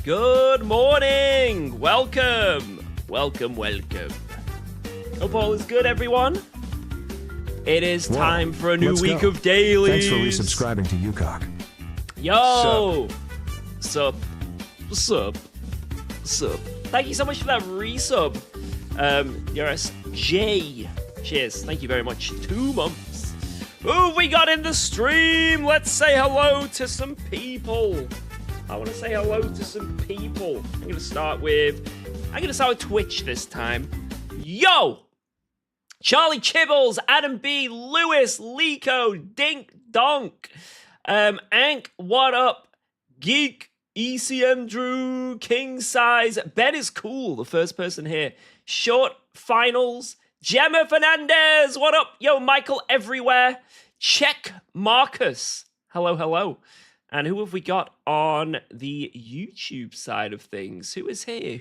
Good morning. Welcome. Welcome. Hope all is good, everyone. It is time for a new week of dailies. Thanks for resubscribing to UKOG. Yo. Sup. Thank you so much for that resub. J. Cheers. Thank you very much. 2 months. Who we got in the stream? Let's say hello to some people. I want to say hello to some people. I'm gonna start with Twitch this time. Yo! Charlie Chibbles, Adam B, Lewis, Lico, Dink Donk, Ank, what up? Geek, ECM Drew, King Size, Ben is cool, the first person here. Short Finals, Gemma Fernandez, what up? Yo, Michael Everywhere, Check Marcus, hello. And who have we got on the YouTube side of things? Who is here?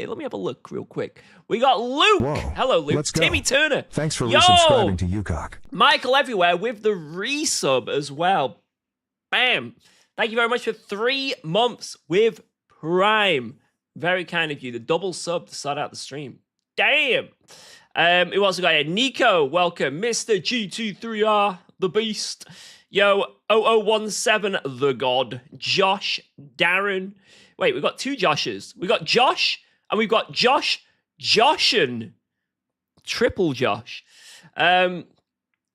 Let me have a look real quick. We got Luke. Whoa. Hello, Luke. Let's go. Timmy Turner. Thanks for resubscribing to UKOG. Michael Everywhere with the resub as well. Bam. Thank you very much for 3 months with Prime. Very kind of you. The double sub to start out the stream. Damn. Who also got here? Nico, welcome. Mr. G23R, the Beast. Yo, 0017, the God. Josh, Darren. Wait, we've got 2 Joshes. We got Josh, and we've got Joshin. Triple Josh. Yo,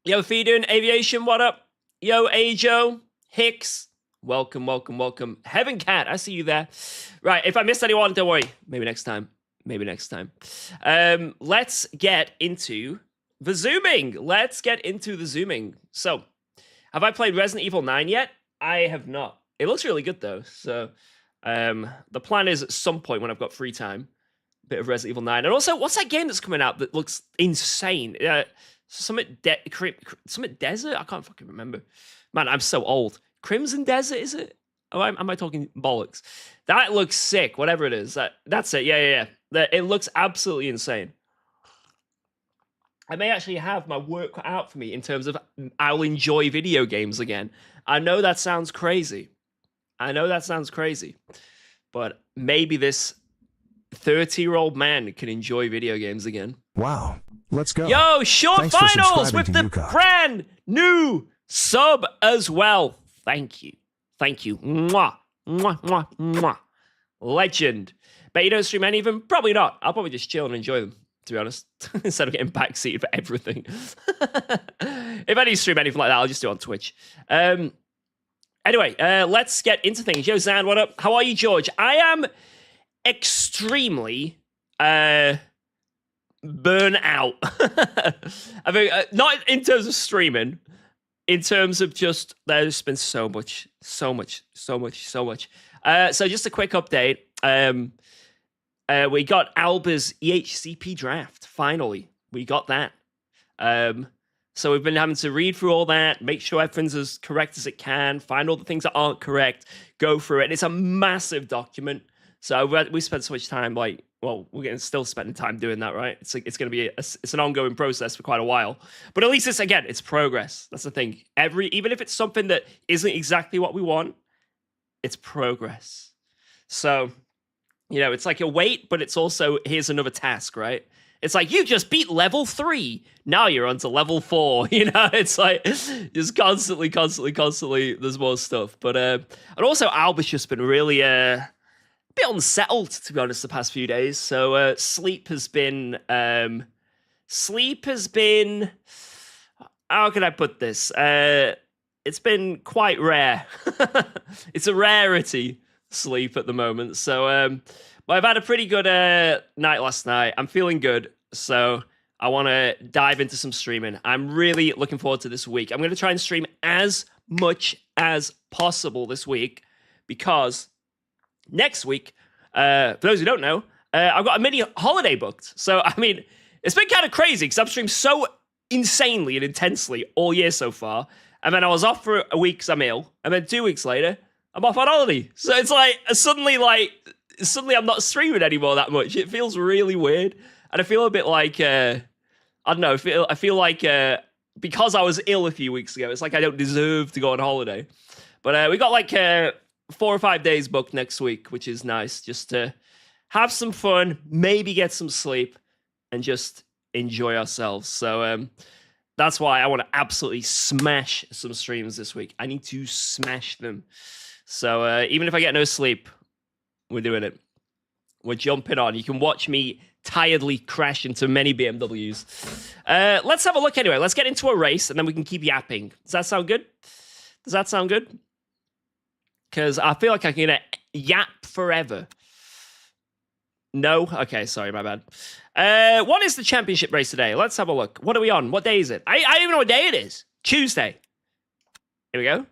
Feedun, Aviation, what up? Yo, Ajo, Hicks. Welcome. Heaven Cat, I see you there. Right, if I missed anyone, don't worry. Maybe next time. Let's get into the zooming. So, have I played Resident Evil 9 yet? I have not. It looks really good, though. So, the plan is at some point when I've got free time, a bit of Resident Evil 9. And also, what's that game that's coming out that looks insane? Summit Desert? I can't fucking remember. Man, I'm so old. Crimson Desert, is it? Oh, am I talking bollocks? That looks sick, whatever it is. That's it, yeah. It looks absolutely insane. I may actually have my work cut out for me in terms of I'll enjoy video games again. I know that sounds crazy. But maybe this 30-year-old man can enjoy video games again. Wow. Let's go. Yo, Short Thanks for Finals with subscribing the to UKOG. brand new sub as well. Thank you. Mwah. Legend. Bet you don't stream any of them? Probably not. I'll probably just chill and enjoy them, to be honest, instead of getting backseated for everything. If I do stream anything like that, I'll just do it on Twitch. Anyway, let's get into things. Yo, Zan, what up? How are you, George? I am extremely burn out. I mean, not in terms of streaming, in terms of just, there's been so much. So just a quick update. We got Alba's EHCP draft, finally. We got that. So we've been having to read through all that, make sure everything's as correct as it can, find all the things that aren't correct, go through it. And it's a massive document. So we spent so much time, we're still spending time doing that, right? It's going to be, it's an ongoing process for quite a while. But at least it's progress. That's the thing. Even if it's something that isn't exactly what we want, it's progress. So, it's like a weight, but it's also, here's another task, right? It's like, you just beat level 3. Now you're on to level 4. It's like, just constantly, there's more stuff. But, and also Alba's just been really, a bit unsettled, to be honest, the past few days. So, sleep has been, how can I put this? It's been quite rare. It's a rarity, sleep at the moment. So, but I've had a pretty good night last night. I'm feeling good, so I want to dive into some streaming. I'm really looking forward to this week. I'm going to try and stream as much as possible this week, because next week, for those who don't know, I've got a mini holiday booked. So, I mean, it's been kind of crazy because I've streamed so insanely and intensely all year so far. And then I was off for a week because I'm ill. And then 2 weeks later, I'm off on holiday. So it's like, suddenly I'm not streaming anymore that much. It feels really weird. And I feel a bit like, I don't know, I feel like because I was ill a few weeks ago, it's like I don't deserve to go on holiday. But we got like 4 or 5 days booked next week, which is nice. Just to have some fun, maybe get some sleep, and just enjoy ourselves. So that's why I want to absolutely smash some streams this week. I need to smash them. So even if I get no sleep, we're doing it. We're jumping on. You can watch me tiredly crash into many BMWs. Let's have a look anyway. Let's get into a race, and then we can keep yapping. Does that sound good? Does that sound good? Because I feel like I'm going to yap forever. No? Okay, sorry, my bad. What is the championship race today? Let's have a look. What are we on? What day is it? I don't even know what day it is. Tuesday. Here we go.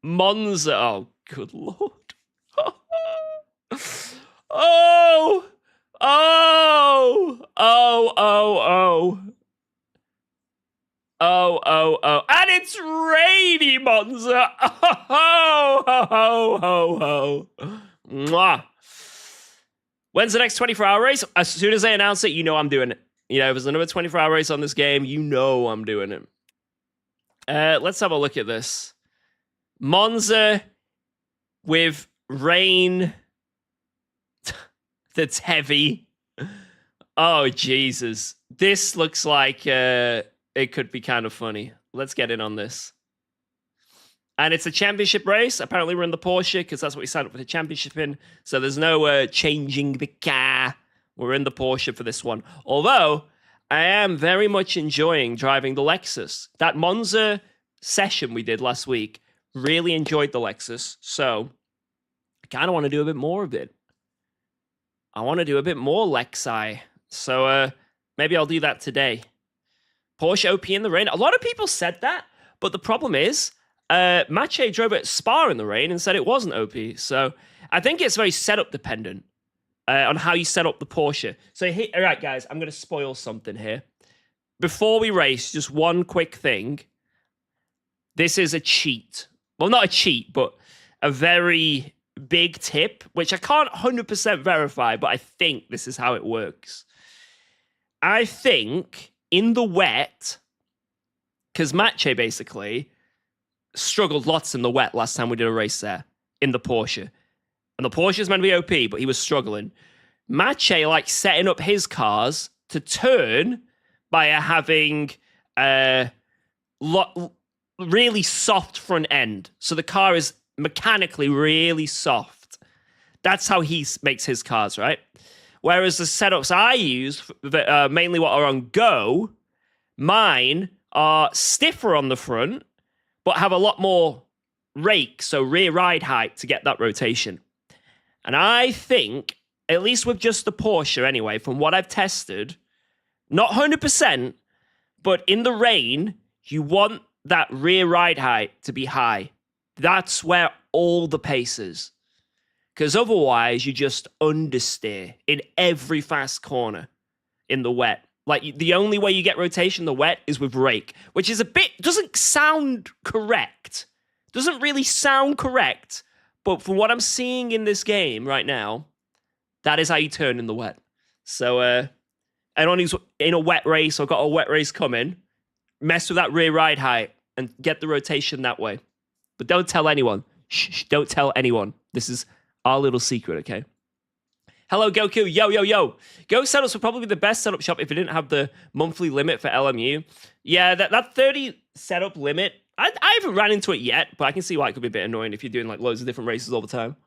Monza. Oh, good lord. Oh! Oh! Oh, oh, oh. Oh, oh, oh. And it's rainy, Monza. Oh, ho, ho, ho, ho. Mwah. When's the next 24-hour race? As soon as they announce it, you know I'm doing it. You know, if there's another 24-hour race on this game, you know I'm doing it. Let's have a look at this. Monza with rain that's heavy. Oh, Jesus. This looks like it could be kind of funny. Let's get in on this. And it's a championship race. Apparently, we're in the Porsche because that's what we signed up for the championship in. So there's no changing the car. We're in the Porsche for this one. Although, I am very much enjoying driving the Lexus. That Monza session we did last week, really enjoyed the Lexus. So, I kind of want to do a bit more of it. I want to do a bit more Lexi. So, maybe I'll do that today. Porsche OP in the rain. A lot of people said that, but the problem is, Mache drove at Spa in the rain and said it wasn't OP. So I think it's very setup dependent on how you set up the Porsche. So, all right, guys, I'm going to spoil something here. Before we race, just one quick thing. This is a cheat. Well, not a cheat, but a very big tip, which I can't 100% verify, but I think this is how it works. I think in the wet, because Mache basically struggled lots in the wet last time we did a race there in the Porsche. And the Porsche is meant to be OP, but he was struggling. Mache like setting up his cars to turn by having really soft front end. So the car is mechanically really soft. That's how he makes his cars, right? Whereas the setups I use, mainly what are on Go, mine are stiffer on the front, but have a lot more rake, so rear ride height to get that rotation. And I think, at least with just the Porsche anyway, from what I've tested, not 100%, but in the rain, you want that rear ride height to be high. That's where all the pace is. Because otherwise, you just understeer in every fast corner in the wet. Like, the only way you get rotation in the wet is with rake, which is doesn't sound correct. Doesn't really sound correct, but from what I'm seeing in this game right now, that is how you turn in the wet. So, anyone who's in a wet race or got a wet race coming, mess with that rear ride height and get the rotation that way. But don't tell anyone. Shh, don't tell anyone. This is our little secret, okay? Hello, Goku. Yo, yo, yo. Go Setups would probably be the best setup shop if it didn't have the monthly limit for LMU. Yeah, that 30 setup limit, I haven't ran into it yet, but I can see why it could be a bit annoying if you're doing like loads of different races all the time.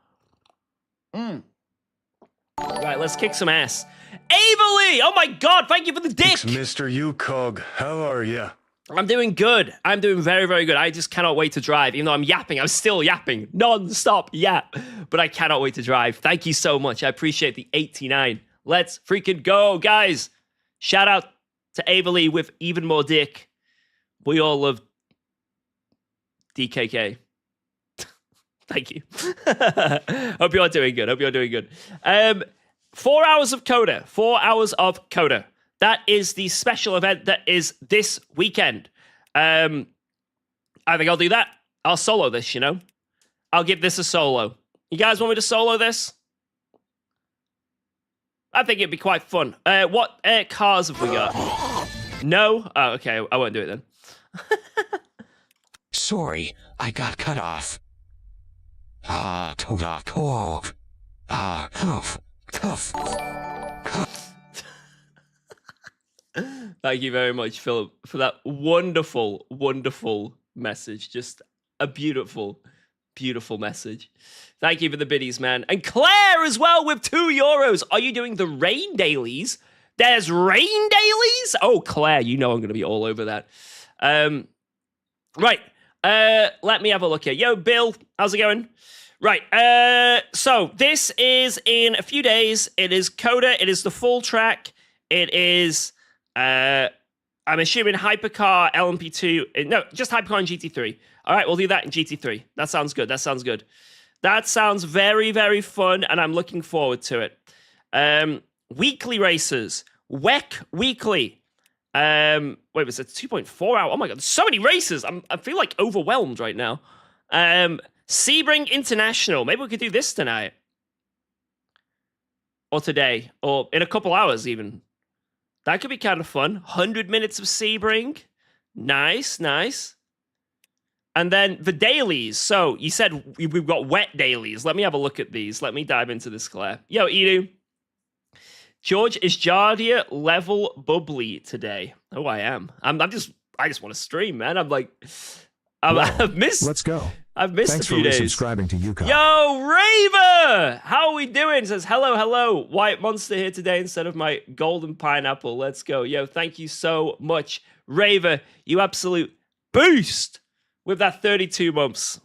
Right, let's kick some ass. Avery! Oh my god, thank you for the dick! It's Mr. UKOG. How are ya? I'm doing good. I'm doing very, very good. I just cannot wait to drive. Even though I'm yapping, I'm still yapping. Non-stop yap. But I cannot wait to drive. Thank you so much. I appreciate the 89. Let's freaking go, guys. Shout out to Avery with even more dick. We all love DKK. Thank you. Hope you're doing good. Hope you're doing good. 4 hours of Coda. 4 hours of Coda. That is the special event that is this weekend. I think I'll do that. I'll solo this, you know? I'll give this a solo. You guys want me to solo this? I think it'd be quite fun. What cars have we got? No? Oh, okay. I won't do it then. Sorry, I got cut off. Thank you very much, Philip, for that wonderful, wonderful message. Just a beautiful, beautiful message. Thank you for the biddies, man. And Claire as well with €2. Are you doing the rain dailies? There's rain dailies? Oh, Claire, you know I'm going to be all over that. Right. Let me have a look here. Yo, Bill, how's it going? Right. So this is in a few days. It is Coda. It is the full track. It is, I'm assuming Hypercar, LMP2. No, just Hypercar and GT3. All right, we'll do that in GT3. That sounds good. That sounds good. That sounds very, very fun, and I'm looking forward to it. Weekly races. WEC Weekly. Wait, was it 2.4 hour? Oh my god, so many races. I feel like overwhelmed right now. Sebring International. Maybe we could do this tonight. Or today. Or in a couple hours even. That could be kind of fun. 100 minutes of Sebring. Nice, nice. And then the dailies. So you said we've got wet dailies. Let me have a look at these. Let me dive into this, Claire. Yo, Edu. George, is Jardia level bubbly today? Oh, I am. I just want to stream, man. I've missed. Let's go. I've missed Thanks a few days. Thanks for resubscribing to UKOG. Yo, Raver! How are we doing? Says, hello, hello. White Monster here today instead of my golden pineapple. Let's go. Yo, thank you so much, Raver. You absolute boost with that 32 months.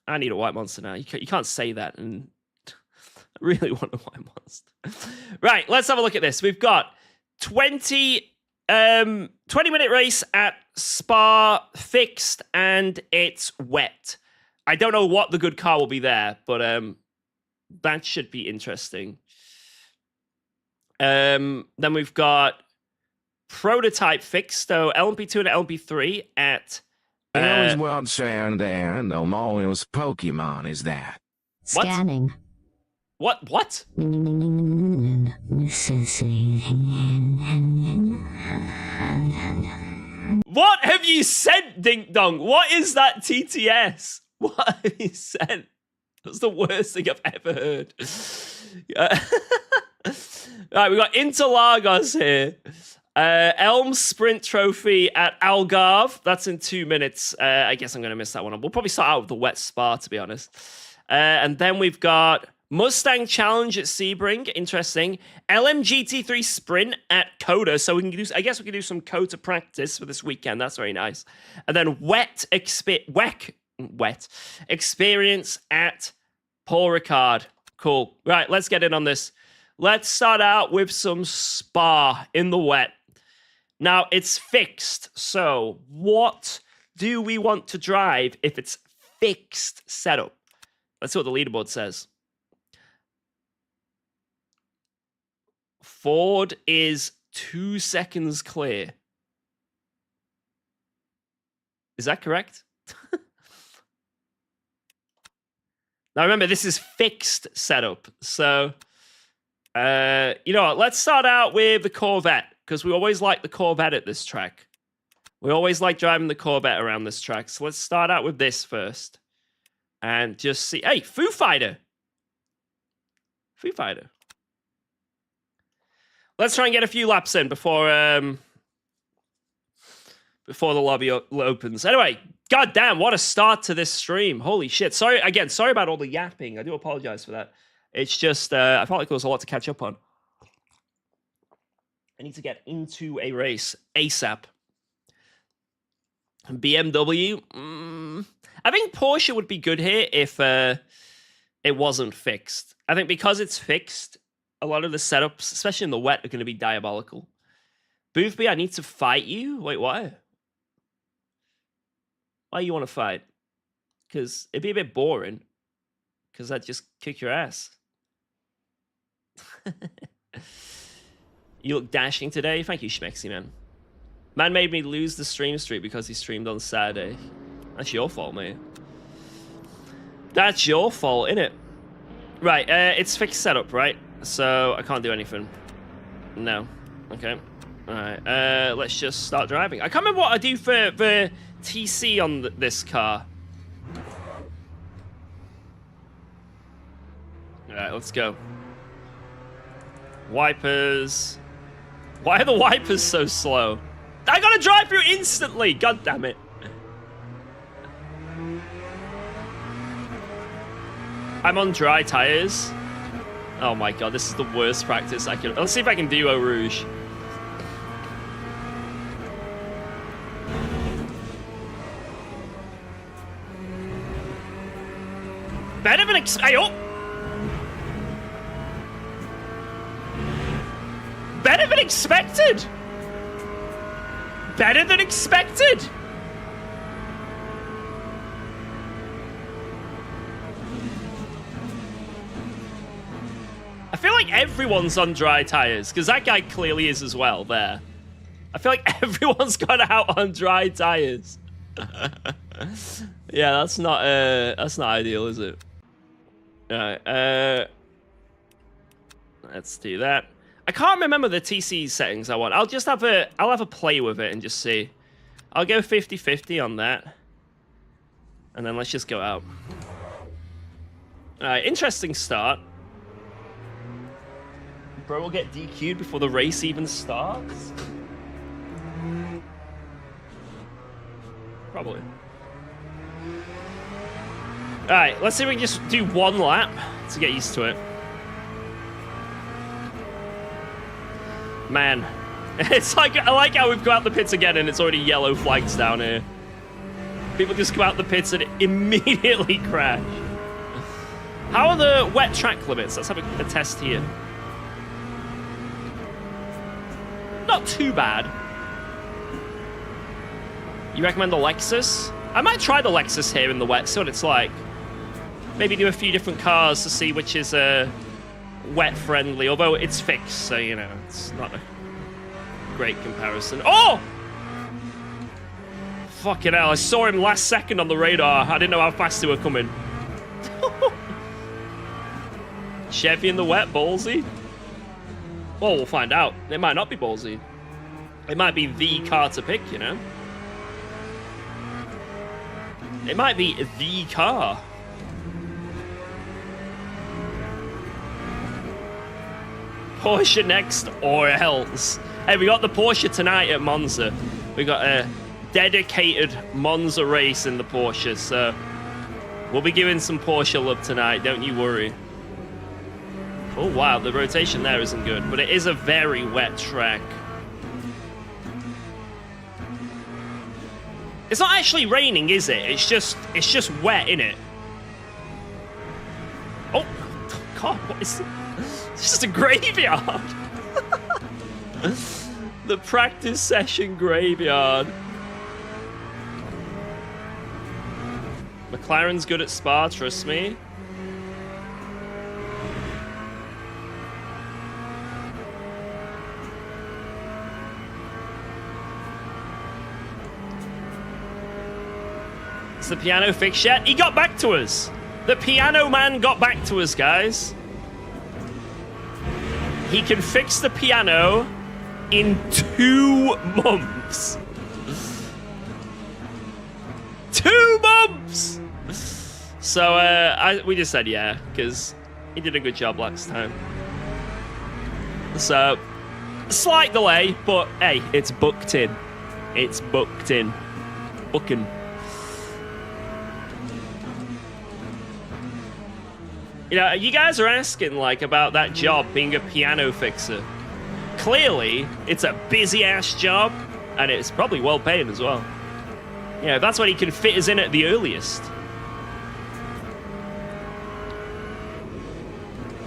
I need a White Monster now. You can't say that. And I really want a White Monster. Right, let's have a look at this. We've got 20-minute race at Spa fixed, and it's wet. I don't know what the good car will be there, but that should be interesting. Then we've got prototype fixed, so LMP2 and LMP3 at... There is one sound there, and the Mario's Pokemon is that. Scanning. What? What have you sent, Ding Dong? What is that TTS? What have you sent? That's the worst thing I've ever heard. Right, we've got Interlagos here. Elm Sprint Trophy at Algarve. That's in 2 minutes. I guess I'm going to miss that one. We'll probably start out with the wet Spa, to be honest. And then we've got Mustang Challenge at Sebring. Interesting. LMGT3 Sprint at Coda. So we can do, I guess we can do some Coda practice for this weekend. That's very nice. And then wet experience at Paul Ricard. Cool. Right, let's get in on this. Let's start out with some Spa in the wet. Now, it's fixed. So what do we want to drive if it's fixed setup? Let's see what the leaderboard says. Ford is 2 seconds clear. Is that correct? Now, remember, this is fixed setup. So, you know what? Let's start out with the Corvette, because we always like the Corvette at this track. We always like driving the Corvette around this track. So let's start out with this first. And just see... Hey, Foo Fighter! Foo Fighter. Let's try and get a few laps in before the lobby opens. Anyway, goddamn, what a start to this stream. Holy shit. Sorry about all the yapping. I do apologize for that. It's just, I felt like there was a lot to catch up on. I need to get into a race ASAP. BMW. I think Porsche would be good here if it wasn't fixed. I think because it's fixed, a lot of the setups, especially in the wet, are going to be diabolical. Boothby, I need to fight you? Wait, why? Why you want to fight? Because it'd be a bit boring. Because I'd just kick your ass. You look dashing today. Thank you, Schmexy, man. Man made me lose the stream streak because he streamed on Saturday. That's your fault, mate. That's your fault, innit? Right, it's fixed setup, right? So I can't do anything. No. Okay. Alright, let's just start driving. I can't remember what I do for the TC on this car. All right, let's go. Wipers. Why are the wipers so slow? I gotta drive through instantly. God damn it. I'm on dry tires. Oh my god, this is the worst practice I could. Let's see if I can do Eau Rouge. Better than Better than expected. Better than expected. I feel like everyone's on dry tires because that guy clearly is as well there. I feel like everyone's got out on dry tires. Yeah, that's not ideal, is it? All right, let's do that. I can't remember the TC settings I want. I'll have a play with it and just see. I'll go 50-50 on that. And then let's just go out. All right, interesting start. Bro will get DQ'd before the race even starts. Probably. All right, let's see if we can just do one lap to get used to it. Man, it's like, I like how we've got out the pits again and it's already yellow flags down here. People just come out the pits and immediately crash. How are the wet track limits? Let's have a test here. Not too bad. You recommend the Lexus? I might try the Lexus here in the wet, see what it's like. Maybe do a few different cars to see which is wet friendly, although it's fixed, so you know, it's not a great comparison. Oh! Fucking hell, I saw him last second on the radar. I didn't know how fast they were coming. Chevy in the wet, ballsy? Well, we'll find out. It might not be ballsy. It might be the car to pick, you know? It might be the car. Porsche next or else. Hey, we got the Porsche tonight at Monza. We got a dedicated Monza race in the Porsche, so we'll be giving some Porsche love tonight, don't you worry. Oh wow, the rotation there isn't good, but it is a very wet track. It's not actually raining, is it? It's just wet, innit? Oh god, what is this? It's just a graveyard. The practice session graveyard. McLaren's good at Spa, trust me. Is the piano fixed yet? He got back to us. The piano man got back to us, guys. He can fix the piano in 2 months. 2 months! So, we just said yeah, because he did a good job last time. So, slight delay, but hey, it's booked in. It's booked in. Booking. You know, you guys are asking, like, about that job being a piano fixer. Clearly, it's a busy-ass job, and it's probably well-paid as well. Yeah, that's what he can fit us in at the earliest.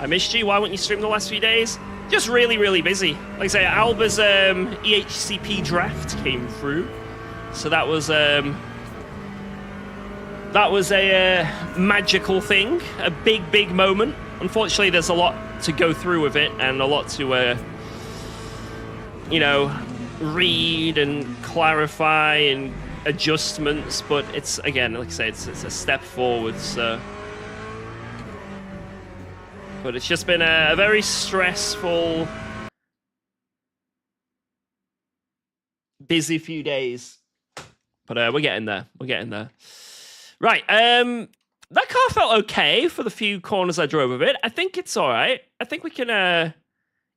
I missed you. Why wouldn't you stream the last few days? Just really, really busy. Like I say, Alba's EHCP draft came through. So that was a magical thing, a big, big moment. Unfortunately, there's a lot to go through with it and a lot to, you know, read and clarify and adjustments. But it's, again, like I say, it's a step forward. So, but it's just been a very stressful, busy few days. But we're getting there. We're getting there. Right, That car felt okay for the few corners I drove of it. I think it's all right. I think we can, yeah,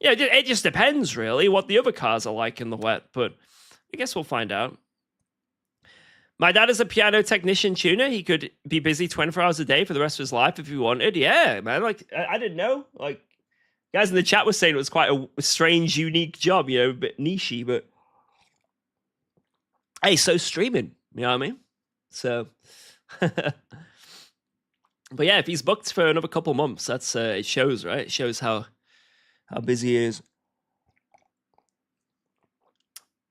it just depends, really, what the other cars are like in the wet, but I guess we'll find out. My dad is a piano technician tuner. He could be busy 24 hours a day for the rest of his life if he wanted. Yeah, man. Like, I didn't know. Like, guys in the chat were saying it was quite a strange, unique job, you know, a bit nichey, but hey, so streaming, you know what I mean? So, but yeah, if he's booked for another couple months, that's it shows, right? It shows how busy he is.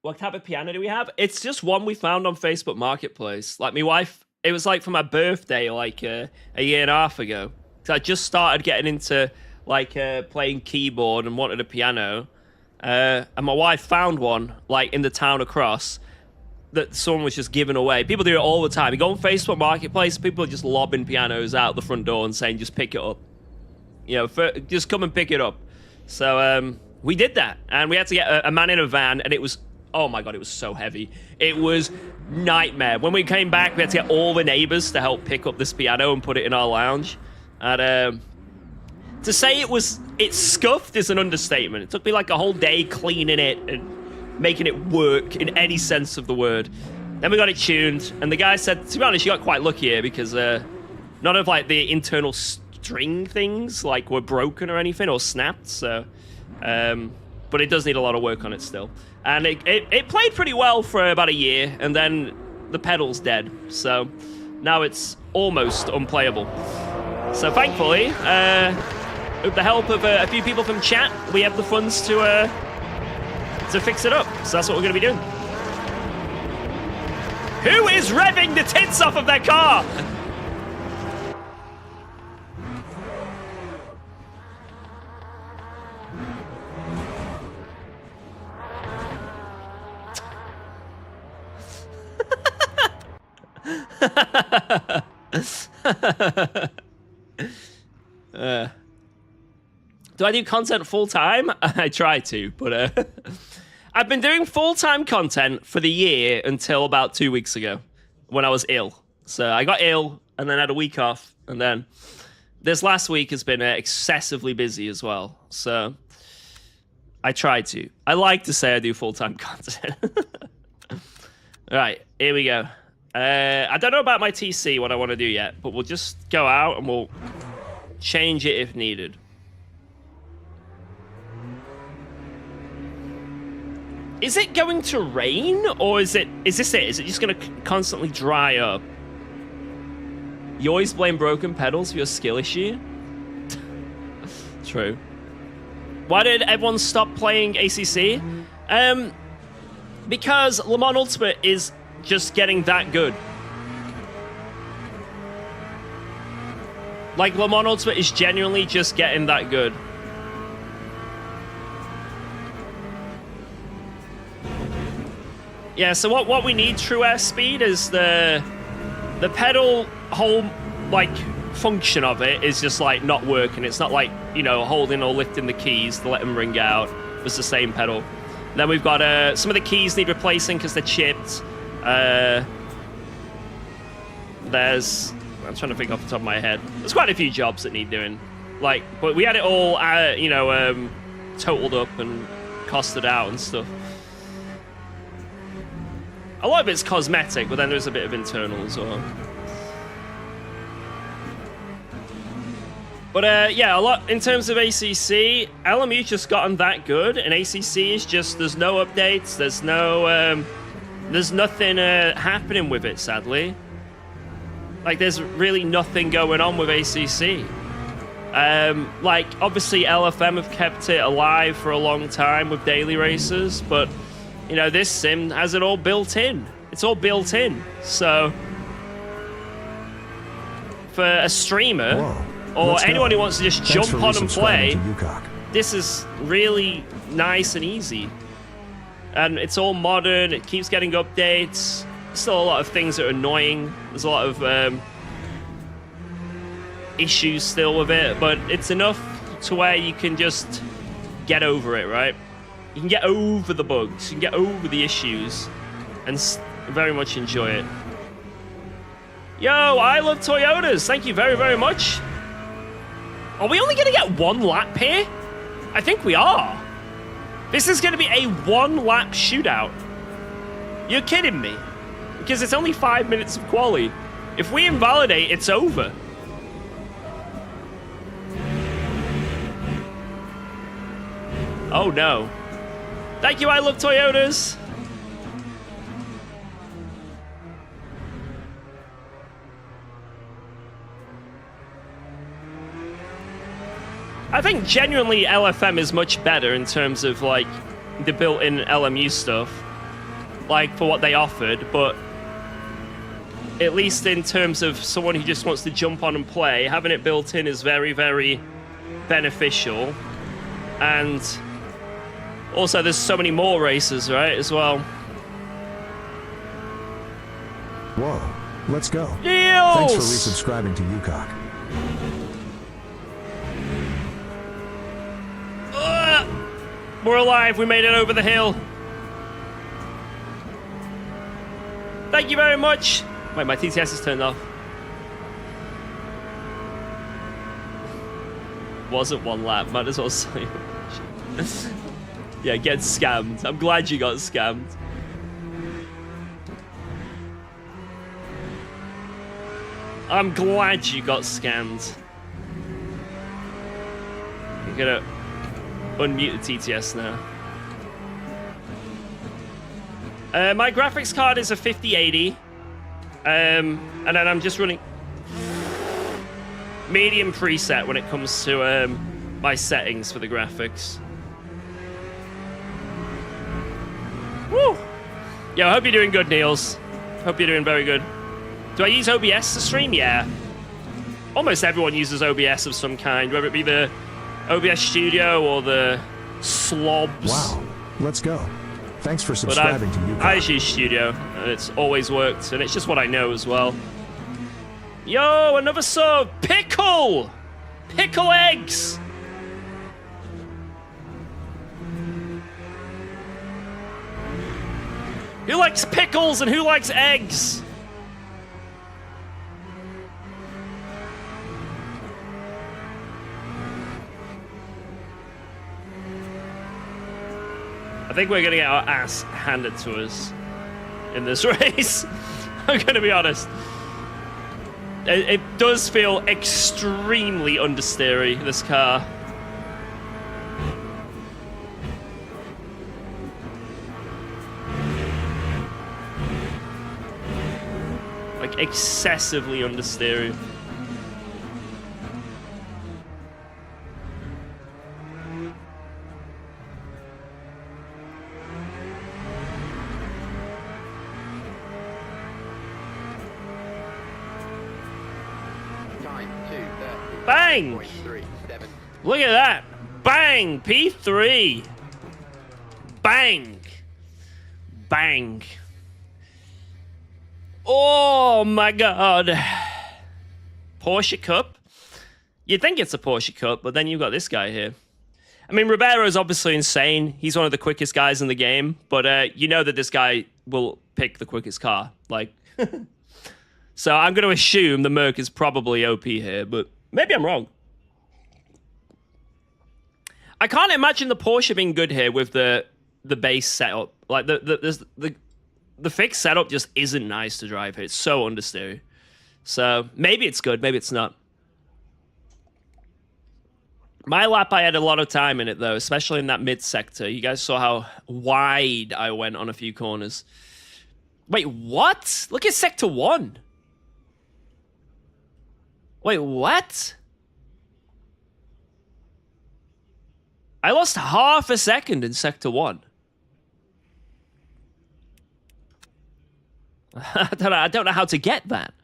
What type of piano do we have? It's just one we found on Facebook Marketplace. Like, my wife, it was like for my birthday, like a year and a half ago. So I just started getting into like playing keyboard and wanted a piano. And my wife found one like in the town across that someone was just giving away. People do it all the time. You go on Facebook Marketplace, people are just lobbing pianos out the front door and saying, just pick it up. You know, just come and pick it up. So we did that. And we had to get a man in a van, and it was, oh my God, it was so heavy. It was nightmare. When we came back, we had to get all the neighbors to help pick up this piano and put it in our lounge. And to say it's scuffed is an understatement. It took me like a whole day cleaning it and making it work in any sense of the word. Then we got it tuned, and the guy said, to be honest, you got quite lucky here because none of like the internal string things like were broken or anything or snapped. So, but it does need a lot of work on it still. And it played pretty well for about a year, and then the pedal's dead. So now it's almost unplayable. So thankfully, with the help of a few people from chat, we have the funds to fix it up. So that's what we're going to be doing. Who is revving the tits off of their car? Do I do content full-time? I try to, but I've been doing full-time content for the year until about 2 weeks ago when I was ill. So I got ill and then had a week off, and then this last week has been excessively busy as well. So I try to. I like to say I do full-time content. All right, here we go. I don't know about my TC, what I want to do yet, but we'll just go out and we'll change it if needed. Is it going to rain, or is this it? Is it just going to constantly dry up? You always blame broken pedals for your skill issue? True. Why did everyone stop playing ACC? Because Le Mans Ultimate is just getting that good. Like, Le Mans Ultimate is genuinely just getting that good. Yeah, so what we need true air speed is the pedal whole like function of it is just like not working. It's not like, you know, holding or lifting the keys to let them ring out. It's the same pedal. Then we've got some of the keys need replacing because they're chipped. There's, I'm trying to think off the top of my head. There's quite a few jobs that need doing. Like, but we had it all, you know, totaled up and costed out and stuff. A lot of it's cosmetic, but then there's a bit of internal as well. But yeah, a lot in terms of ACC, LMU's just gotten that good, and ACC is just, there's no updates, there's nothing happening with it, sadly. Like, there's really nothing going on with ACC. Like, obviously LFM have kept it alive for a long time with daily races, but you know, this sim has it all built in. It's all built in. So, for a streamer, or anyone who wants to just jump on and play, this is really nice and easy. And it's all modern, it keeps getting updates. Still a lot of things that are annoying. There's a lot of issues still with it, but it's enough to where you can just get over it, right? You can get over the bugs, you can get over the issues, and very much enjoy it. Yo, I love Toyotas. Thank you very, very much. Are we only going to get one lap here? I think we are. This is going to be a one-lap shootout. You're kidding me. Because it's only 5 minutes of quali. If we invalidate, it's over. Oh, no. Thank you, I love Toyotas. I think genuinely LFM is much better in terms of like the built-in LMU stuff, like for what they offered, but at least in terms of someone who just wants to jump on and play, having it built in is very, very beneficial. And also there's so many more races, right, as well. Whoa, let's go. Deals! Thanks for resubscribing to UKOG. We're alive, we made it over the hill. Thank you very much. Wait, my TTS is turned off. Wasn't one lap, might as well say. Yeah, get scammed. I'm glad you got scammed. I'm glad you got scammed. You're gonna unmute the TTS now. My graphics card is a 5080. And then I'm just running medium preset when it comes to my settings for the graphics. Woo! Yo, I hope you're doing good, Niels. Hope you're doing very good. Do I use OBS to stream? Yeah. Almost everyone uses OBS of some kind, whether it be the OBS Studio or the slobs. Wow, let's go. Thanks for subscribing to UKOG. I use Studio, and it's always worked, and it's just what I know as well. Yo, another sub! Pickle! Pickle eggs! Who likes pickles and who likes eggs? I think we're going to get our ass handed to us in this race. I'm going to be honest. It does feel extremely understeery, this car. Like, excessively understeery. Bang! Look at that. Bang! P3. Bang. Bang. Oh my god. Porsche Cup. You'd think it's a Porsche Cup, but then you've got this guy here. I mean, Ribeiro's obviously insane. He's one of the quickest guys in the game, but you know that this guy will pick the quickest car. Like, so I'm going to assume the Merc is probably OP here, but maybe I'm wrong. I can't imagine the Porsche being good here with the base setup. Like the fixed setup just isn't nice to drive here. It's so understeery. So maybe it's good, maybe it's not. My lap, I had a lot of time in it though, especially in that mid sector. You guys saw how wide I went on a few corners. Wait, what? Look at sector 1. Wait, what? I lost half a second in sector 1. I don't know how to get that.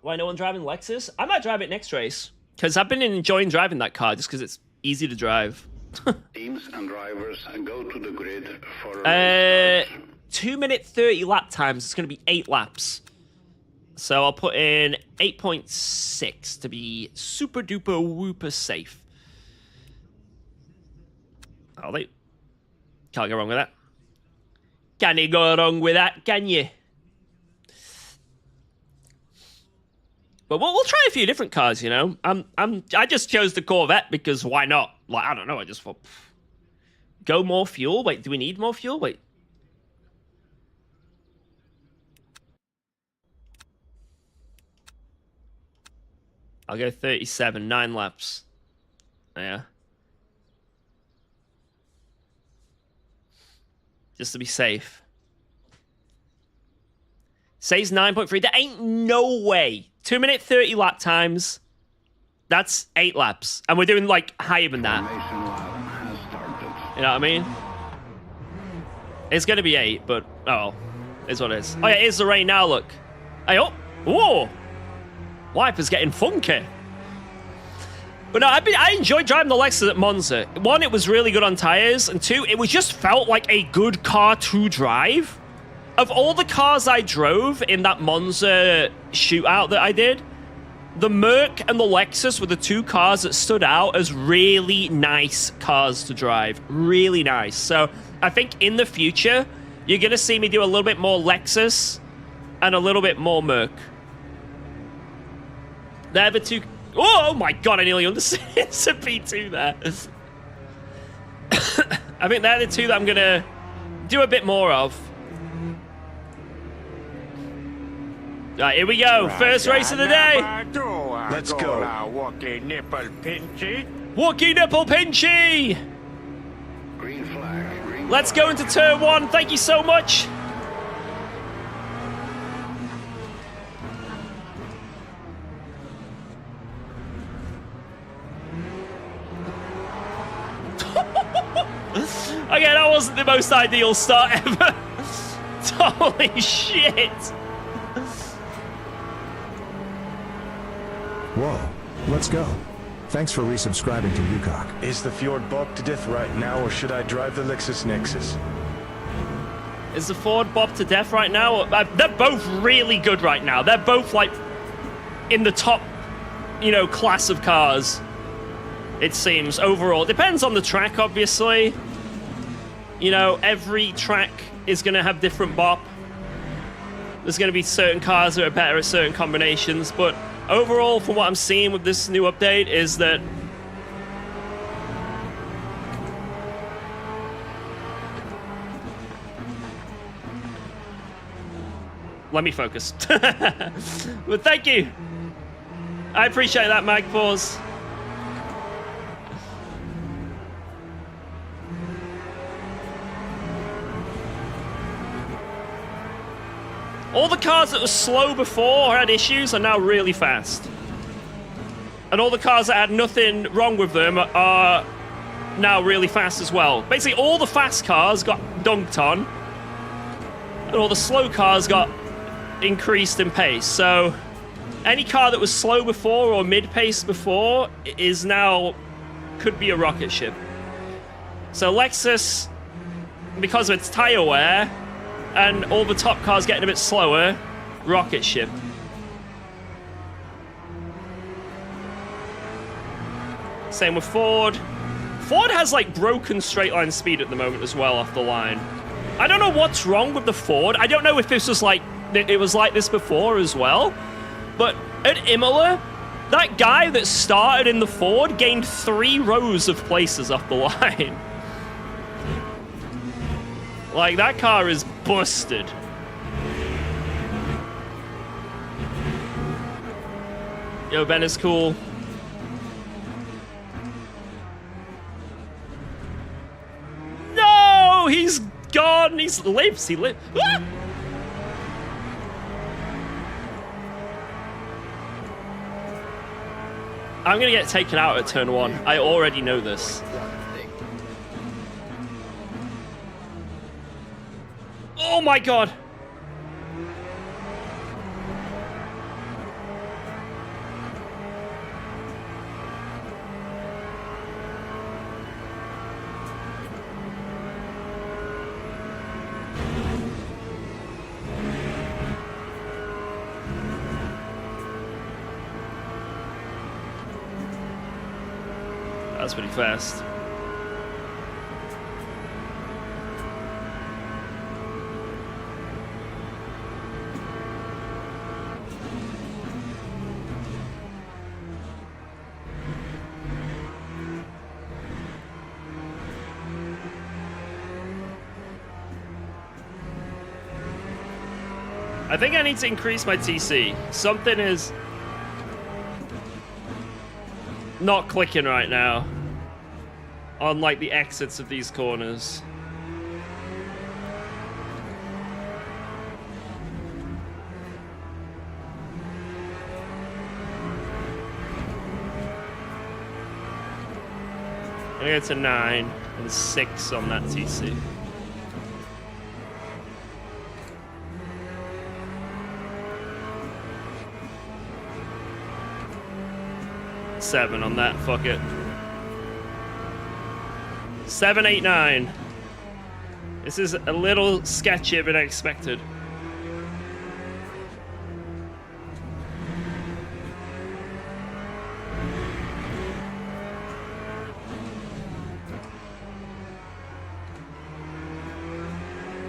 Why no one driving Lexus? I might drive it next race. Because I've been enjoying driving that car just because it's easy to drive. Teams and drivers go to the grid for 2 minute 30 lap times. It's going to be 8 laps. So I'll put in 8.6 to be super duper whooper safe. Oh, they can't go wrong with that. Can you go wrong with that, can you? But we'll try a few different cars, you know. I just chose the Corvette because why not? Like, I don't know, I just thought, go more fuel? Wait, do we need more fuel? Wait. I'll go 37, 9 laps. Yeah. Just to be safe. Says 9.3. There ain't no way. 2-minute 30 lap times. That's 8 laps. And we're doing, like, higher than that. You know what I mean? It's going to be 8, but, oh, it's what it is. Oh, yeah, here's the rain now, look. Hey, oh, whoa. Life is getting funky. But no, I enjoyed driving the Lexus at Monza. 1, it was really good on tires, and 2, it was just felt like a good car to drive. Of all the cars I drove in that Monza shootout that I did, the Merc and the Lexus were the 2 cars that stood out as really nice cars to drive. Really nice. So I think in the future, you're going to see me do a little bit more Lexus and a little bit more Merc. They're the 2... Oh my god, I nearly understood it's a P2 there. I think they're the 2 that I'm going to do a bit more of. Right, here we go. First race of the day. Let's go. Walkie nipple pinchy. Walkie nipple pinchy. Green flag. Green Let's flag. go into turn 1. Thank you so much. Okay, that wasn't the most ideal start ever. Holy shit. Whoa, let's go. Thanks for resubscribing to UKOG. Is the Fjord bopped to death right now, or should I drive the Lexus Nexus? Is the Ford bopped to death right now? They're both really good right now. They're both, like, in the top, you know, class of cars, it seems, overall. Depends on the track, obviously. You know, every track is going to have different bop. There's going to be certain cars that are better at certain combinations, but overall, from what I'm seeing with this new update, is that let me focus. But thank you. I appreciate that, Mag Pause. All the cars that were slow before or had issues are now really fast. And all the cars that had nothing wrong with them are now really fast as well. Basically, all the fast cars got dunked on, and all the slow cars got increased in pace. So any car that was slow before or mid-pace before is now, could be a rocket ship. So Lexus, because of its tire wear, and all the top cars getting a bit slower, rocket ship. Same with Ford. Ford has, like, broken straight line speed at the moment as well off the line. I don't know what's wrong with the Ford. I don't know if this was like, it was like this before as well. But at Imola, that guy that started in the Ford gained 3 rows of places off the line. Like, that car is busted. Yo, Ben is cool. No! He's gone! He lives! He lives! Ah! I'm gonna get taken out at turn 1. I already know this. Oh my god! That's pretty fast. I think I need to increase my TC. Something is not clicking right now on like the exits of these corners. I'm gonna go to 9 and 6 on that TC. Seven on that, fuck it. 7, 8, 9. This is a little sketchier than I expected.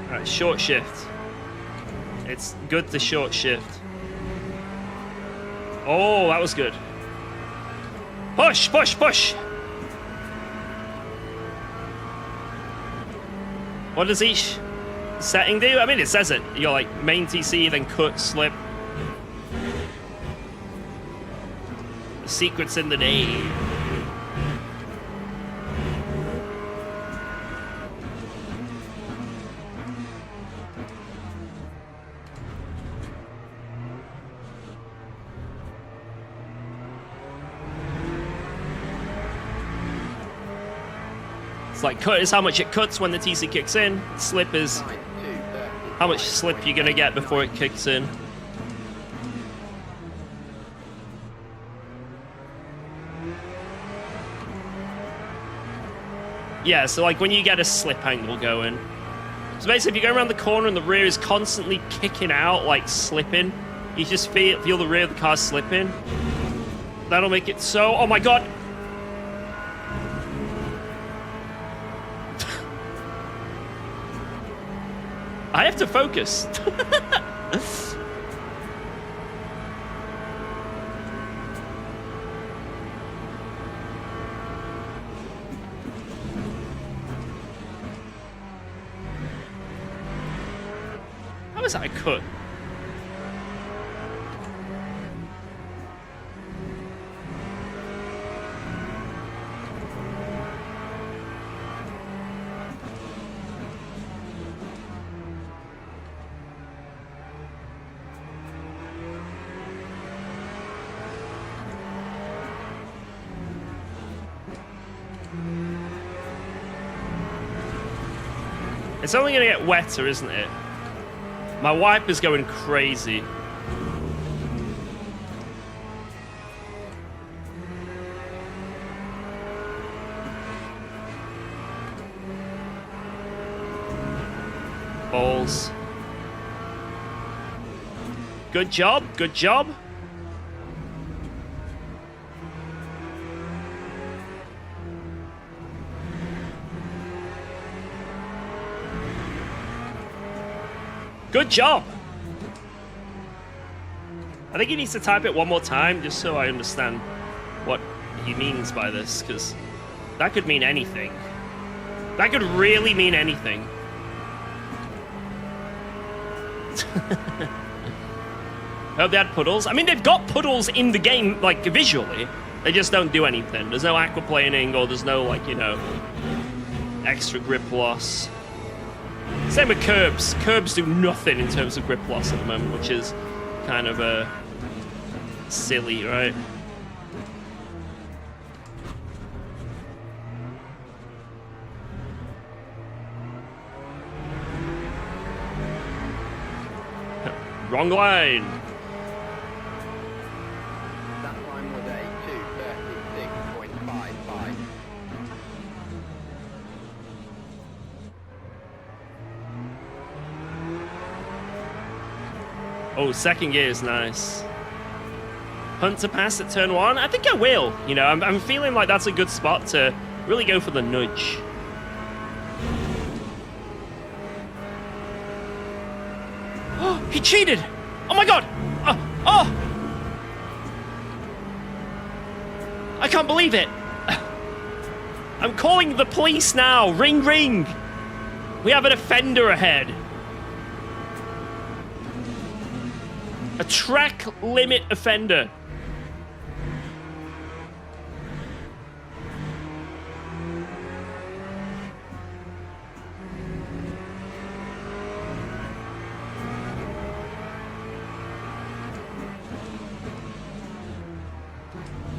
Alright, short shift. It's good to short shift. Oh, that was good. Push, push, push! What does each setting do? I mean, it says it. You're like main TC, then cut, slip. The secret's in the name. It's like cut is how much it cuts when the TC kicks in. Slip is how much slip you're gonna get before it kicks in. Yeah, so like when you get a slip angle going. So basically if you go around the corner and the rear is constantly kicking out, like slipping, you just feel the rear of the car slipping. That'll make it so, oh my god! I have to focus. How is that a cut? It's only going to get wetter, isn't it? My wiper's going crazy. Balls. Good job, good job. Good job! I think he needs to type it one more time just so I understand what he means by this, because that could mean anything. That could really mean anything. Hope they had puddles. I mean, they've got puddles in the game, like, visually. They just don't do anything. There's no aquaplaning or there's no, like, you know, extra grip loss. Same with curbs. Curbs do nothing in terms of grip loss at the moment, which is kind of silly, right? Wrong line. That line was a 2:36.55. Oh, second gear is nice. Hunt to pass at turn 1? I think I will. You know, I'm feeling like that's a good spot to really go for the nudge. Oh, he cheated! Oh my god! Oh! I can't believe it! I'm calling the police now! Ring, ring! We have an offender ahead. A track limit offender.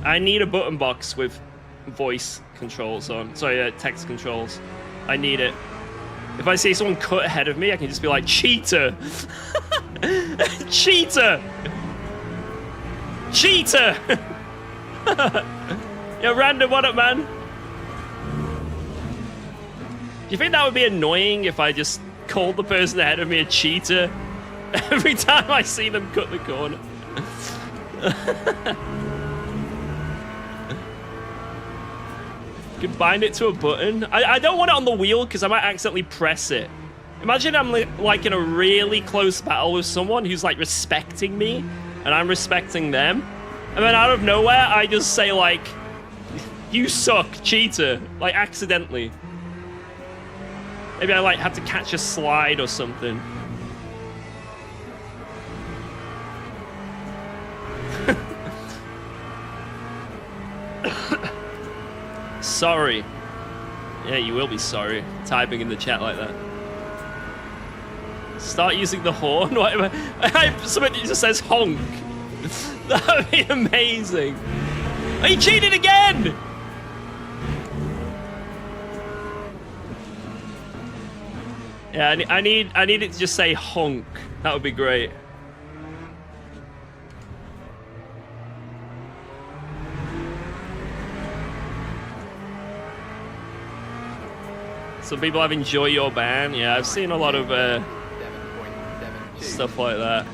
I need a button box with voice controls on. Sorry, text controls. I need it. If I see someone cut ahead of me, I can just be like, cheater! Cheater! Cheater! Yo, Random, what up, man? Do you think that would be annoying if I just called the person ahead of me a cheater every time I see them cut the corner? Could bind it to a button. I don't want it on the wheel because I might accidentally press it. Imagine I'm like in a really close battle with someone who's like respecting me and I'm respecting them. And then out of nowhere, I just say like, you suck, cheater, like accidentally. Maybe I like have to catch a slide or something. Sorry. Yeah, you will be sorry. Typing in the chat like that. Start using the horn. Whatever. Something that just says honk. That would be amazing. Oh, he cheated again! Yeah, I need it to just say honk. That would be great. Some people have enjoy your ban. Yeah, I've seen a lot of stuff like that.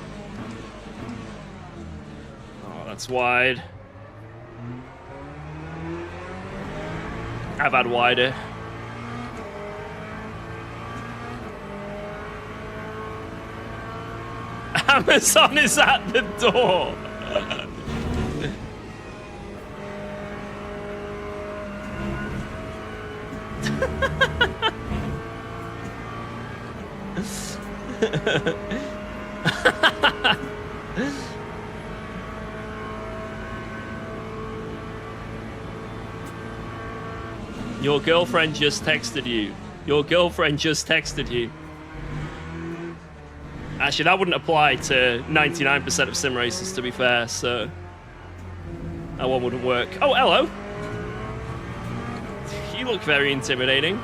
Oh, that's wide. I've had wider. Amazon is at the door. Your girlfriend just texted you. Your girlfriend just texted you. Actually, that wouldn't apply to 99% of sim races, to be fair, so that one wouldn't work. Oh, hello. You look very intimidating.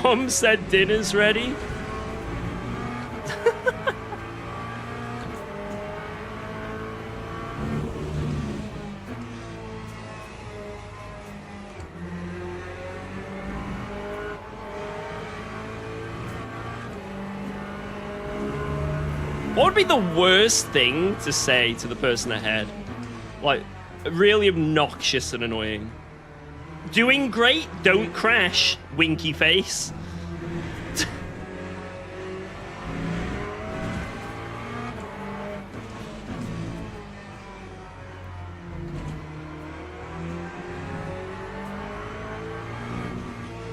Mom said dinner's ready. What would be the worst thing to say to the person ahead? Like, really obnoxious and annoying. Doing great, don't crash, winky face.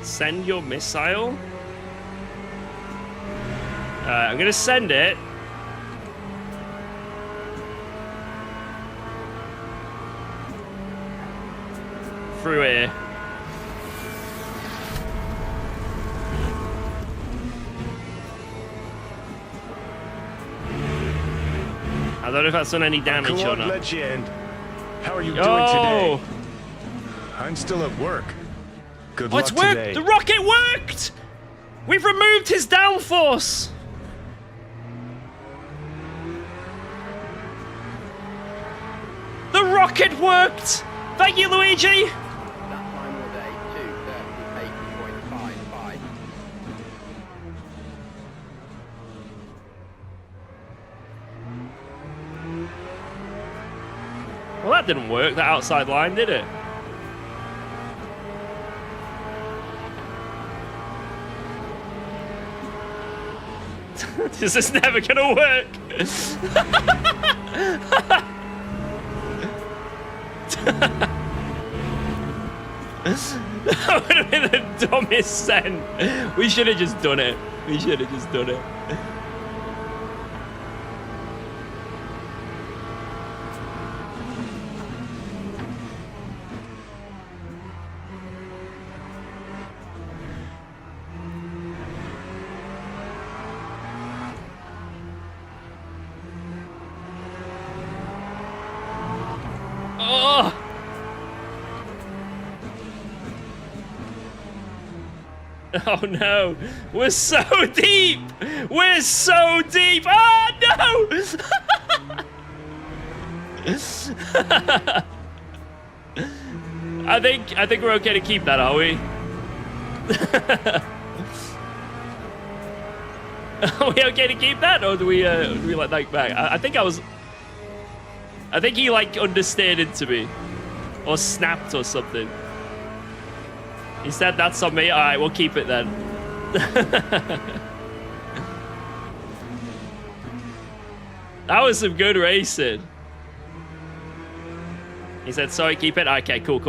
Send your missile. I'm gonna send it. Through here. I don't know if that's done any damage or not. Legend. How are you doing today? I'm still at work. Good luck it's worked! today. The rocket worked! We've removed his downforce! The rocket worked! Thank you, Luigi! That time was a 2:38.55. Well, that didn't work, that outside line, did it? This is never gonna work! That would have been the dumbest send. We should have just done it. We should have just done it. Oh! Oh no, we're so deep! We're so deep! Oh no! I think we're okay to keep that, are we? Are we okay to keep that, or do we let that back? I think he like understated to me, or snapped or something. He said that's on me. All right, we'll keep it then. That was some good racing. He said, sorry, keep it. Okay, cool.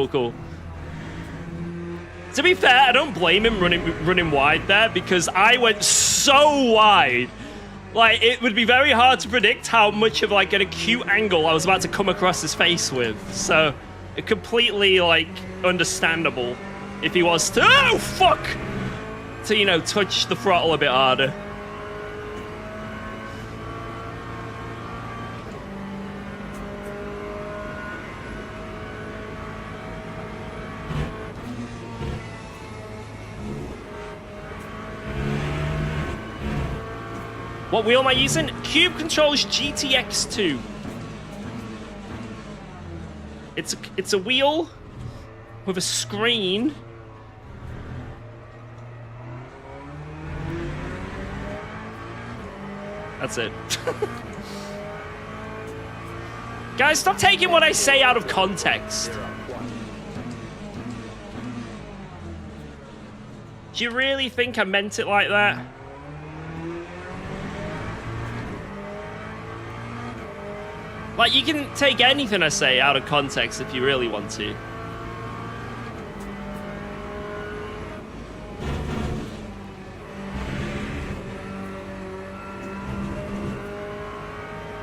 To be fair, I don't blame him running wide there, because I went so wide. Like, it would be very hard to predict how much of like an acute angle I was about to come across his face with. So, it completely like understandable if he was to, oh fuck, to, you know, touch the throttle a bit harder. What wheel am I using? Cube Controls GTX2. It's a wheel with a screen. That's it. Guys, stop taking what I say out of context. Do you really think I meant it like that? Like, you can take anything I say out of context if you really want to.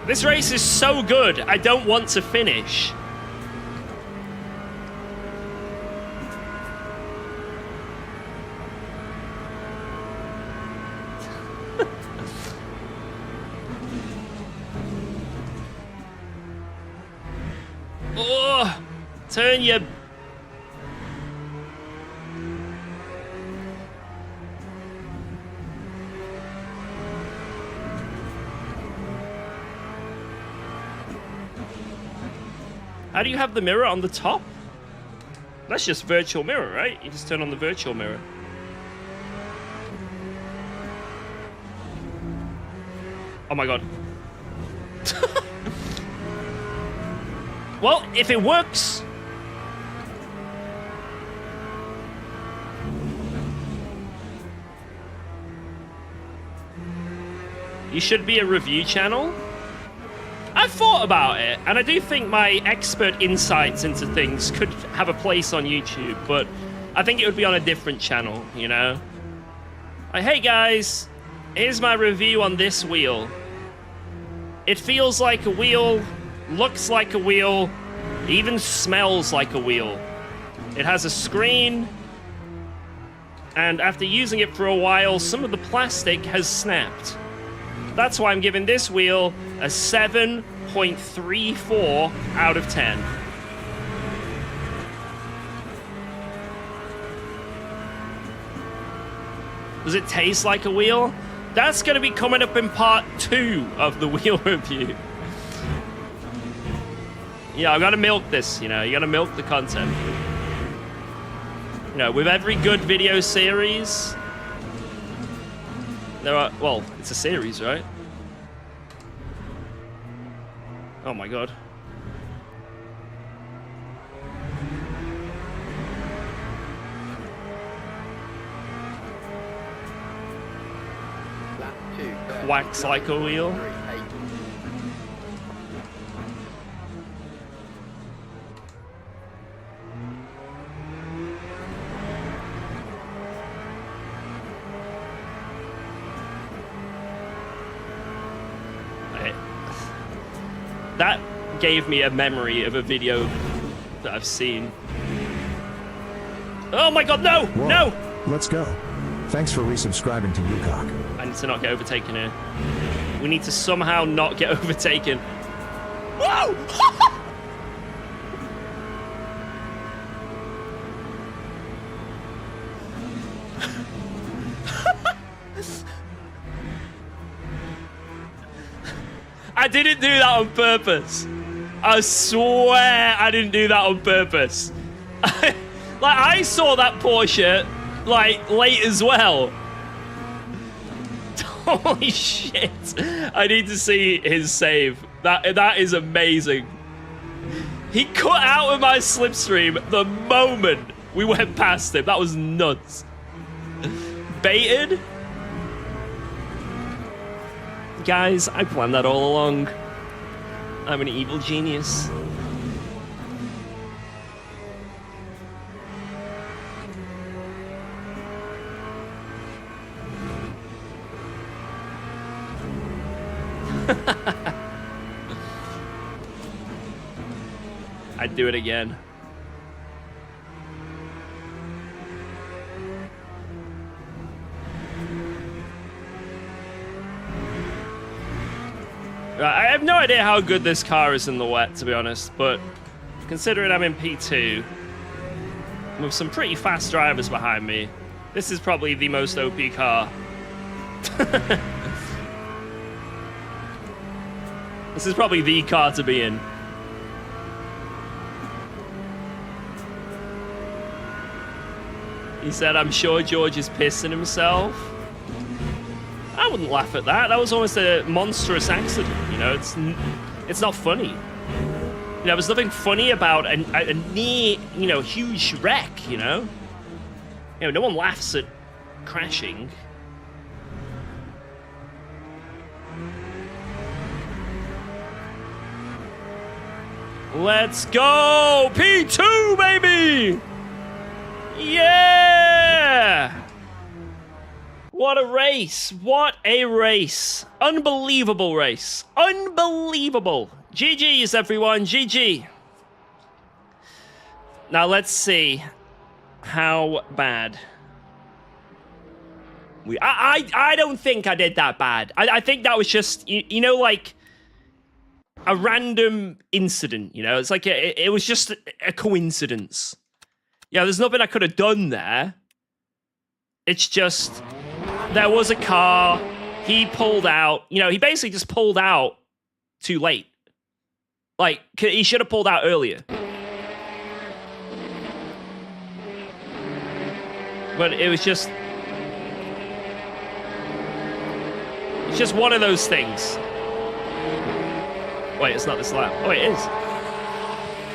This race is so good, I don't want to finish. Oh, turn your... How do you have the mirror on the top? That's just virtual mirror, right? You just turn on the virtual mirror. Oh my god. Well, if it works... You should be a review channel. I've thought about it, and I do think my expert insights into things could have a place on YouTube, but I think it would be on a different channel, you know? Like, hey guys, here's my review on this wheel. It feels like a wheel, looks like a wheel, even smells like a wheel. It has a screen, and after using it for a while, some of the plastic has snapped. That's why I'm giving this wheel a 7.34 out of 10. Does it taste like a wheel? That's going to be coming up in part 2 of the wheel review. Yeah, I've got to milk this, you know. You got to milk the content. You know, with every good video series... There are, well, it's a series, right? Oh my god. Lap 2. Wax like a wheel. 3, 8. That gave me a memory of a video that I've seen. Oh my god, no! Whoa. No! Let's go. Thanks for resubscribing to UKOG. I need to not get overtaken here. We need to somehow not get overtaken. Whoa! I didn't do that on purpose. I swear I didn't do that on purpose. Like, I saw that Porsche, like, late as well. Holy shit. I need to see his save. That is amazing. He cut out of my slipstream the moment we went past him. That was nuts. Baited? Guys, I planned that all along. I'm an evil genius. I'd do it again. I have no idea how good this car is in the wet, to be honest, but considering I'm in P2, with some pretty fast drivers behind me, this is probably the most OP car. This is probably the car to be in. He said, I'm sure George is pissing himself. I wouldn't laugh at that. That was almost a monstrous accident, you know? It's not funny. You know, there's nothing funny about a near, you know, huge wreck, you know? You know, no one laughs at crashing. Let's go! P2, baby! Yeah! What a race. What a race. Unbelievable race. Unbelievable. GG's, everyone. GG. Now, let's see how bad. I don't think I did that bad. I think that was just, you know, like a random incident, you know? It's like it was just a coincidence. Yeah, there's nothing I could have done there. It's just... There was a car, he pulled out, you know, he basically just pulled out too late. Like, he should have pulled out earlier. But it was just... It's just one of those things. Wait, it's not this lap. Oh, it is.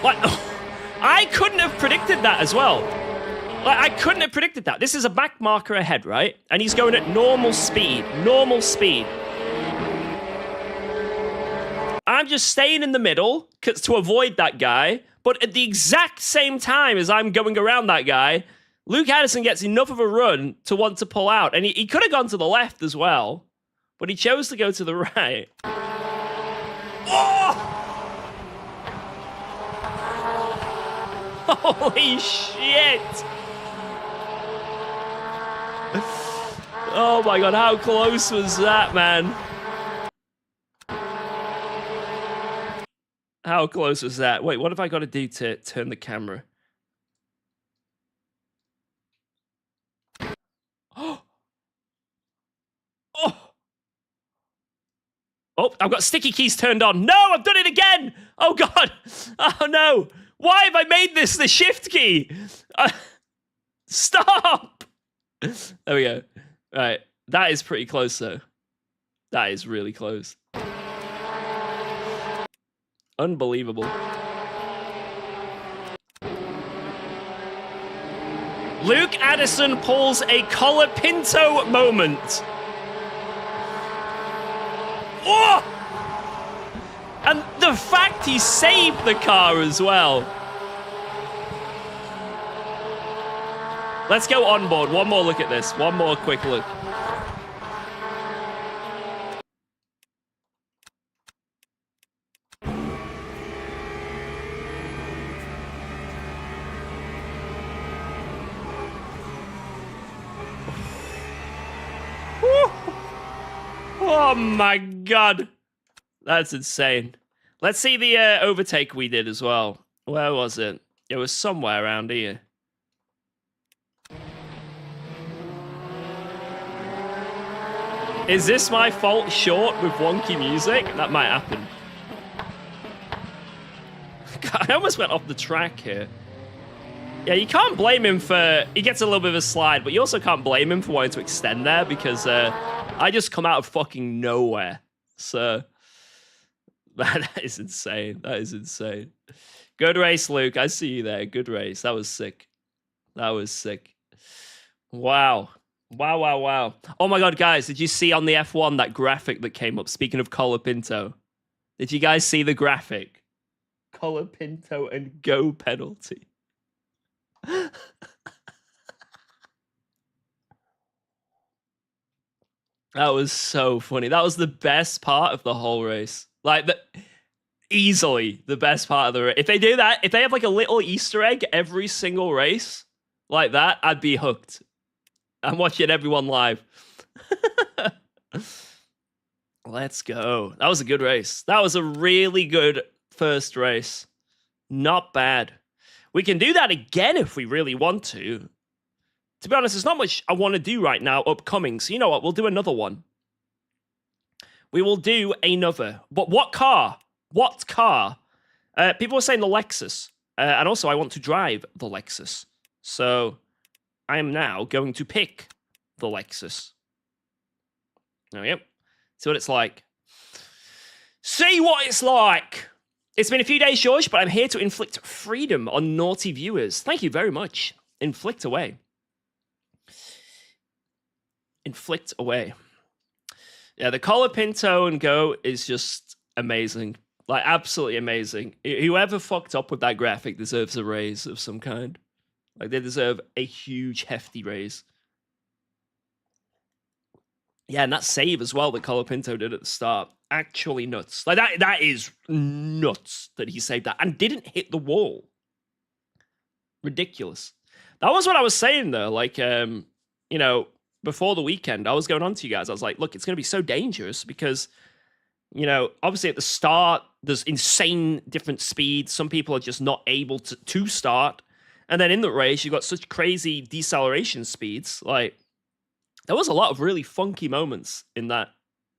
Like, I couldn't have predicted that as well. Like, I couldn't have predicted that. This is a back marker ahead, right? And he's going at normal speed. Normal speed. I'm just staying in the middle to avoid that guy. But at the exact same time as I'm going around that guy, Luke Addison gets enough of a run to want to pull out. And he could have gone to the left as well. But he chose to go to the right. Oh! Holy shit! Oh my god, how close was that, man? How close was that? Wait, what have I got to do to turn the camera? Oh! Oh, I've got sticky keys turned on. No, I've done it again! Oh god! Oh no! Why have I made this the shift key? Stop! There we go. Right, that is pretty close though. That is really close. Unbelievable. Luke Addison pulls a Colapinto moment. Oh! And the fact he saved the car as well. Let's go on board. One more look at this. One more quick look. Oh my god. That's insane. Let's see the overtake we did as well. Where was it? It was somewhere around here. Is this my fault short with wonky music? That might happen. God, I almost went off the track here. Yeah, you can't blame him for... He gets a little bit of a slide, but you also can't blame him for wanting to extend there because I just come out of fucking nowhere. So, that is insane. That is insane. Good race, Luke. I see you there. Good race. That was sick. That was sick. Wow. Wow, wow, wow. Oh my god, guys, did you see on the F1 that graphic that came up? Speaking of Colapinto. Did you guys see the graphic? Colapinto and go penalty. That was so funny. That was the best part of the whole race. Like, easily the best part of the race. If they do that, if they have like a little Easter egg every single race like that, I'd be hooked. I'm watching everyone live. Let's go. That was a good race. That was a really good first race. Not bad. We can do that again if we really want to. To be honest, there's not much I want to do right now upcoming. So you know what? We'll do another one. We will do another. But what car? What car? People were saying the Lexus. And also, I want to drive the Lexus. So I am now going to pick the Lexus. There we go. See what it's like. See what it's like. It's been a few days, George, but I'm here to inflict freedom on naughty viewers. Thank you very much. Inflict away. Inflict away. Yeah, the Colapinto and Go is just amazing. Like, absolutely amazing. Whoever fucked up with that graphic deserves a raise of some kind. Like, they deserve a huge, hefty raise. Yeah, and that save as well that Colapinto did at the start. Actually nuts. Like, that is nuts that he saved that and didn't hit the wall. Ridiculous. That was what I was saying, though. Like, you know, before the weekend, I was going on to you guys. I was like, look, it's going to be so dangerous because, you know, obviously at the start, there's insane different speeds. Some people are just not able to start. And then in the race, you've got such crazy deceleration speeds. Like, there was a lot of really funky moments in that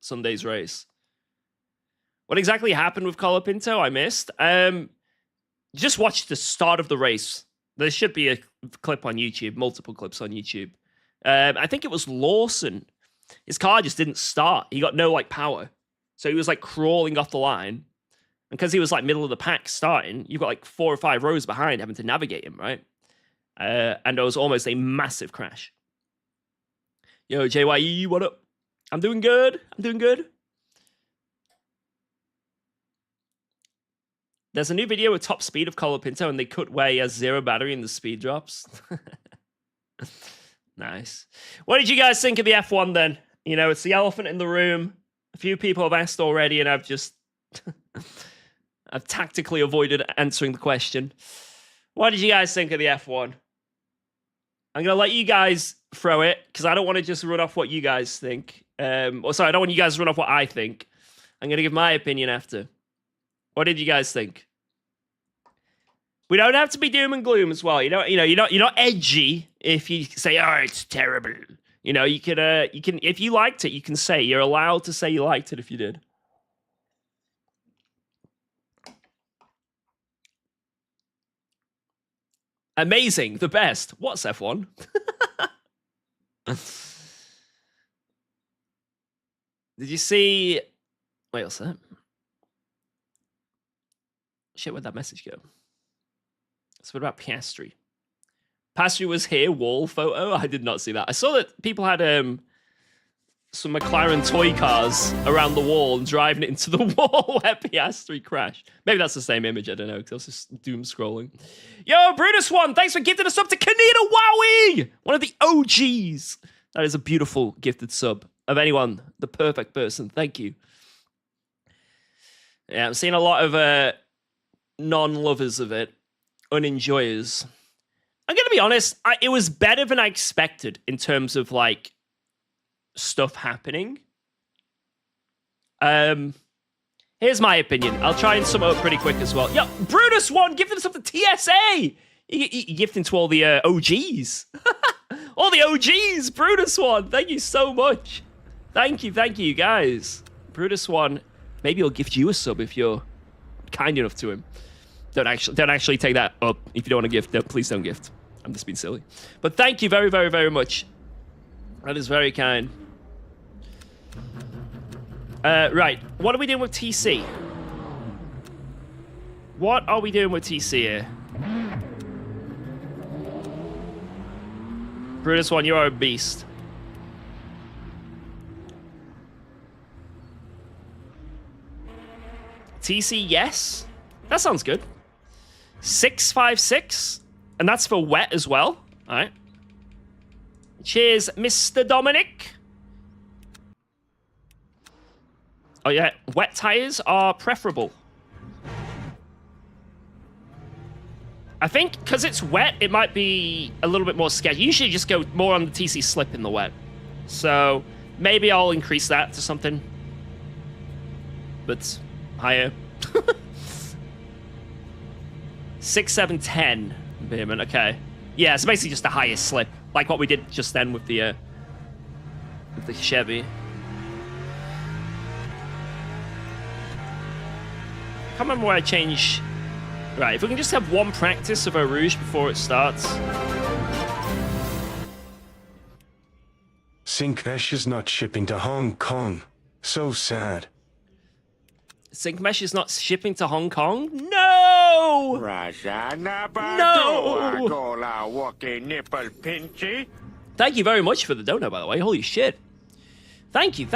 Sunday's race. What exactly happened with Colapinto? I missed. Just watch the start of the race. There should be a clip on YouTube, multiple clips on YouTube. I think it was Lawson. His car just didn't start. He got no, like, power. So he was, like, crawling off the line. And because he was, like, middle of the pack starting, you've got, like, 4 or 5 rows behind having to navigate him, right? And it was almost a massive crash. Yo, JYE, what up? I'm doing good. I'm doing good. There's a new video with top speed of Colapinto, and they cut where he has 0 battery in the speed drops. Nice. What did you guys think of the F1 then? You know, it's the elephant in the room. A few people have asked already, and I've just... I've tactically avoided answering the question. What did you guys think of the F1? I'm going to let you guys throw it, because I don't want to just run off what you guys think. Or sorry, I don't want you guys to run off what I think. I'm going to give my opinion after. What did you guys think? We don't have to be doom and gloom as well. You're not edgy if you say, "Oh, it's terrible." You know, you can if you liked it, you can say. You're allowed to say you liked it if you did. Amazing, the best. What's F1? Did you see? Wait, what's that? Shit, where'd that message go? So what about Piastri? Piastri was here, wall photo. I did not see that. I saw that people had some McLaren toy cars around the wall and driving it into the wall where Piastri crashed. Maybe that's the same image, I don't know, because I was just doom scrolling. Yo, Brutus One, thanks for gifting us up to Kanita Wowie! One of the OGs. That is a beautiful gifted sub of anyone, the perfect person. Thank you. Yeah, I'm seeing a lot of non-lovers of it, unenjoyers. I'm going to be honest, it was better than I expected in terms of, like, stuff happening. Here's my opinion. I'll try and sum it up pretty quick as well. Yo, Brutus won, gifting us up to TSA. You gifting to all the OGs. All the OGs, Brutus won. Thank you so much. Thank you, guys. Brutus won. Maybe he'll gift you a sub if you're kind enough to him. Don't actually take that up if you don't want to gift. No, please don't gift. I'm just being silly. But thank you very, very, very much. That is very kind. Right. What are we doing with TC? What are we doing with TC here? Brutus one, you are a beast. TC, yes. That sounds good. 656. And that's for wet as well. All right. Cheers, Mr. Dominic. Oh, yeah. Wet tires are preferable. I think because it's wet, it might be a little bit more sketchy. Usually just go more on the TC slip in the wet. So maybe I'll increase that to something. But higher. 6, 7, 10. Vehement, okay. Yeah, it's basically just the highest slip. Like what we did just then with the Chevy. Can't remember where I changed. Right, if we can just have one practice of Eau Rouge before it starts. Syncmesh is not shipping to Hong Kong. So sad. Syncmesh is not shipping to Hong Kong? No! No! Thank you very much for the dono, by the way. Holy shit. Thank you.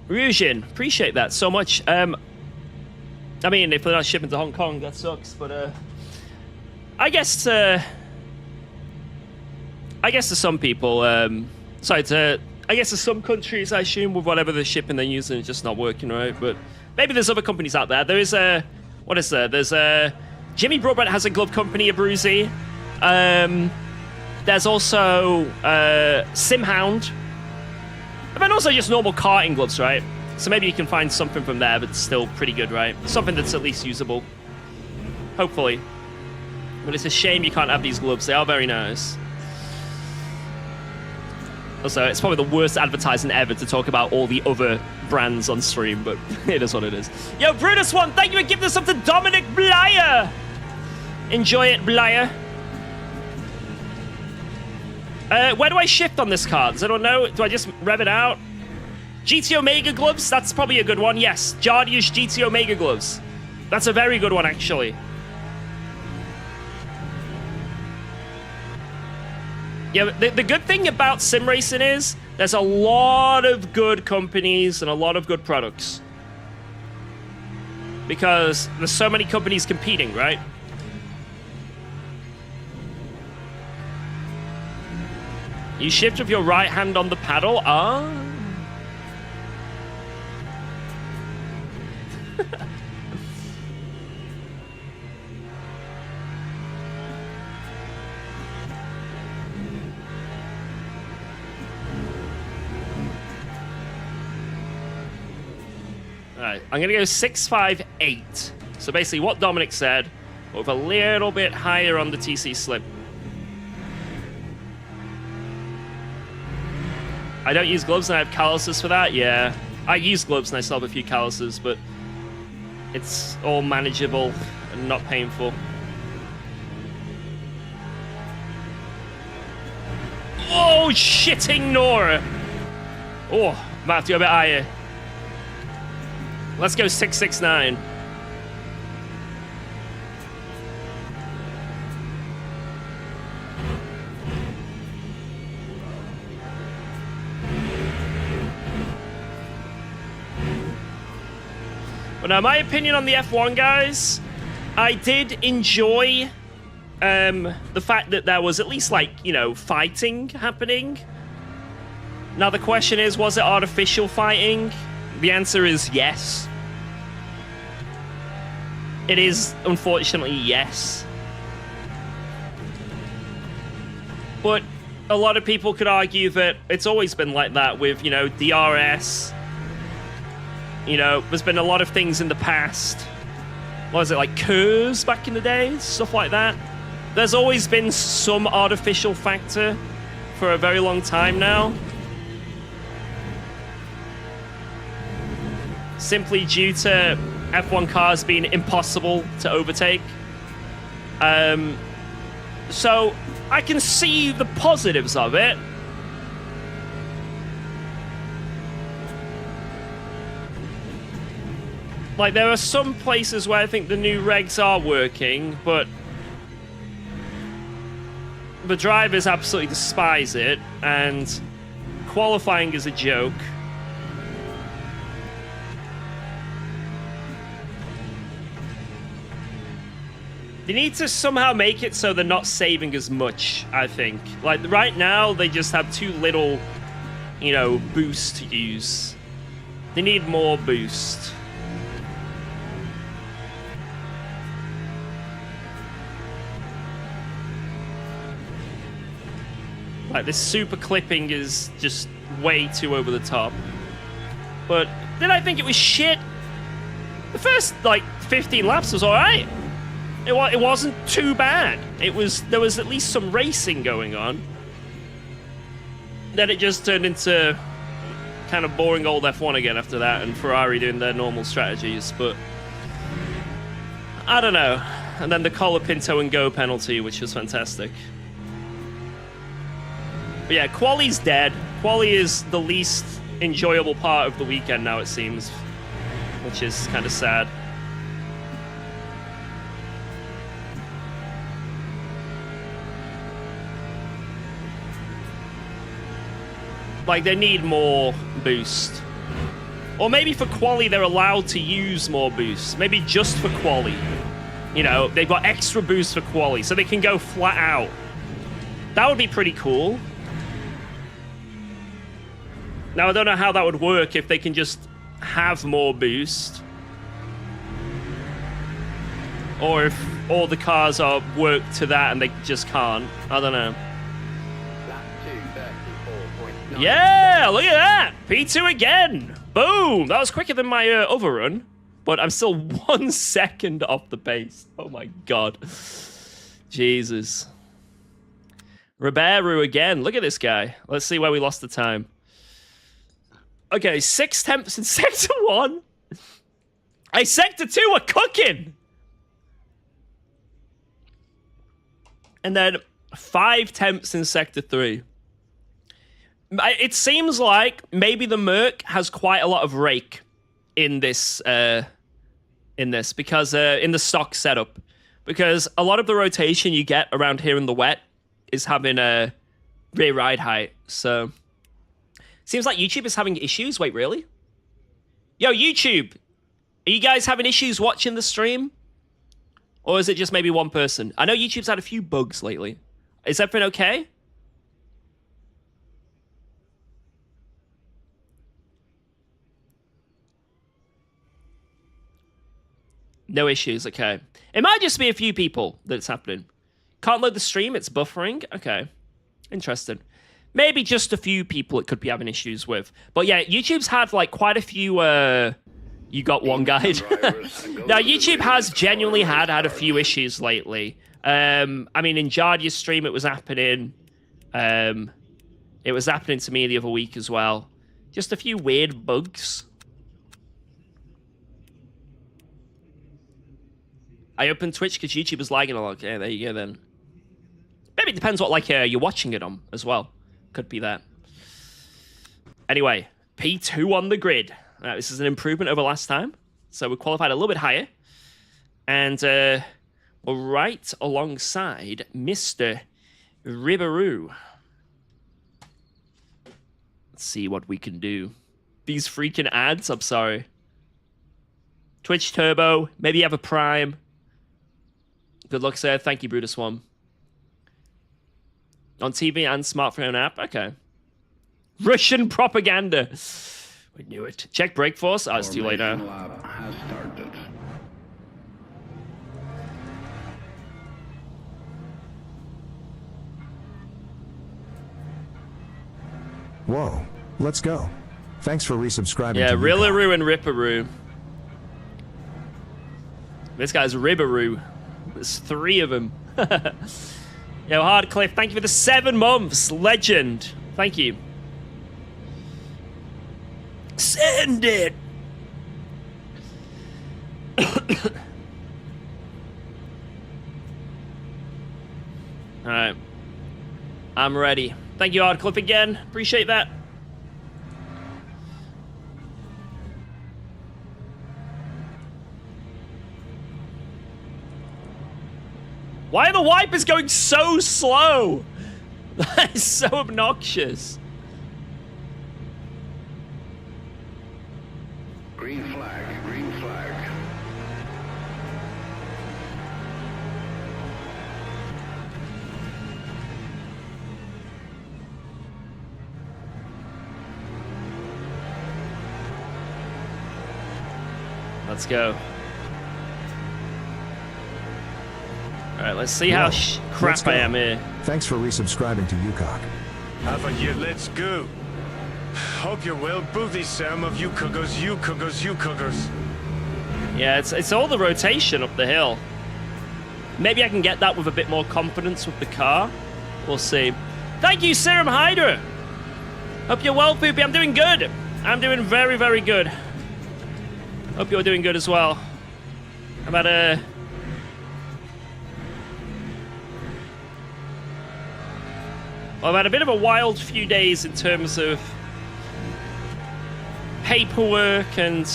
Ryujin, appreciate that so much. I mean, if they're not shipping to Hong Kong, that sucks, but I guess to some people, I guess to some countries, I assume, with whatever the shipping they're using, it's just not working right. But maybe there's other companies out there. There is what is there? There's Jimmy Broadbent has a glove company, a Bruzy. There's also Simhound. And then also just normal karting gloves, right? So maybe you can find something from there that's still pretty good, right? Something that's at least usable. Hopefully. But it's a shame you can't have these gloves. They are very nice. Also, it's probably the worst advertising ever to talk about all the other brands on stream, but it is what it is. Yo, Brutus one, thank you for giving this up to Dominic Blyer. Enjoy it, Blyer. Where do I shift on this card? Does anyone know? Do I just rev it out? GT Omega gloves? That's probably a good one. Yes, Jardius GT Omega gloves. That's a very good one, actually. Yeah, the good thing about sim racing is there's a lot of good companies and a lot of good products. Because there's so many companies competing, right? You shift with your right hand on the paddle. Ah. Alright, I'm gonna go 658. So basically what Dominic said, but with a little bit higher on the TC slip. I don't use gloves and I have calluses for that? Yeah. I use gloves and I still have a few calluses, but it's all manageable and not painful. Oh, shitting Nora! Oh, might have to go a bit higher. Let's go 669. But now, my opinion on the F1, guys, I did enjoy the fact that there was at least, like, you know, fighting happening. Now, the question is, was it artificial fighting? The answer is yes. It is, unfortunately, yes. But a lot of people could argue that it's always been like that with, you know, DRS. You know, there's been a lot of things in the past. What was it, like curves back in the day? Stuff like that. There's always been some artificial factor for a very long time now. Simply due to F1 cars being impossible to overtake. So I can see the positives of it. Like, there are some places where I think the new regs are working, but the drivers absolutely despise it, and qualifying is a joke. They need to somehow make it so they're not saving as much, I think. Like, right now, they just have too little, you know, boost to use. They need more boost. Like, this super clipping is just way too over the top. But then I think it was shit. The first, like, 15 laps was alright. It wasn't too bad. There was at least some racing going on. Then it just turned into kind of boring old F1 again after that, and Ferrari doing their normal strategies, but I don't know. And then the Colapinto and go penalty, which was fantastic. But yeah, Quali's dead. Quali is the least enjoyable part of the weekend now, it seems, which is kind of sad. Like, they need more boost. Or maybe for Quali, they're allowed to use more boost. Maybe just for Quali. You know, they've got extra boost for Quali, so they can go flat out. That would be pretty cool. Now, I don't know how that would work if they can just have more boost. Or if all the cars are worked to that and they just can't. I don't know. Yeah, look at that. P2 again. Boom. That was quicker than my overrun. But I'm still 1 second off the pace. Oh, my God. Jesus. Ribeiro again. Look at this guy. Let's see where we lost the time. Okay, 6 temps in Sector 1. Hey, Sector 2 are cooking. And then 5 temps in Sector 3. It seems like maybe the Merc has quite a lot of rake in this because in the stock setup, because a lot of the rotation you get around here in the wet is having a rear ride height. So seems like YouTube is having issues. Wait, really? Yo, YouTube, are you guys having issues watching the stream? Or is it just maybe one person? I know YouTube's had a few bugs lately. Is everything okay? No issues, okay. It might just be a few people that's happening. Can't load the stream, it's buffering. Okay, interesting. Maybe just a few people it could be having issues with. But yeah, YouTube's had like quite a few, you got one guide. Now, YouTube has genuinely had a few issues lately. I mean, in Jardia's stream, it was happening. It was happening to me the other week as well. Just a few weird bugs. I opened Twitch because YouTube is lagging a lot. Yeah, there you go then. Maybe it depends what like you're watching it on as well. Could be that. Anyway, P2 on the grid. This is an improvement over last time. So we qualified a little bit higher. And we're right alongside Mr. Ribeiro. Let's see what we can do. These freaking ads, I'm sorry. Twitch Turbo, maybe you have a Prime. Good luck, sir. Thank you, Brutus One. On TV and smartphone app? Okay. Russian propaganda. We knew it. Check brake force. Oh, it's too late now. Lab has started. Whoa, let's go. Thanks for resubscribing Yeah, to UKOG. Rillaroo and Ripperoo. This guy's Ribberoo. There's 3 of them. Yo, Hardcliffe, thank you for the 7 months. Legend. Thank you. Send it! Alright. I'm ready. Thank you, Hardcliffe, again. Appreciate that. Why are the wipers going so slow? That is so obnoxious. Green flag, green flag. Let's go. Alright, let's see how Let's crap go. I am here. Thanks for resubscribing to UKOG. Have a year, let's go. Hope you're well, booty Sam of UKOGers. Yeah, it's all the rotation up the hill. Maybe I can get that with a bit more confidence with the car. We'll see. Thank you, Serum Hydra. Hope you're well, Poopy. I'm doing good. I'm doing very, very good. Hope you're doing good as well. I've had a bit of a wild few days in terms of paperwork and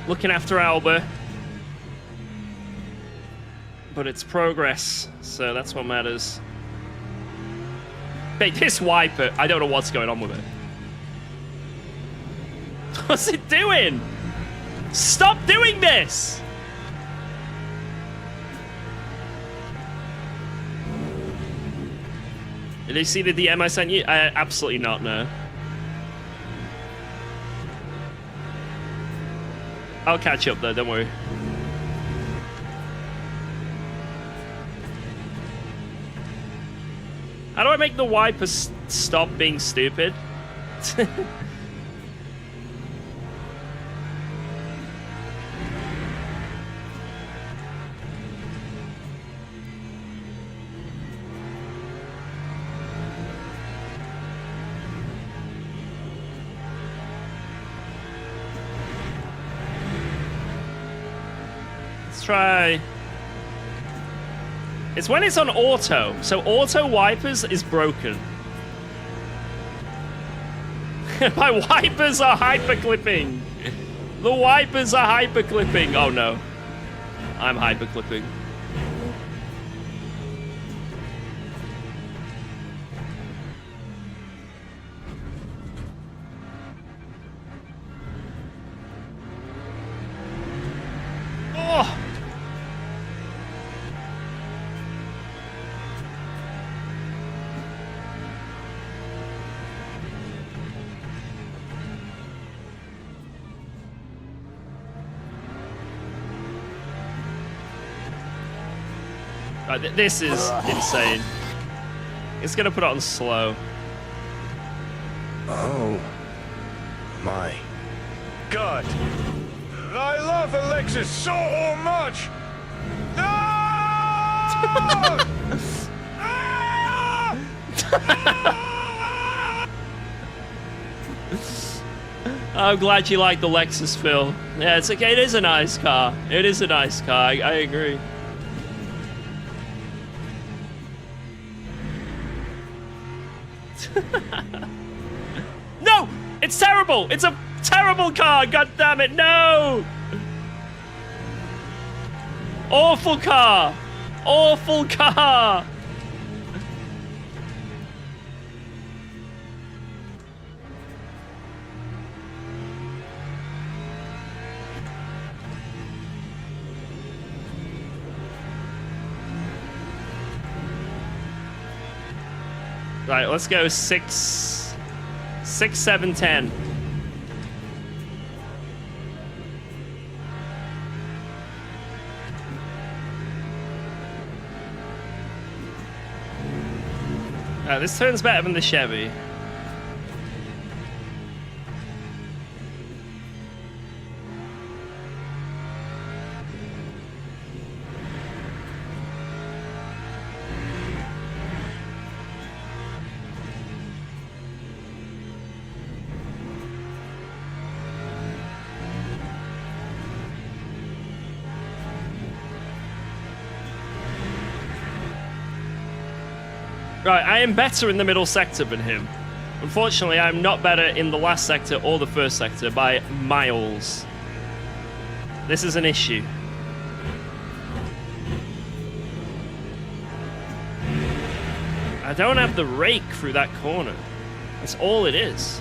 looking after Alba. But it's progress, so that's what matters. Hey, this wiper, I don't know what's going on with it. What's it doing? Stop doing this! Did you see the DM I sent you? Absolutely not, no. I'll catch up though, don't worry. How do I make the wipers stop being stupid? Try. It's when it's on auto. So auto wipers is broken. My wipers are hyperclipping. The wipers are hyperclipping. Oh no. I'm hyperclipping. Oh! Right, this is insane. It's gonna put it on slow. Oh my God. I love Alexis so much. No! I'm glad you like the Lexus, Phil. Yeah, it's okay. It is a nice car. It is a nice car. I agree. No! It's terrible! It's a terrible car! God damn it, no! Awful car! Awful car! Right, let's go 6, 7, 10. This turns better than the Chevy. Right, I am better in the middle sector than him. Unfortunately, I'm not better in the last sector or the first sector by miles. This is an issue. I don't have the rake through that corner. That's all it is.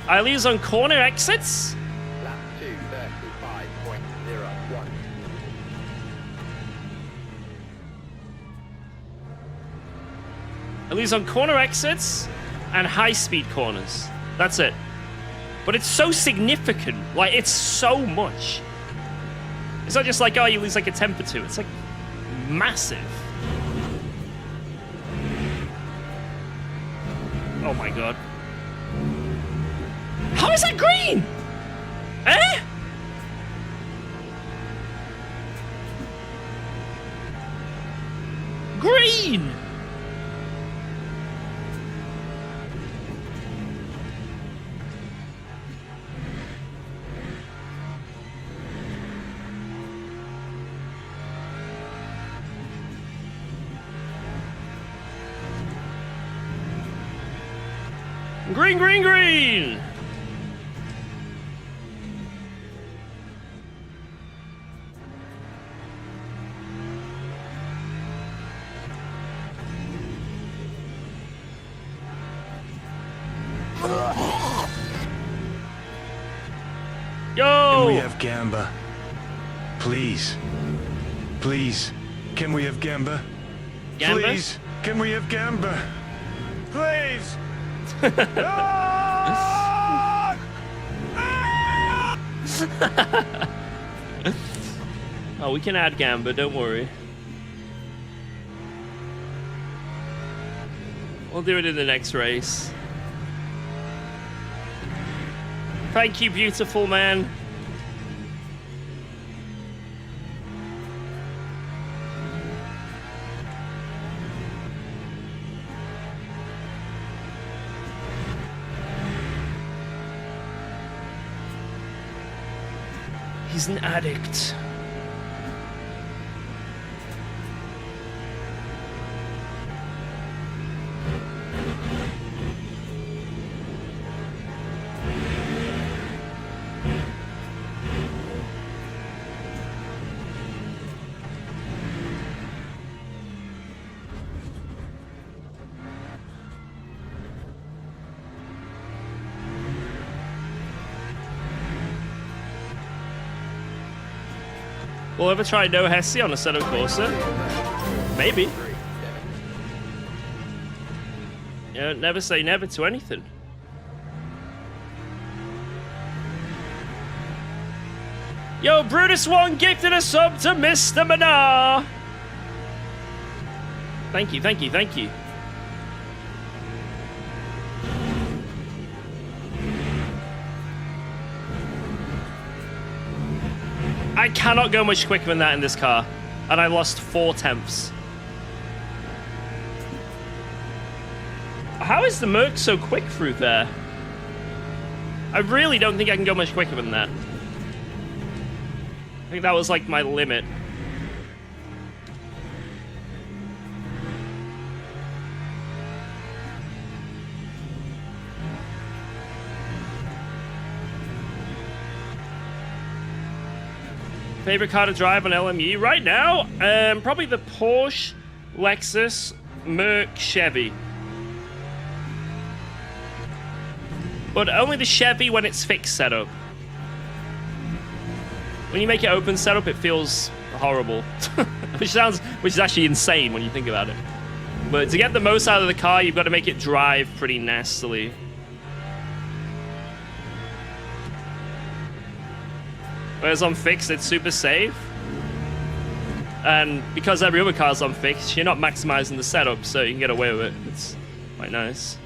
I lose on corner exits? Lap 2:35.01. I lose on corner exits and high-speed corners. That's it. But it's so significant. Like, it's so much. It's not just like, oh, you lose like a tenth or two. It's like massive. Oh my god. How is that green? Eh? Green! Green, green, green! Yo! Can we have Gamba? Please. Please. Can we have Gamba? Gamba? Please. Can we have Gamba? Please. Oh, we can add Gamba, don't worry. We'll do it in the next race. Thank you, beautiful man. He's an addict. We'll ever try no Hesse on a set of Corsa? Maybe. Yeah, never say never to anything. Yo, Brutus1 gifted a sub to Mr. Manar. Thank you, thank you, thank you. I cannot go much quicker than that in this car. And I lost 4 tenths. How is the Merc so quick through there? I really don't think I can go much quicker than that. I think that was like my limit. Favorite car to drive on LMU right now? Probably the Porsche, Lexus, Merc, Chevy. But only the Chevy when it's fixed setup. When you make it open setup, it feels horrible. which is actually insane when you think about it. But to get the most out of the car, you've got to make it drive pretty nastily. Whereas on fixed, it's super safe. And because every other car's on fixed, you're not maximizing the setup, so you can get away with it. It's quite nice.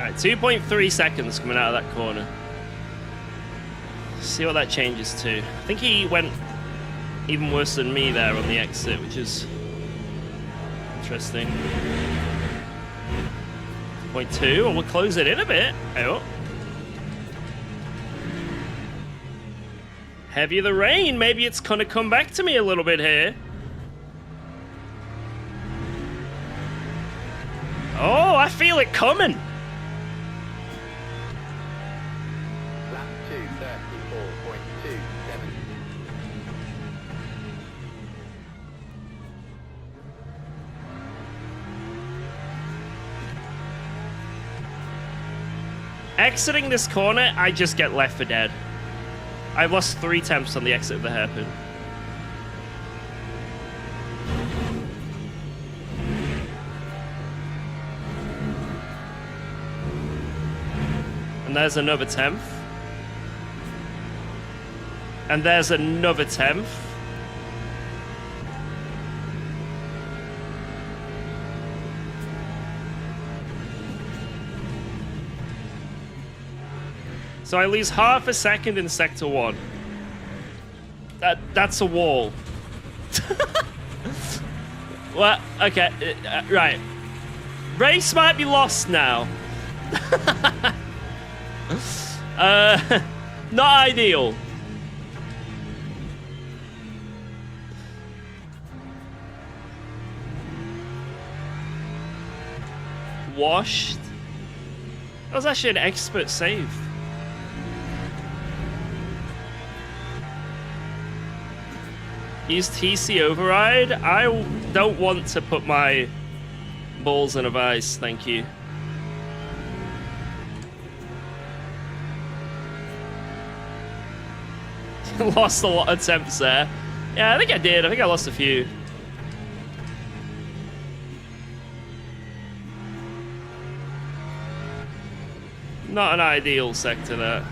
Alright, 2.3 seconds coming out of that corner. See what that changes to. I think he went even worse than me there on the exit, which is interesting. 0.2, or we'll close it in a bit. Oh. Heavy the rain. Maybe it's gonna come back to me a little bit here. Oh, I feel it coming. Lap 2:34.27. Exiting this corner, I just get left for dead. I lost 3 temps on the exit of the hairpin. And there's another 10th. And there's another 10th. So I lose half a second in sector 1. That's a wall. Well, okay, right. Race might be lost now. Not ideal. Washed. That was actually an expert save. Use TC override. I don't want to put my balls in a vice, thank you. Lost a lot of attempts there. Yeah, I think I did. I think I lost a few. Not an ideal sector there.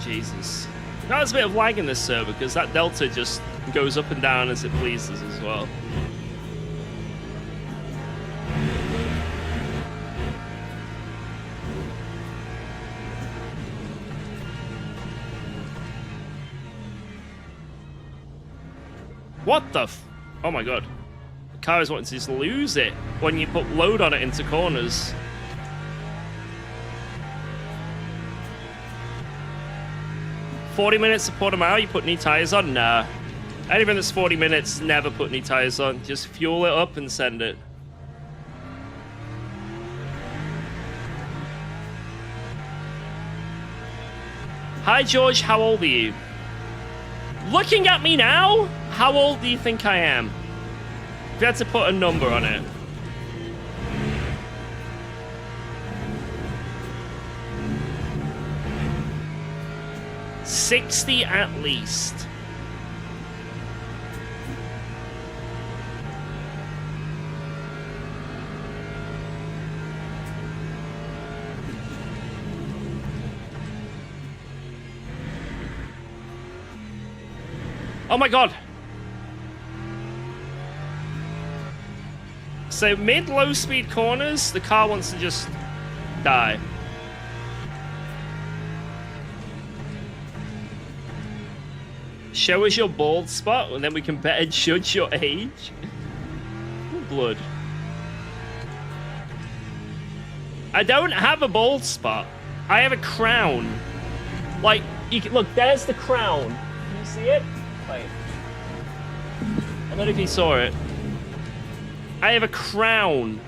Jesus. Now there's a bit of lag in this server because that delta just goes up and down as it pleases as well. What the f... Oh my god. The car is wanting to just lose it when you put load on it into corners. "40 minutes to Portimao, you put any tyres on?" Nah. Anything that's 40 minutes, never put any tyres on. Just fuel it up and send it. Hi George, how old are you? Looking at me now, how old do you think I am? If you had to put a number on it. "60 at least." Oh my god. So mid-low speed corners, the car wants to just die. Show us your bald spot, and then we can better judge your age. Ooh, blood. I don't have a bald spot. I have a crown. Like, you can look. There's the crown. Can you see it? Wait. I don't know if you saw it. I have a crown.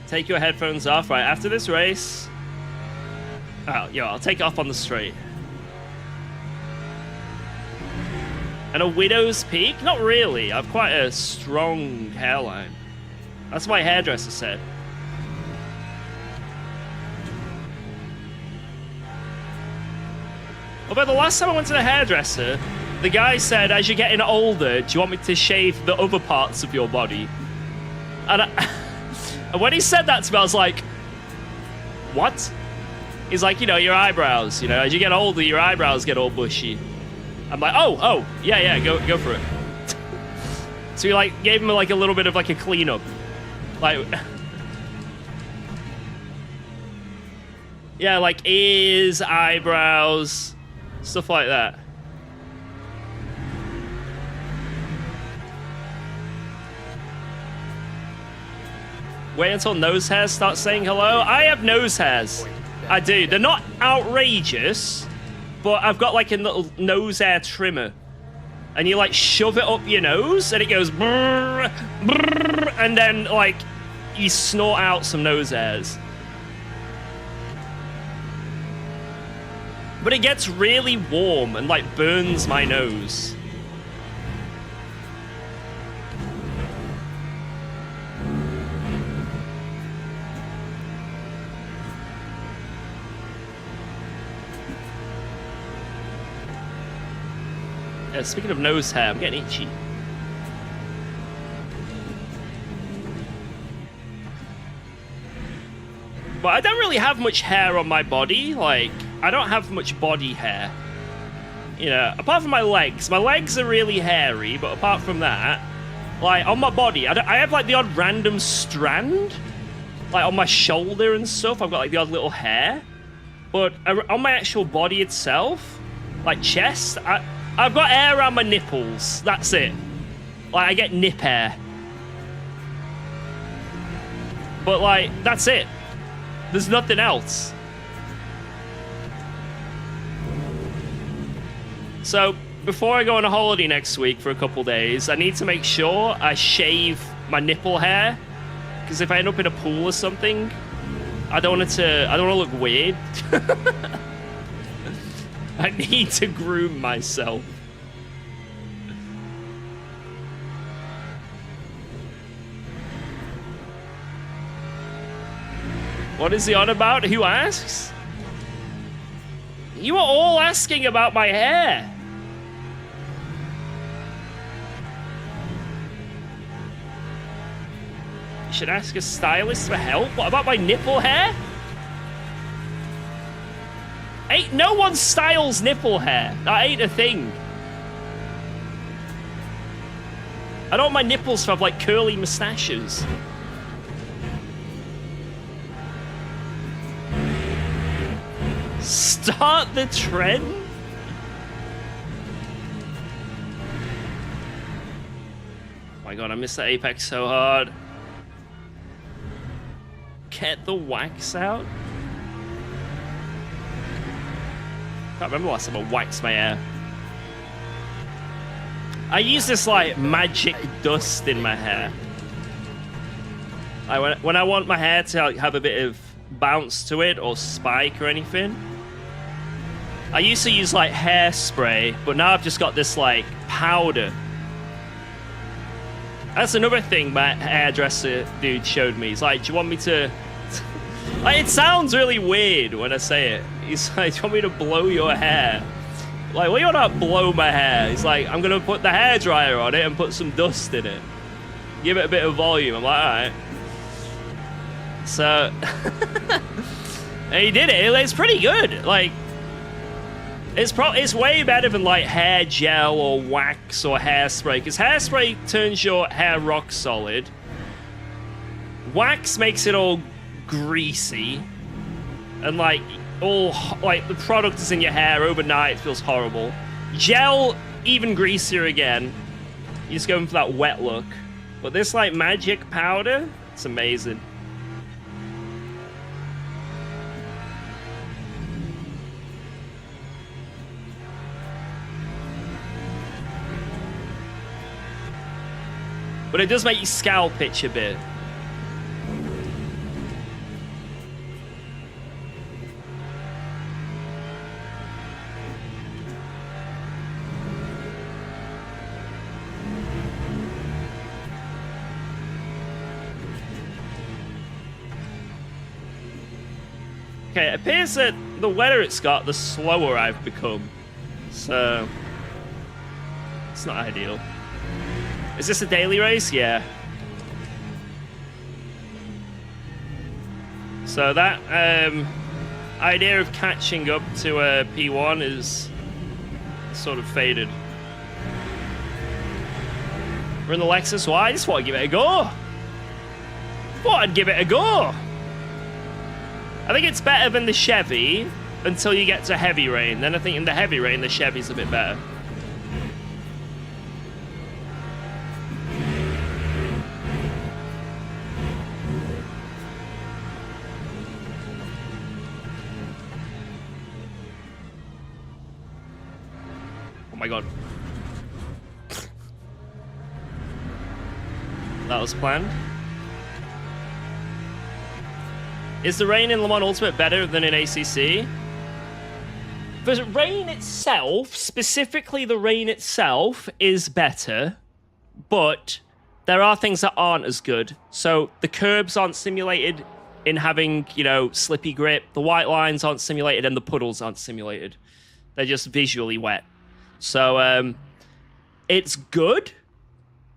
Take your headphones off. Right, after this race... Oh, yo, I'll take it off on the straight. And a widow's peak? Not really. I have quite a strong hairline. That's what my hairdresser said. Although the last time I went to the hairdresser, the guy said, as you're getting older, do you want me to shave the other parts of your body? And, and when he said that to me, I was like, what? He's like, you know, your eyebrows, you know, as you get older, your eyebrows get all bushy. I'm like, oh, yeah, go for it. So he like gave him like a little bit of like a cleanup. Like, yeah, like ears, eyebrows, stuff like that. Wait until nose hairs start saying hello. I have nose hairs. I do. They're not outrageous, but I've got like a little nose hair trimmer. And you like shove it up your nose and it goes brrr, brrr, and then like you snort out some nose hairs. But it gets really warm and like burns my nose. Speaking of nose hair, I'm getting itchy. But I don't really have much hair on my body. Like, I don't have much body hair. You know, apart from my legs. My legs are really hairy, but apart from that, like, on my body, I have, like, the odd random strand. Like, on my shoulder and stuff, I've got, like, the odd little hair. But on my actual body itself, like, chest, I've got hair around my nipples. That's it. Like, I get nip hair. But, like, that's it. There's nothing else. So, before I go on a holiday next week for a couple days, I need to make sure I shave my nipple hair. Because if I end up in a pool or something, I don't want to look weird. I need to groom myself. What is he on about? Who asks? You are all asking about my hair. You should ask a stylist for help. What about my nipple hair? No one styles nipple hair. That ain't a thing. I don't want my nipples to have like curly mustaches. Start the trend? Oh my god, I miss the Apex so hard. Get the wax out? Can't remember the last time I waxed my hair. I use this like magic dust in my hair. When I want my hair to like, have a bit of bounce to it or spike or anything, I used to use like hairspray, but now I've just got this like powder. That's another thing my hairdresser dude showed me. He's like, do you want me to... Like, it sounds really weird when I say it. He's like, do you want me to blow your hair? Like, what do you want to blow my hair? He's like, I'm going to put the hairdryer on it and put some dust in it. Give it a bit of volume. I'm like, alright. So... and he did it. It's pretty good. Like... It's way better than like hair gel or wax or hairspray, because hairspray turns your hair rock solid. Wax makes it all greasy, and like all like the product is in your hair overnight. It feels horrible. Gel, even greasier again. You're just going for that wet look. But this like magic powder, it's amazing. But it does make your scalp itch a bit. Okay, it appears that the wetter it's got, the slower I've become. So, it's not ideal. Is this a daily race? Yeah. So that idea of catching up to a P1 is sort of faded. We're in the Lexus. Well, I just want to give it a go. Thought I'd give it a go. I think it's better than the Chevy until you get to heavy rain. Then I think in the heavy rain, the Chevy's a bit better. Oh my god. That was planned. Is the rain in Le Mans Ultimate better than in ACC? The rain itself, specifically the rain itself, is better, but there are things that aren't as good. So the curbs aren't simulated in having, you know, slippy grip. The white lines aren't simulated and the puddles aren't simulated. They're just visually wet. So it's good.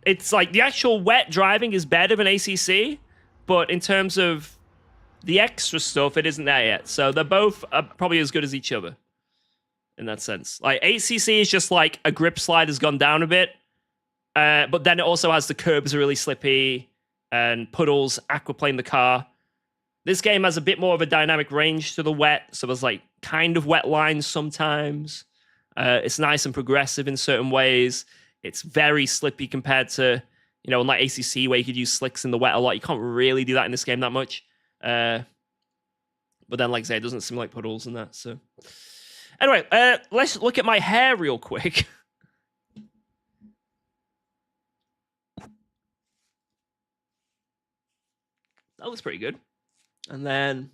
It's like the actual wet driving is better than ACC, but in terms of the extra stuff, it isn't there yet. So they're both probably as good as each other in that sense. Like ACC is just like a grip slide has gone down a bit, but then it also has the curbs are really slippy and puddles aquaplane the car. This game has a bit more of a dynamic range to the wet, so there's like kind of wet lines sometimes. It's nice and progressive in certain ways. It's very slippy compared to, you know, unlike ACC where you could use slicks in the wet a lot. You can't really do that in this game that much. But then, like I say, it doesn't simulate puddles and that. So, anyway, let's look at my hair real quick. That looks pretty good. And then,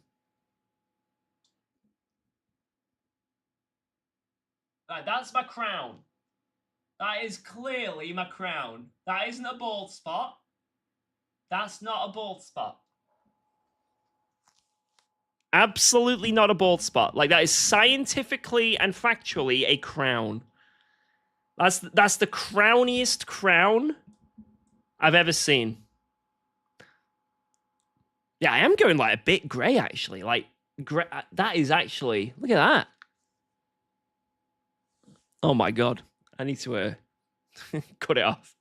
right, that's my crown. That is clearly my crown. That isn't a bald spot. That's not a bald spot. Absolutely not a bald spot. Like, that is scientifically and factually a crown. That's the crowniest crown I've ever seen. Yeah, I am going like a bit grey, actually. Like, gray, that is actually... Look at that. Oh, my God. I need to cut it off.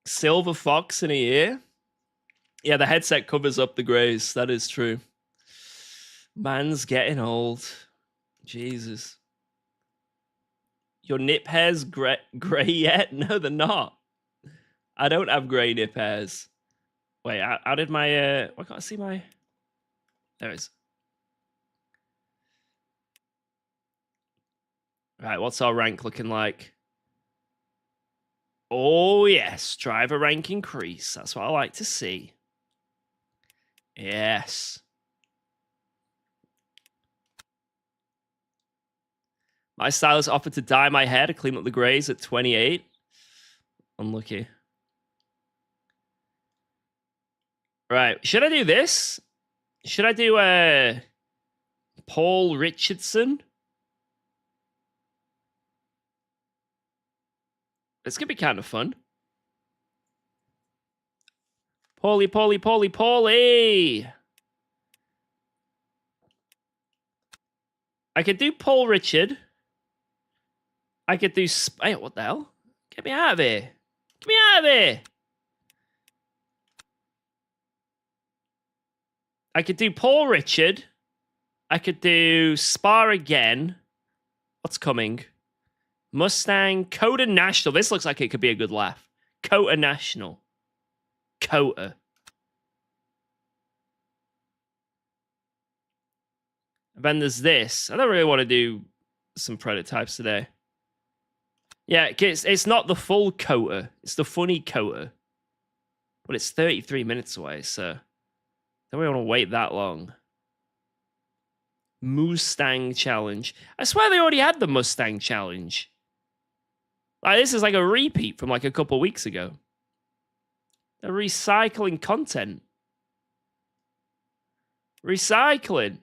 Silver fox in a year? Yeah, the headset covers up the greys. That is true. Man's getting old. Jesus. Your nip hairs gray yet? No, they're not. I don't have grey nip hairs. Wait, how did my... why can't I see my... There it is. Right, what's our rank looking like? Oh, yes. Driver rank increase. That's what I like to see. Yes. My stylist offered to dye my hair to clean up the greys at 28. Unlucky. Right. Should I do this? Should I do Paul Richardson? This could be kind of fun. Paulie. I could do Paul Richard. I could do... Hey, what the hell? Get me out of here. Get me out of here. I could do Paul Richard. I could do Spa again. What's coming? Mustang, Coda National. This looks like it could be a good laugh. Coda National. Coda. And then there's this. I don't really want to do some prototypes today. Yeah, it's not the full Coda. It's the funny Coda. But it's 33 minutes away, so... Don't we want to wait that long. Mustang Challenge. I swear they already had the Mustang Challenge. Like, this is like a repeat from like a couple weeks ago. They're recycling content. Recycling.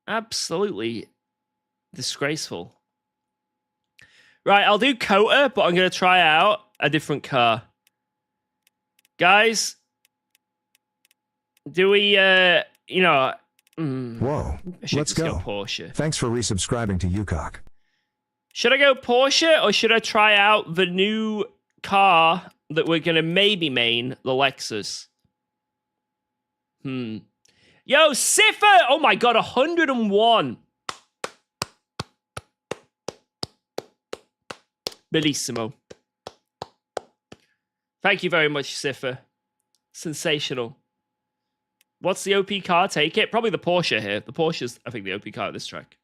Absolutely disgraceful. Right, I'll do Kota, but I'm going to try out a different car. Guys, do we, Whoa. I Let's should go. Porsche. Thanks for resubscribing to UKOG. Should I go Porsche, or should I try out the new car that we're going to maybe main, the Lexus? Yo, Cipher! Oh my god, 101. Bellissimo. Thank you very much, Cipher. Sensational. What's the OP car? Take it. Probably the Porsche here. The Porsche's, I think, the OP car at this track.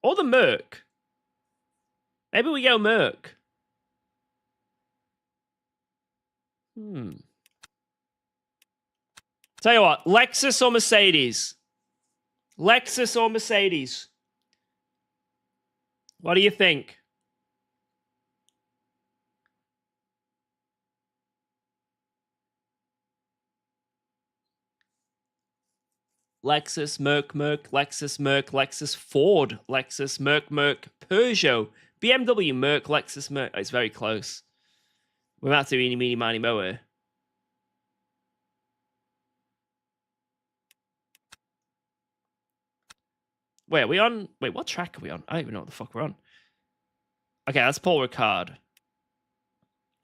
Or the Merc. Maybe we go Merc. Tell you what, Lexus or Mercedes? Lexus or Mercedes? What do you think? Lexus, Merc, Lexus, Merc, Lexus, Ford, Lexus, Merc, Peugeot, BMW, Merc, Lexus, Merc. It's very close. We're about to do eeny, meeny, miny, moe here. Wait, are we on? Wait, what track are we on? I don't even know what the fuck we're on. Okay, that's Paul Ricard.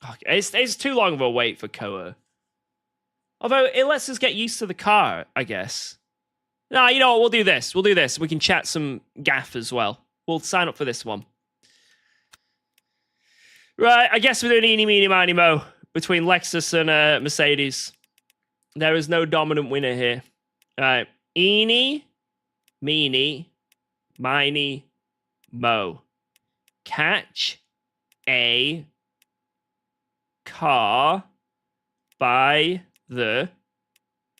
Okay, it's too long of a wait for Koa. Although, it lets us get used to the car, I guess. No, you know what? We'll do this. We'll do this. We can chat some gaff as well. We'll sign up for this one. Right, I guess we're doing eeny, meeny, miny, mo between Lexus and Mercedes. There is no dominant winner here. All right, eeny, meeny, miny, mo. Catch a car by the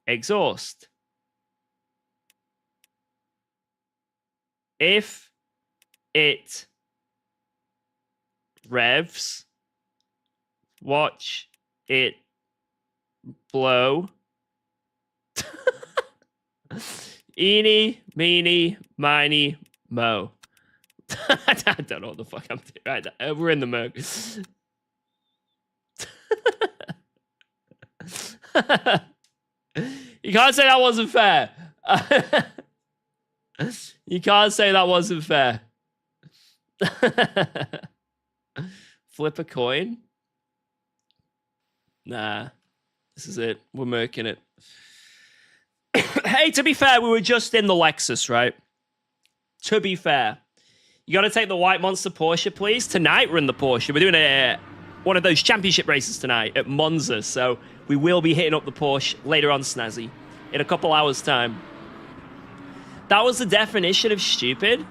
exhaust. If it revs, watch it blow. Eeny, meeny, miny, mo. I don't know what the fuck I'm doing. Right, we're in the Merc. You can't say that wasn't fair. You can't say that wasn't fair. Flip a coin? Nah. This is it. We're Mercing it. Hey, to be fair, we were just in the Lexus, right? To be fair. You got to take the White Monster Porsche, please. Tonight, we're in the Porsche. We're doing one of those championship races tonight at Monza, so we will be hitting up the Porsche later on, Snazzy, in a couple hours' time. That was the definition of stupid.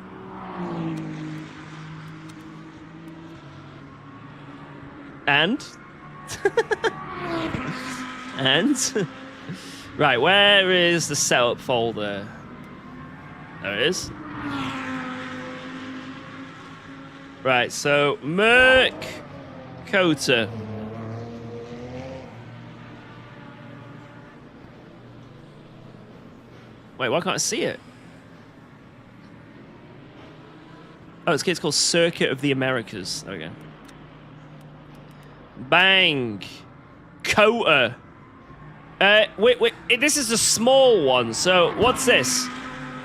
And? And? Right, where is the setup folder? There it is. Right, so Merc Kota. Wait, why can't I see it? Oh, it's called Circuit of the Americas. There we go. Bang. Kota. Wait, this is a small one, so what's this?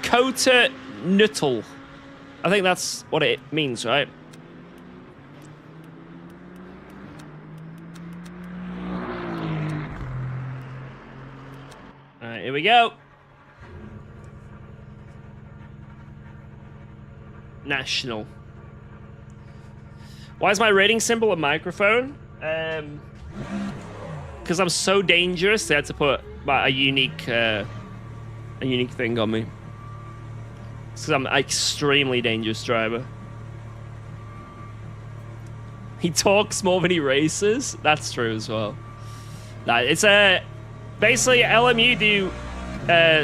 Kota Nuttel. I think that's what it means, right? Alright, here we go. National. Why is my rating symbol a microphone? Because I'm so dangerous, they had to put a unique thing on me. Because I'm an extremely dangerous driver. He talks more than he races. That's true as well. Nah, it's basically LMU do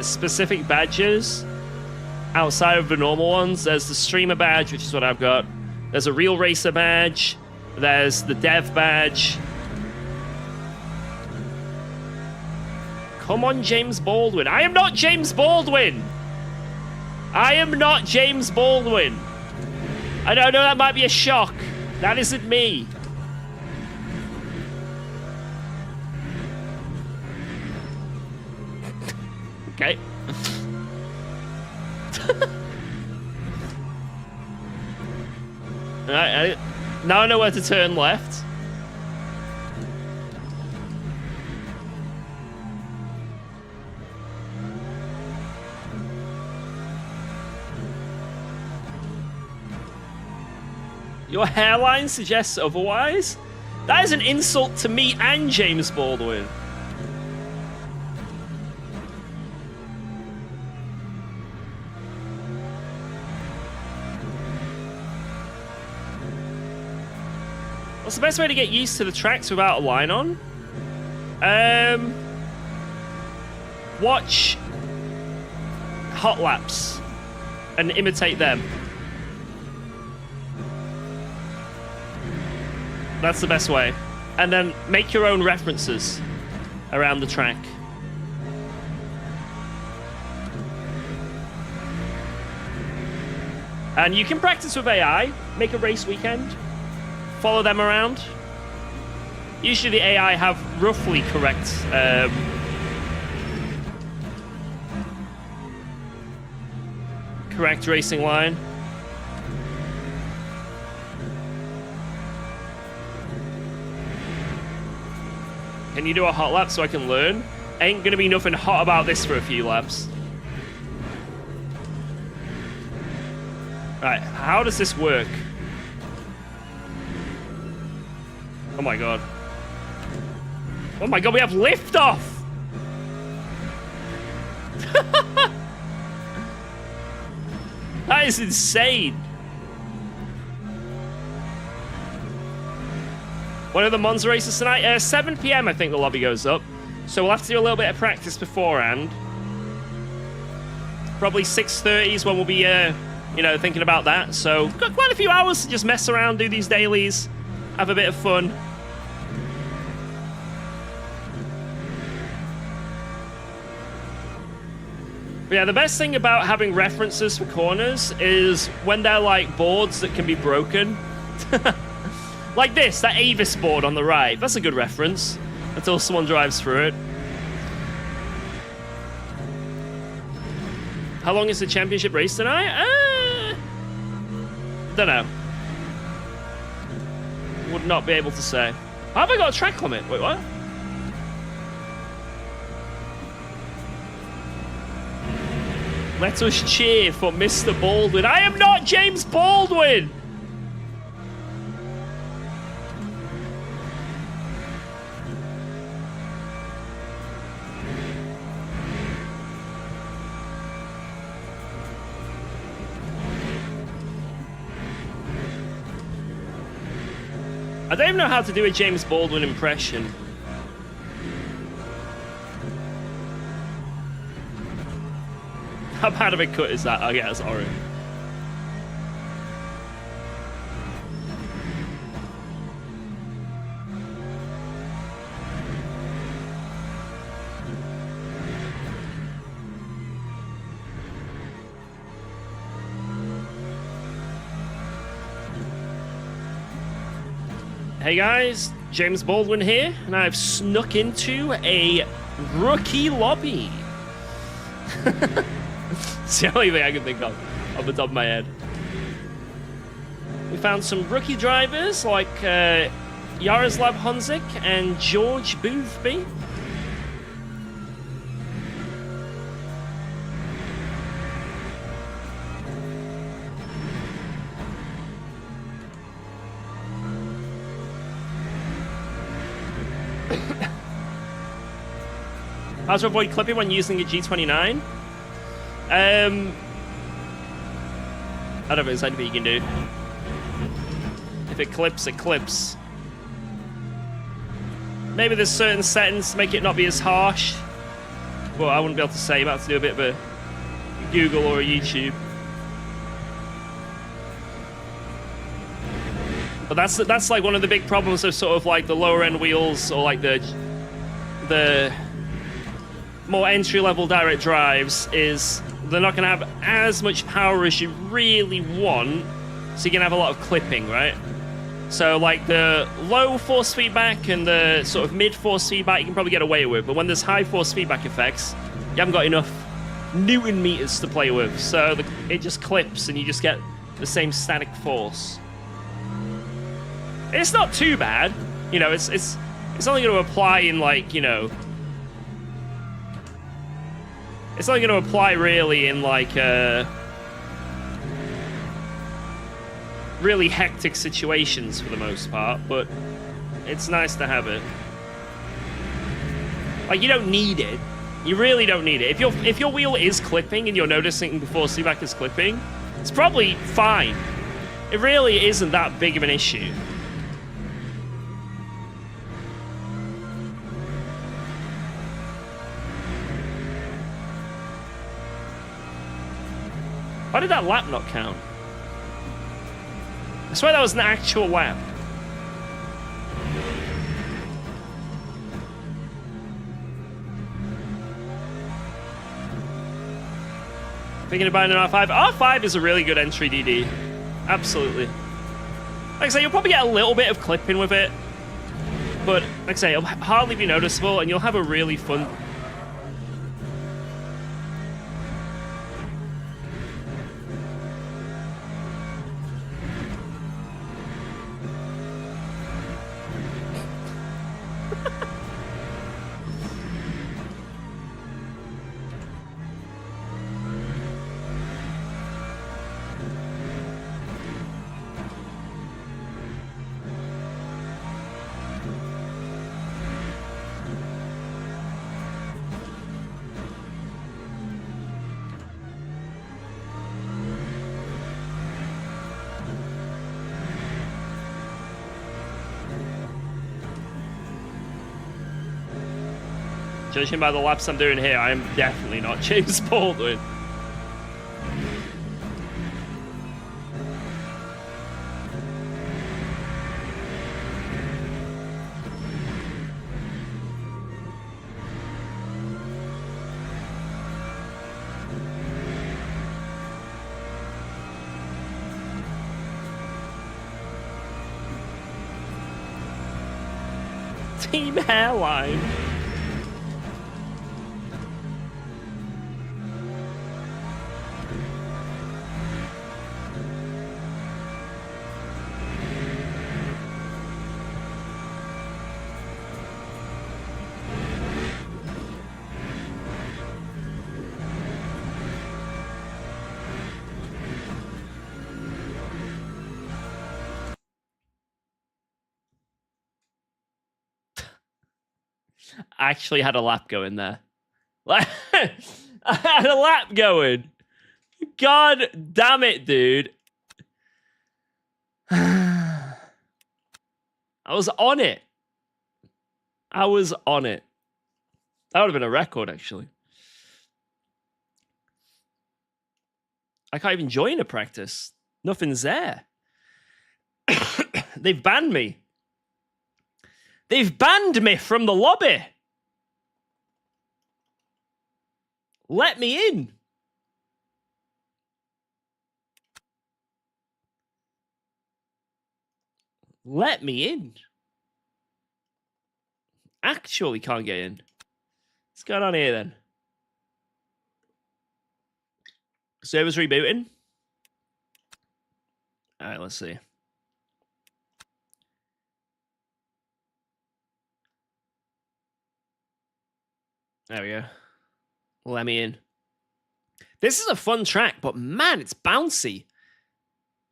specific badges outside of the normal ones. There's the streamer badge, which is what I've got. There's a real racer badge. There's the dev badge. Come on, James Baldwin. I am not James Baldwin. I am not James Baldwin. I don't know, that might be a shock. That isn't me. Okay. Alright, now I know where to turn left. Your hairline suggests otherwise? That is an insult to me and James Baldwin. What's the best way to get used to the tracks without a line on? Watch hot laps and imitate them. That's the best way. And then make your own references around the track. And you can practice with AI. Make a race weekend. Follow them around. Usually the AI have roughly correct correct racing line. Can you do a hot lap so I can learn? Ain't gonna be nothing hot about this for a few laps. Alright, how does this work? Oh my god. Oh my god, we have liftoff! That is insane. One of the Monza races tonight? 7 PM, I think the lobby goes up. So we'll have to do a little bit of practice beforehand. Probably 6:30 is when we'll be, you know, thinking about that. So got quite a few hours to just mess around, do these dailies, have a bit of fun. But yeah, the best thing about having references for corners is when they're like boards that can be broken. Like this, that Avis board on the right. That's a good reference until someone drives through it. How long is the championship race tonight? Don't know. Would not be able to say. Have I got a track limit? Wait, what? Let us cheer for Mr. Baldwin. I am not James Baldwin! I don't even know how to do a James Baldwin impression. How bad of a cut is that? Oh yeah, that's orange. Hey guys, James Baldwin here, and I've snuck into a rookie lobby. It's the only thing I can think of off the top of my head. We found some rookie drivers like Yaroslav Honzik and George Boothby. How to avoid clipping when using a G29? I don't know if there's anything you can do. If it clips, it clips. Maybe there's certain settings to make it not be as harsh. But I wouldn't be able to say. You might have to do a bit of a Google or a YouTube. But that's like one of the big problems of sort of like the lower end wheels or like the more entry level direct drives is they're not going to have as much power as you really want, so you're going to have a lot of clipping, right? So like the low force feedback and the sort of mid force feedback you can probably get away with, but when there's high force feedback effects, you haven't got enough Newton meters to play with, so it just clips and you just get the same static force. It's not too bad, you know. It's only going to apply in like, you know, it's only going to apply really in like really hectic situations for the most part, but it's nice to have it. Like, you don't need it. You really don't need it. If your wheel is clipping and you're noticing the force feedback is clipping, it's probably fine. It really isn't that big of an issue. Why did that lap not count? I swear that was an actual lap. Thinking of buying an R5? R5 is a really good entry DD. Absolutely. Like I say, you'll probably get a little bit of clipping with it. But, like I say, it'll hardly be noticeable and you'll have a really fun... Judging by the laps I'm doing here, I am definitely not James Baldwin. Team Hairline. I actually had a lap going there. Like, I had a lap going. God damn it, dude. I was on it. I was on it. That would have been a record, actually. I can't even join a practice. Nothing's there. They've banned me. They've banned me from the lobby. Let me in. Let me in. Actually can't get in. What's going on here then? Server's rebooting. All right, let's see. There we go. Let me in. This is a fun track, but man, it's bouncy.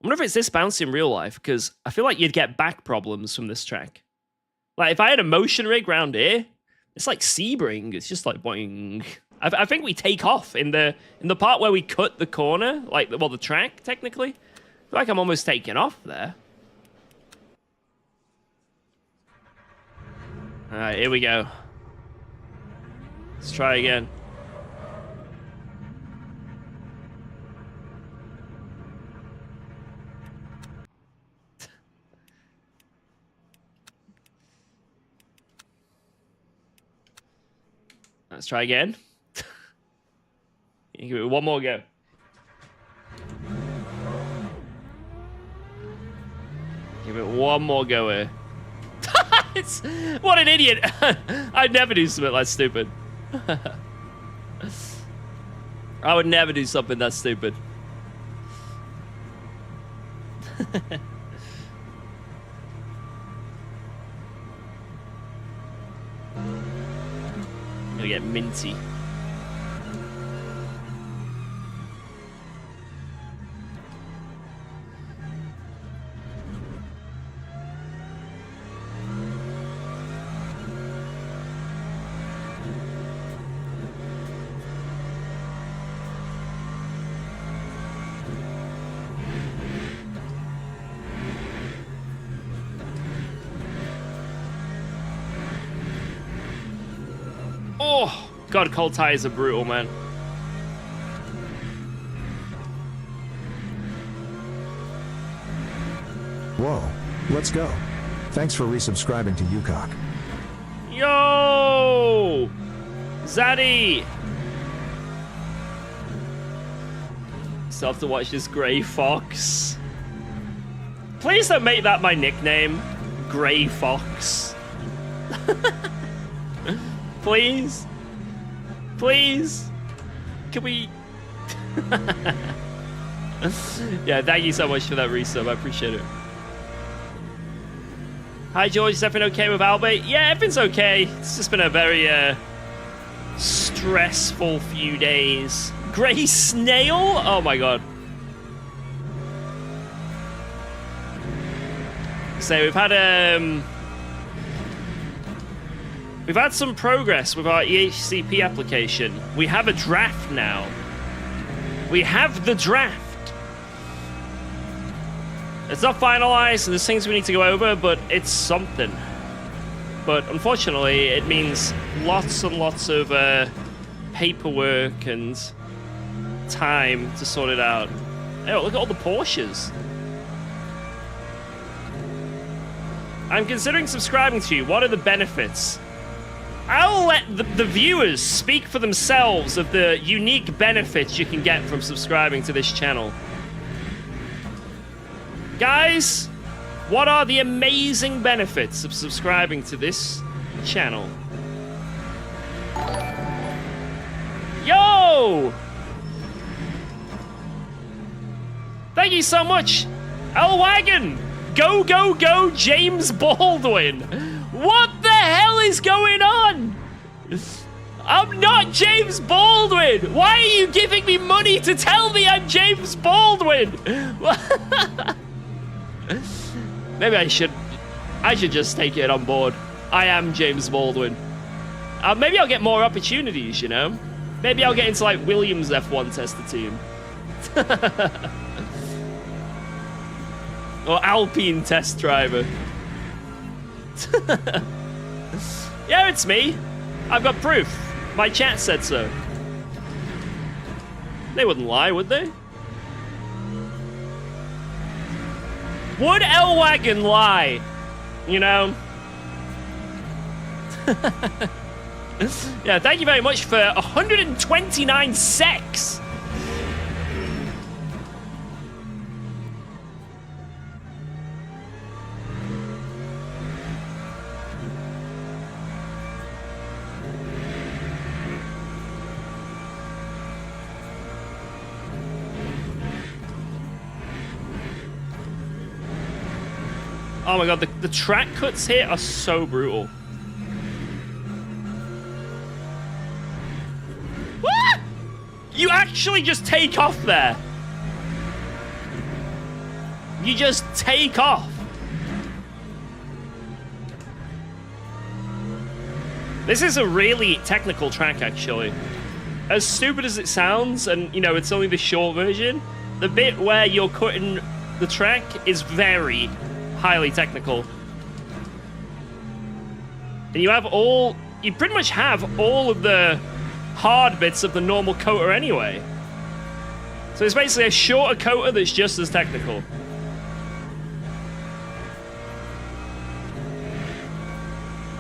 I wonder if it's this bouncy in real life, because I feel like you'd get back problems from this track. Like, if I had a motion rig round here, it's like Sebring. It's just like boing. I think we take off in the part where we cut the corner, like, well, the track, technically. I feel like I'm almost taking off there. Alright, here we go. Let's try again. Let's try again. Give it one more go. Give it one more go here. What an idiot! I'd never do something that stupid. I would never do something that stupid. I'm gonna get minty. Oh, God, cold tires are brutal, man. Whoa, let's go. Thanks for resubscribing to UKOG. Yo! Zaddy! Still have to watch this Grey Fox. Please don't make that my nickname. Grey Fox. Please? Please? Can we... Yeah, thank you so much for that resub. I appreciate it. Hi, George. Is everything okay with Albert? Yeah, everything's okay. It's just been a very stressful few days. Grey Snail? Oh, my God. So we've had some progress with our EHCP application. We have a draft now. We have the draft. It's not finalized, and there's things we need to go over, but it's something. But unfortunately, it means lots and lots of paperwork and time to sort it out. Oh, look at all the Porsches. I'm considering subscribing to you. What are the benefits? I'll let the viewers speak for themselves of the unique benefits you can get from subscribing to this channel. Guys, what are the amazing benefits of subscribing to this channel? Yo! Thank you so much, L-Wagon! Go, go, go, James Baldwin! What the hell is going on? I'm not James Baldwin! Why are you giving me money to tell me I'm James Baldwin? Maybe I should just take it on board. I am James Baldwin. Maybe I'll get more opportunities, you know? Maybe I'll get into, like, Williams F1 tester team. Or Alpine test driver. Yeah, it's me. I've got proof. My chat said so. They wouldn't lie, would they? Would L-Wagon lie? You know? Yeah, thank you very much for 129 secs. Oh my God, the track cuts here are so brutal. What? You actually just take off there. You just take off. This is a really technical track, actually. As stupid as it sounds, and, you know, it's only the short version, the bit where you're cutting the track is very highly technical. And you pretty much have all of the hard bits of the normal coater anyway. So it's basically a shorter coater that's just as technical.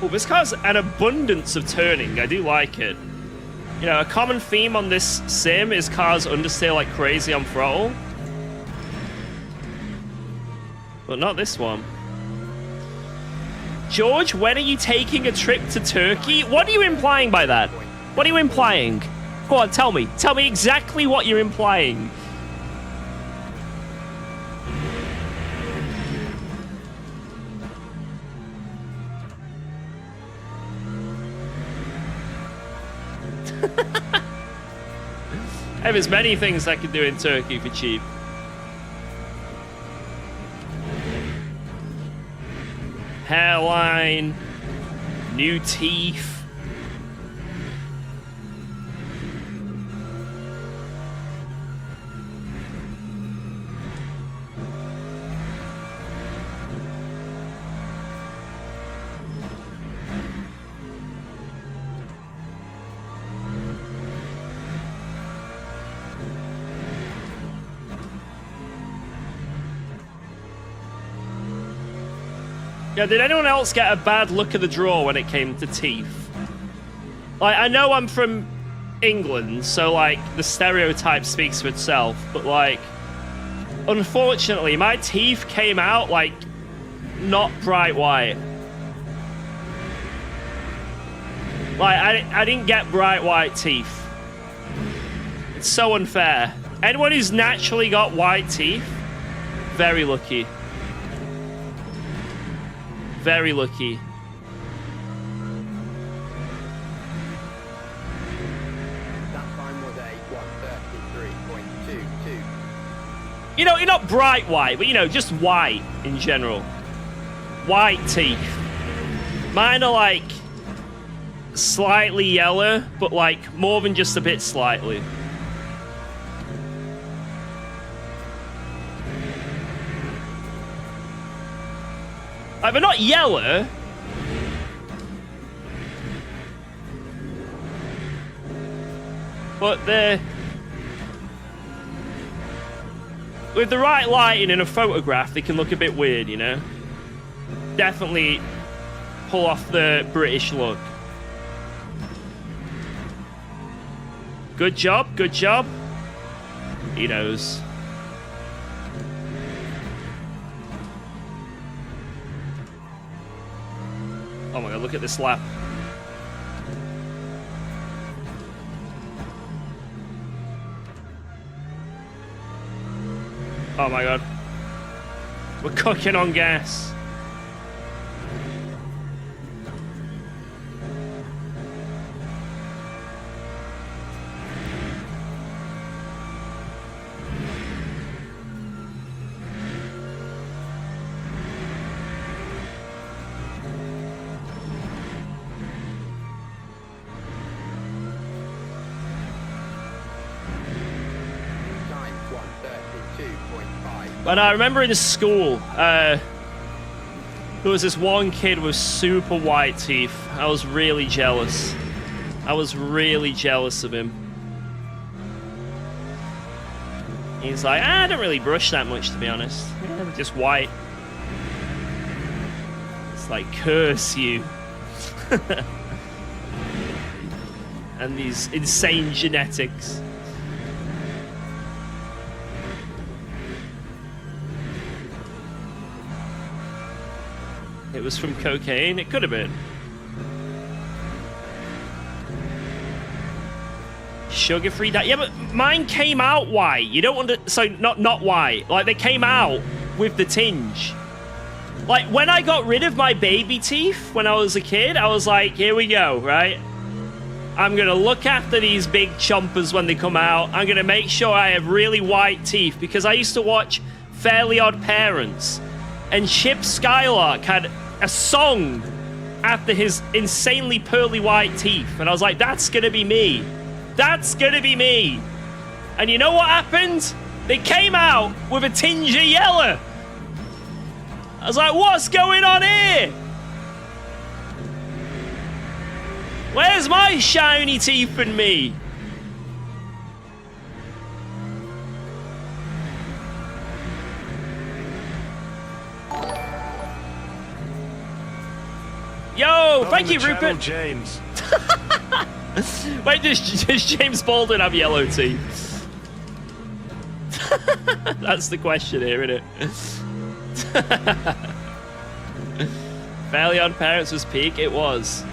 Oh, this car's an abundance of turning. I do like it. You know, a common theme on this sim is cars understeer like crazy on throttle. But not this one. George, when are you taking a trip to Turkey? What are you implying by that? What are you implying? Go on, tell me. Tell me exactly what you're implying. There's many things I could do in Turkey for cheap. Hairline, new teeth. Yeah, did anyone else get a bad look of the draw when it came to teeth? Like, I know I'm from England, so, like, the stereotype speaks for itself, but, like, unfortunately, my teeth came out, like, not bright white. Like, I didn't get bright white teeth. It's so unfair. Anyone who's naturally got white teeth, very lucky. Very lucky. That time was a 1:33.22. You know, you're not bright white, but, you know, just white in general. White teeth. Mine are, like, slightly yellow, but, like, more than just a bit slightly. Like, they're not yellow. But they're... with the right lighting in a photograph, they can look a bit weird, you know? Definitely pull off the British look. Good job, good job. He knows. Oh my god, look at this lap. Oh my god. We're cooking on gas. And I remember in school, there was this one kid with super white teeth. I was really jealous. I was really jealous of him. He's like, I don't really brush that much, to be honest. Yeah, just white. It's like, curse you. And these insane genetics. It was from cocaine? It could have been. Sugar-free diet. Yeah, but mine came out white. You don't want to... so, not white. Like, they came out with the tinge. Like, when I got rid of my baby teeth when I was a kid, I was like, here we go, right? I'm going to look after these big chompers when they come out. I'm going to make sure I have really white teeth, because I used to watch Fairly Odd Parents, and Chip Skylark had a song after his insanely pearly white teeth. And I was like, that's going to be me. That's going to be me. And you know what happened? They came out with a tinge of yellow. I was like, what's going on here? Where's my shiny teeth and me? Yo, thank you, Channel, Rupert. James. Wait, does James Baldwin have yellow teeth? That's the question here, isn't it? Fairly Odd Parents was peak. It was.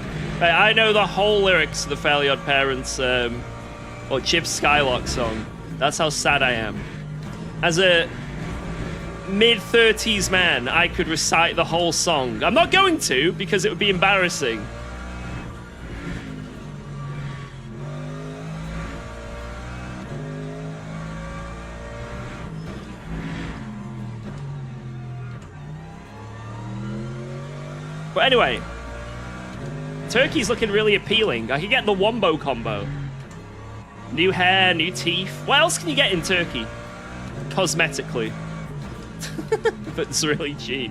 I know the whole lyrics of the Fairly Odd Parents or Chip Skylark song. That's how sad I am. As a mid-30s man, I could recite the whole song. I'm not going to because it would be embarrassing. But anyway, Turkey's looking really appealing. I could get the Wombo combo. New hair, new teeth. What else can you get in Turkey? Cosmetically. But it's really cheap.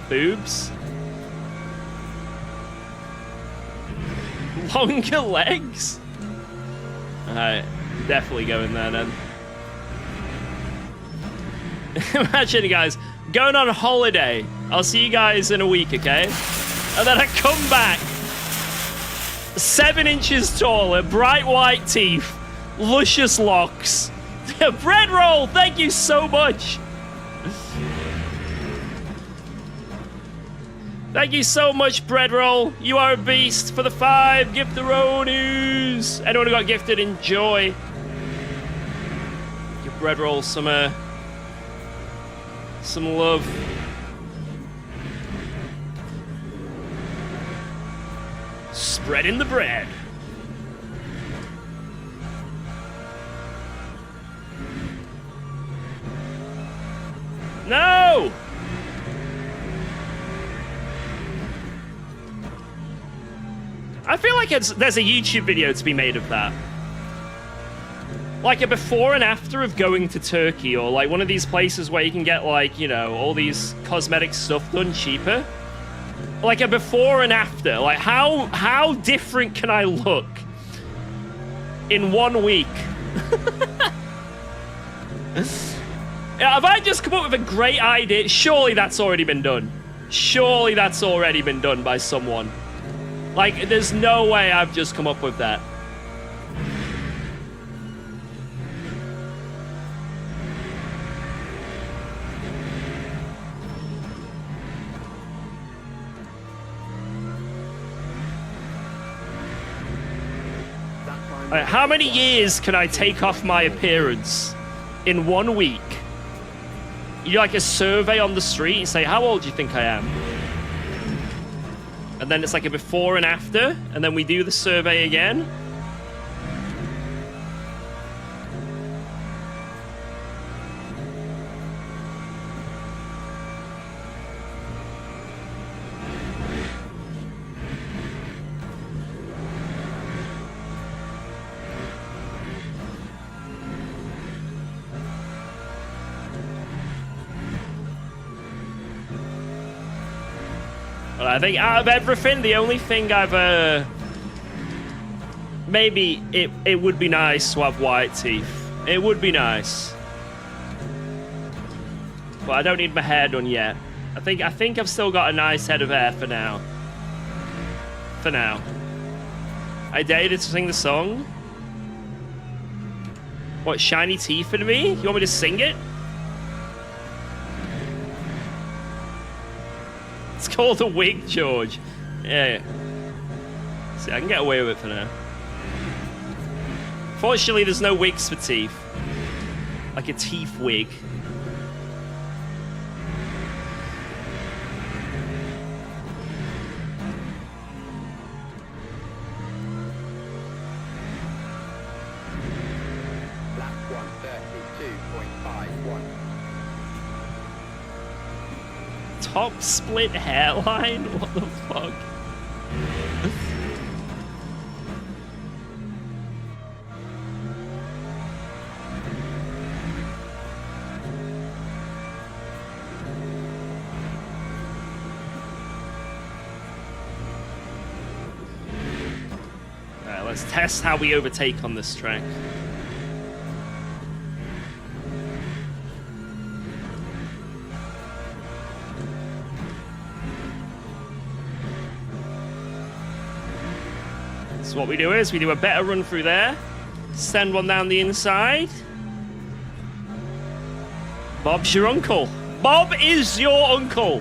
Boobs. Longer legs? Alright, definitely going there then. Imagine, guys, going on holiday. I'll see you guys in a week, okay? And then I come back 7 inches taller, bright white teeth, luscious locks. Bread roll, thank you so much. Thank you so much, Bread Roll. You are a beast for the 5 gift-a-ronies. Anyone who got gifted, enjoy. Give Bread Roll some love. Spreading the bread. No! I feel like there's a YouTube video to be made of that. Like a before and after of going to Turkey, or like one of these places where you can get, like, you know, all these cosmetic stuff done cheaper. Like a before and after. Like how different can I look in 1 week? Have I just come up with a great idea? Surely that's already been done. Surely that's already been done by someone. Like, there's no way I've just come up with that. Alright, how many years can I take off my appearance in 1 week? You do like a survey on the street and say, how old do you think I am? And then it's like a before and after, and then we do the survey again. Well, I think out of everything, the only thing I've maybe it would be nice to have white teeth. It would be nice. But I don't need my hair done yet. I think I've still got a nice head of hair for now. For now. I dated to sing the song. What, shiny teeth in me? You want me to sing it? It's called a wig, George. Yeah. See, I can get away with it for now. Fortunately, there's no wigs for teeth. Like a teeth wig. Lap 132.51. Top split hairline? What the fuck? Let's test how we overtake on this track. So what we do is we do a better run through there, send one down the inside. Bob's your uncle. Bob is your uncle.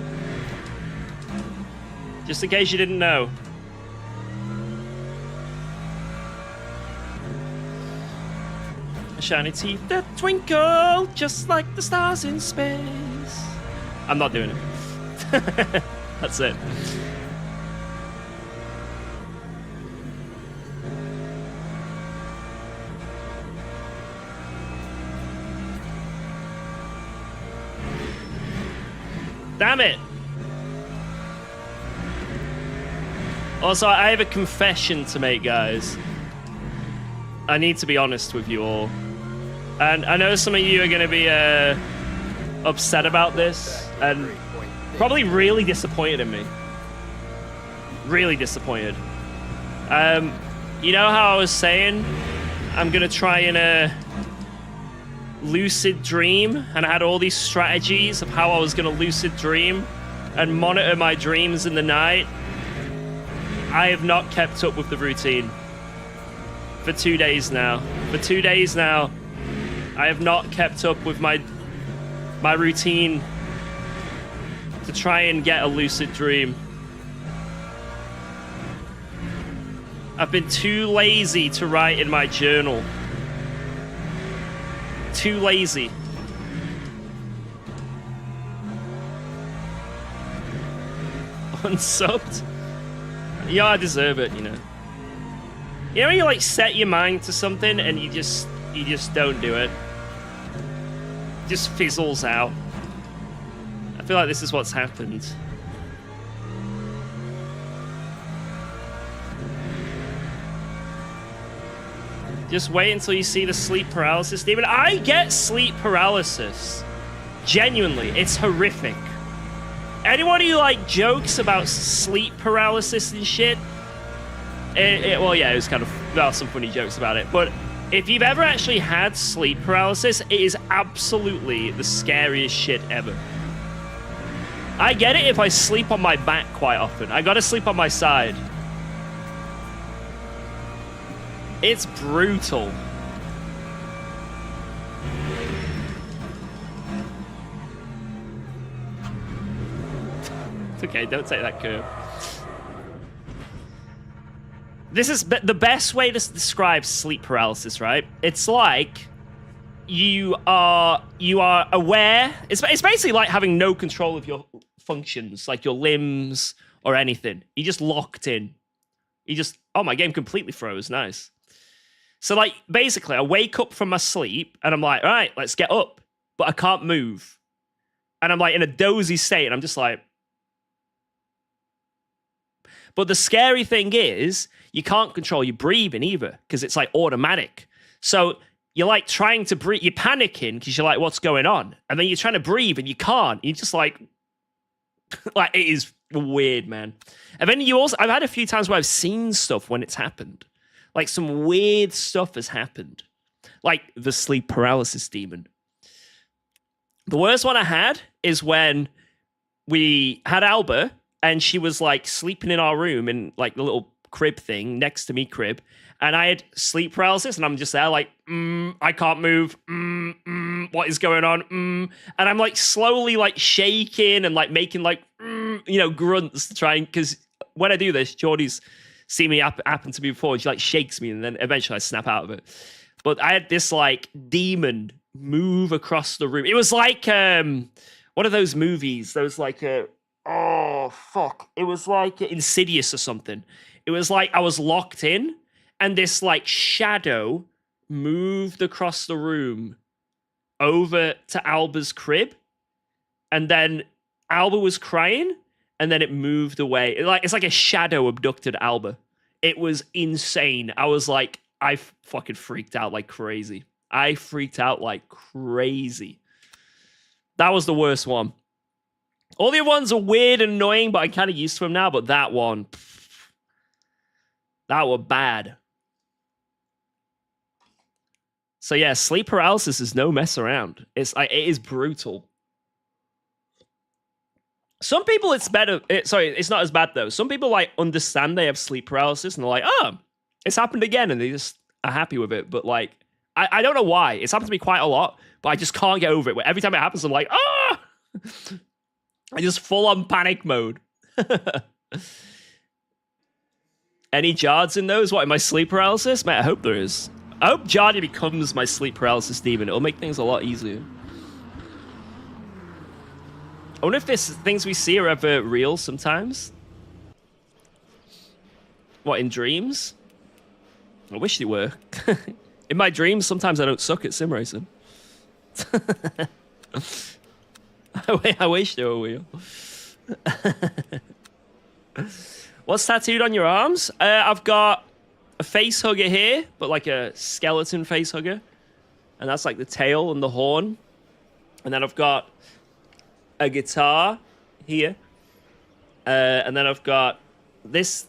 Just in case you didn't know. Shiny teeth that twinkle just like the stars in space. I'm not doing it. That's it. Damn it. Also, I have a confession to make, guys. I need to be honest with you all. And I know some of you are going to be upset about this and probably really disappointed in me. Really disappointed. You know how I was saying I'm going to try and lucid dream, and I had all these strategies of how I was going to lucid dream and monitor my dreams in the night? I have not kept up with the routine for 2 days now. For 2 days now, I have not kept up with my routine to try and get a lucid dream. I've been too lazy to write in my journal. Too lazy. Unsubbed? Yeah, I deserve it, you know. You know when you like set your mind to something and you just don't do it? It just fizzles out. I feel like this is what's happened. Just wait until you see the sleep paralysis demon. I get sleep paralysis. Genuinely, it's horrific. Anyone who like jokes about sleep paralysis and shit, well, yeah, it was kind of, there are some funny jokes about it, but if you've ever actually had sleep paralysis, it is absolutely the scariest shit ever. I get it if I sleep on my back quite often. I gotta sleep on my side. It's brutal. It's okay, don't take that curve. This is the best way to describe sleep paralysis, right? It's like you are aware. It's basically like having no control of your functions, like your limbs or anything. You're just locked in. Oh, my game completely froze. Nice. So, like, basically, I wake up from my sleep, and I'm like, all right, let's get up. But I can't move. And I'm, like, in a dozy state, and I'm just like... But the scary thing is, you can't control your breathing either, because it's, like, automatic. So, you're, like, trying to breathe. You're panicking, because you're like, what's going on? And then you're trying to breathe, and you can't. You're just, like... like, it is weird, man. And then I've had a few times where I've seen stuff when it's happened. Like, some weird stuff has happened. Like, the sleep paralysis demon. The worst one I had is when we had Alba, and she was, like, sleeping in our room in, like, the little crib thing next to me crib, and I had sleep paralysis, and I'm just there, like, I can't move, what is going on, and I'm, like, slowly, like, shaking and, like, making, like, grunts to try and, because when I do this, Geordie's seen me happen to me before, and she, like, shakes me, and then eventually I snap out of it. But I had this, like, demon move across the room. It was like, what are those movies? Those, like, oh, fuck. It was like Insidious or something. It was like I was locked in, and this, like, shadow moved across the room over to Alba's crib, and then Alba was crying, and then it moved away. It's like a shadow abducted Alba. It was insane. I was like, I fucking freaked out like crazy. I freaked out like crazy. That was the worst one. All the other ones are weird and annoying, but I'm kind of used to them now. But that one, that was bad. So yeah, sleep paralysis is no mess around. It is brutal. Some people it's better. It's not as bad though. Some people like understand they have sleep paralysis and they're like, oh, it's happened again, and they just are happy with it. But like, I don't know why. It's happened to me quite a lot, but I just can't get over it. Every time it happens, I'm like, ah! I just full on panic mode. Any Jards in those? What, in my sleep paralysis? Man, I hope there is. I hope Jardy becomes my sleep paralysis demon. It'll make things a lot easier. I wonder if things we see are ever real sometimes. What, in dreams? I wish they were. In my dreams, sometimes I don't suck at sim racing. I wish they were real. What's tattooed on your arms? I've got a face hugger here, but like a skeleton face hugger. And that's like the tail and the horn. And then I've got a guitar here. And then I've got this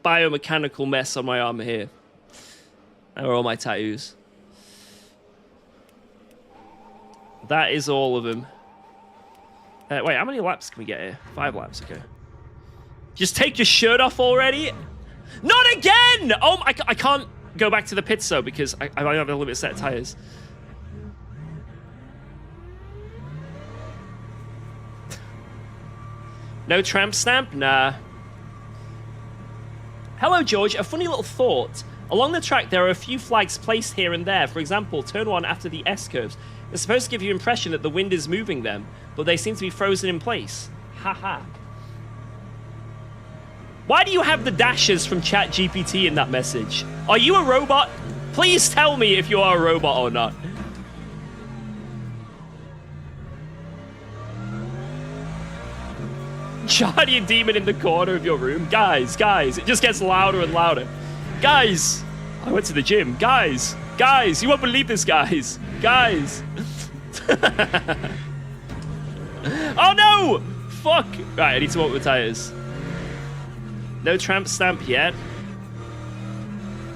biomechanical mess on my arm here. That are all my tattoos. That is all of them. Wait, how many laps can we get here? 5 laps, okay. Just take your shirt off already? Not again! Oh, I can't go back to the pits though because I might have a limited set of tires. No tramp stamp? Nah. Hello, George. A funny little thought. Along the track, there are a few flags placed here and there. For example, turn one after the S-curves. They're supposed to give you the impression that the wind is moving them, but they seem to be frozen in place. Haha. Why do you have the dashes from ChatGPT in that message? Are you a robot? Please tell me if you are a robot or not. Guardian demon in the corner of your room. Guys, it just gets louder and louder. Guys, I went to the gym. Guys, you won't believe this, guys. Guys. Oh no! Fuck. Right, I need to walk with tires. No tramp stamp yet.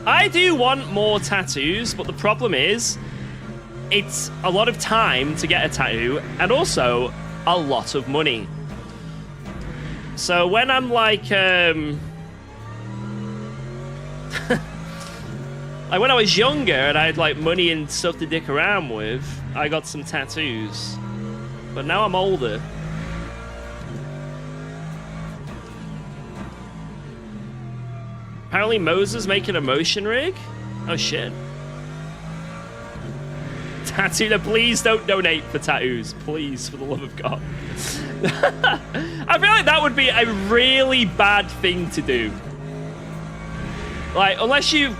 I do want more tattoos, but the problem is, it's a lot of time to get a tattoo, and also a lot of money. So when I'm like, like when I was younger and I had like money and stuff to dick around with, I got some tattoos. But now I'm older. Apparently Moses making a motion rig? Oh shit. Tattoo, please don't donate for tattoos. Please, for the love of God. I feel like that would be a really bad thing to do. Like, unless you...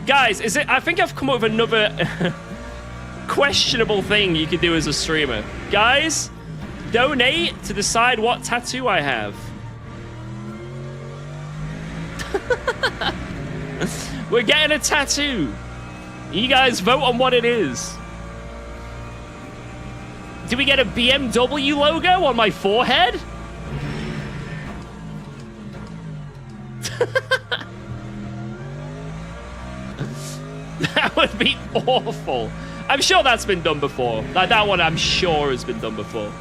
Guys, is it... I think I've come up with another questionable thing you could do as a streamer. Guys, donate to decide what tattoo I have. We're getting a tattoo. You guys vote on what it is. Do we get a BMW logo on my forehead? That would be awful. I'm sure that's been done before. Like, that one I'm sure has been done before.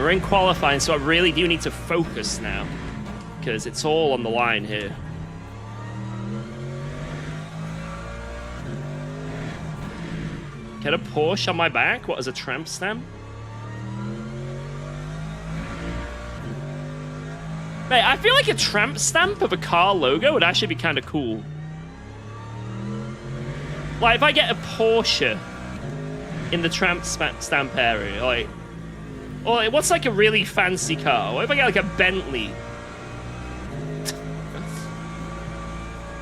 We're in qualifying, so I really do need to focus now. Because it's all on the line here. Get a Porsche on my back? What, as a tramp stamp? Mate, I feel like a tramp stamp of a car logo would actually be kind of cool. Like, if I get a Porsche in the tramp stamp area, like... Or what's like a really fancy car? What if I get like a Bentley?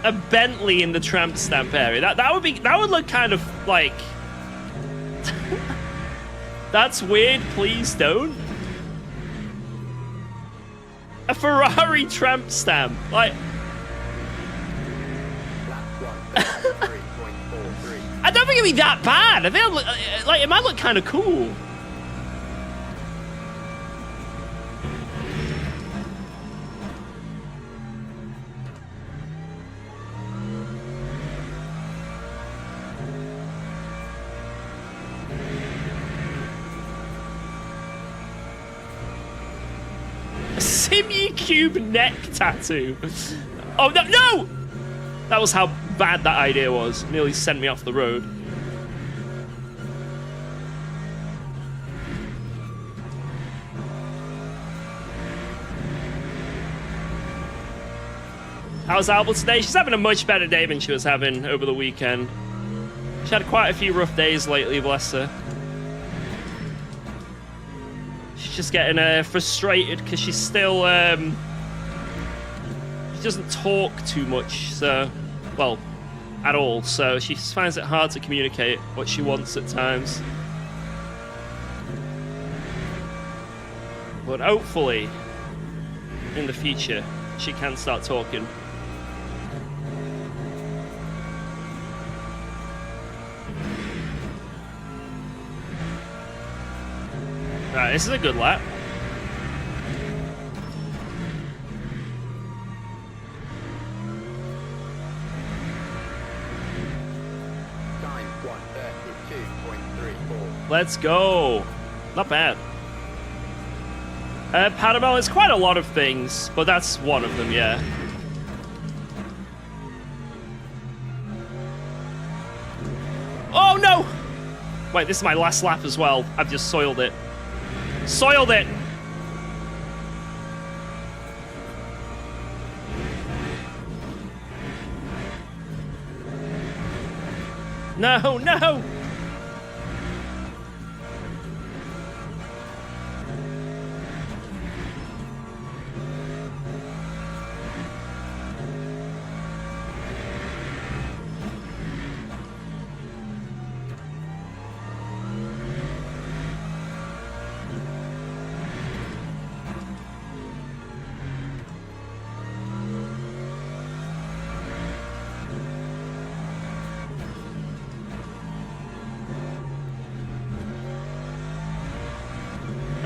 A Bentley in the tramp stamp area. That would look kind of like... That's weird, please don't. A Ferrari tramp stamp. Like, 133.43. I don't think it'd be that bad. I think like it might look kind of cool. Simu Cube neck tattoo. Oh no! No! That was how bad that idea was. Nearly sent me off the road. How's Albert today? She's having a much better day than she was having over the weekend. She had quite a few rough days lately, bless her. She's just getting frustrated because she's still, she doesn't talk too much, so, well, at all, so she finds it hard to communicate what she wants at times. But hopefully, in the future, she can start talking. Right, this is a good lap. Time 132.34. Let's go. Not bad. Paddlebell is quite a lot of things, but that's one of them, yeah. Oh no! Wait, this is my last lap as well. I've just soiled it. Soiled it! No, no!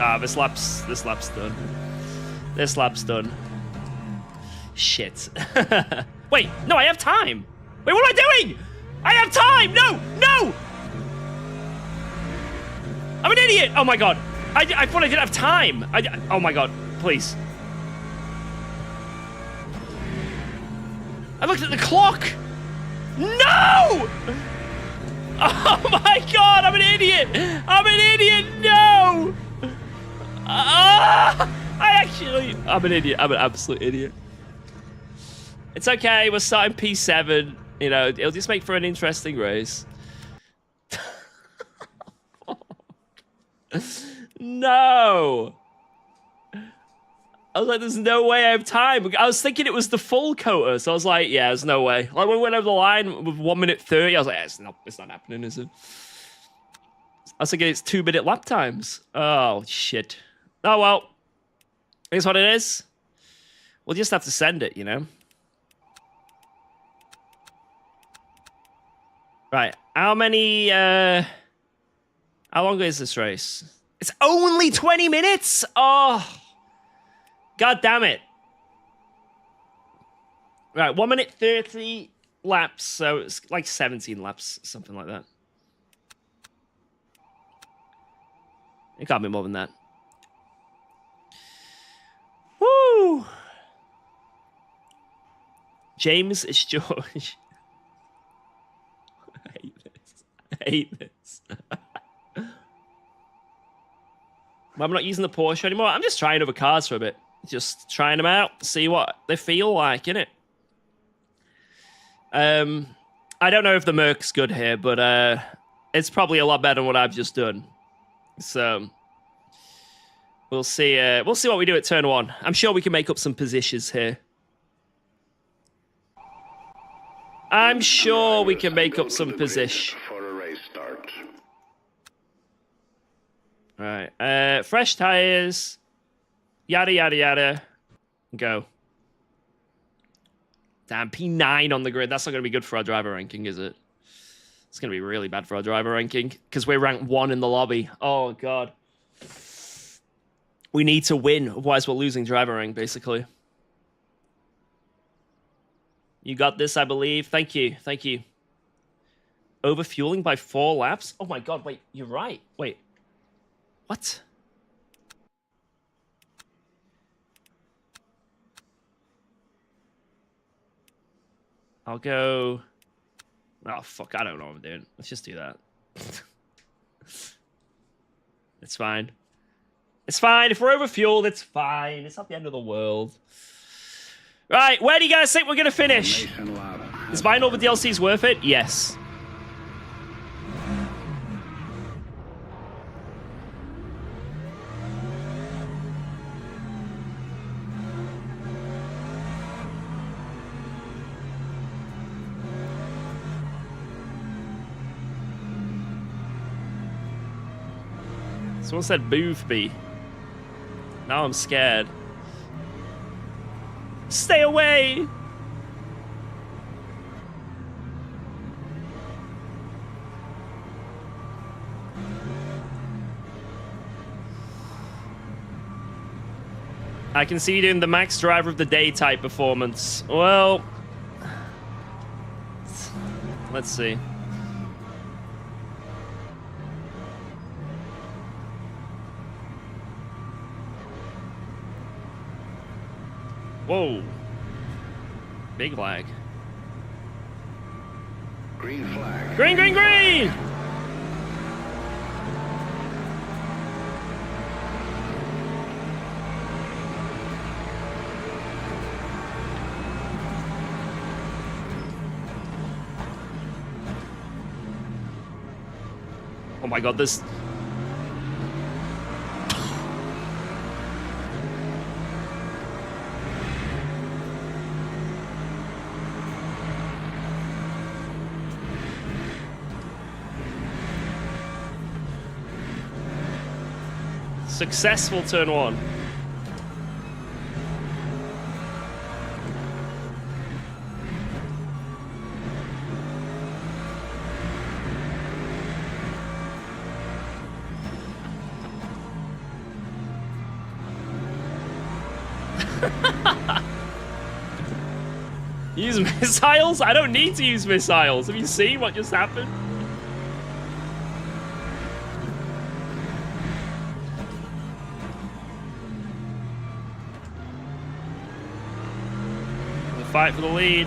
Ah, this lap's done. This lap's done. Shit. Wait, no, I have time. Wait, what am I doing? I have time. No, no. I'm an idiot. Oh my god. I thought I didn't have time. Oh my god, please. I looked at the clock. No! Oh my god, I'm an idiot. I'm an idiot. No. I'm an idiot. I'm an absolute idiot. It's okay. We're starting P7. You know, it'll just make for an interesting race. No. I was like, there's no way I have time. I was thinking it was the full quota, so I was like, yeah, there's no way. Like when we went over the line with 1 minute 30, I was like, it's not happening, is it? I was thinking it's 2 minute lap times. Oh shit. Oh well. Here's what it is. We'll just have to send it, you know? Right. How many, how long is this race? It's only 20 minutes? Oh. God damn it. Right, 1 minute 30 laps, so it's like 17 laps, something like that. It can't be more than that. Woo! James is George. I hate this. I hate this. I'm not using the Porsche anymore. I'm just trying other cars for a bit. Just trying them out, see what they feel like, innit? I don't know if the Merc's good here, but it's probably a lot better than what I've just done. So we'll see. We'll see what we do at turn 1. I'm sure we can make up some positions here. I'm sure we can make up some position. For a race start. All right. Fresh tires. Yada yada yada. Go. Damn, P9 on the grid. That's not going to be good for our driver ranking, is it? It's going to be really bad for our driver ranking because we're ranked 1 in the lobby. Oh, God. We need to win, otherwise we're losing driver rank, basically. You got this, I believe. Thank you. Thank you. Overfueling by 4 laps? Oh, my God. Wait, you're right. Wait. What? I'll go... Oh, fuck. I don't know what I'm doing. Let's just do that. It's fine. It's fine. If we're overfueled, it's fine. It's not the end of the world. Right, where do you guys think we're going to finish? Is buying all the DLCs worth it? Yes. Someone said Boothby. Now I'm scared. Stay away! I can see you doing the max driver of the day type performance. Well, let's see. Whoa. Big lag. Green flag. Green, green, green! Oh my God, this... Successful turn 1. Use missiles? I don't need to use missiles. Have you seen what just happened? Fight for the lead.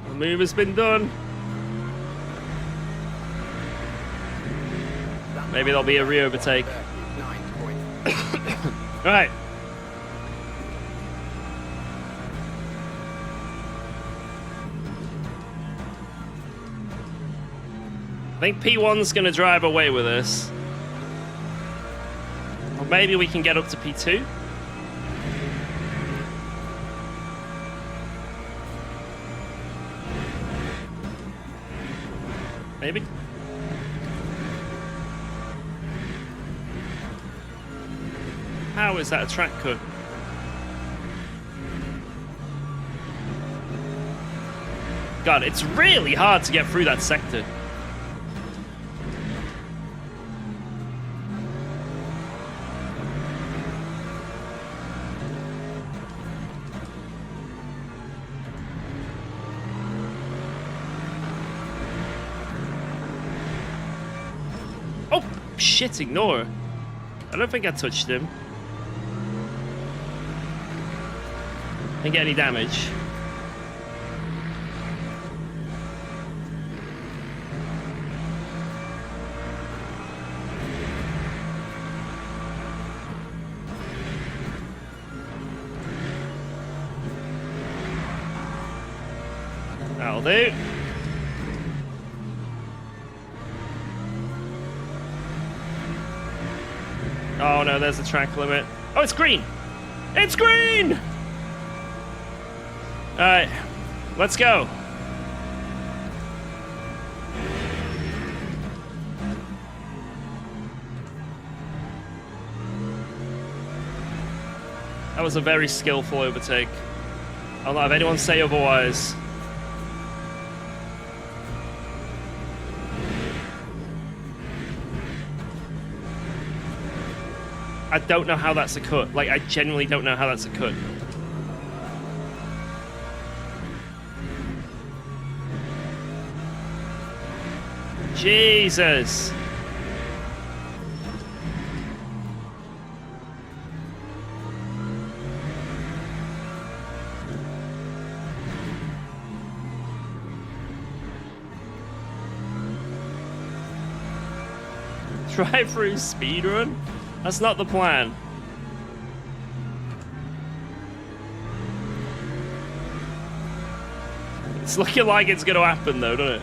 The move has been done. Maybe there'll be a re-overtake. Right. I think P1's going to drive away with this. Or maybe we can get up to P2. Maybe. How is that a track cut? God, it's really hard to get through that sector. Oh, shit, ignore. I don't think I touched him. Didn't get any damage. That'll do. Oh no, there's the track limit. Oh, it's green! It's green! Alright, let's go. That was a very skillful overtake. I'll not have anyone say otherwise. I don't know how that's a cut. Like, I genuinely don't know how that's a cut. Jesus. Drive-through speedrun? That's not the plan. It's looking like it's gonna happen though, doesn't it?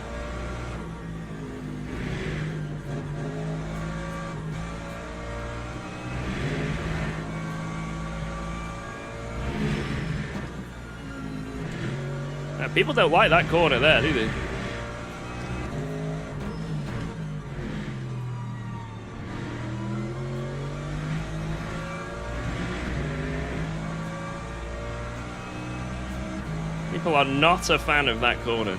Now, people don't like that corner there, do they? People are not a fan of that corner.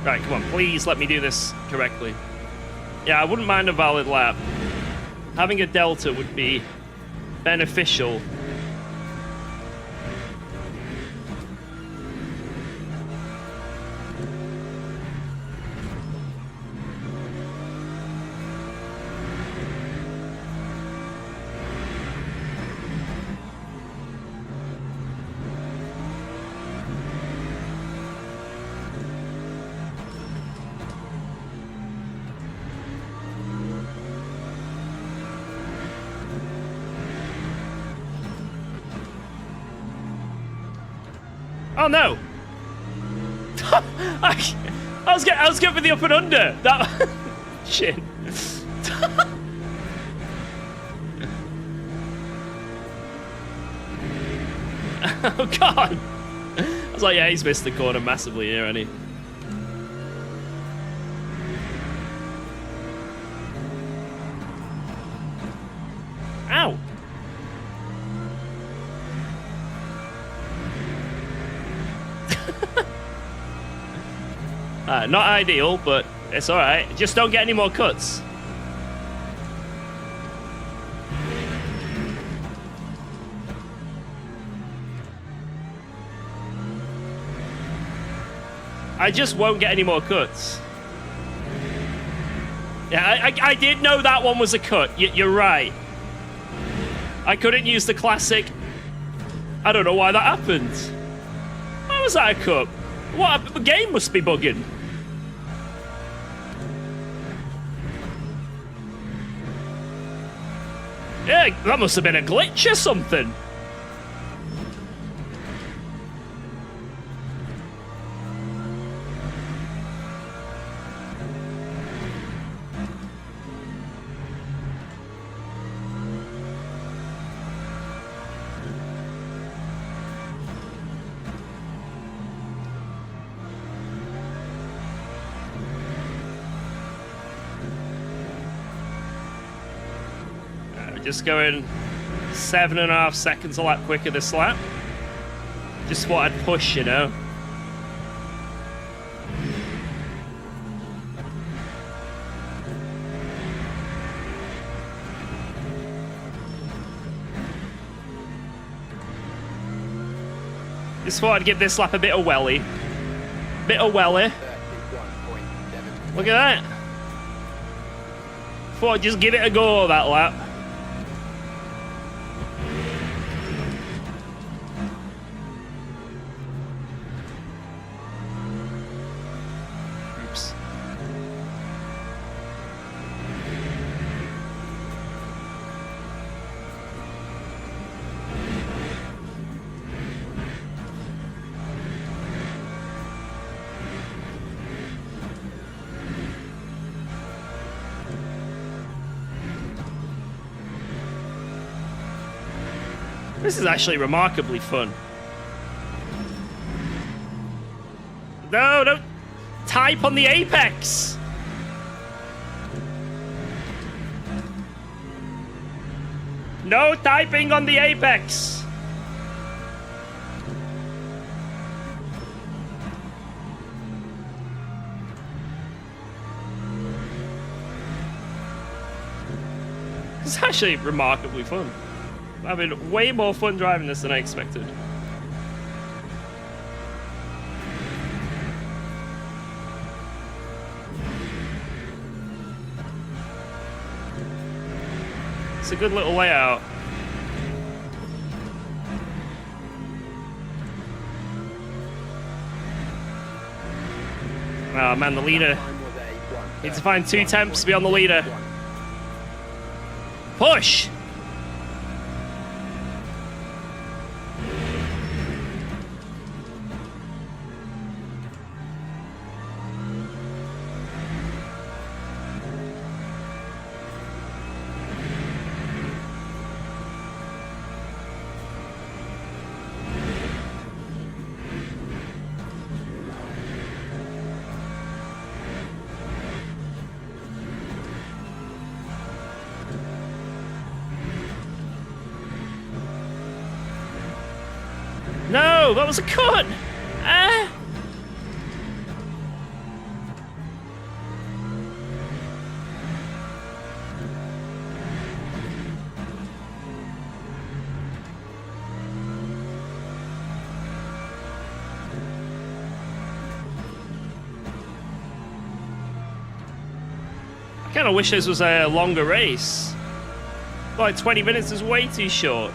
Right, come on, please let me do this correctly. Yeah, I wouldn't mind a valid lap. Having a delta would be beneficial. Oh no! I was going for the up and under. That shit. Oh god! I was like, yeah, he's missed the corner massively here, hasn't he? Ow! Not ideal, but it's alright. Just don't get any more cuts. I just won't get any more cuts. Yeah, I did know that one was a cut. You're right. I couldn't use the classic. I don't know why that happened. Why was that a cut? What? The game must be bugging. Yeah, that must have been a glitch or something. Just going 7.5 seconds a lap quicker this lap. Just thought I'd push, you know. Just thought I'd give this lap a bit of welly. Bit of welly. Look at that. Thought I'd just give it a go that lap. This is actually remarkably fun. No, don't type on the apex. No typing on the apex. It's actually remarkably fun. I'm having way more fun driving this than I expected. It's a good little layout. Oh man, the leader. Time was a 1. Need to find 2 temps to be on the leader. Push! No, that was a cut! Ah! I kind of wish this was a longer race. Like 20 minutes is way too short.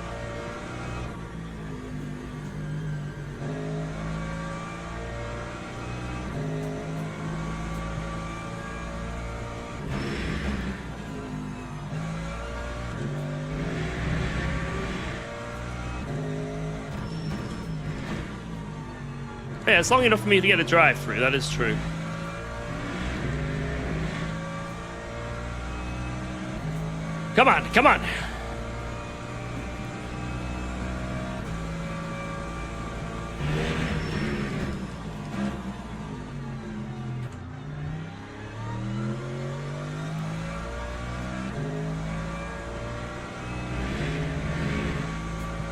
Yeah, it's long enough for me to get a drive through, that is true. Come on, come on.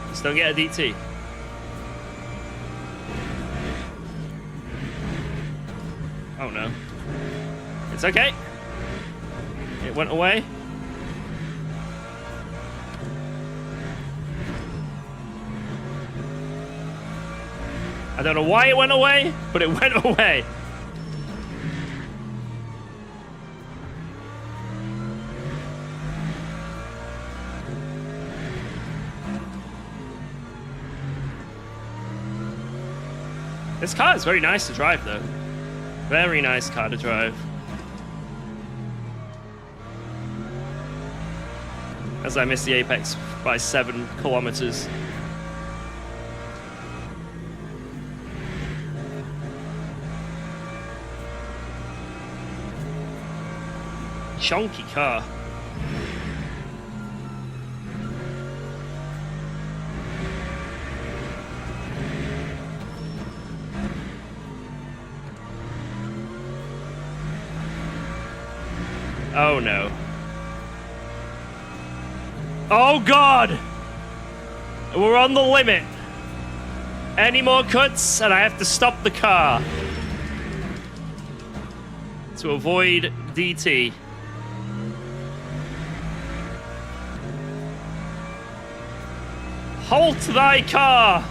Just don't get a DT. Oh no. It's okay. It went away. I don't know why it went away, but it went away. This car is very nice to drive though. Very nice car to drive. As I missed the apex by 7 kilometers. Chunky car. Oh no. Oh god! We're on the limit. Any more cuts and I have to stop the car to avoid DT. Halt thy car!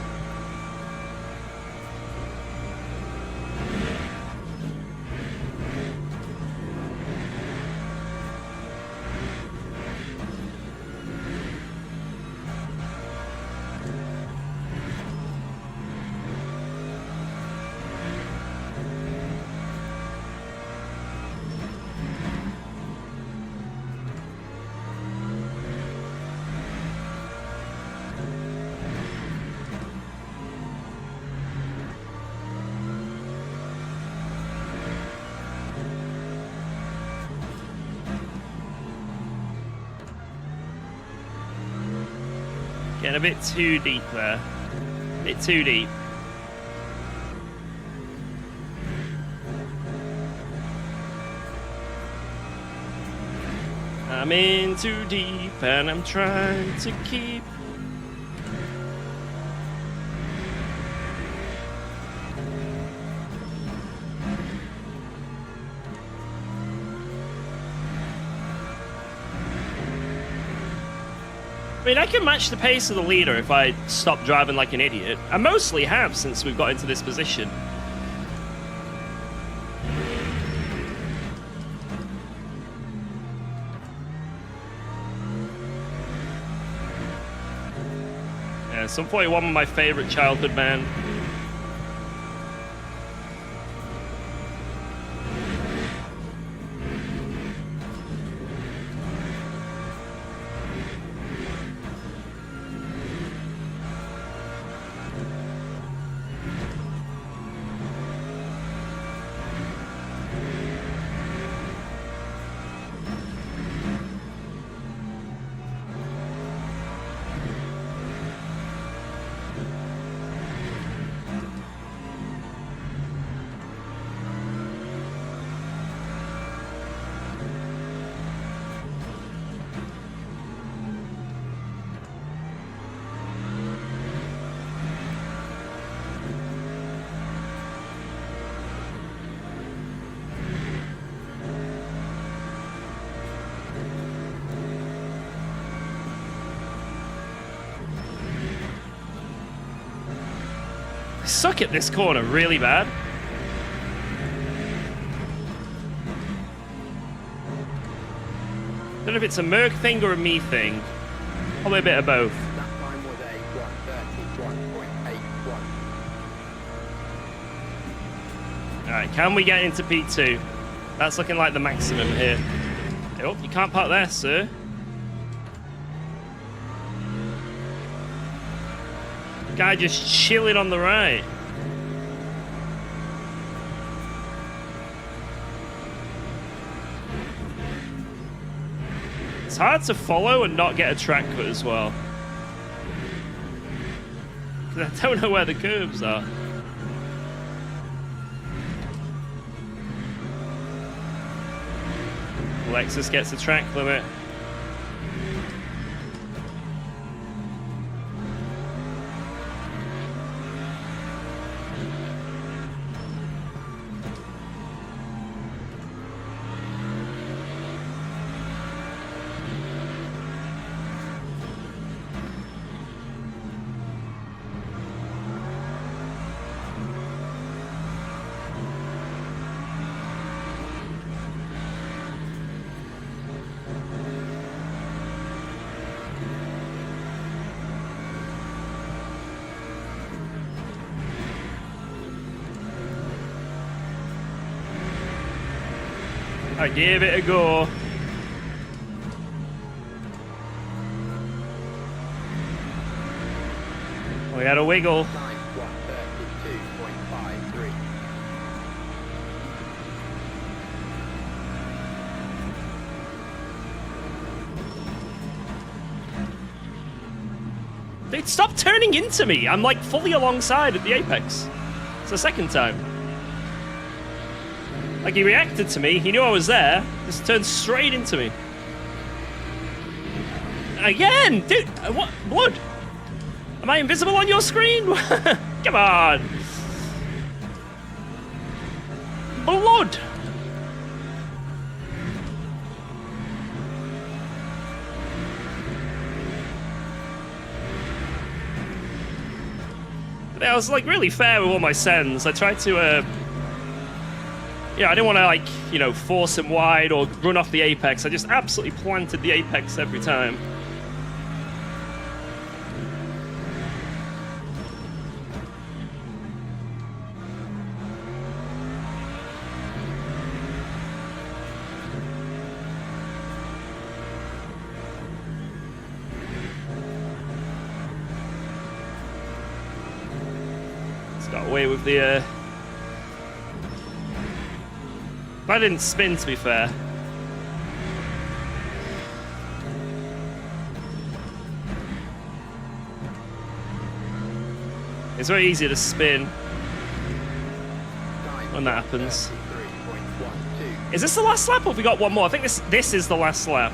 Getting a bit too deep there. A bit too deep. I'm in too deep and I'm trying to keep. I mean, I can match the pace of the leader if I stop driving like an idiot. I mostly have since we've got into this position. Yeah, Sum 41 was my favorite childhood band. I suck at this corner really bad. Don't know if it's a Merc thing or a me thing. Probably a bit of both. That time was a 131.81. Alright, can we get into P2? That's looking like the maximum here. Oh, you can't park there, sir. Guy just chilling on the right. It's hard to follow and not get a track cut as well. Because I don't know where the curves are. Lexus gets a track limit. I gave it a go. We had a wiggle. Time 132.53. They stopped turning into me. I'm like fully alongside at the apex. It's the second time. Like he reacted to me, he knew I was there, just turned straight into me. Again! Dude, what? Blood? Am I invisible on your screen? Come on! Blood! But I was like really fair with all my sends. I tried to yeah, I didn't want to, like, you know, force him wide or run off the apex. I just absolutely planted the apex every time. It's got away with the, I didn't spin, to be fair. It's very easy to spin Time when that happens. 33.12. Is this the last lap or have we got one more? I think this is the last lap.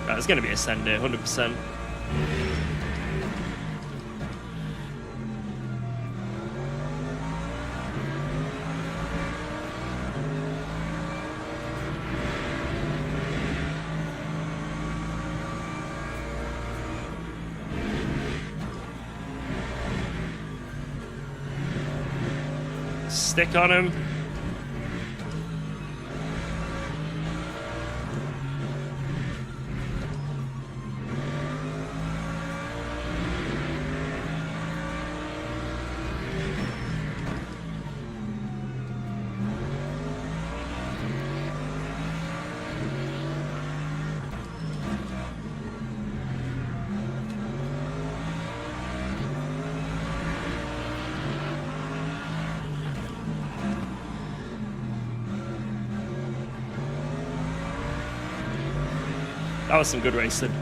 Right, there's going to be a send here, 100%. Stick on him. That was some good racing.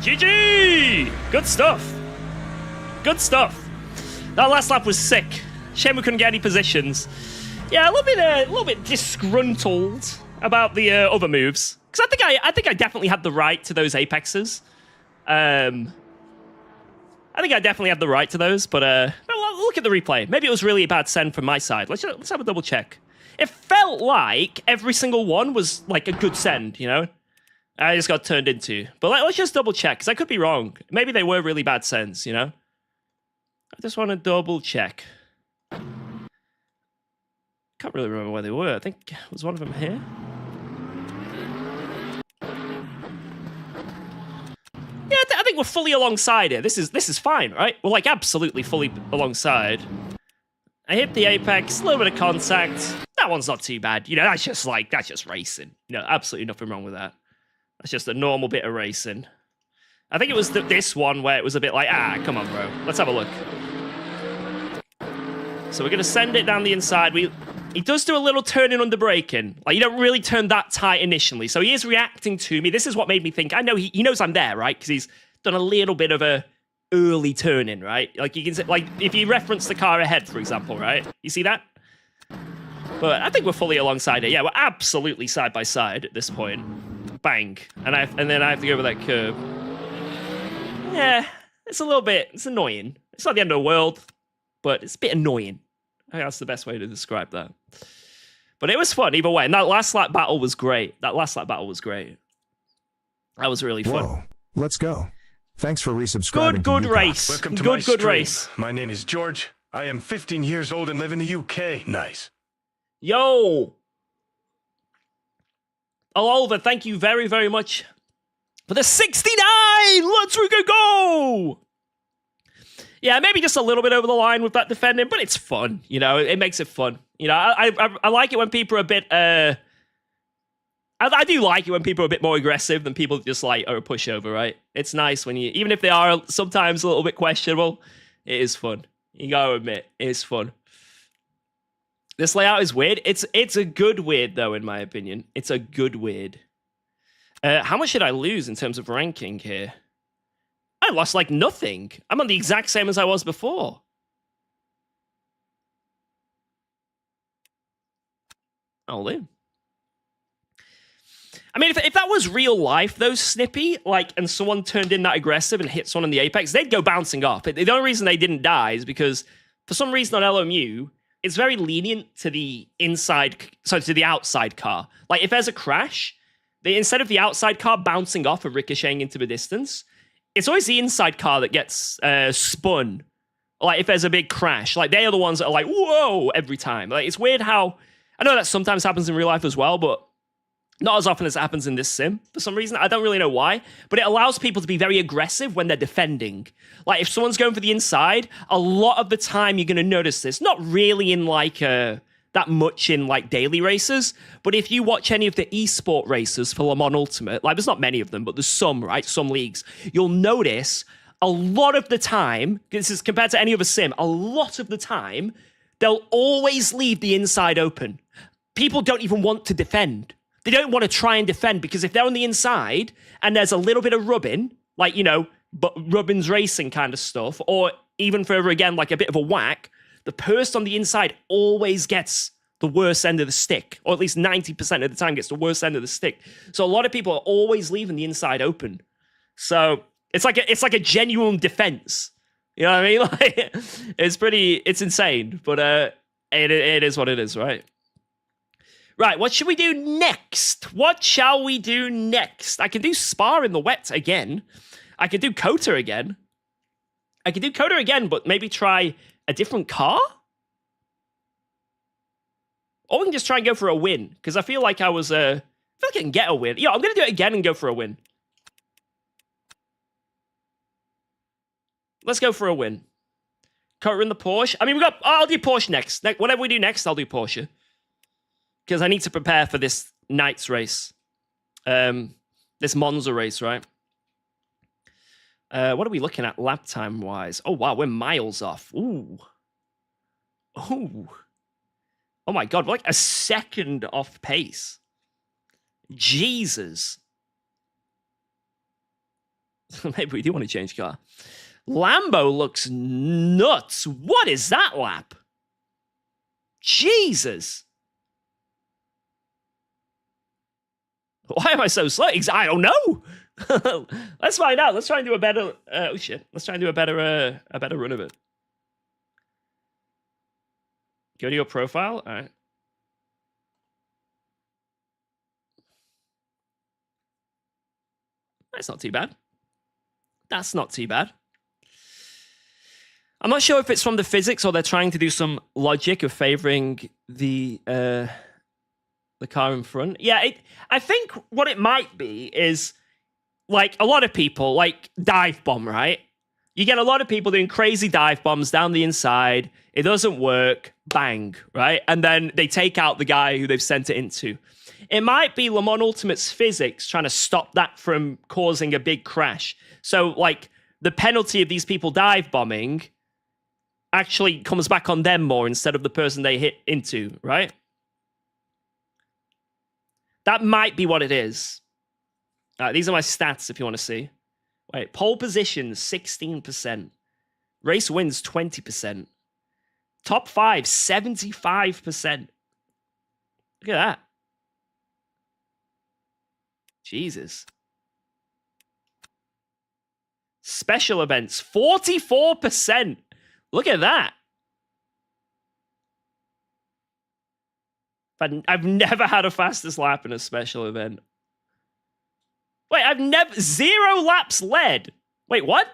GG! Good stuff. Good stuff. That last lap was sick. Shame we couldn't get any positions. Yeah, a little bit disgruntled about the other moves because I think I definitely had the right to those apexes. I think I definitely had the right to those, but look at the replay. Maybe it was really a bad send from my side. Let's have a double check. It felt like every single one was like a good send, you know. I just got turned into. But let's just double check because I could be wrong. Maybe they were really bad sends, you know. I just want to double check. Can't really remember where they were. I think was one of them here. Yeah, I think we're fully alongside it. This is fine, right? We're like absolutely fully alongside. I hit the apex, a little bit of contact. That one's not too bad. You know, that's just racing. You know, absolutely nothing wrong with that. That's just a normal bit of racing. I think it was this one where it was a bit like, come on, bro. Let's have a look. So we're going to send it down the inside. He does do a little turning under braking. Like, you don't really turn that tight initially. So he is reacting to me. This is what made me think, I know he knows I'm there, right? Because he's done a little bit of a early turning, right? Like, you can say, like, if you reference the car ahead, for example, right? You see that? But I think we're fully alongside it. Yeah, we're absolutely side by side at this point. Bang. And then I have to go over that curb. Yeah, it's annoying. It's not the end of the world, but it's a bit annoying. I think that's the best way to describe that. But it was fun either way. And that last lap battle was great. That was really fun. Whoa, let's go. Thanks for resubscribing. Good to UKOG. race. Welcome to my Good stream. race. My name is George. I am 15 years old and live in the UK. Nice. Yo! Oliver, thank you very, very much for the 69! Let's go! Yeah, maybe just a little bit over the line with that defending, but it's fun. You know, it makes it fun. You know, I like it when people are a bit... I do like it when people are a bit more aggressive than people just like are a pushover, right? It's nice when you... Even if they are sometimes a little bit questionable, it is fun. You gotta admit, it is fun. This layout is weird. It's a good weird, though, in my opinion. It's a good weird. How much did I lose in terms of ranking here? I lost like nothing. I'm on the exact same as I was before. I'll live. I mean, if that was real life, though, Snippy, like, and someone turned in that aggressive and hit someone in the apex, they'd go bouncing off. The only reason they didn't die is because, for some reason on LMU, it's very lenient to the to the outside car. Like, if there's a crash, instead of the outside car bouncing off and ricocheting into the distance, it's always the inside car that gets spun. Like, if there's a big crash, like, they are the ones that are like, whoa, every time. Like, it's weird how, I know that sometimes happens in real life as well, but not as often as it happens in this sim, for some reason. I don't really know why, but it allows people to be very aggressive when they're defending. Like, if someone's going for the inside, a lot of the time you're going to notice this. Not really in, like, a that much in like daily races. But if you watch any of the esport races for Le Mans Ultimate, like there's not many of them, but there's some, right? Some leagues, you'll notice a lot of the time, this is compared to any other sim, a lot of the time, they'll always leave the inside open. People don't even want to defend. They don't want to try and defend because if they're on the inside and there's a little bit of rubbing, like, you know, but Rubbin's racing kind of stuff, or even further again, like a bit of a whack, the person on the inside always gets the worst end of the stick, or at least 90% of the time gets the worst end of the stick. So a lot of people are always leaving the inside open. So it's like a genuine defense. You know what I mean? Like, it's insane, but it is what it is, right? Right, what should we do next? What shall we do next? I can do Spa in the wet again. I could do Kota again. But maybe try a different car? Or we can just try and go for a win, because I feel like I feel like I can get a win. Yeah, I'm going to do it again and go for a win. Let's go for a win. Kota in the Porsche. I mean, I'll do Porsche next. Whatever we do next, I'll do Porsche. Because I need to prepare for this night's race. This Monza race, right? What are we looking at lap time wise? Oh wow, we're miles off. Ooh. Oh my god, we're like a second off pace. Jesus. Maybe we do want to change car. Lambo looks nuts. What is that lap? Jesus. Why am I so slow? I don't know. Let's find out. Let's try and do a better. Oh shit! Let's try and do a better run of it. Go to your profile. All right. That's not too bad. That's not too bad. I'm not sure if it's from the physics or they're trying to do some logic of favoring the car in front. Yeah, I think what it might be is, like, a lot of people, like, dive bomb, right? You get a lot of people doing crazy dive bombs down the inside. It doesn't work. Bang, right? And then they take out the guy who they've sent it into. It might be Le Mans Ultimate's physics trying to stop that from causing a big crash. So, like, the penalty of these people dive bombing actually comes back on them more instead of the person they hit into, right? That might be what it is. These are my stats if you want to see. Wait, pole position, 16%. Race wins, 20%. Top 5, 75%. Look at that. Jesus. Special events, 44%. Look at that. But I've never had a fastest lap in a special event. Wait, I've never... 0 laps led. Wait, what?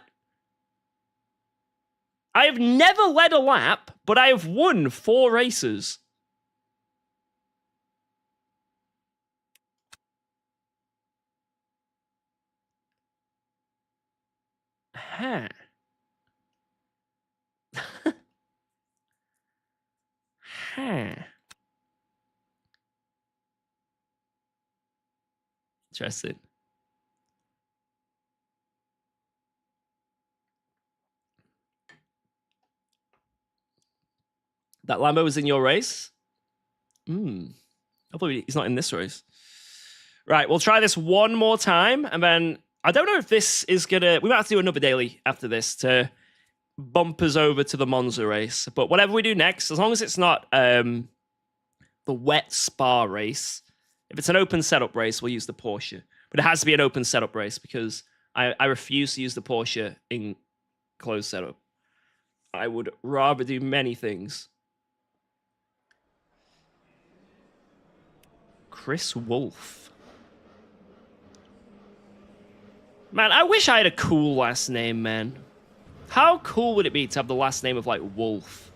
I have never led a lap, but I have won 4 races. Huh. Huh. Interesting. That Lambo was in your race? Hopefully he's not in this race. Right, we'll try this one more time, and then I don't know if this is gonna... We might have to do another daily after this to bump us over to the Monza race. But whatever we do next, as long as it's not the wet Spa race, if it's an open setup race, we'll use the Porsche. But it has to be an open setup race because I refuse to use the Porsche in closed setup. I would rather do many things. Chris Wolf. Man, I wish I had a cool last name, man. How cool would it be to have the last name of, like, Wolf?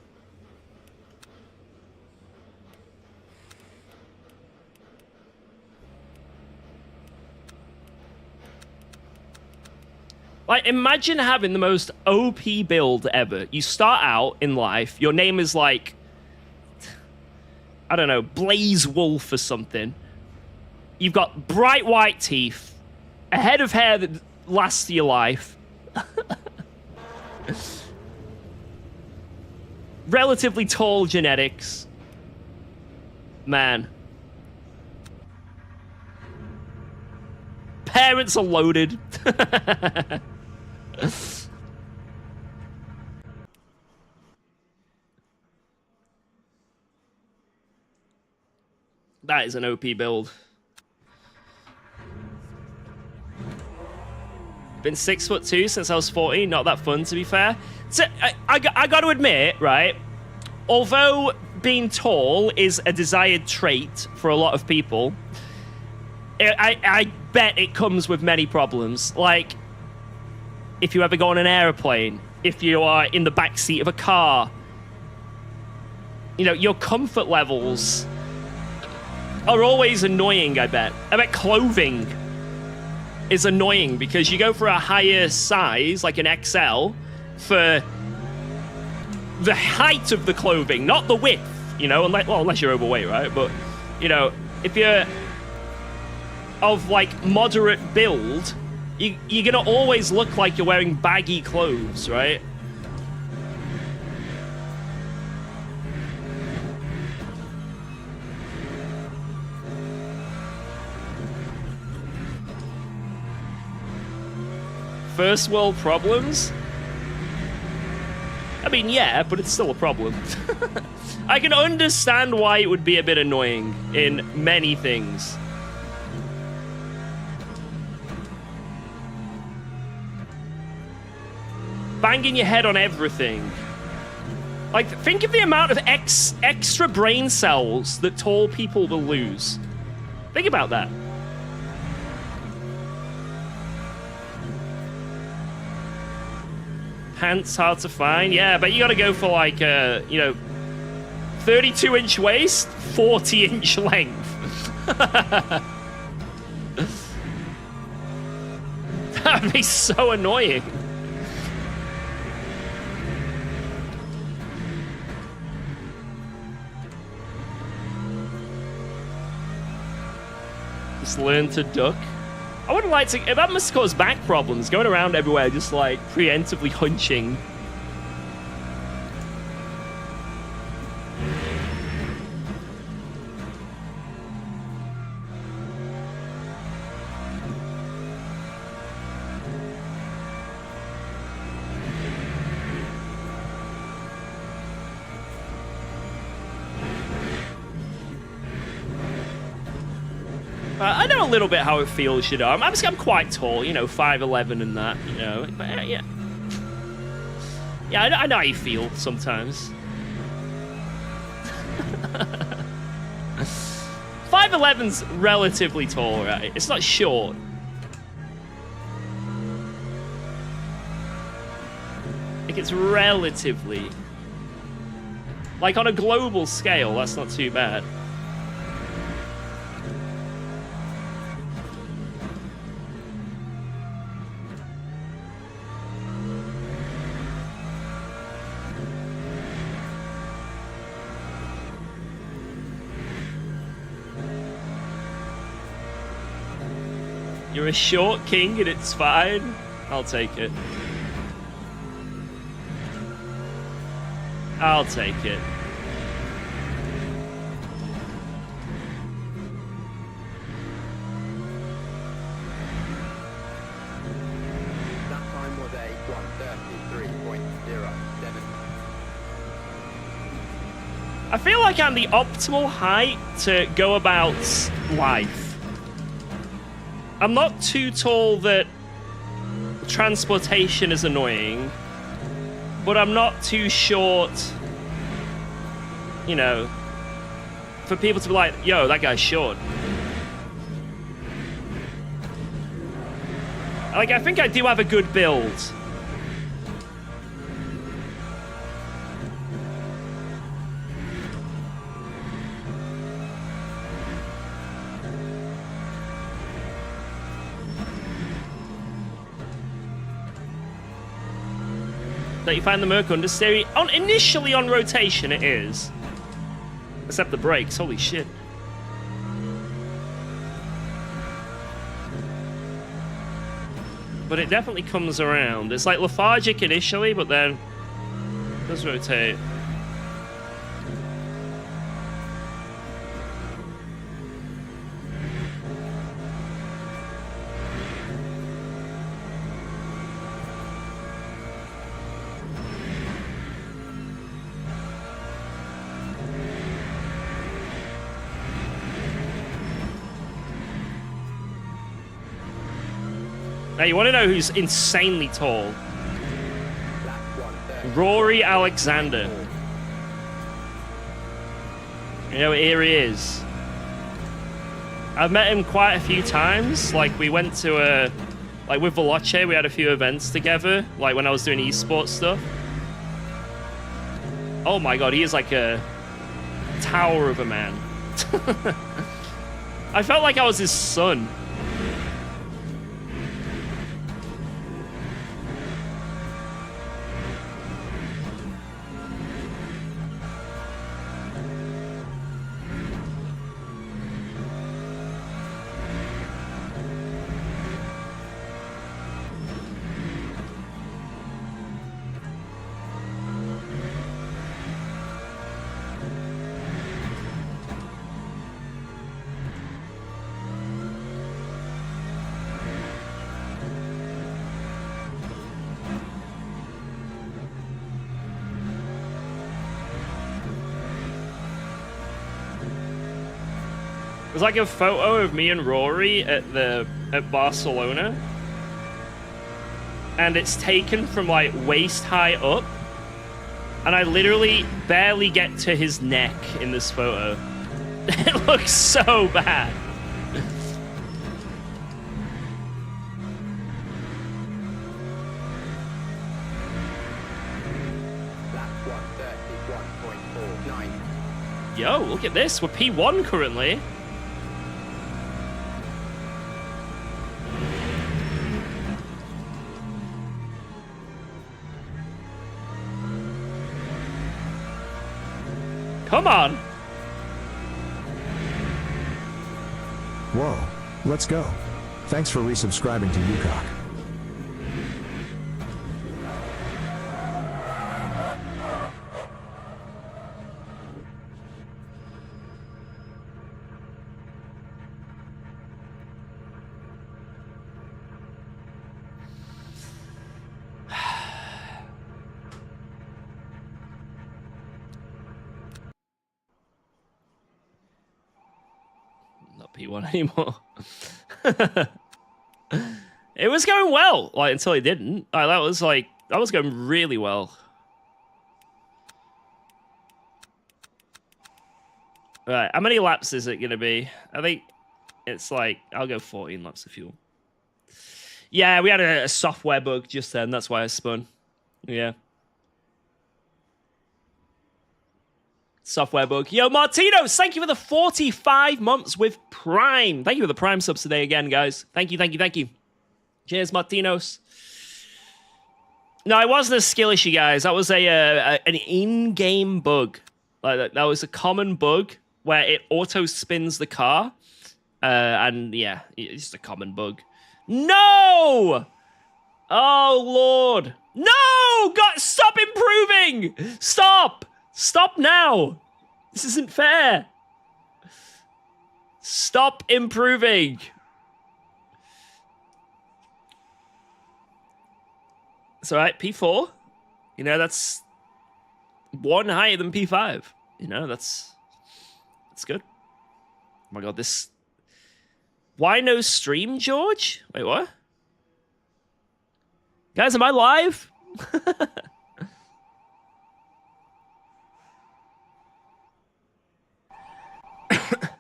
Like, imagine having the most OP build ever. You start out in life, your name is, like... I don't know, Blaze Wolf or something. You've got bright white teeth, a head of hair that lasts your life. Relatively tall genetics. Man. Parents are loaded. That is an OP build. Been 6'2" since I was 14. Not that fun, to be fair. So, I got to admit, right? Although being tall is a desired trait for a lot of people, I bet it comes with many problems. Like, if you ever go on an airplane, if you are in the back seat of a car, you know, your comfort levels are always annoying, I bet. I bet clothing is annoying because you go for a higher size, like an XL, for the height of the clothing, not the width, you know, unless you're overweight, right? But, you know, if you're of, like, moderate build, you're gonna always look like you're wearing baggy clothes, right? First world problems? I mean, yeah, but it's still a problem. I can understand why it would be a bit annoying in many things. Banging your head on everything. Like, think of the amount of extra brain cells that tall people will lose. Think about that. Pants hard to find. Yeah, but you gotta go for like, you know, 32-inch waist, 40-inch length. That would be so annoying. Just learn to duck. I wouldn't like to... That must cause back problems, going around everywhere just, like, preemptively hunching. I know a little bit how it feels, you know. I'm quite tall, you know, 5'11" and that, you know. But, yeah. Yeah, I know how you feel sometimes. 5'11's relatively tall, right? It's not short. Like, it's relatively... Like, on a global scale, that's not too bad. You're a short king and it's fine. I'll take it. I'll take it. That time was a 1:33.07. I feel like I'm the optimal height to go about life. I'm not too tall that transportation is annoying, but I'm not too short, you know, for people to be like, yo, that guy's short. Like, I think I do have a good build. That you find the Merc understeer. Initially on rotation, it is. Except the brakes. Holy shit. But it definitely comes around. It's like lethargic initially, but then it does rotate. Now, you want to know who's insanely tall? Rory Alexander. You know, here he is. I've met him quite a few times. Like, we went to a... Like, with Veloce, we had a few events together. Like, when I was doing esports stuff. Oh my god, he is like a tower of a man. I felt like I was his son. There's like a photo of me and Rory at Barcelona, and it's taken from like waist high up, and I literally barely get to his neck in this photo. It looks so bad. Yo, look at this. We're P1 currently. Come on. Whoa, let's go. Thanks for resubscribing to UKOG. Not P1 anymore. It was going well, like, until it didn't. Like, that was going really well. Right, how many laps is it gonna be? I think it's like, I'll go 14 laps of fuel. Yeah, we had a software bug just then, that's why I spun. Yeah. Software bug. Yo, Martinos, thank you for the 45 months with Prime. Thank you for the Prime subs today again, guys. Thank you, thank you, thank you. Cheers, Martinos. No, it wasn't a skill issue, guys. That was an in-game bug. Like that was a common bug where it auto spins the car, and yeah, it's just a common bug. No! Oh Lord! No! God, stop improving! Stop! Stop now! This isn't fair. Stop improving. It's all right, P4. You know, that's one higher than P5. You know, that's good. Oh my God, this... Why no stream, George? Wait, what? Guys, am I live?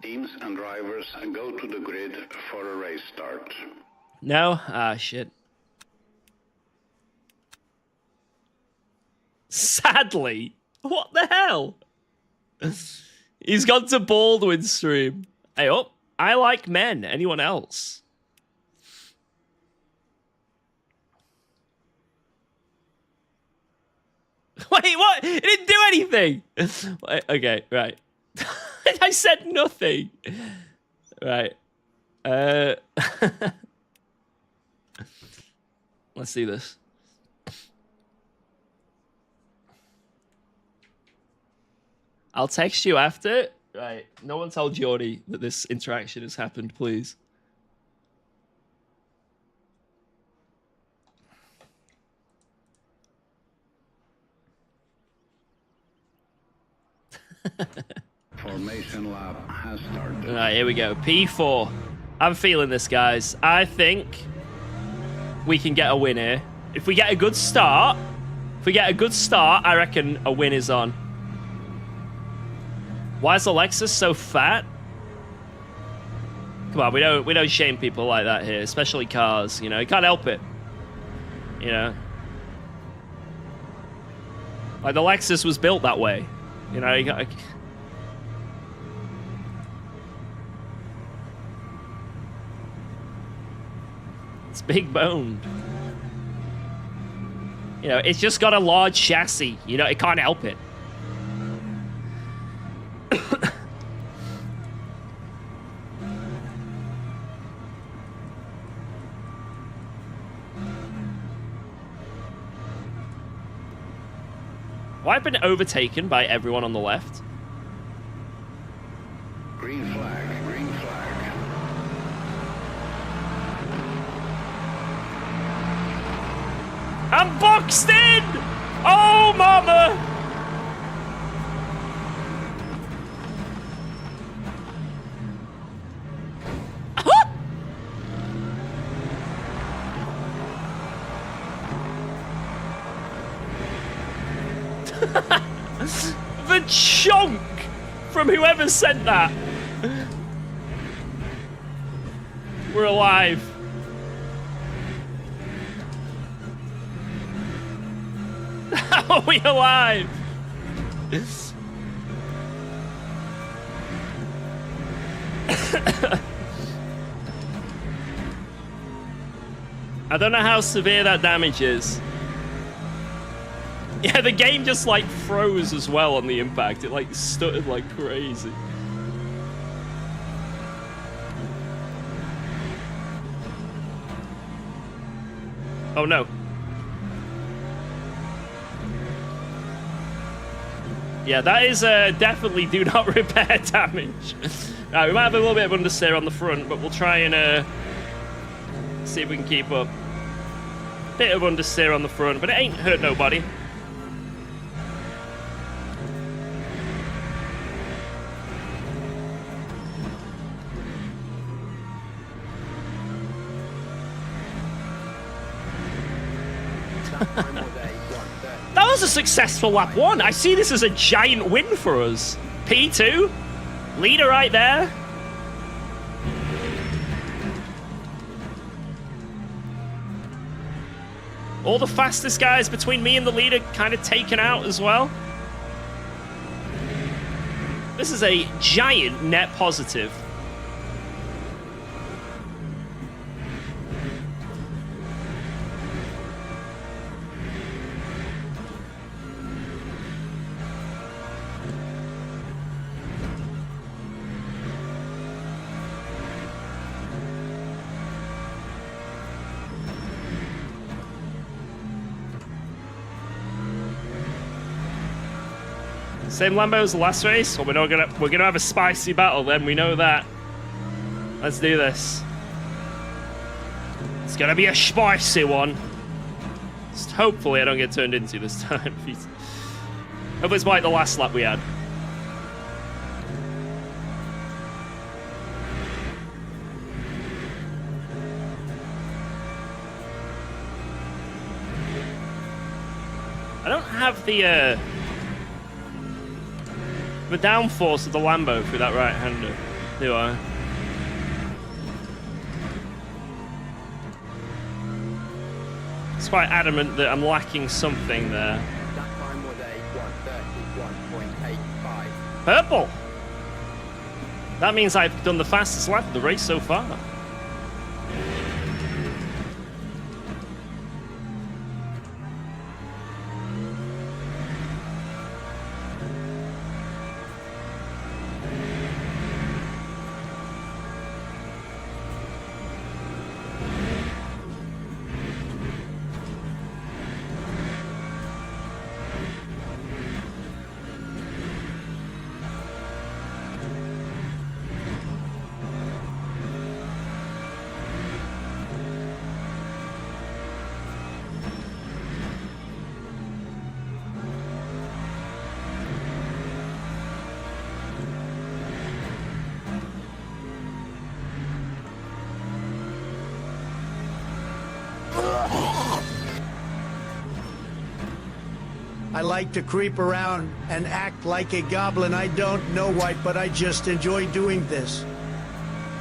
Teams and drivers go to the grid for a race start. No? Ah, shit. Sadly. What the hell? He's gone to Baldwin stream. Hey, oh, I like men. Anyone else? Wait, what? It didn't do anything. Wait, okay, right. I said nothing. Right. Let's see this. I'll text you after. Right. No one tell Jordy that this interaction has happened, please. Formation lap has started. All right, here we go. P4. I'm feeling this, guys. I think we can get a win here. If we get a good start, I reckon a win is on. Why is Alexis so fat? Come on, we don't shame people like that here, especially cars. You know, you can't help it. You know, like the Lexus was built that way. You know, you got. It's big boned. You know, it's just got a large chassis. You know, it can't help it. Why have I been overtaken by everyone on the left? Green flag, green flag. I'm boxed in! Oh, mama! The chunk from whoever sent that. We're alive. How are we alive? I don't know how severe that damage is. Yeah, the game just like froze as well on the impact. It like stuttered like crazy. Oh no. Yeah, that is definitely do not repair damage. Right, we might have a little bit of understeer on the front, but we'll try and see if we can keep up. Bit of understeer on the front, but it ain't hurt nobody. That was a successful lap 1. I see this as a giant win for us. P2, leader right there. All the fastest guys between me and the leader kind of taken out as well. This is a giant net positive. Same Lambo as the last race? Well, we're gonna have a spicy battle then, we know that. Let's do this. It's gonna be a spicy one. Just hopefully I don't get turned into this time. Hopefully it's like the last lap we had. I don't have the downforce of the Lambo through that right-hander, do I? It's quite adamant that I'm lacking something there. That time was a 1:31.85. Purple! That means I've done the fastest lap of the race so far. I like to creep around and act like a goblin. I don't know why, but I just enjoy doing this.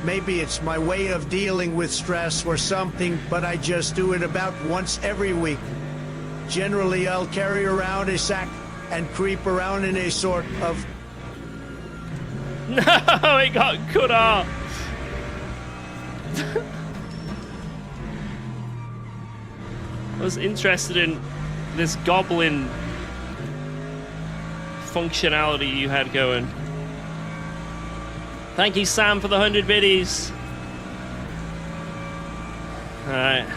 Maybe it's my way of dealing with stress or something, but I just do it about once every week. Generally, I'll carry around a sack and creep around in a sort of... No, it got cut off. I was interested in this goblin functionality you had going. Thank you, Sam, for the 100 biddies. Alright.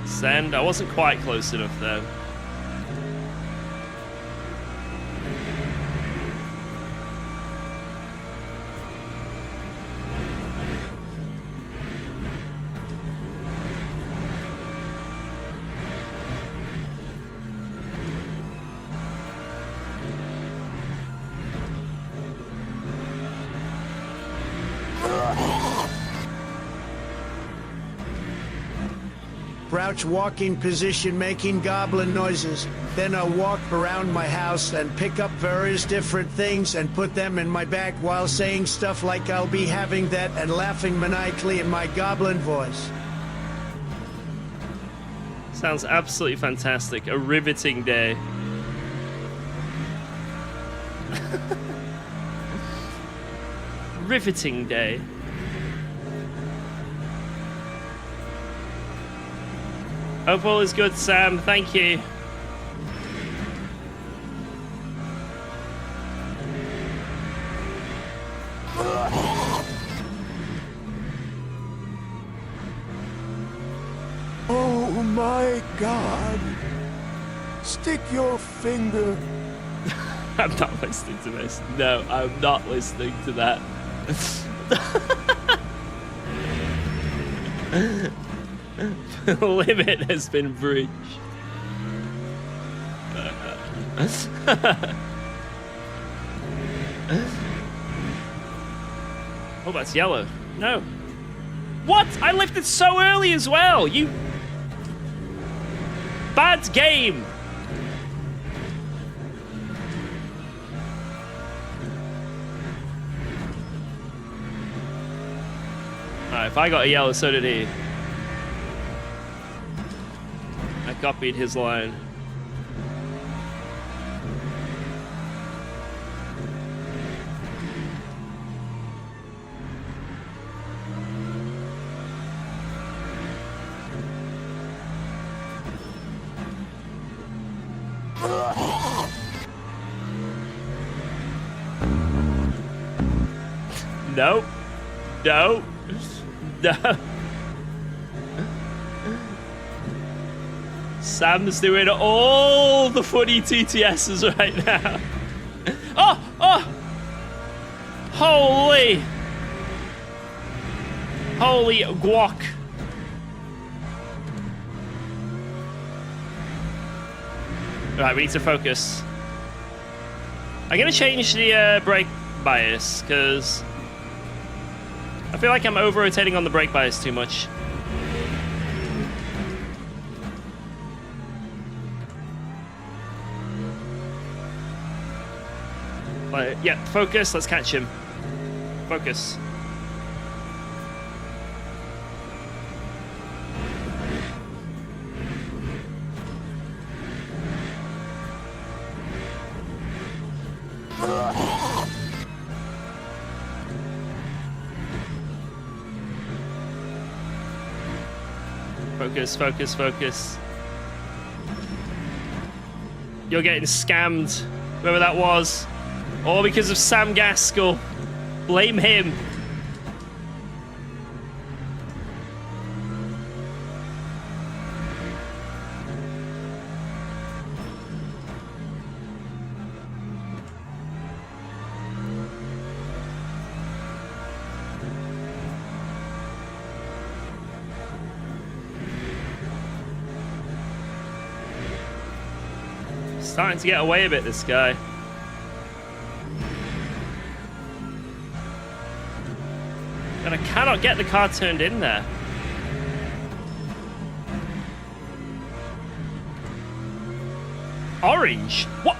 Send. I wasn't quite close enough, though. Crouch walking position making goblin noises. Then I'll walk around my house and pick up various different things and put them in my bag while saying stuff like I'll be having that and laughing maniacally in my goblin voice. Sounds absolutely fantastic. A riveting day. Riveting day. Hope all is good, Sam. Thank you. Oh my God. Stick your finger. I'm not listening to this. No, I'm not listening to that. The limit has been breached. Oh, that's yellow. No. What? I lifted so early as well. You bad game. Alright, if I got a yellow, so did he. I copied his line. Nope. No. No. Sam's doing all the funny TTSs right now. Oh! Oh! Holy! Holy guac. Right, we need to focus. I'm gonna change the brake bias, because I feel like I'm over-rotating on the brake bias too much. Yeah, focus, let's catch him. Focus. Focus, focus, focus. You're getting scammed, whoever that was. All because of Sam Gaskell. Blame him. Starting to get away a bit, this guy. And I cannot get the car turned in there. orange. What?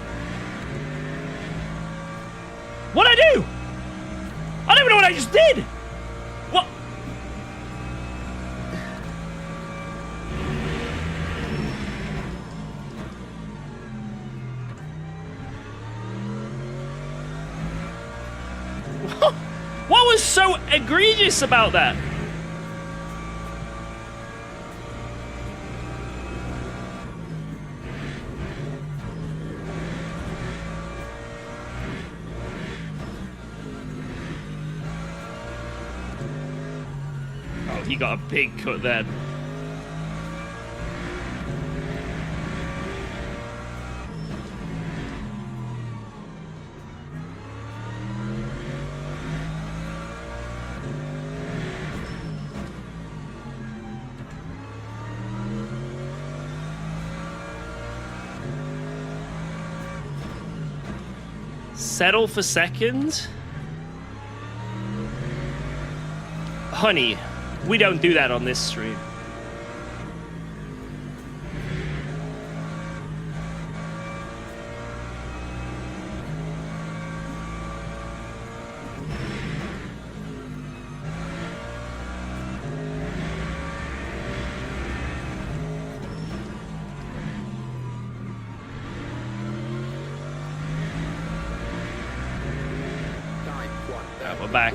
What'd I do? I don't even know what I just did. What? What was so egregious about that? Oh, he got a big cut then. Settle for second? Honey, we don't do that on this stream. We're back.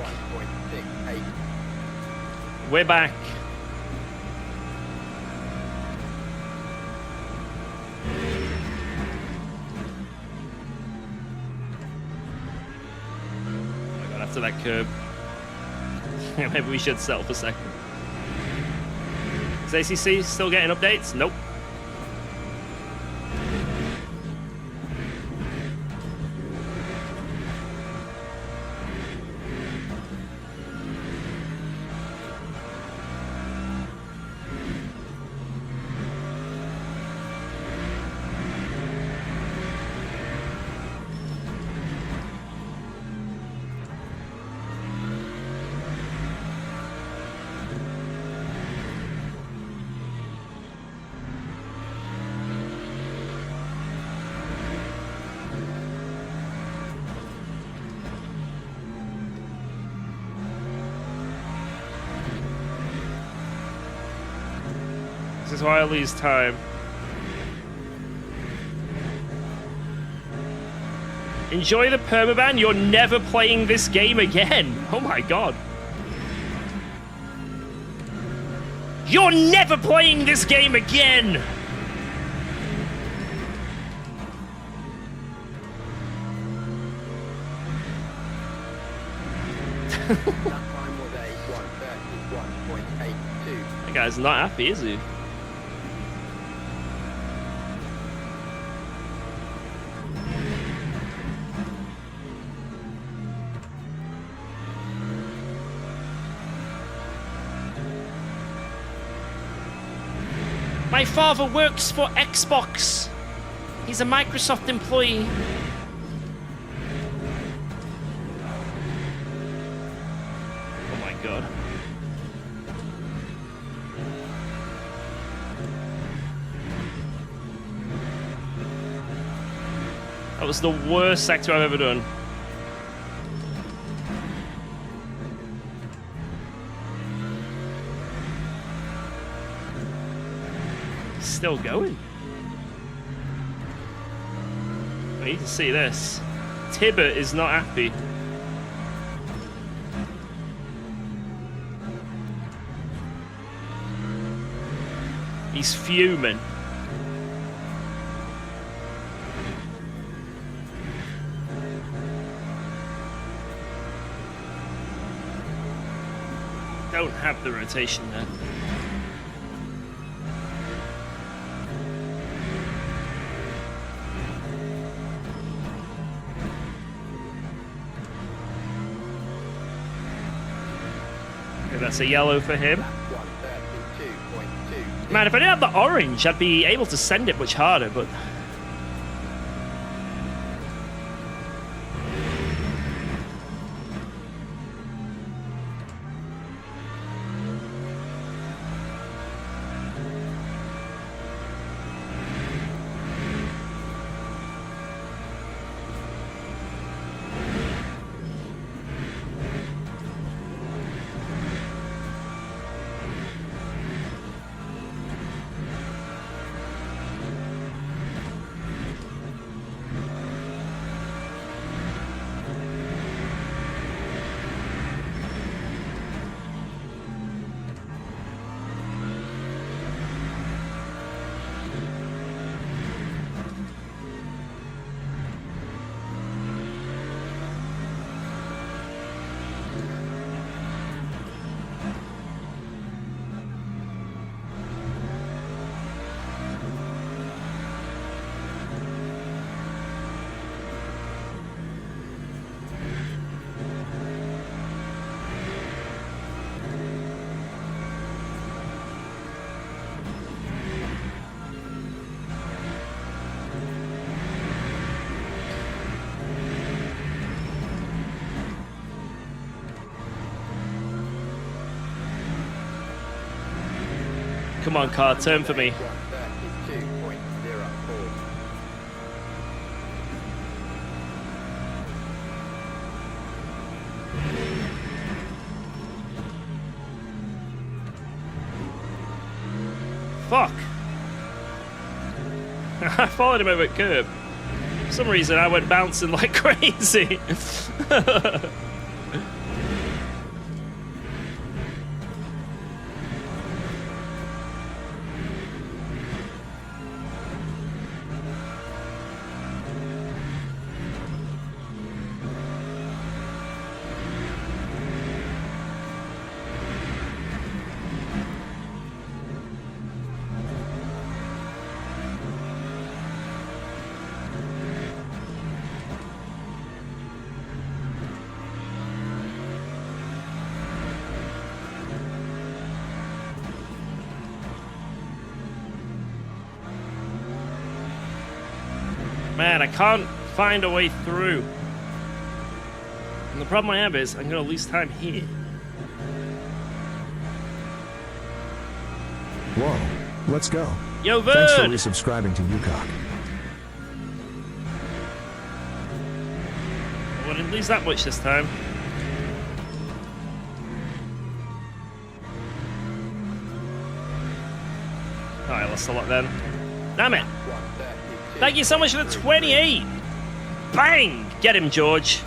We're back. Oh my god, after that curb. Maybe we should settle for second. Is ACC still getting updates? Nope. This is why I lose time. Enjoy the permaban. You're never playing this game again. Oh my god. You're never playing this game again. That time was a 1:31.82. That guy's not happy, is he? My father works for Xbox. He's a Microsoft employee. Oh my god. That was the worst sector I've ever done. Still going. I need to see this. Tibbet is not happy. He's fuming. Don't have the rotation there. That's a yellow for him. 1:32.2. Man, if I didn't have the orange, I'd be able to send it much harder, but... come on, car, turn for me. 132.04. Fuck. I followed him over at curb. For some reason, I went bouncing like crazy. Man, I can't find a way through. And the problem I have is I'm going to lose time here. Whoa, let's go. Yo, Thanks for Vern! resubscribing to UKOG. I wouldn't lose that much this time. Oh, I lost a lot then. Damn it! Thank you so much for the 28! Bang! Get him, George.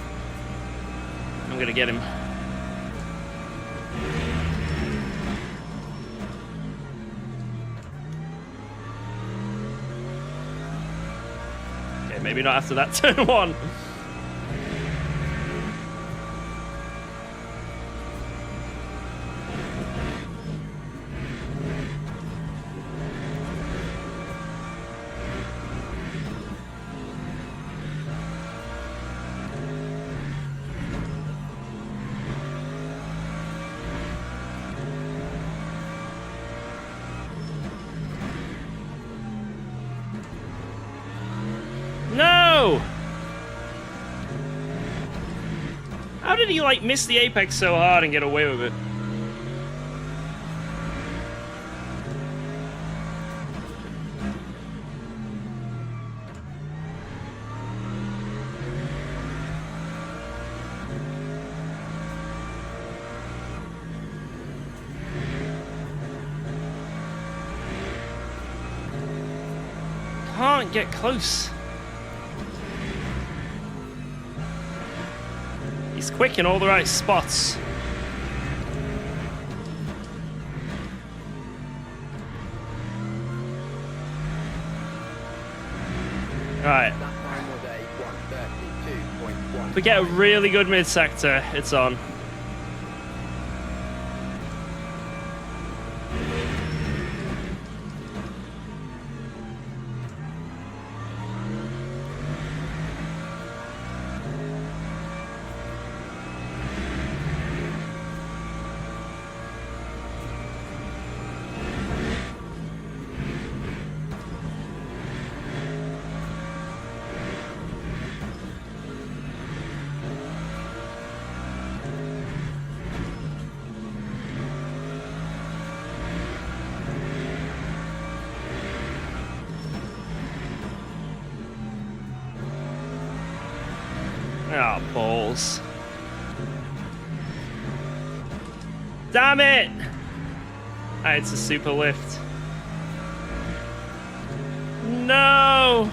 I'm gonna get him. Okay, maybe not after that turn one. No! How did he, like, miss the apex so hard and get away with it? Can't get close. He's quick in all the right spots. Alright. If we get a really good mid sector, it's on. Oh, balls. Damn it! Ah, it's a super lift. No!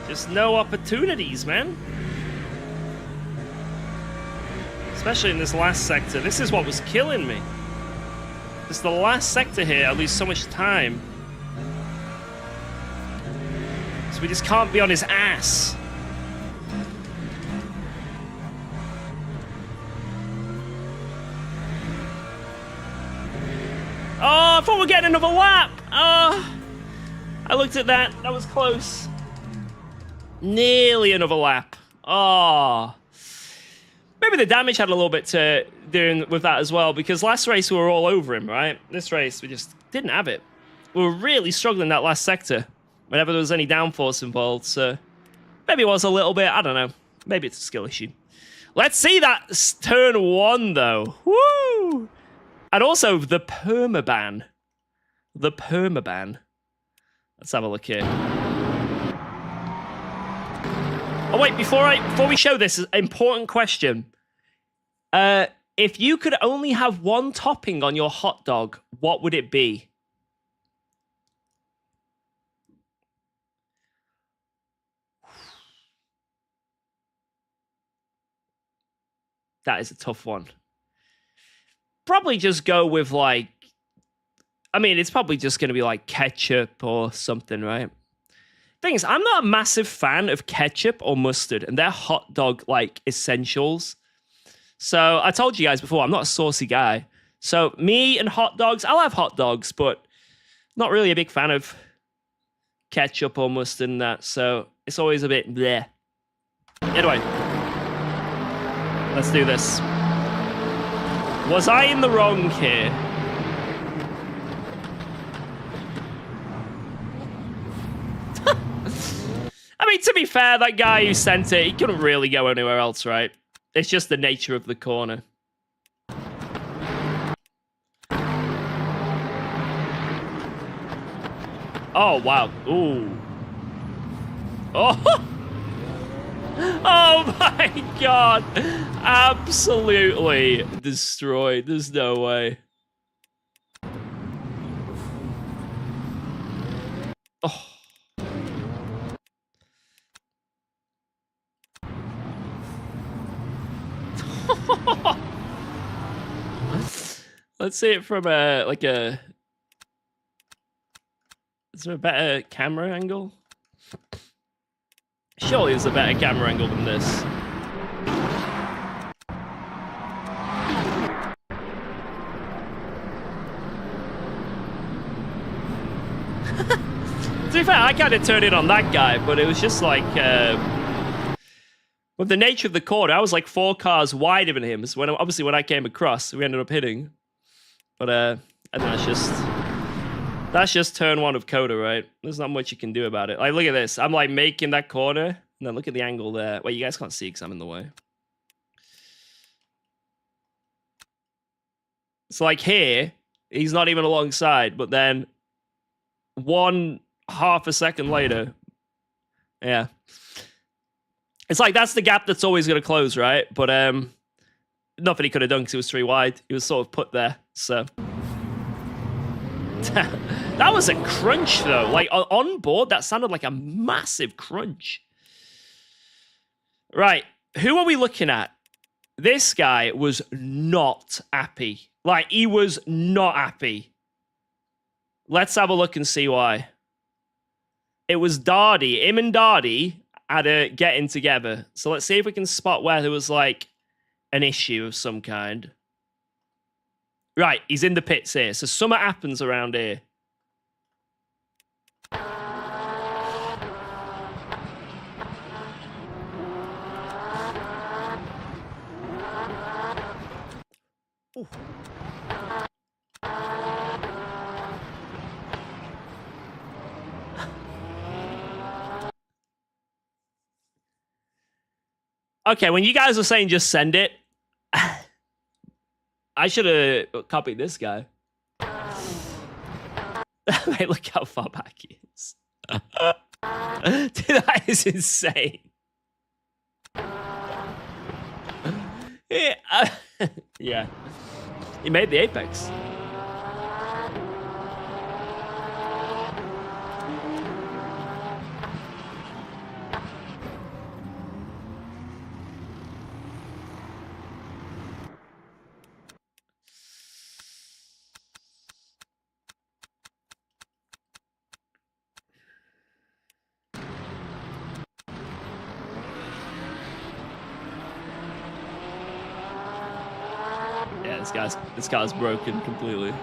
Just no opportunities, man. Especially in this last sector. This is what was killing me. It's the last sector here. I lose so much time. So we just can't be on his ass. Oh, I thought we were getting another lap. Oh, I looked at that. That was close. Nearly another lap. Oh. Maybe the damage had a little bit to do with that as well, because last race we were all over him, right? This race we just didn't have it. We were really struggling that last sector whenever there was any downforce involved, so Maybe it was a little bit. I don't know. Maybe it's a skill issue. Let's see that turn 1, though. Woo! And also the permaban. The permaban. Let's have a look here. Oh, wait, before we show this, an important question. If you could only have one topping on your hot dog, what would it be? That is a tough one. Probably just go with, like... I mean, it's probably just going to be, like, ketchup or something, right? Thing is, I'm not a massive fan of ketchup or mustard, and they're hot dog, like, essentials. So, I told you guys before, I'm not a saucy guy. So, me and hot dogs, I'll have hot dogs, but not really a big fan of ketchup or mustard and that. So, it's always a bit bleh. Anyway. Let's do this. Was I in the wrong here? I mean, to be fair, that guy who sent it, he couldn't really go anywhere else, right? It's just the nature of the corner. Oh, wow. Ooh. Oh! Oh my god! Absolutely destroyed. There's no way. Oh. Let's see it from like a... Is there a better camera angle? Surely there's a better camera angle than this. To be fair, I kind of turned it on that guy, but it was just like... with the nature of the corner, I was like 4 cars wider than him. So obviously when I came across, we ended up hitting. But and that's just turn 1 of Coda, right? There's not much you can do about it. Like, look at this. I'm like making that corner, and then look at the angle there. Wait, you guys can't see because I'm in the way. It's like here, he's not even alongside, but then 1/2 a second later, yeah. It's like that's the gap that's always going to close, right? But nothing he could have done because it was 3 wide. He was sort of put there, so... That was a crunch, though. Like, on board, that sounded like a massive crunch. Right, who are we looking at? This guy was not happy. Like, he was not happy. Let's have a look and see why. It was Dardy. Him and Dardy had a getting together. So let's see if we can spot where there was, like, an issue of some kind. Right, he's in the pits here. So something happens around here. Ooh. Okay, when you guys were saying just send it, I should have copied this guy. Wait, look how far back he is. Dude, that is insane. Yeah. Yeah. He made the apex. Yeah, this car's broken completely.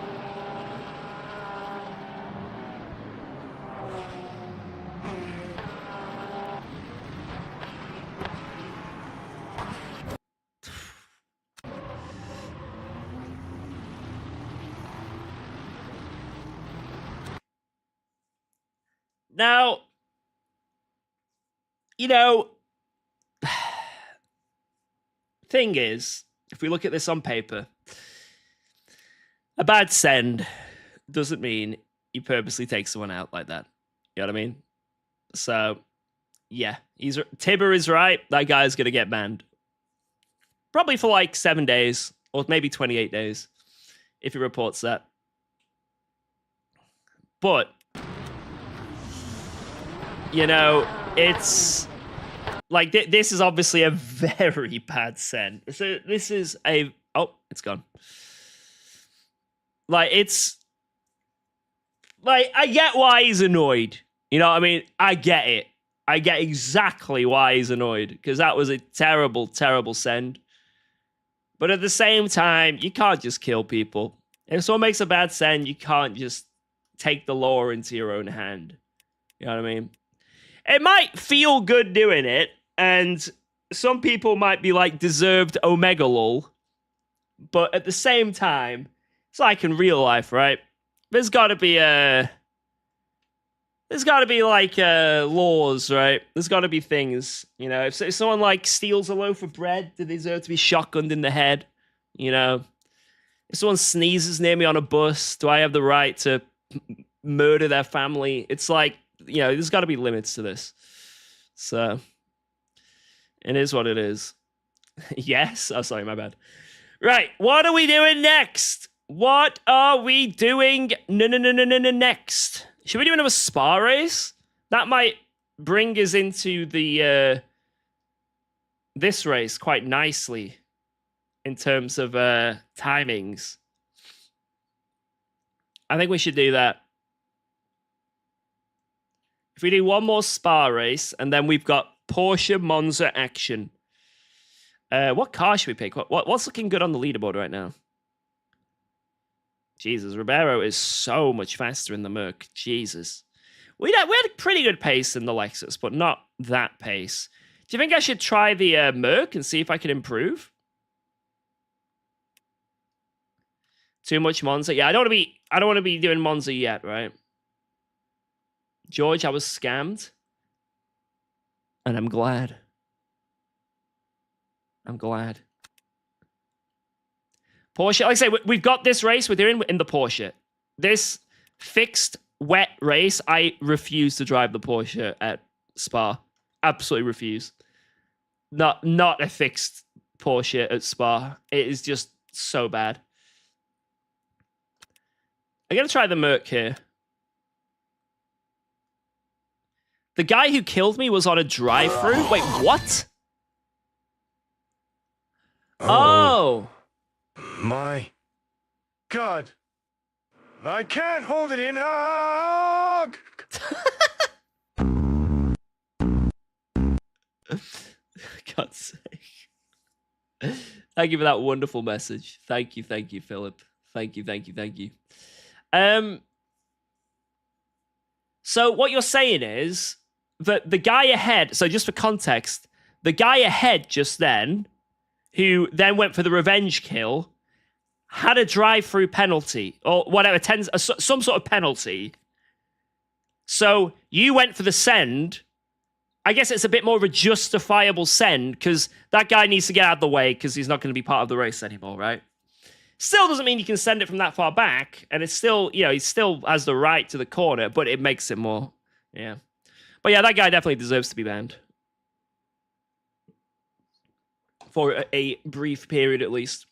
Now, you know, thing is, if we look at this on paper, a bad send doesn't mean you purposely take someone out like that. You know what I mean? So, yeah, Tibber is right. That guy's gonna get banned, probably for like 7 days or maybe 28 days if he reports that. But you know, it's like this is obviously a very bad send. So this is it's gone. Like it's like I get why he's annoyed. You know what I mean? I get it. I get exactly why he's annoyed because that was a terrible, terrible send. But at the same time, you can't just kill people. If someone makes a bad send, you can't just take the law into your own hand. You know what I mean? It might feel good doing it, and some people might be like deserved Omega lol. But at the same time, it's like in real life, right? There's got to be laws, right? There's got to be things, you know. If someone like steals a loaf of bread, do they deserve to be shotgunned in the head? You know, if someone sneezes near me on a bus, do I have the right to murder their family? It's like, you know, there's got to be limits to this. So it is what it is. Yes. Oh, sorry, my bad. Right. What are we doing next? What are we doing next? Should we do another spa race? That might bring us into the this race quite nicely in terms of timings. I think we should do that. If we do one more spa race, and then we've got Porsche Monza action. What car should we pick? What's looking good on the leaderboard right now? Jesus, Ribeiro is so much faster in the Merc. Jesus. We had a pretty good pace in the Lexus, but not that pace. Do you think I should try the Merc and see if I can improve? Too much Monza? Yeah, I don't want to be doing Monza yet, right? George, I was scammed. And I'm glad. I'm glad. Porsche, like I say, we've got this race we're doing in the Porsche. This fixed, wet race, I refuse to drive the Porsche at Spa. Absolutely refuse. Not a fixed Porsche at Spa. It is just so bad. I'm going to try the Merc here. The guy who killed me was on a drive-through? Wait, what? Oh. My God. I can't hold it in. Ah! God's sake. Thank you for that wonderful message. Thank you, Philip. Thank you. So what you're saying is that the guy ahead, so just for context, the guy ahead just then, who then went for the revenge kill, had a drive-through penalty, or whatever, some sort of penalty. So you went for the send. I guess it's a bit more of a justifiable send, because that guy needs to get out of the way, because he's not going to be part of the race anymore, right? Still doesn't mean you can send it from that far back, and it's still, you know, he still has the right to the corner, but it makes it more, yeah. But yeah, that guy definitely deserves to be banned. For a brief period, at least.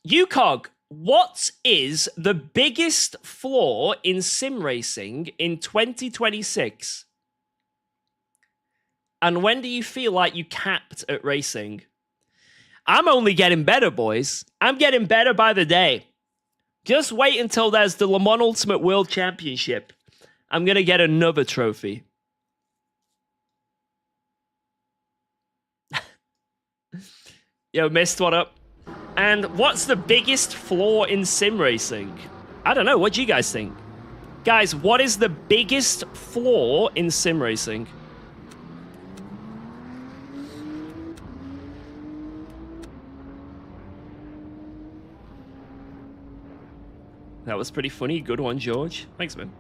UKOG, what is the biggest flaw in sim racing in 2026? And when do you feel like you capped at racing? I'm only getting better, boys. I'm getting better by the day. Just wait until there's the Le Mans Ultimate World Championship. I'm going to get another trophy. Yo, Mist, what up? And what's the biggest flaw in sim racing? I don't know. What do you guys think? Guys, what is the biggest flaw in sim racing? That was pretty funny. Good one, George. Thanks, man.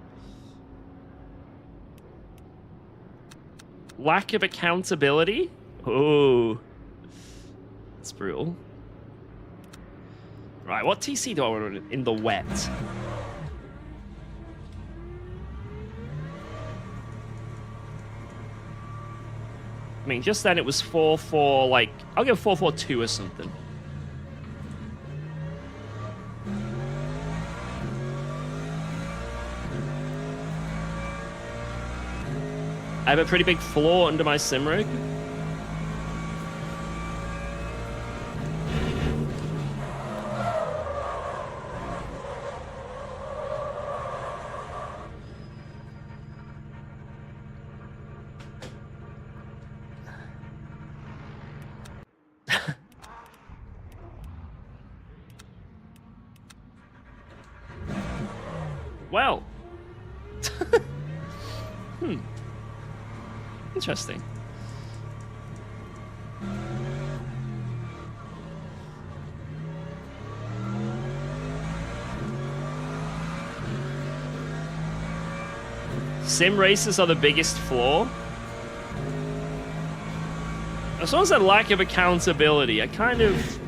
Lack of accountability? Oh. That's brutal. Right, what TC do I want in the wet? I mean, just then it was 4-4, like, I'll go 4-4-2 or something. I have a pretty big flaw under my sim rig. Well. Interesting. Sim races are the biggest flaw. As long as a lack of accountability, I kind of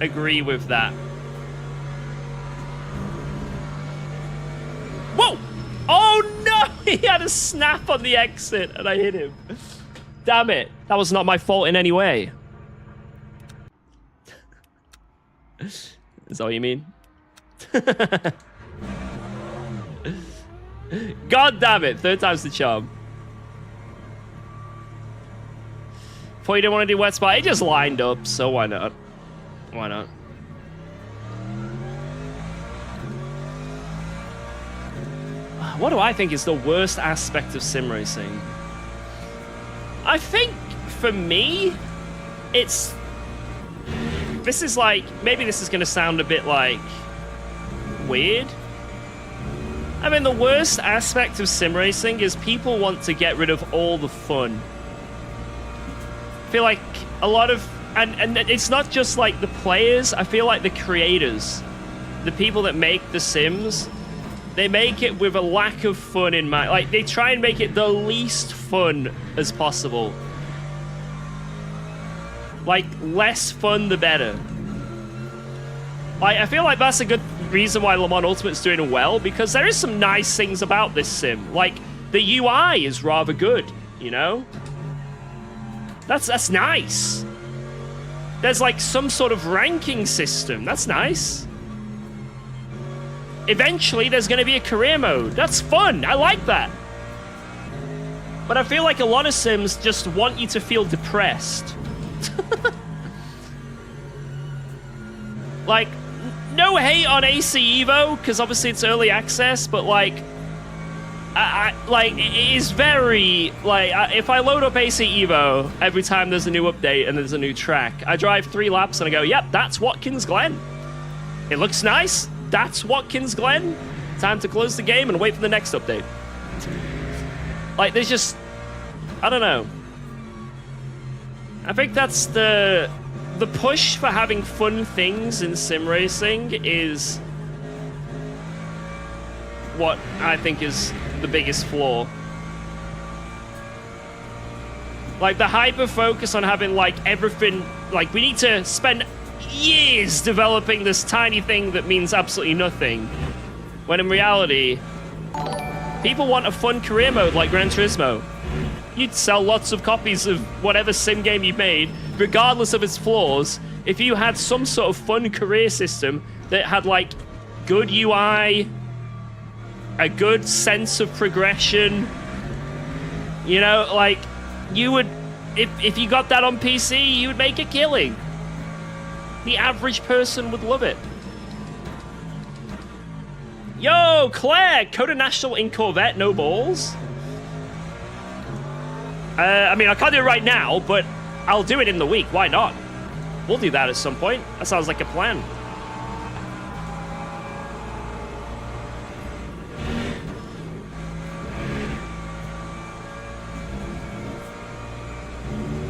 agree with that. Whoa! Oh no! He had a snap on the exit and I hit him. Damn it. That was not my fault in any way. Is that what you mean? God damn it. Third time's the charm. Thought you didn't want to do wet spot. It just lined up, so why not? Why not? What do I think is the worst aspect of sim racing? I think, for me, it's... This is like... Maybe this is going to sound a bit, like, weird. I mean, the worst aspect of sim racing is people want to get rid of all the fun. I feel like a lot of... And it's not just, like, the players. I feel like the creators, the people that make the sims... They make it with a lack of fun in mind. Like, they try and make it the least fun as possible. Like, less fun, the better. Like, I feel like that's a good reason why Le Mans Ultimate's doing well, because there is some nice things about this sim. Like, the UI is rather good, you know? That's nice. There's, like, some sort of ranking system. That's nice. Eventually, there's going to be a career mode. That's fun. I like that. But I feel like a lot of sims just want you to feel depressed. Like, no hate on AC Evo, because obviously it's early access, but like, it is very, like, if I load up AC Evo every time there's a new update and there's a new track, I drive 3 laps and I go, yep, that's Watkins Glen. It looks nice. That's Watkins Glen. Time to close the game and wait for the next update. Like, there's just... I don't know. I think that's the push for having fun things in sim racing is what I think is the biggest flaw. Like, the hyper focus on having, like, everything... Like, we need to spend years developing this tiny thing that means absolutely nothing. When in reality, people want a fun career mode like Gran Turismo. You'd sell lots of copies of whatever sim game you made, regardless of its flaws, if you had some sort of fun career system that had, like, good UI, a good sense of progression. You know, like, you would... If you got that on PC, you would make a killing. The average person would love it. Yo, Claire! Coda National in Corvette, no balls? I mean, I can't do it right now, but I'll do it in the week. Why not? We'll do that at some point. That sounds like a plan.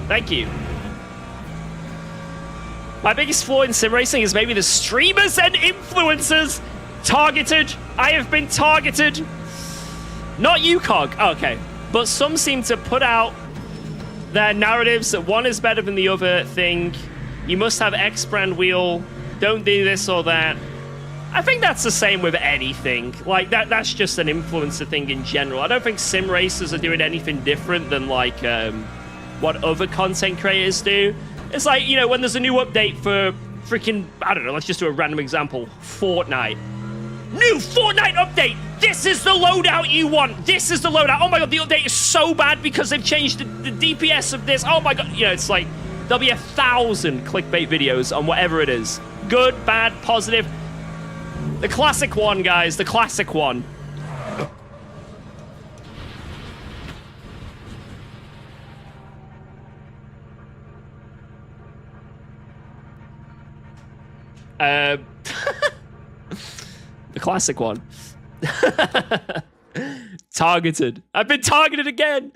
Thank you. My biggest flaw in sim racing is maybe the streamers and influencers. Targeted. I have been targeted. Not UKOG. Oh, okay. But some seem to put out their narratives that one is better than the other thing. You must have X brand wheel. Don't do this or that. I think that's the same with anything. Like, that's just an influencer thing in general. I don't think sim racers are doing anything different than, like, what other content creators do. It's like, you know, when there's a new update for freaking, I don't know, let's just do a random example. Fortnite. New Fortnite update! This is the loadout you want! This is the loadout! Oh my god, the update is so bad because they've changed the DPS of this. Oh my god. You know, it's like, there'll be 1,000 clickbait videos on whatever it is. Good, bad, positive. The classic one, guys. The classic one. The classic one. Targeted. I've been targeted again.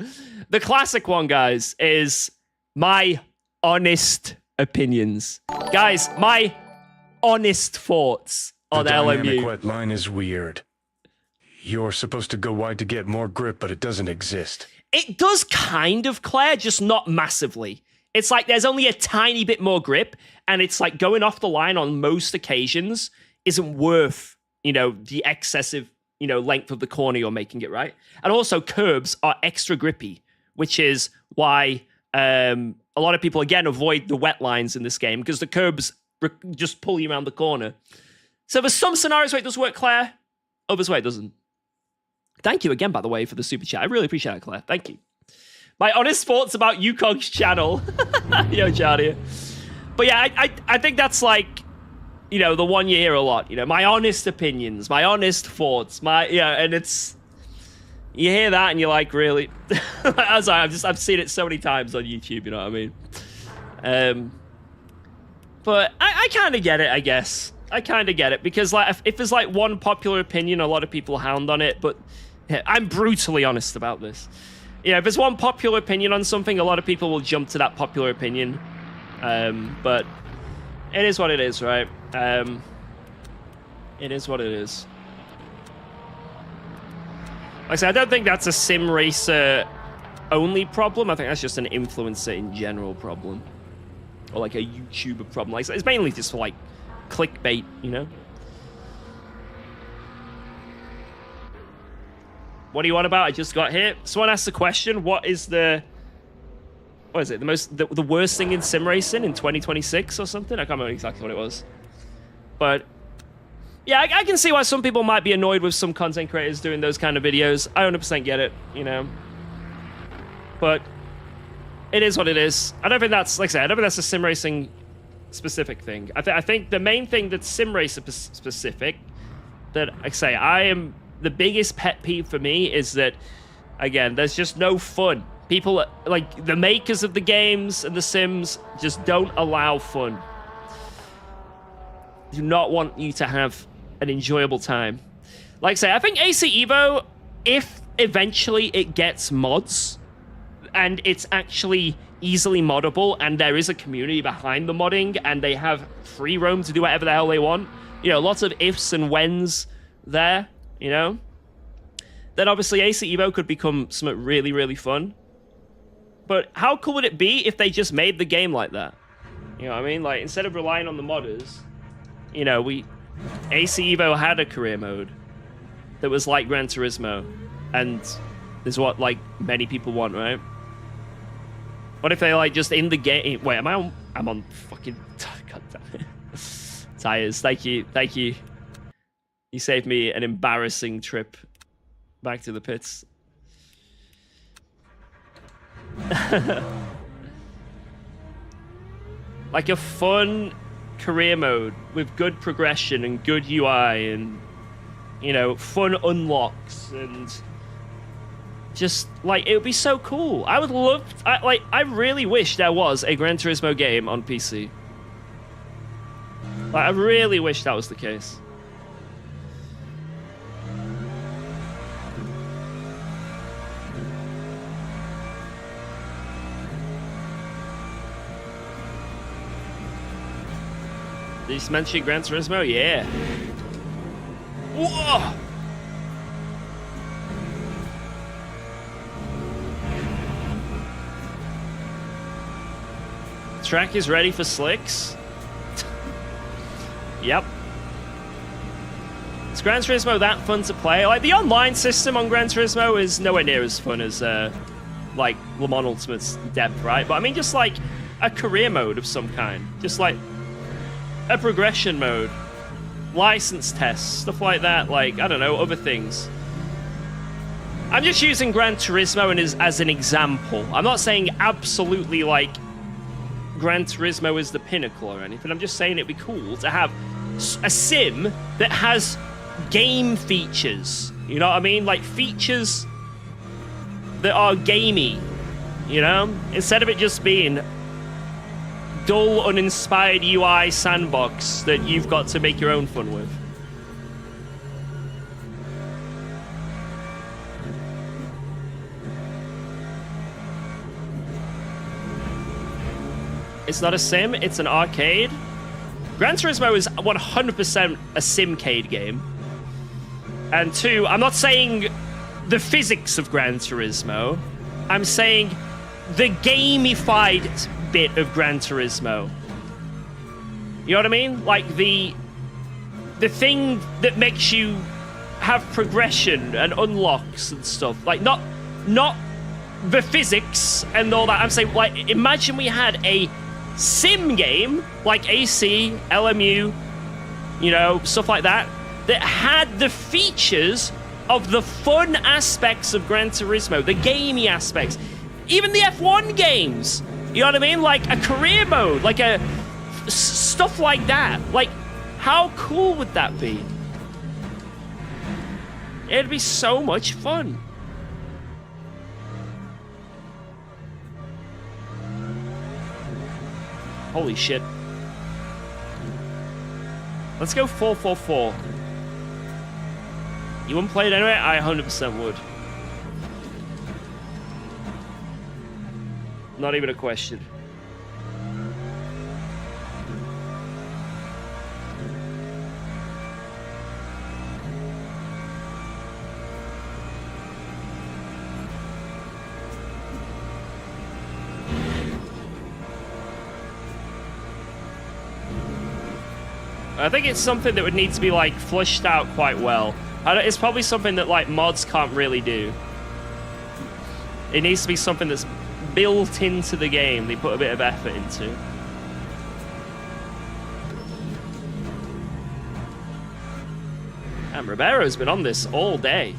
The classic one, guys, is my honest opinions. Guys, my honest thoughts on The dynamic LMU. wet line is weird. You're supposed to go wide to get more grip, but it doesn't exist. It does kind of, Claire, just not massively. It's like there's only a tiny bit more grip, and it's like going off the line on most occasions isn't worth, you know, the excessive, you know, length of the corner you're making it, right? And also curbs are extra grippy, which is why a lot of people, again, avoid the wet lines in this game, because the curbs just pull you around the corner. So there's some scenarios where it does work, Claire. Others where it doesn't. Thank you again, by the way, for the super chat. I really appreciate it, Claire. Thank you. My honest thoughts about UKOG's channel. Yo, Charlie. But yeah, I think that's like, you know, the one you hear a lot. You know, my honest opinions, my honest thoughts, and it's, you hear that and you're like, really? I'm sorry, I've seen it so many times on YouTube, you know what I mean? But I kind of get it, I guess. I kind of get it, because like if there's like one popular opinion, a lot of people hound on it, but yeah, I'm brutally honest about this. You know, if there's one popular opinion on something, a lot of people will jump to that popular opinion. But it is what it is, right? It is what it is. Like I said, I don't think that's a sim racer only problem. I think that's just an influencer in general problem. Or like a YouTuber problem. Like, it's mainly just for like clickbait, you know? What do you want about? I just got hit. Someone asked the question, what is the worst thing in sim racing in 2026 or something? I can't remember exactly what it was. But yeah, I can see why some people might be annoyed with some content creators doing those kind of videos. I 100% get it, you know? But it is what it is. I don't think that's, like I said, I don't think that's a sim racing specific thing. I think the main thing that's sim racer specific, that I say I am, the biggest pet peeve for me is that, again, there's just no fun. People, like, the makers of the games and the sims just don't allow fun. Do not want you to have an enjoyable time. Like I say, I think AC Evo, if eventually it gets mods, and it's actually easily moddable, and there is a community behind the modding, and they have free roam to do whatever the hell they want, you know, lots of ifs and whens there, you know, then obviously AC Evo could become something really, really fun. But how cool would it be if they just made the game like that? You know what I mean? Like, instead of relying on the modders, you know, AC Evo had a career mode that was like Gran Turismo, and is what, like, many people want, right? What if they, like, just in the game... Wait, I'm on fucking... God damn it. Tires, thank you. You saved me an embarrassing trip back to the pits. Like a fun career mode with good progression and good UI and, you know, fun unlocks and just, like, it would be so cool. I would love... I really wish there was a Gran Turismo game on PC. Like, I really wish that was the case. Did you mention Gran Turismo? Yeah. Whoa! Track is ready for slicks. Yep. Is Gran Turismo that fun to play? Like, the online system on Gran Turismo is nowhere near as fun as, like, Le Mans Ultimate's depth, right? But I mean, just like a career mode of some kind. Just like a progression mode. License tests, stuff like that. Like, I don't know, other things. I'm just using Gran Turismo as an example. I'm not saying absolutely, like, Gran Turismo is the pinnacle or anything. I'm just saying it'd be cool to have a sim that has game features. You know what I mean? Like, features that are gamey, you know? Instead of it just being dull, uninspired UI sandbox that you've got to make your own fun with. It's not a sim, it's an arcade. Gran Turismo is 100% a simcade game. And two, I'm not saying the physics of Gran Turismo. I'm saying the gamified bit of Gran Turismo. You know what I mean? Like the thing that makes you have progression and unlocks and stuff. Like not the physics and all that. I'm saying, like, imagine we had a sim game like AC, LMU, you know, stuff like that, that had the features of the fun aspects of Gran Turismo, the gamey aspects, even the F1 games. You know what I mean? Like a career mode, like a stuff like that. Like, how cool would that be? It'd be so much fun. Holy shit. Let's go 4-4-4. You wouldn't play it anyway? I 100% would. Not even a question. I think it's something that would need to be, like, fleshed out quite well. It's probably something that, like, mods can't really do. It needs to be something that's built into the game. They put a bit of effort into. And Ribeiro's been on this all day.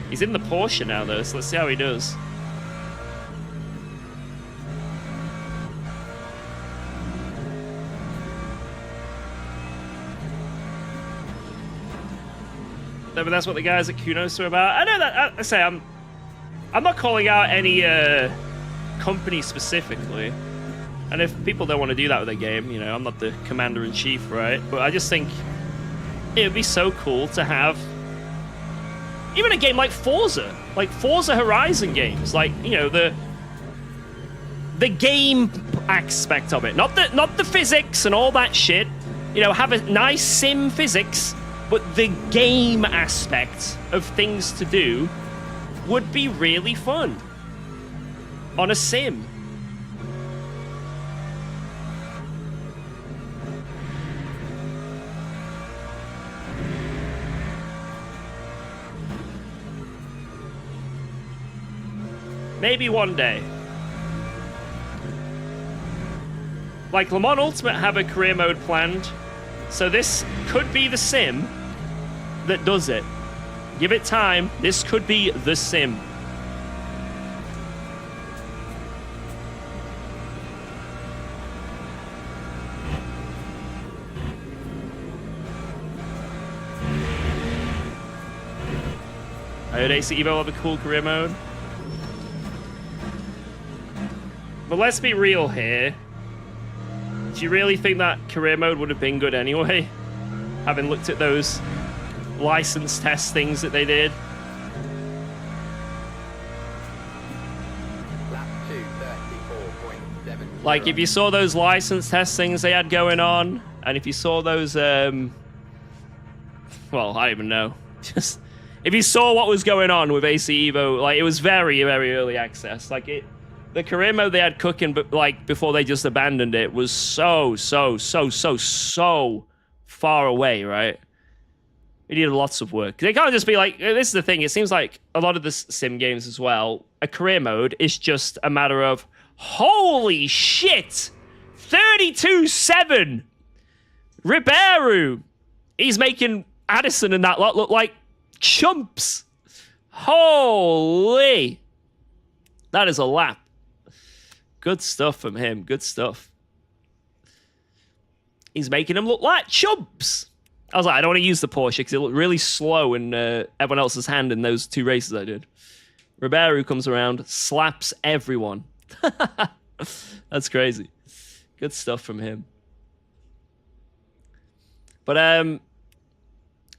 He's in the Porsche now, though, so let's see how he does. But that's what the guys at Kunos are about. I know that. I say I'm not calling out any company specifically, and if people don't want to do that with a game, you know, I'm not the commander-in-chief, right? But I just think it would be so cool to have even a game like Forza Horizon games, like, you know, the game aspect of it, not the physics and all that shit. You know, have a nice sim physics. But the game aspect of things to do would be really fun on a sim. Maybe one day. Like, Le Mans Ultimate have a career mode planned. So this could be the sim that does it. Give it time. This could be the sim. I heard AC Evo have a cool career mode. But let's be real here. Do you really think that career mode would have been good anyway? Having looked at those license test things that they did. Lap 2, 34.7. Like, if you saw those license test things they had going on, and if you saw those, well, I don't even know. Just, if you saw what was going on with AC Evo, like, it was very, very early access. Like, the career mode they had cooking, but like before they just abandoned it, was so far away, right? It needed lots of work. They can't just be like, this is the thing, it seems like a lot of the sim games as well, a career mode is just a matter of, holy shit! 32-7! Ribeiro! He's making Addison and that lot look like chumps. Holy! That is a lap. Good stuff from him. Good stuff. He's making them look like chumps. I was like, I don't want to use the Porsche because it looked really slow in everyone else's hand in those 2 races I did. Ribeiro comes around, slaps everyone. That's crazy. Good stuff from him. But,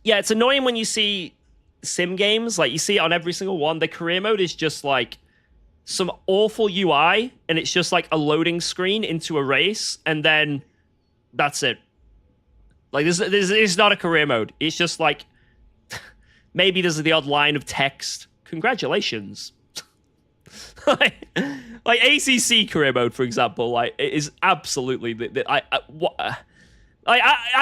yeah, it's annoying when you see sim games. Like, you see it on every single one. The career mode is just, like, some awful UI, and it's just, like, a loading screen into a race, and then that's it. Like, this is not a career mode. It's just, like, maybe there's the odd line of text. Congratulations. like ACC career mode, for example, like, it is absolutely... I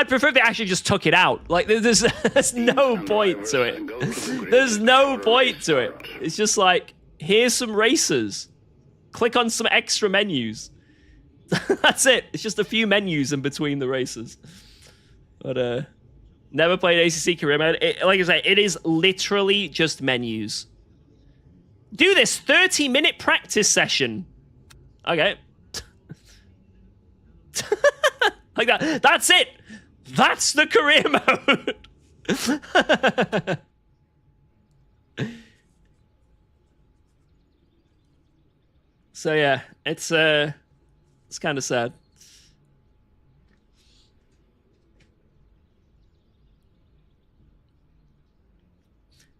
prefer if they actually just took it out. Like, there's no point to it. There's no point to it. It's just like, here's some races. Click on some extra menus. That's it. It's just a few menus in between the races. But, never played ACC career mode. Like I say, it is literally just menus. Do this 30-minute practice session. Okay. Like that. That's it. That's the career mode. So yeah, it's kind of sad.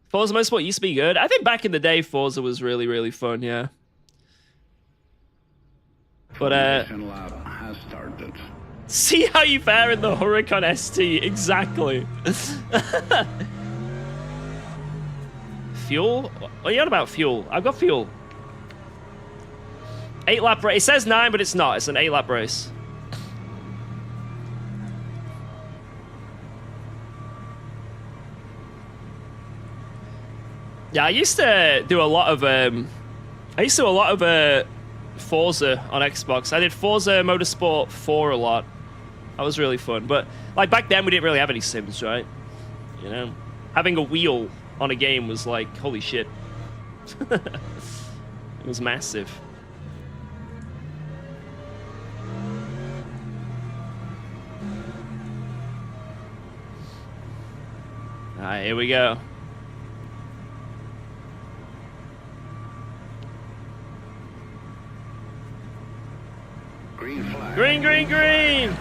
Forza Motorsport used to be good. I think back in the day, Forza was really, really fun. Yeah. But Lab has started. See how you fare in the Huracan ST. Exactly. Fuel? What are you on about fuel? I've got fuel. 8-lap race. It says 9, but it's not. It's an 8-lap race. Yeah, I used to do a lot of Forza on Xbox. I did Forza Motorsport 4 a lot. That was really fun. But like back then we didn't really have any sims, right? You know? Having a wheel on a game was like, holy shit. It was massive. Alright, here we go. Green flag. Green, green, green!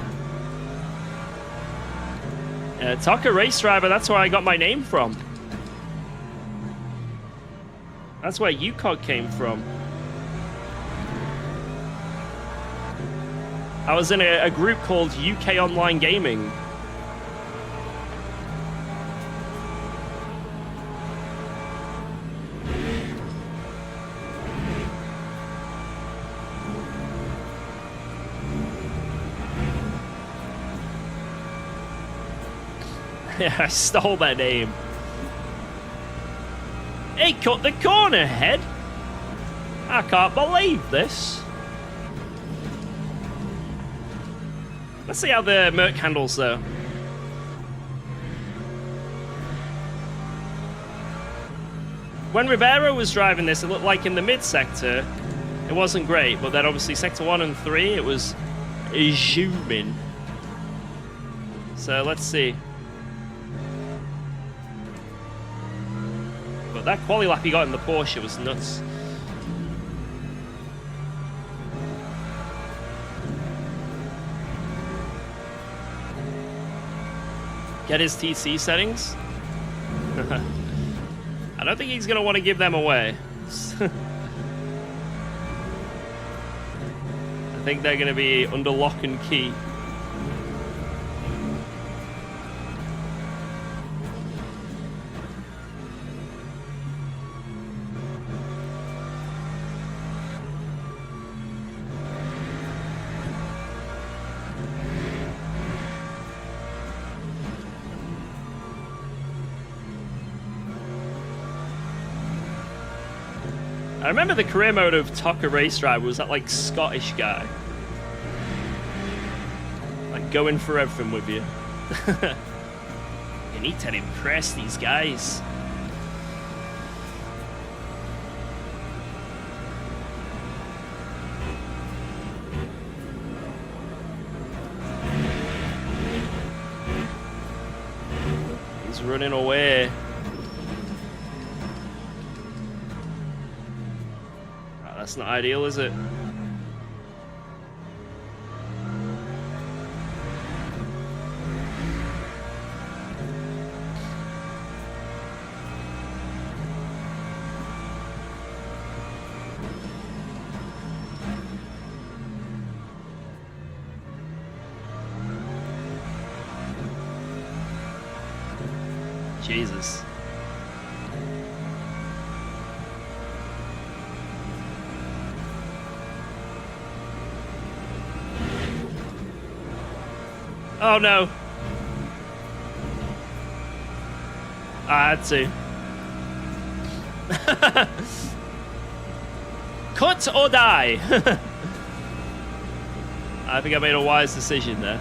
Tucker Race Driver, that's where I got my name from. That's where UKOG came from. I was in a group called UK Online Gaming. Yeah, I stole that name. He cut the corner, head. I can't believe this. Let's see how the Merc handles, though. When Ribeiro was driving this, it looked like in the mid-sector, it wasn't great. But then obviously Sector 1 and 3, it was zooming. So let's see. But that quali lap he got in the Porsche was nuts. Get his TC settings? I don't think he's going to want to give them away. I think they're going to be under lock and key. I remember the career mode of Tucker Race Driver was that like Scottish guy. Like going for everything with you. You need to impress these guys. He's running away. Oh, that's not ideal, is it? Jesus. Oh no. I had to. Cut or die. I think I made a wise decision there.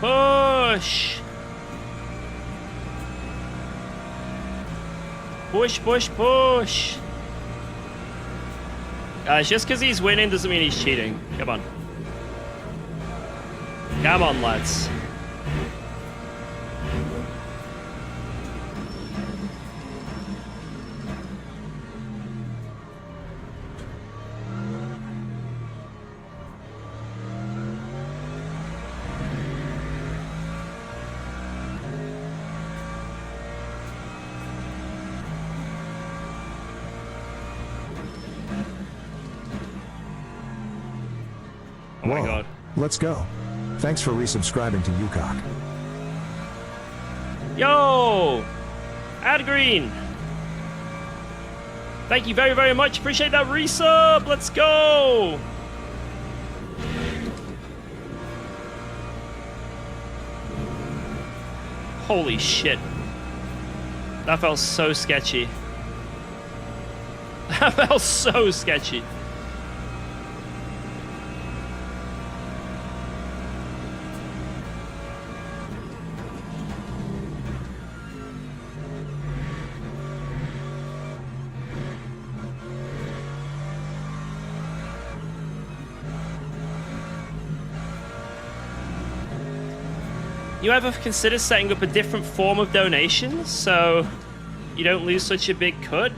Push! Push, push, push! Guys, just because he's winning doesn't mean he's cheating. Come on. Come on, lads. Oh my God. Let's go. Thanks for resubscribing to UKOG. Yo! Ad Green! Thank you very, very much. Appreciate that resub. Let's go! Holy shit. That felt so sketchy. That felt so sketchy. You ever consider setting up a different form of donation so you don't lose such a big cut?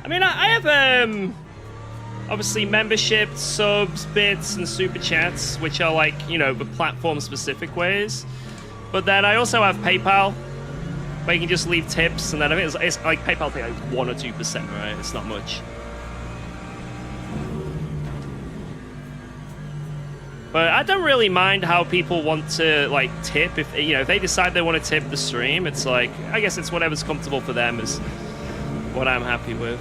I mean, I have obviously membership, subs, bits, and super chats, which are like, you know, the platform-specific ways. But then I also have PayPal, where you can just leave tips, and then I think it's like PayPal take like 1 or 2%, right? It's not much. But I don't really mind how people want to like tip. If you know, if they decide they want to tip the stream, it's like, I guess it's whatever's comfortable for them is what I'm happy with.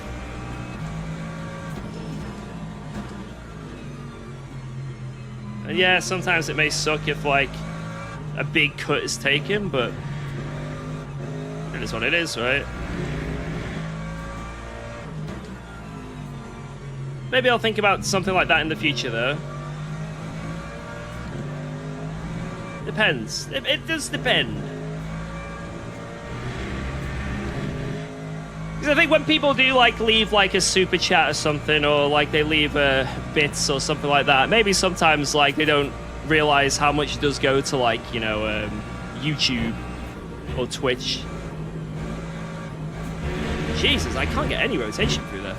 And yeah, sometimes it may suck if like a big cut is taken, but It is what it is, right? Maybe I'll think about something like that in the future, though. Depends. It does depend. Because I think when people do, like, leave, like, a super chat or something, or, like, they leave bits or something like that, maybe sometimes, like, they don't realize how much does go to, like, you know, YouTube or Twitch. Jesus, I can't get any rotation through there.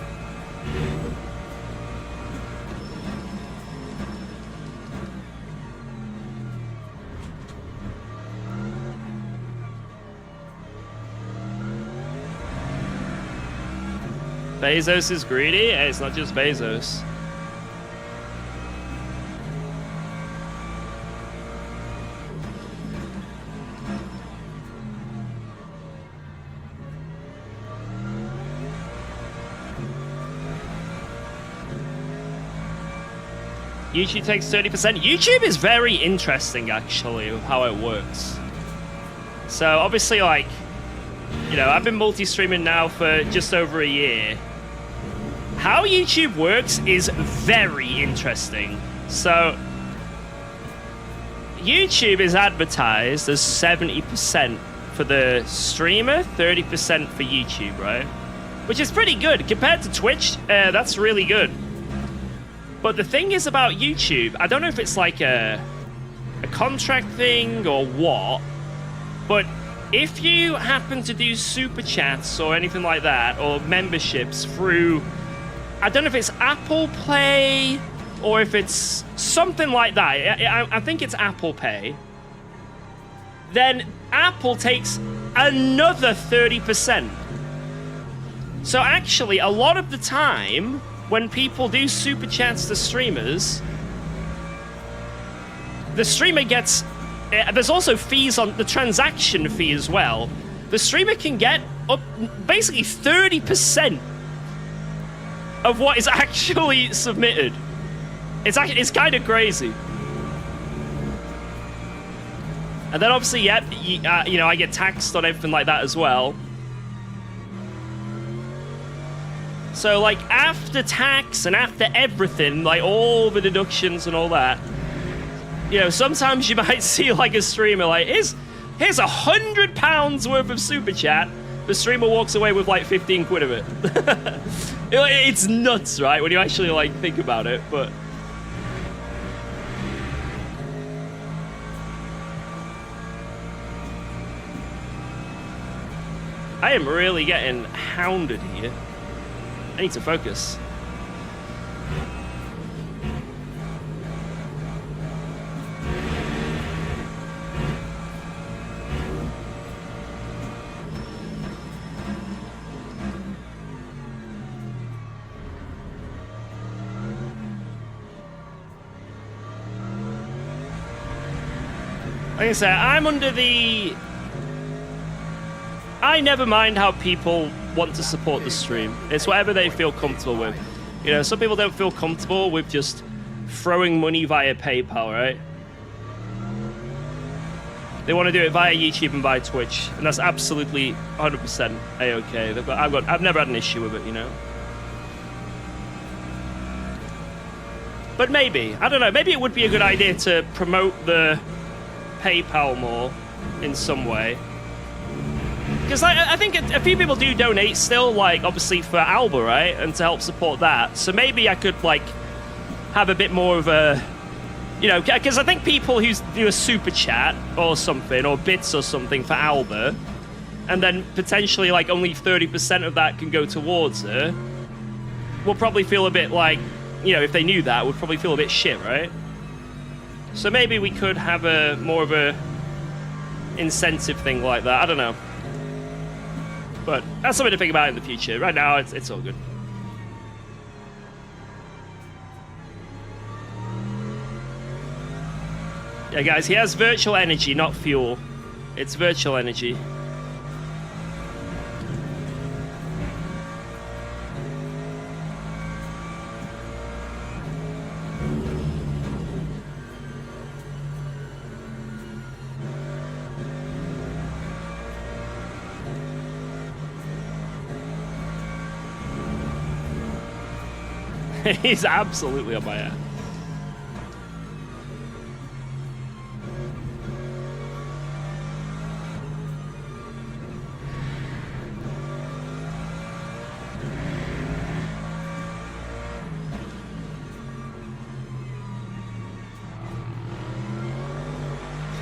Bezos is greedy? Hey, it's not just Bezos. YouTube takes 30%. YouTube is very interesting, actually, of how it works. So, obviously, like, you know, I've been multi-streaming now for just over a year. How YouTube works is very interesting. So, YouTube is advertised as 70% for the streamer, 30% for YouTube, right? Which is pretty good. Compared to Twitch, that's really good. But the thing is about YouTube, I don't know if it's like a contract thing or what, but if you happen to do super chats or anything like that, or memberships through, I don't know if it's Apple Pay or if it's something like that. I think it's Apple Pay. Then Apple takes another 30%. So actually, a lot of the time, when people do super chats to streamers, the streamer gets... there's also fees on the transaction fee as well. The streamer can get up basically 30% of what is actually submitted. It's kind of crazy. And then obviously, yeah, you know, I get taxed on everything like that as well. So, like, after tax and after everything, like, all the deductions and all that, you know, sometimes you might see, like, a streamer, like, here's £100 worth of super chat. The streamer walks away with, like, 15 quid of it. It's nuts, right, when you actually, like, think about it, but... I am really getting hounded here. I need to focus. Like I said, I'm under the... I never mind how people want to support the stream. It's whatever they feel comfortable with. You know, some people don't feel comfortable with just throwing money via PayPal, right? They want to do it via YouTube and via Twitch, and that's absolutely 100% a-okay. I've never had an issue with it, you know. But maybe, I don't know, maybe it would be a good idea to promote the PayPal more in some way. Because I think a few people do donate still, like, obviously for Alba, right? And to help support that. So maybe I could, like, have a bit more of a... You know, because I think people who do a super chat or something, or bits or something for Alba, and then potentially, like, only 30% of that can go towards her, will probably feel a bit like, you know, if they knew that, would probably feel a bit shit, right? So maybe we could have a more of a incentive thing like that. I don't know. But that's something to think about in the future. Right now, it's all good. Yeah, guys, he has virtual energy, not fuel. It's virtual energy. He's absolutely on my ass.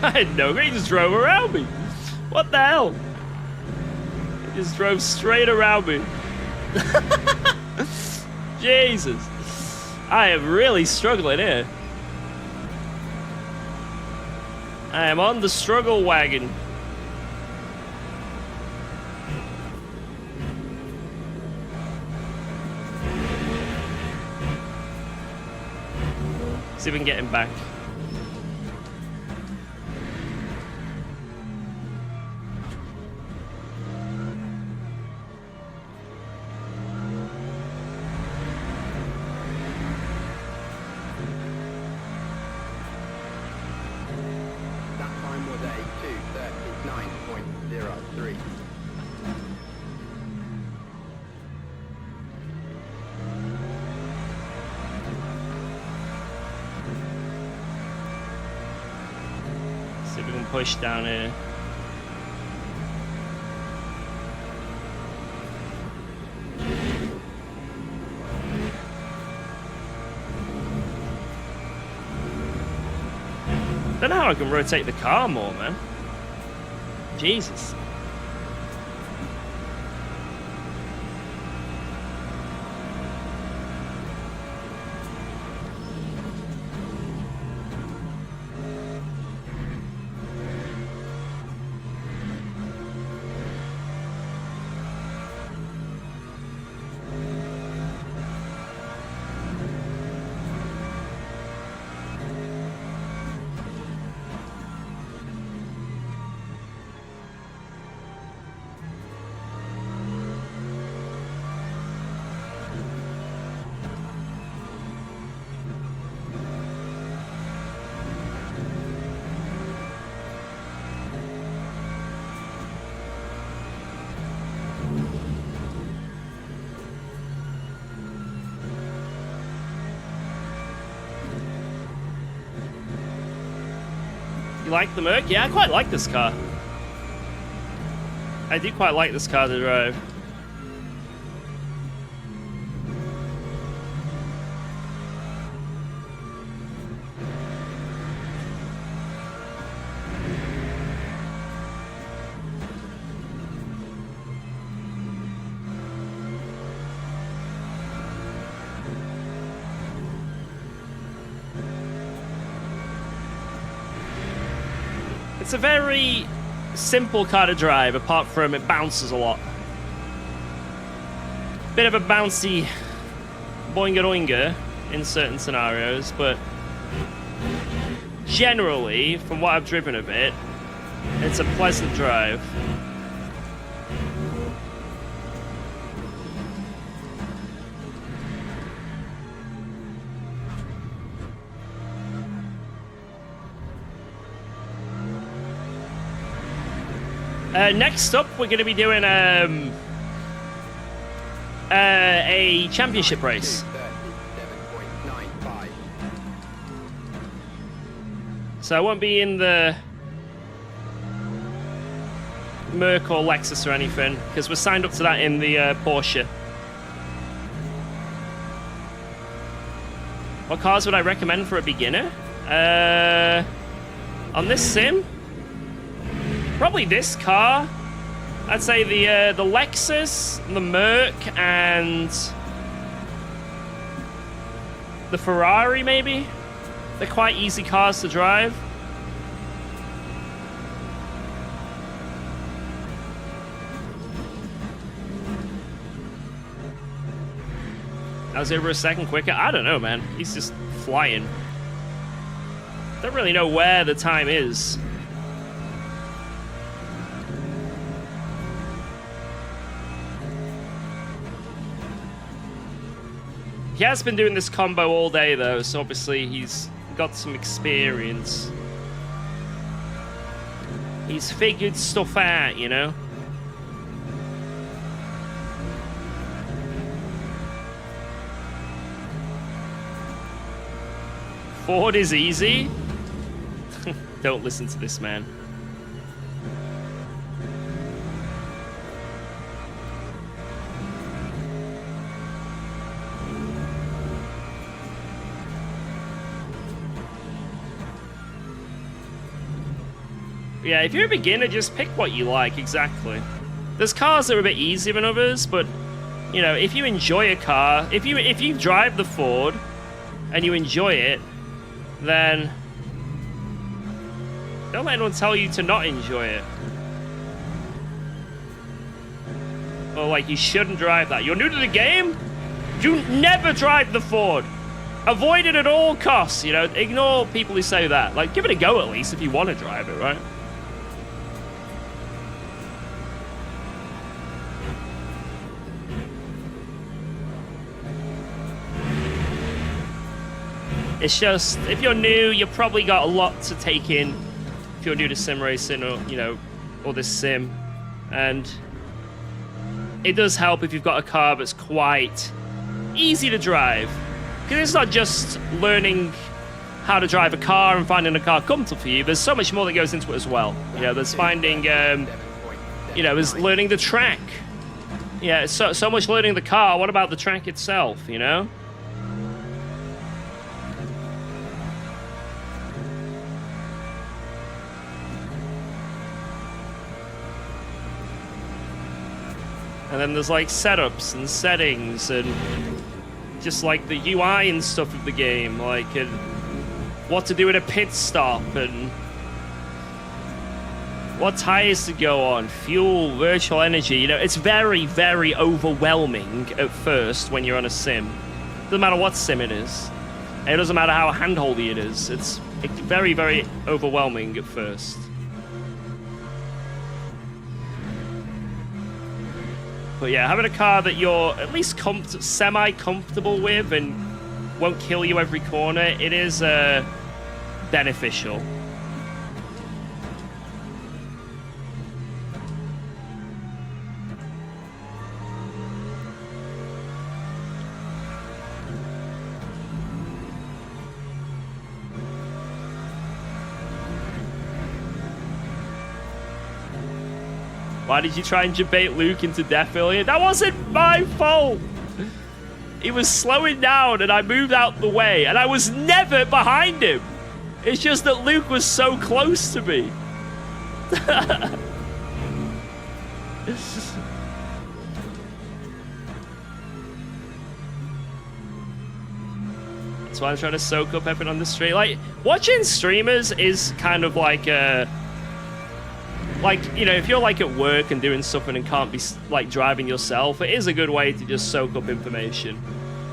I had no, he just drove around me. What the hell? He just drove straight around me. Jesus. I am really struggling here. I am on the struggle wagon. See if we can get him back. That time was a 2:39.03. See if we can push down here. Don't know how I can rotate the car more, man. Jesus. You like the Merc? Yeah, I quite like this car. I do quite like this car to drive. It's a very simple car to drive, apart from it bounces a lot. Bit of a bouncy boinga-doinga in certain scenarios, but generally, from what I've driven of it, it's a pleasant drive. Next up, we're going to be doing a championship race. 2:37.95. So I won't be in the Merc or Lexus or anything, because we're signed up to that in the Porsche. What cars would I recommend for a beginner? On this sim? Probably this car. I'd say the Lexus, the Merc, and the Ferrari, maybe. They're quite easy cars to drive. I was over a second quicker. I don't know, man. He's just flying. Don't really know where the time is. He has been doing this combo all day, though, so obviously he's got some experience. He's figured stuff out, you know? Ford is easy? Don't listen to this man. Yeah, if you're a beginner, just pick what you like, exactly. There's cars that are a bit easier than others, but, you know, if you enjoy a car, if you drive the Ford and you enjoy it, then don't let anyone tell you to not enjoy it. Or, like, you shouldn't drive that. You're new to the game? You never drive the Ford. Avoid it at all costs, you know? Ignore people who say that. Like, give it a go at least if you want to drive it, right? It's just, if you're new, you've probably got a lot to take in if you're new to sim racing or, you know, or this sim. And it does help if you've got a car that's quite easy to drive. Because it's not just learning how to drive a car and finding a car comfortable for you. There's so much more that goes into it as well. You know, there's finding, you know, there's learning the track. Yeah, so much learning the car. What about the track itself, you know? And then there's like setups and settings and just like the UI and stuff of the game, like and what to do at a pit stop and what tires to go on, fuel, virtual energy. You know, it's very, very overwhelming at first when you're on a sim. Doesn't matter what sim it is. And it doesn't matter how handholdy it is. It's very, very overwhelming at first. But yeah, having a car that you're at least semi-comfortable with and won't kill you every corner, it is beneficial. Why did you try and debate Luke into death earlier? That wasn't my fault! He was slowing down and I moved out the way and I was never behind him. It's just that Luke was so close to me. That's why I'm trying to soak up everything on the street. Like, watching streamers is kind of like you know, if you're like at work and doing something and can't be like driving yourself, it is a good way to just soak up information.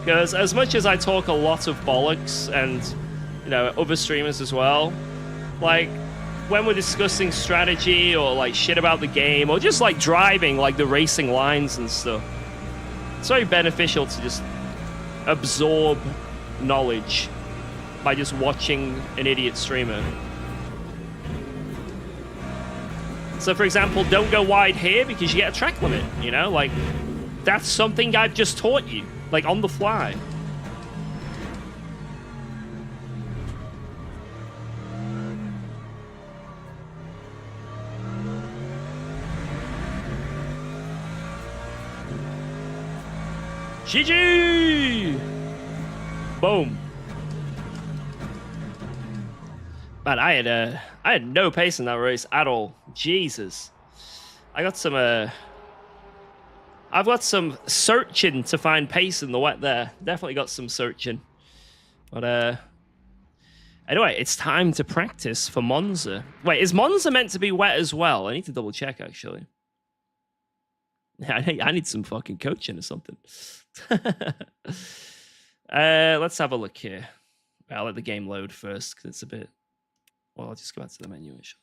Because as much as I talk a lot of bollocks and, you know, other streamers as well, like when we're discussing strategy or like shit about the game or just like driving, like the racing lines and stuff, it's very beneficial to just absorb knowledge by just watching an idiot streamer. So, for example, don't go wide here because you get a track limit, you know? Like, that's something I've just taught you, like, on the fly. GG! Boom. Man, I had no pace in that race at all. Jesus. I got some I've got some searching to find pace in the wet there. Definitely got some searching. But anyway, it's time to practice for Monza. Wait, is Monza meant to be wet as well? I need to double check actually. I need some fucking coaching or something. Let's have a look here. I'll let the game load first because it's a bit. Well, I'll just go back to the menu, actually.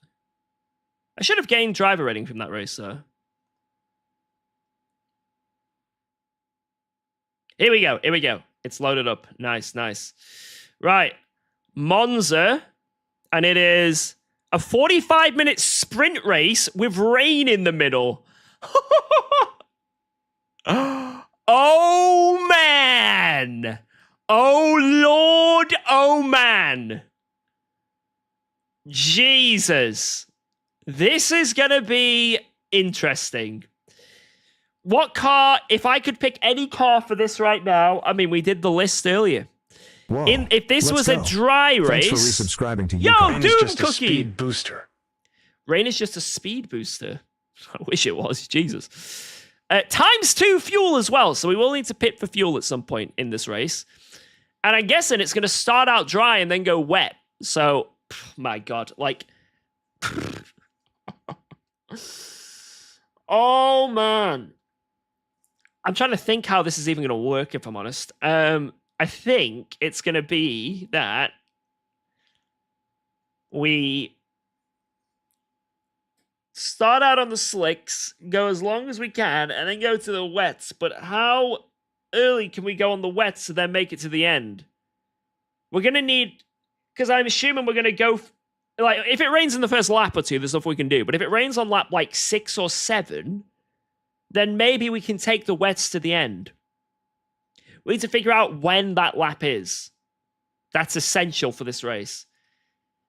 I should have gained driver rating from that race, though. Here we go. Here we go. It's loaded up. Nice, nice. Right. Monza. And it is a 45-minute sprint race with rain in the middle. Oh, man. Oh, Lord. Oh, man. Jesus. This is going to be interesting. What car, if I could pick any car for this right now, I mean, we did the list earlier. Whoa, If this let's was go. a dry race... Thanks for resubscribing to Yo, UKOG. Rain is Doom just a Cookie! speed booster. Rain is just a speed booster. I wish it was. Jesus. ×2 fuel as well, so we will need to pit for fuel at some point in this race. And I'm guessing it's going to start out dry and then go wet. So, my God, like... Oh, man. I'm trying to think how this is even going to work, if I'm honest. I think it's going to be that we start out on the slicks, go as long as we can, and then go to the wets. But how early can we go on the wets to then make it to the end? We're going to need... Because I'm assuming we're going to go... Like, if it rains in the first lap or two, there's stuff we can do. But if it rains on lap, like, 6 or 7... then maybe we can take the wets to the end. We need to figure out when that lap is. That's essential for this race.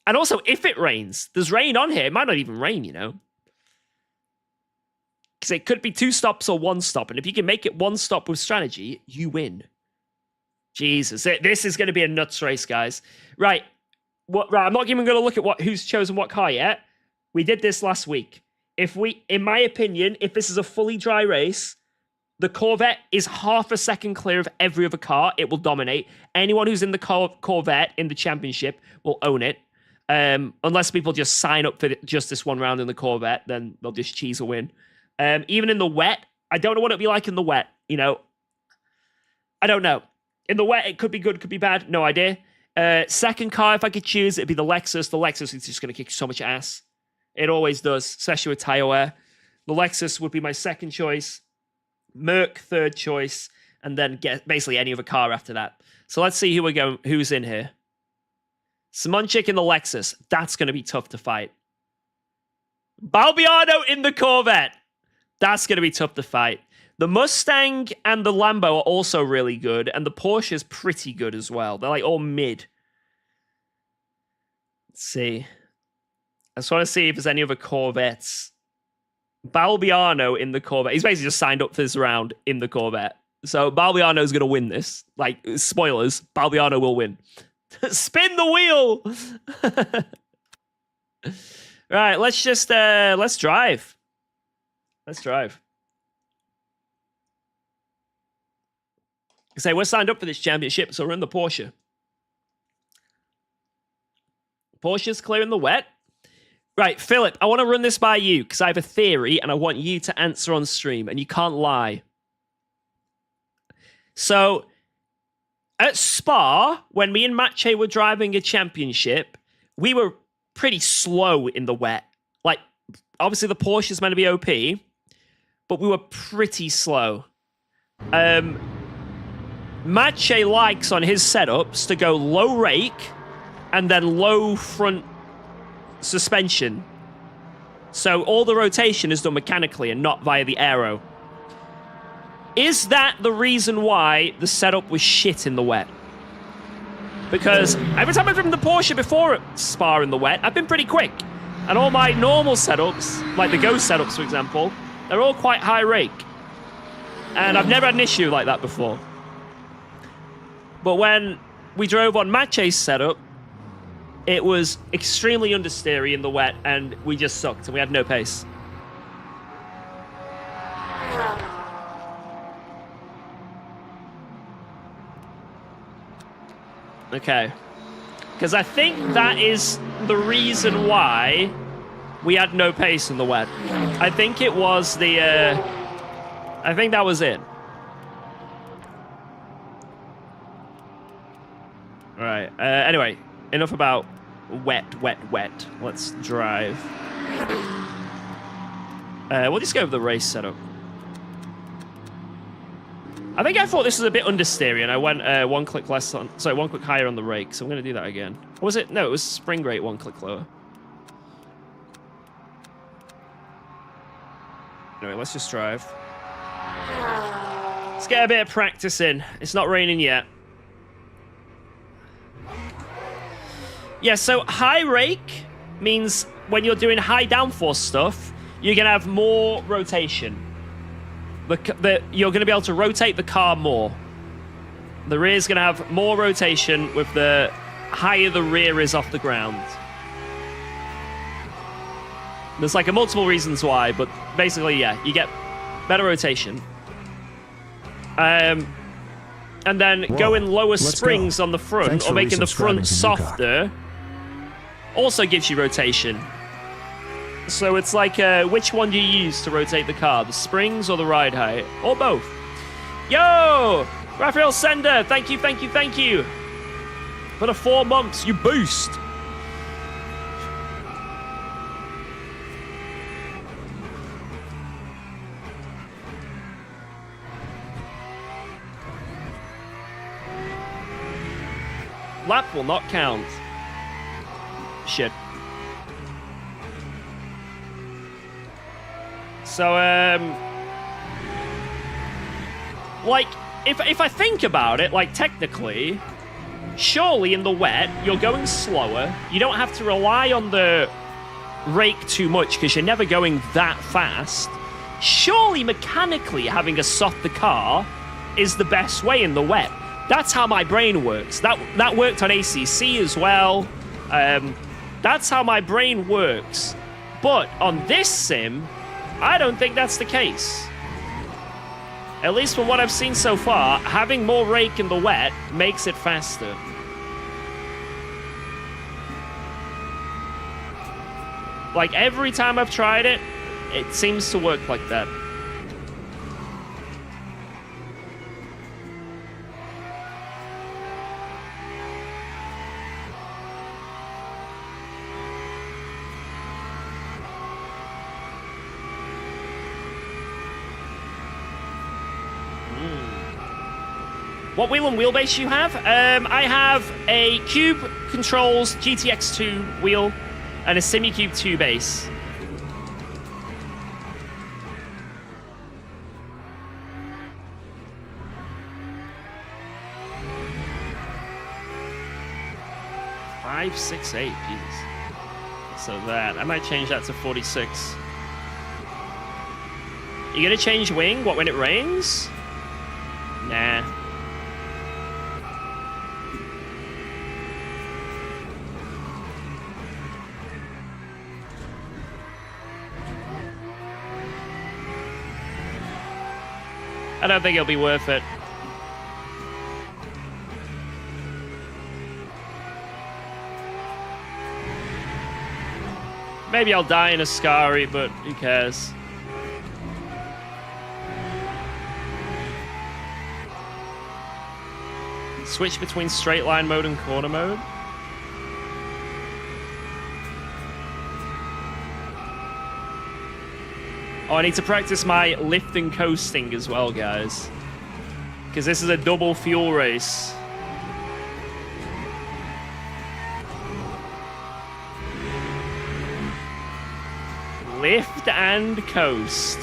And also, if it rains, there's rain on here. It might not even rain, you know. Because it could be 2 stops or 1 stop. And if you can make it 1 stop with strategy, you win. Jesus. This is going to be a nuts race, guys. Right. Right. I'm not even going to look at who's chosen what car yet. We did this last week. In my opinion, if this is a fully dry race, the Corvette is half a second clear of every other car. It will dominate. Anyone who's in the Corvette in the championship will own it. Unless people just sign up for just this one round in the Corvette, then they'll just cheese a win. Even in the wet, I don't know what it'll be like in the wet. You know, I don't know. In the wet, it could be good, could be bad. No idea. Second car, if I could choose, it'd be the Lexus. The Lexus is just going to kick so much ass. It always does, especially with tire wear. The Lexus would be my second choice. Merc, third choice. And then get basically any other car after that. So let's see who's in here. Simonchik in the Lexus. That's going to be tough to fight. Balbiano in the Corvette. That's going to be tough to fight. The Mustang and the Lambo are also really good. And the Porsche is pretty good as well. They're like all mid. Let's see. I just want to see if there's any other Corvettes. Balbiano in the Corvette. He's basically just signed up for this round in the Corvette. So Balbiano's going to win this. Like, spoilers, Balbiano will win. Spin the wheel! Right, let's just, let's drive. Let's drive. Say, we're signed up for this championship, so we're in the Porsche. Porsche's clearing the wet. Right, Philip, I want to run this by you, because I have a theory, and I want you to answer on stream, and you can't lie. So, at Spa, when me and Matche were driving a championship, we were pretty slow in the wet. Like, obviously the Porsche is meant to be OP, but we were pretty slow. Matche likes on his setups to go low rake and then low front suspension. So all the rotation is done mechanically and not via the aero. Is that the reason why the setup was shit in the wet? Because every time I've driven the Porsche before at Spa in the wet, I've been pretty quick. And all my normal setups, like the Ghost setups, for example, they're all quite high rake. And I've never had an issue like that before. But when we drove on Matche's setup, it was extremely understeery in the wet, and we just sucked, and we had no pace. Okay. Because I think that is the reason why we had no pace in the wet. I think it was the... I think that was it. Alright, anyway, enough about wet. Let's drive. We'll just go with the race setup. I think I thought this was a bit understeery, and I went one click higher on the rake, so I'm going to do that again. Or was it? No, it was spring rate 1 click lower. Anyway, let's just drive. Let's get a bit of practice in. It's not raining yet. Yeah, so high rake means when you're doing high downforce stuff, you're going to have more rotation. You're going to be able to rotate the car more. The rear is going to have more rotation with the higher the rear is off the ground. There's like multiple reasons why, but basically, yeah, you get better rotation. And then going lower springs on the front or making the front softer also gives you rotation. So it's like, which one do you use to rotate the car? The springs or the ride height? Or both? Yo! Raphael Sender, thank you, thank you, thank you. For the 4 months, you boost. Lap will not count. Shit. So, like, if I think about it, like, technically, surely in the wet, you're going slower. You don't have to rely on the rake too much because you're never going that fast. Surely, mechanically, having a softer car is the best way in the wet. That's how my brain works. That worked on ACC as well. That's how my brain works. But on this sim, I don't think that's the case. At least from what I've seen so far, having more rake in the wet makes it faster. Like, every time I've tried it, it seems to work like that. What wheel and wheelbase you have? I have a Cube Controls GTX2 wheel and a SimiCube 2 base. $568, jeez. So that, I might change that to 46. You gonna change wing? What, when it rains? Nah. I don't think it'll be worth it. Maybe I'll die in a Scary, but who cares? Switch between straight line mode and corner mode. Oh, I need to practice my lift and coasting as well, guys. Because this is a double fuel race. Lift and coast.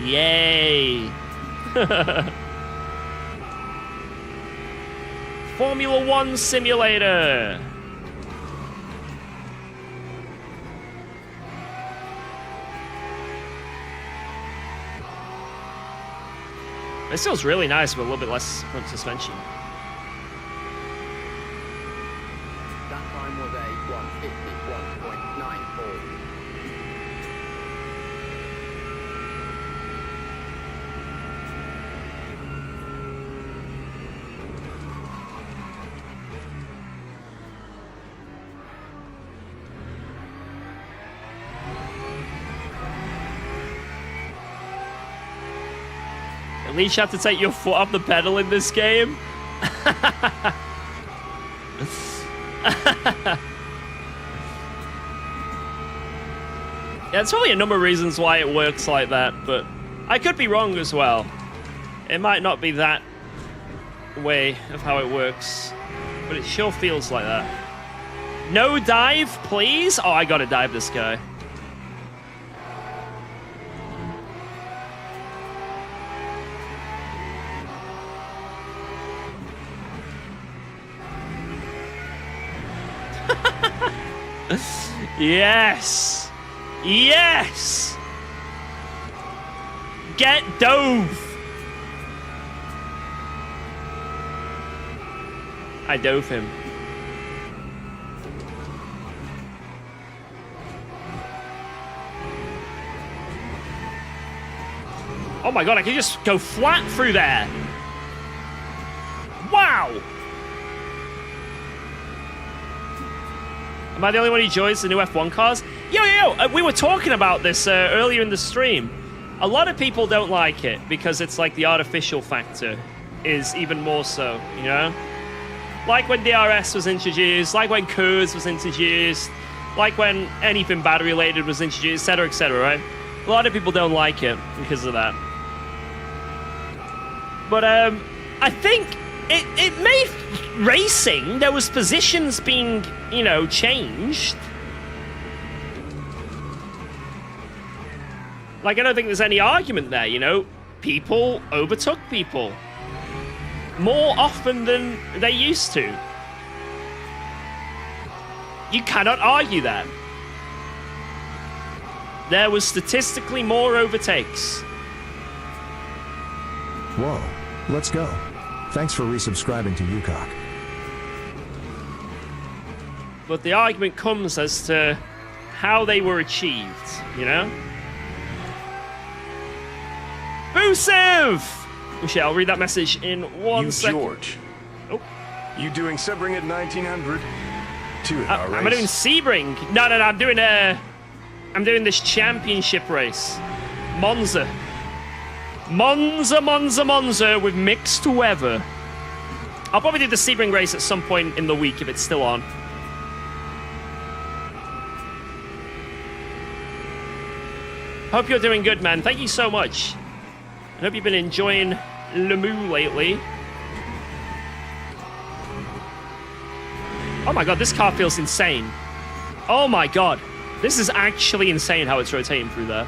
Yay. Formula 1 simulator. This feels really nice with a little bit less front suspension. That time was a 151.94. At least you have to take your foot off the pedal in this game. Yeah, there's probably a number of reasons why it works like that, but I could be wrong as well. It might not be that way of how it works, but it sure feels like that. No dive, please? Oh, I gotta dive this guy. Yes! Yes! Get dove! I dove him. Oh my god, I can just go flat through there. Wow! Am I the only one who enjoys the new F1 cars? Yo, we were talking about this earlier in the stream. A lot of people don't like it because it's like the artificial factor is even more so, you know? Like when DRS was introduced, like when KOG was introduced, like when anything battery related was introduced, etc., right? A lot of people don't like it because of that. But I think it made racing, there was positions being, you know, changed. Like, I don't think there's any argument there, you know? People overtook people more often than they used to. You cannot argue that. There was statistically more overtakes. Whoa, let's go. Thanks for resubscribing to UKOG. But the argument comes as to how they were achieved, you know? Boosev! Okay, I'll read that message in one second. George. Oh. You doing Sebring at 1900? Two in our race. Am I doing Sebring? No, I'm doing this championship race. Monza with mixed weather. I'll probably do the Sebring race at some point in the week if it's still on. Hope you're doing good, man. Thank you so much. I hope you've been enjoying LMU lately. Oh my god, this car feels insane. Oh my god. This is actually insane how it's rotating through there.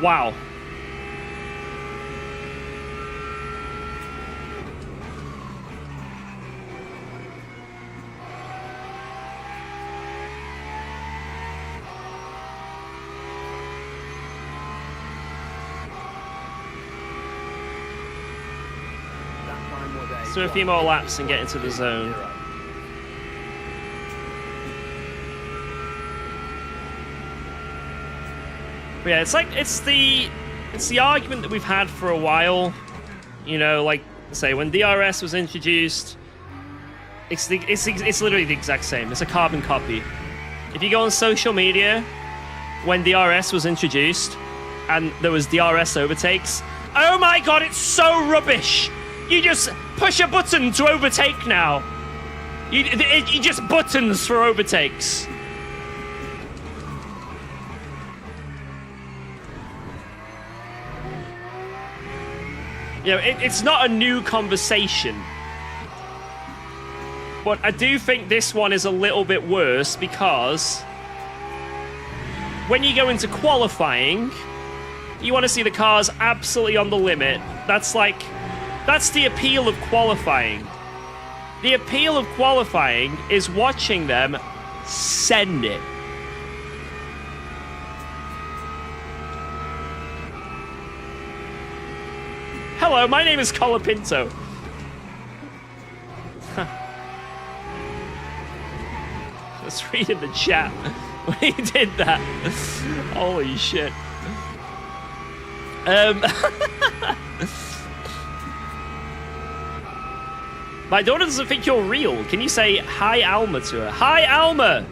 Wow. Let's do a few more laps and get into the zone. But yeah, it's the argument that we've had for a while. You know, like say when DRS was introduced, it's literally the exact same. It's a carbon copy. If you go on social media when DRS was introduced and there was DRS overtakes, oh my god, it's so rubbish. You just push a button to overtake now. You just buttons for overtakes. You know, it's not a new conversation. But I do think this one is a little bit worse because when you go into qualifying, you want to see the cars absolutely on the limit. That's the appeal of qualifying. The appeal of qualifying is watching them send it. Hello, my name is Colapinto. Let's read in the chat when he did that. Holy shit. My daughter doesn't think you're real. Can you say hi, Alma, to her? Hi, Alma!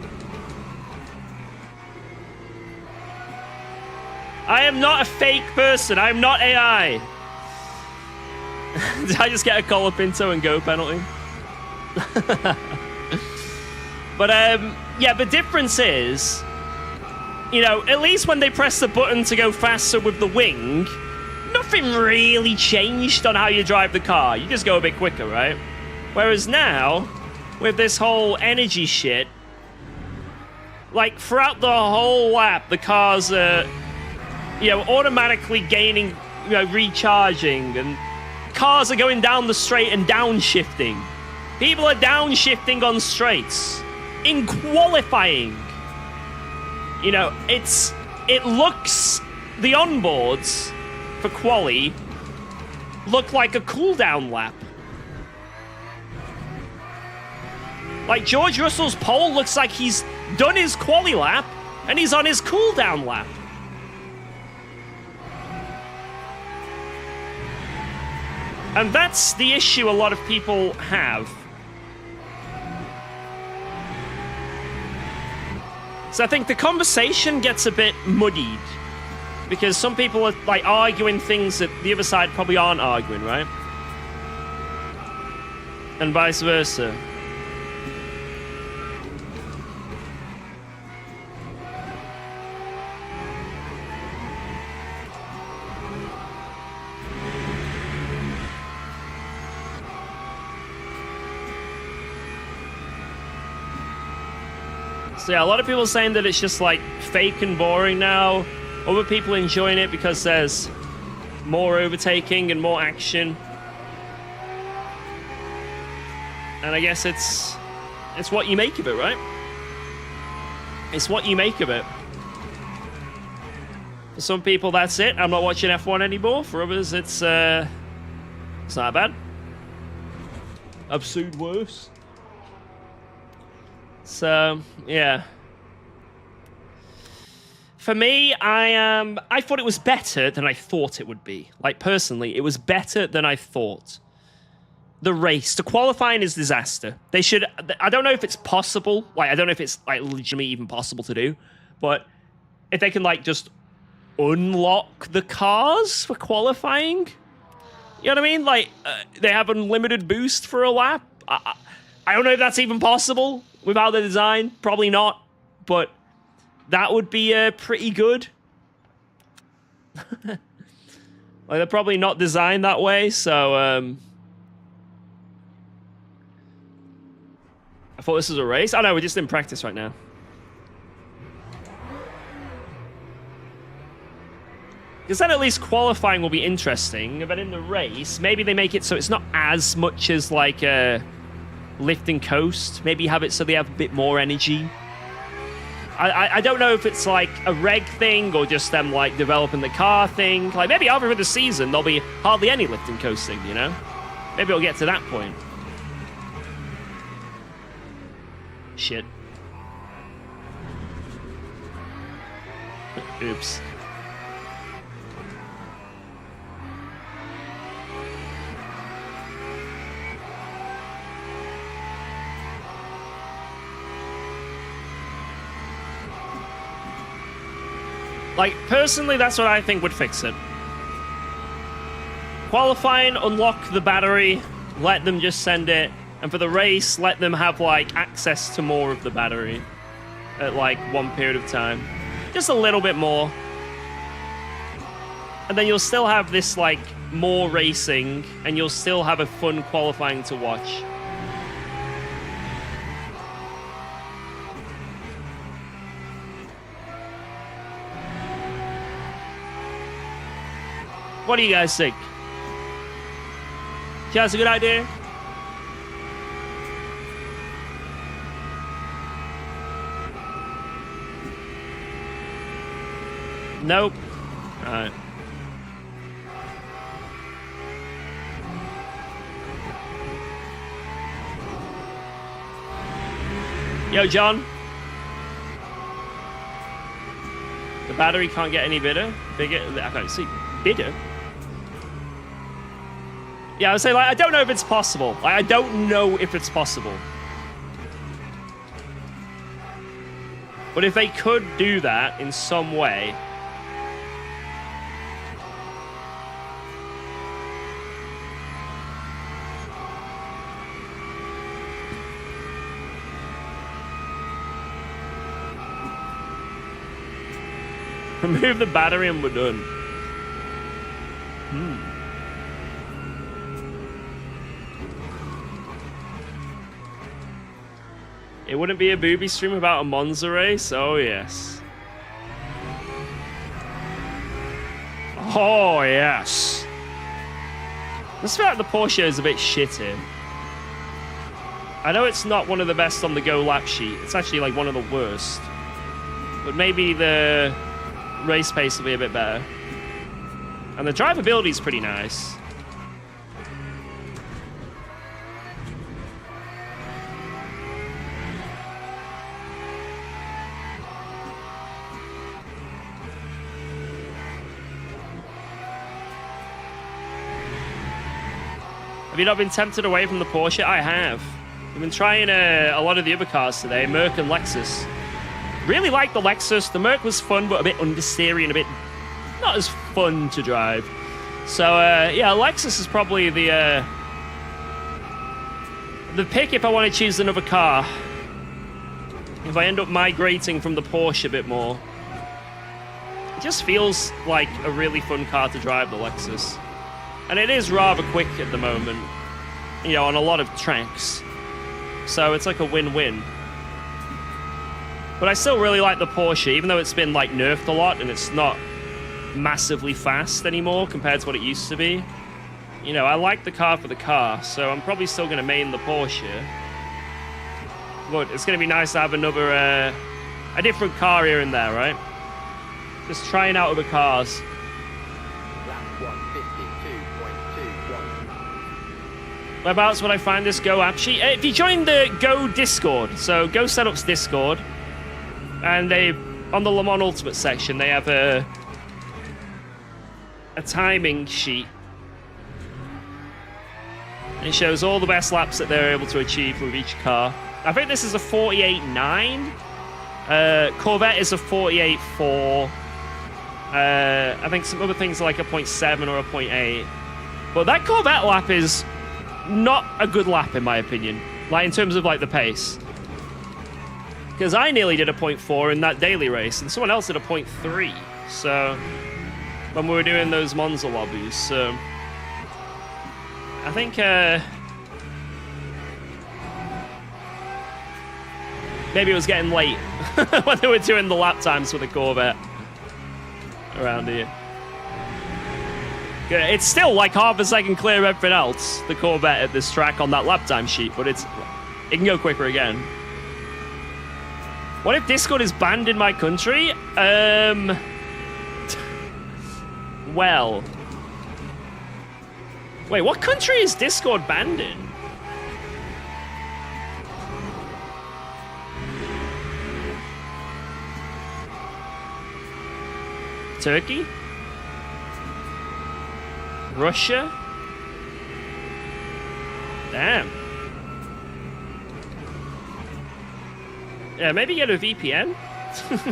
I am not a fake person. I am not AI. Did I just get a Colapinto and go penalty? But, yeah, the difference is, you know, at least when they press the button to go faster with the wing, nothing really changed on how you drive the car. You just go a bit quicker, right? Whereas now, with this whole energy shit, like throughout the whole lap, the cars are, you know, automatically gaining, you know, recharging, and cars are going down the straight and downshifting. People are downshifting on straights. in qualifying, you know, it looks, the onboards for quali look like a cooldown lap. Like George Russell's pole looks like he's done his quali lap and he's on his cooldown lap. And that's the issue a lot of people have. So I think the conversation gets a bit muddied because some people are like arguing things that the other side probably aren't arguing, right? And vice versa. So yeah, a lot of people saying that it's just like fake and boring now. Other people enjoying it because there's more overtaking and more action. And I guess it's what you make of it, right? It's what you make of it. For some people, that's it. I'm not watching F1 anymore. For others, it's not bad. Absurd worse. So, yeah. For me, I thought it was better than I thought it would be. Like, personally, it was better than I thought. The race, the qualifying is disaster. They should, I don't know if it's possible. Like, I don't know if it's, like, legitimately even possible to do. But if they can, like, just unlock the cars for qualifying. You know what I mean? Like, they have unlimited boost for a lap. I don't know if that's even possible without the design. Probably not. But that would be pretty good. Like, they're probably not designed that way, so... I thought this was a race. Oh no, we're just in practice right now. Because then at least qualifying will be interesting. But in the race, maybe they make it so it's not as much as like lift and coast. Maybe have it so they have a bit more energy. I don't know if it's like a reg thing or just them like developing the car thing. Like maybe over the season there'll be hardly any lift and coasting, you know? Maybe it'll get to that point. Shit. Oops. Like, personally, that's what I think would fix it. Qualifying, unlock the battery, let them just send it. And for the race, let them have, like, access to more of the battery at, like, one period of time. Just a little bit more. And then you'll still have this, like, more racing, and you'll still have a fun qualifying to watch. What do you guys think? Do you think that's a good idea? Nope. Alright. Yo, John. The battery can't get any bigger. I can't see. Bigger? Yeah, I would say, like, I don't know if it's possible. Like, I don't know if it's possible. But if they could do that in some way... Remove the battery and we're done. It wouldn't be a booby stream about a Monza race? Oh, yes. Oh, yes. I just feel like the Porsche is a bit shit here. I know it's not one of the best on the Go lap sheet. It's actually like one of the worst. But maybe the race pace will be a bit better. And the drivability is pretty nice. Have you not been tempted away from the Porsche? I have. I've been trying a lot of the other cars today, Merc and Lexus. Really like the Lexus. The Merc was fun, but a bit understeery and a bit not as fun to drive. So, yeah, Lexus is probably the pick if I want to choose another car. If I end up migrating from the Porsche a bit more. It just feels like a really fun car to drive, the Lexus. And it is rather quick at the moment, you know, on a lot of tracks. So it's like a win-win. But I still really like the Porsche, even though it's been like nerfed a lot and it's not massively fast anymore compared to what it used to be. You know, I like the car for the car, so I'm probably still going to main the Porsche. But it's going to be nice to have another, a different car here and there, right? Just trying out other cars. Whereabouts would I find this Go app sheet? If you join the Go Discord, so Go Setups Discord, and they, on the Le Mans Ultimate section, they have a timing sheet. And it shows all the best laps that they're able to achieve with each car. I think this is a 48.9. Corvette is a 48.4. I think some other things are like a 0.7 or a 0.8. But that Corvette lap is not a good lap in my opinion, like in terms of like the pace, because I nearly did a 0.4 in that daily race and someone else did a 0.3, so when we were doing those Monza lobbies. So I think maybe it was getting late when they were doing the lap times for the Corvette around here. It's still like half a second clear of everything else, the Corvette at this track on that lap time sheet, but it can go quicker again. What if Discord is banned in my country? Well. Wait, what country is Discord banned in? Turkey? Russia? Damn. Yeah, maybe get a VPN. If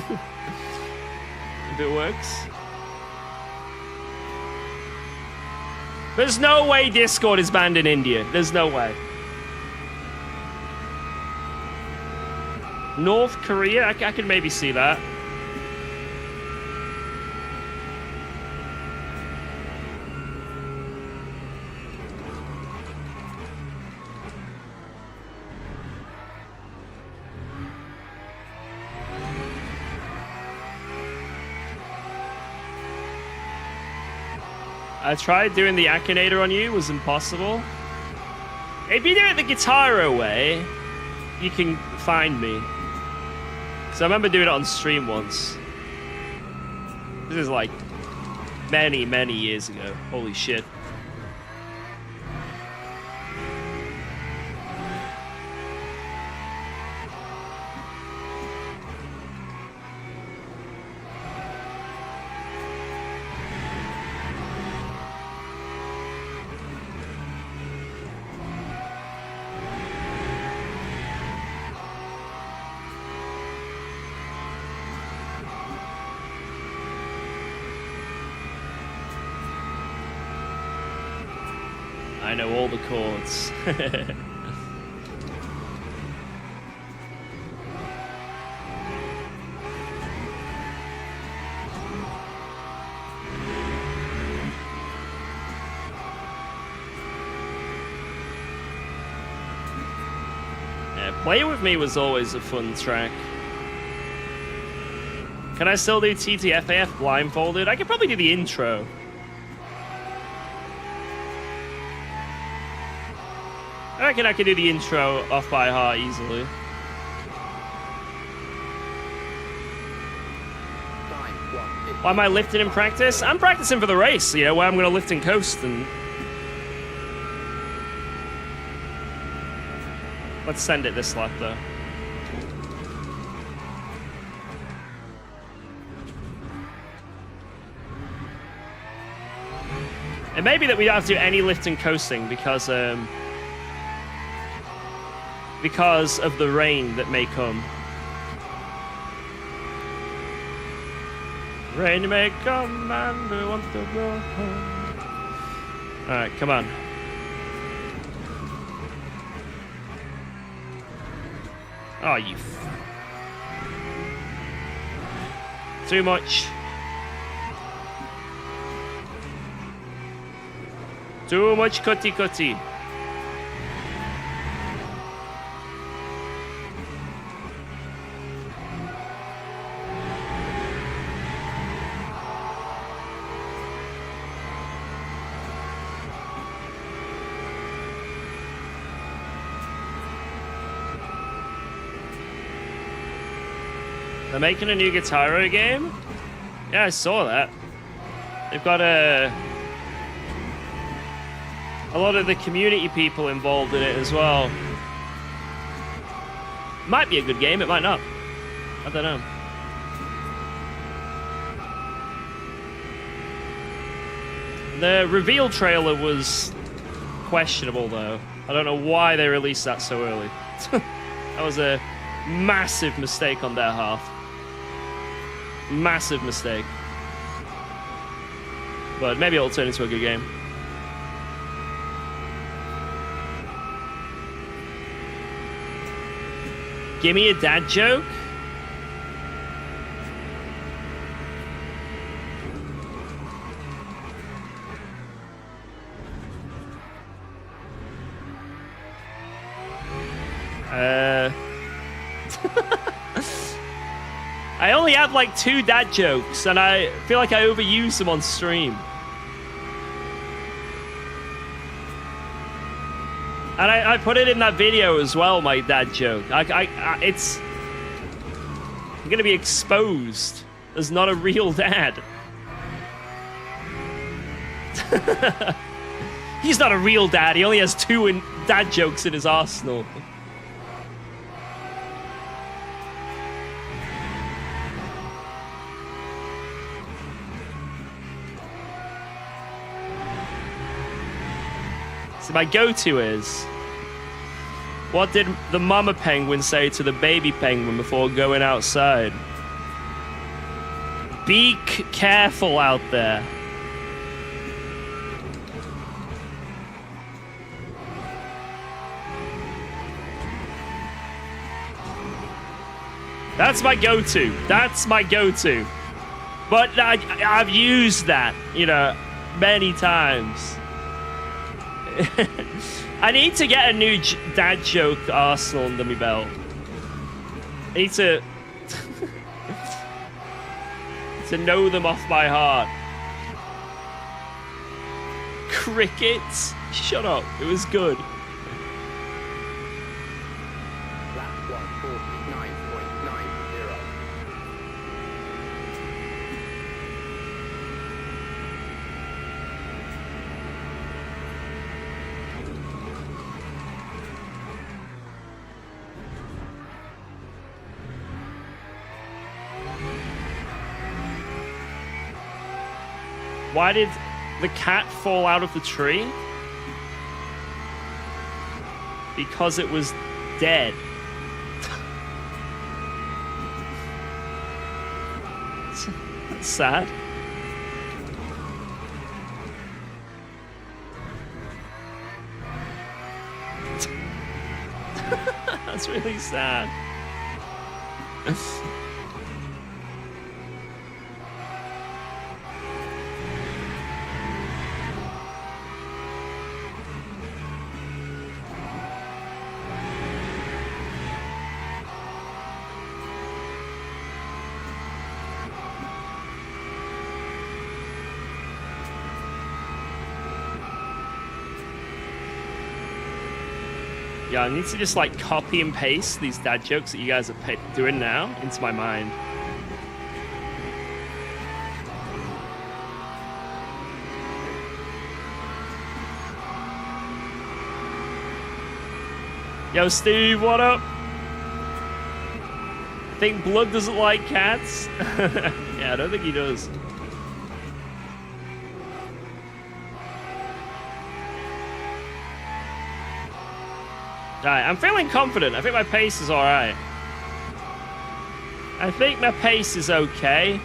it works. There's no way Discord is banned in India. There's no way. North Korea? I can maybe see that. I tried doing the Akinator on you, was impossible. If you do it the Guitaro way, you can find me. Because I remember doing it on stream once. This is like many, many years ago. Holy shit. I know all the chords. Yeah, Play With Me was always a fun track. Can I still do TTFAF blindfolded? I could probably do the intro. I reckon I could do the intro off by heart easily. Why am I lifting in practice? I'm practicing for the race, you know, where I'm going to lift and coast. And let's send it this lap, though. It may be that we don't have to do any lift and coasting because of the rain that may come. Rain may come and we want to go home. Alright, come on. Oh, you... Too much. Too much cutty cutty. They're making a new Guitar Hero game? Yeah, I saw that. They've got a lot of the community people involved in it as well. Might be a good game, it might not. I don't know. The reveal trailer was questionable though. I don't know why they released that so early. That was a massive mistake on their half. Massive mistake. But maybe it'll turn into a good game. Give me a dad joke? I only have like 2 dad jokes, and I feel like I overuse them on stream. And I put it in that video as well, my dad joke. It's... I'm gonna be exposed as not a real dad. He's not a real dad, he only has 2 dad jokes in his arsenal. So my go-to is, what did the mama penguin say to the baby penguin before going outside? Be careful out there. That's my go-to. That's my go-to. But I've used that, you know, many times. I need to get a new dad joke arsenal under my belt. I need to to know them off by heart. Crickets? Shut up. It was good. Lap 149.90. Why did the cat fall out of the tree? Because it was dead. That's sad. That's really sad. Yeah, I need to just like copy and paste these dad jokes that you guys are doing now into my mind. Yo, Steve, what up? Think Blood doesn't like cats? Yeah, I don't think he does. Alright, I'm feeling confident. I think my pace is alright. I think my pace is okay.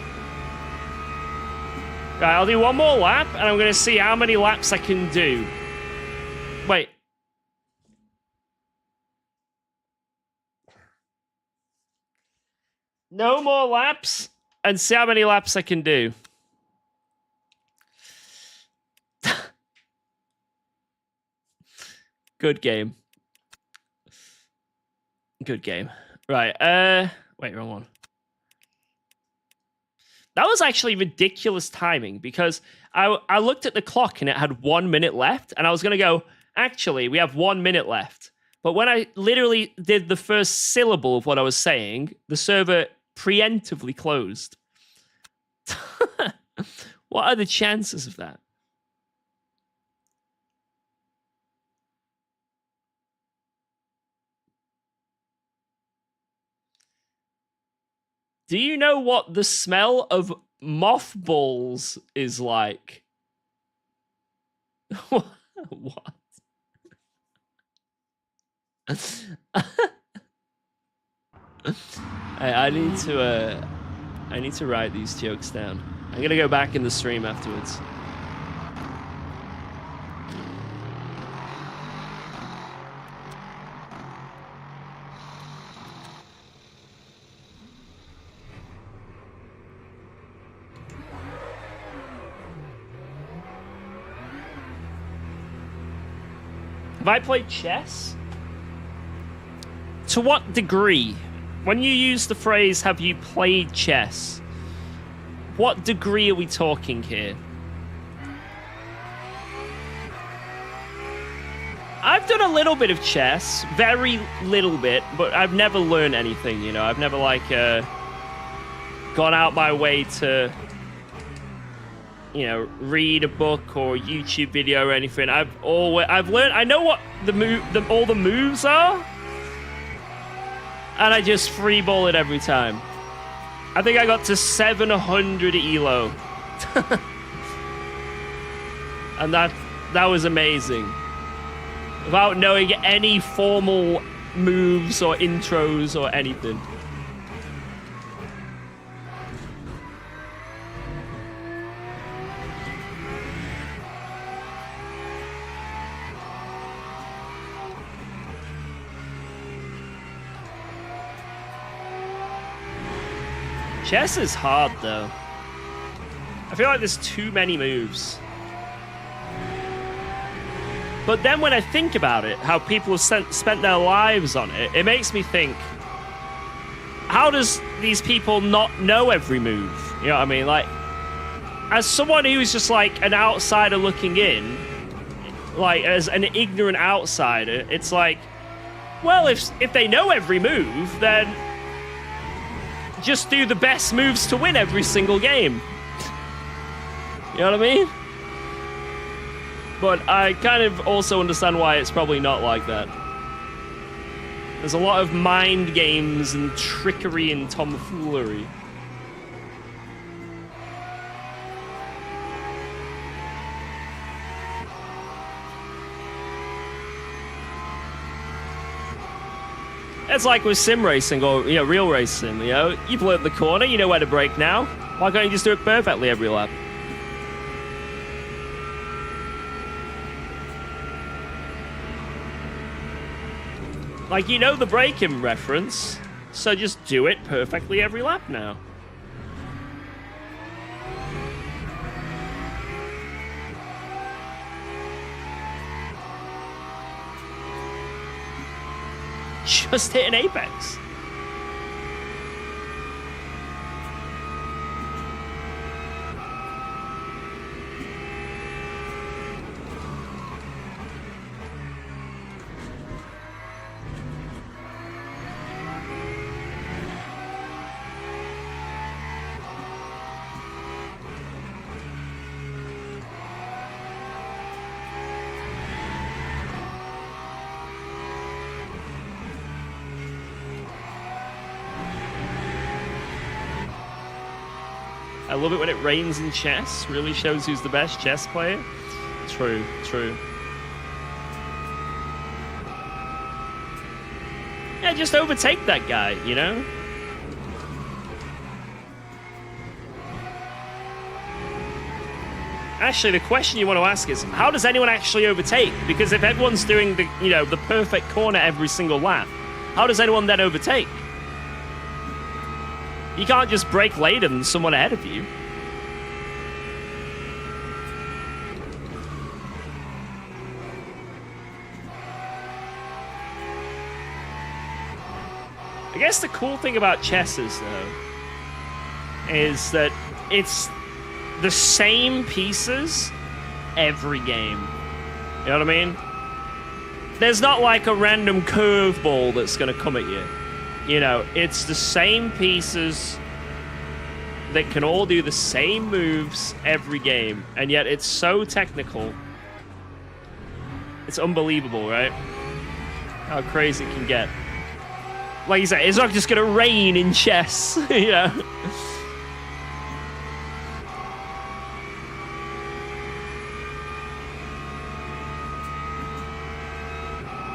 Right, I'll do one more lap, and I'm going to see how many laps I can do. Wait. No more laps, and see how many laps I can do. Good game. Good game. Right, wait, wrong one. That was actually ridiculous timing, because I looked at the clock and it had 1 minute left, and I was going to go, actually, we have 1 minute left. But when I literally did the first syllable of what I was saying, the server preemptively closed. What are the chances of that? Do you know what the smell of mothballs is like? What? I need to write these jokes down. I'm gonna go back in the stream afterwards. Have I played chess? To what degree? When you use the phrase, have you played chess? What degree are we talking here? I've done a little bit of chess, very little bit, but I've never learned anything, you know? I've never, like, gone out my way to, you know, read a book or YouTube video or anything. I've learned, I know what all the moves are, and I just freeball it every time. I think I got to 700 ELO. And that was amazing. Without knowing any formal moves or intros or anything. Chess is hard, though. I feel like there's too many moves. But then when I think about it, how people have spent their lives on it, it makes me think, how does these people not know every move? You know what I mean? Like, as someone who's just like an outsider looking in, like as an ignorant outsider, it's like, well, if they know every move, then just do the best moves to win every single game. You know what I mean? But I kind of also understand why it's probably not like that. There's a lot of mind games and trickery and tomfoolery. It's like with sim racing or, you know, real racing, you know? You've learned the corner, you know where to brake now. Why can't you just do it perfectly every lap? Like, you know the braking reference, so just do it perfectly every lap now. Just hit an apex. I love it when it rains in chess. Really shows who's the best chess player. True, true. Yeah, just overtake that guy, you know? Actually, the question you want to ask is, how does anyone actually overtake? Because if everyone's doing the, you know, the perfect corner every single lap, how does anyone then overtake? You can't just brake later than someone ahead of you. I guess the cool thing about chess is, though, is that it's the same pieces every game. You know what I mean? There's not like a random curveball that's going to come at you. You know, it's the same pieces that can all do the same moves every game, and yet it's so technical. It's unbelievable, right? How crazy it can get. Like you said, it's not just going to rain in chess, you know?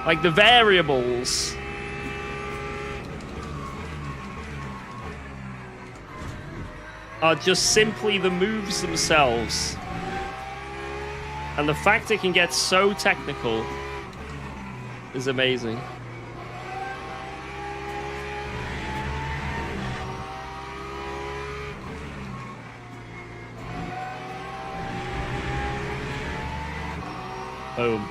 Like the variables are just simply the moves themselves. And the fact it can get so technical is amazing. Boom.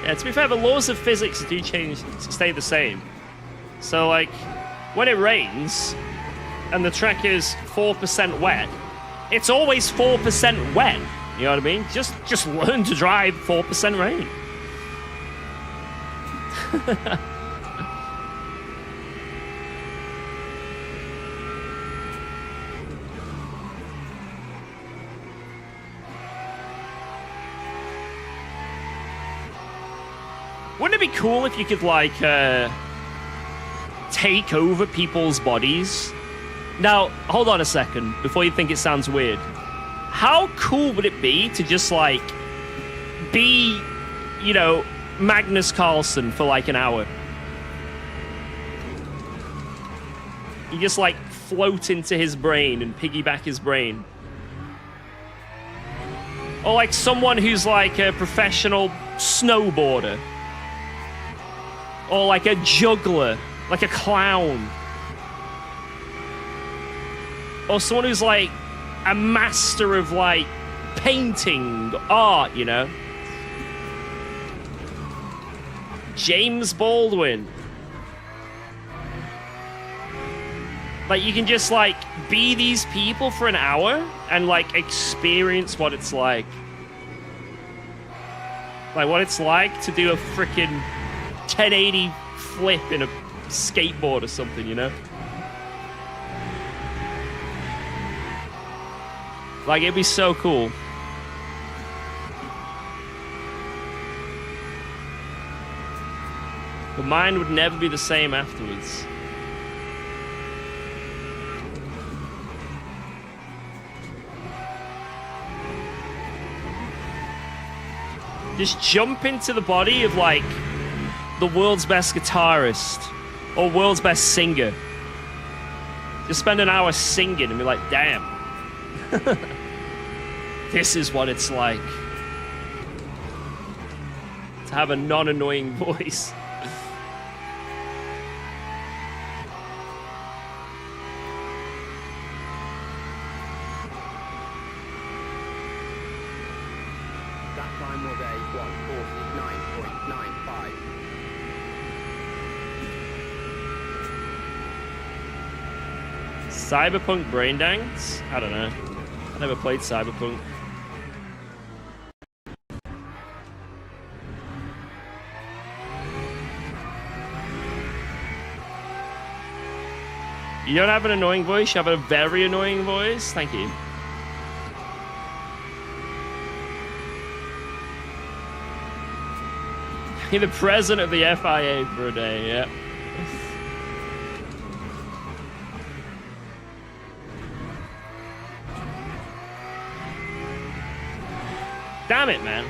Yeah, to be fair, the laws of physics do stay the same. So, like, when it rains and the track is 4% wet, it's always 4% wet. You know what I mean? Just learn to drive 4% rain. Wouldn't it be cool if you could, like, take over people's bodies? Now, hold on a second, before you think it sounds weird. How cool would it be to just, like, be, you know, Magnus Carlsen for, like, an hour? You just, like, float into his brain and piggyback his brain. Or, like, someone who's, like, a professional snowboarder. Or like a juggler, like a clown. Or someone who's like a master of like painting, art, you know? James Baldwin. Like you can just like be these people for an hour and like experience what it's like. Like what it's like to do a freaking 1080 flip in a skateboard or something, you know? Like, it'd be so cool. The mind would never be the same afterwards. Just jump into the body of, like, the world's best guitarist or world's best singer. Just spend an hour singing and be like, damn. This is what it's like to have a non-annoying voice. That time was a 1:49.95. Cyberpunk Brain Dance? I don't know. I never played Cyberpunk. You don't have an annoying voice, you have a very annoying voice? Thank you. Be the president of the FIA for a day, yeah. Damn it, man.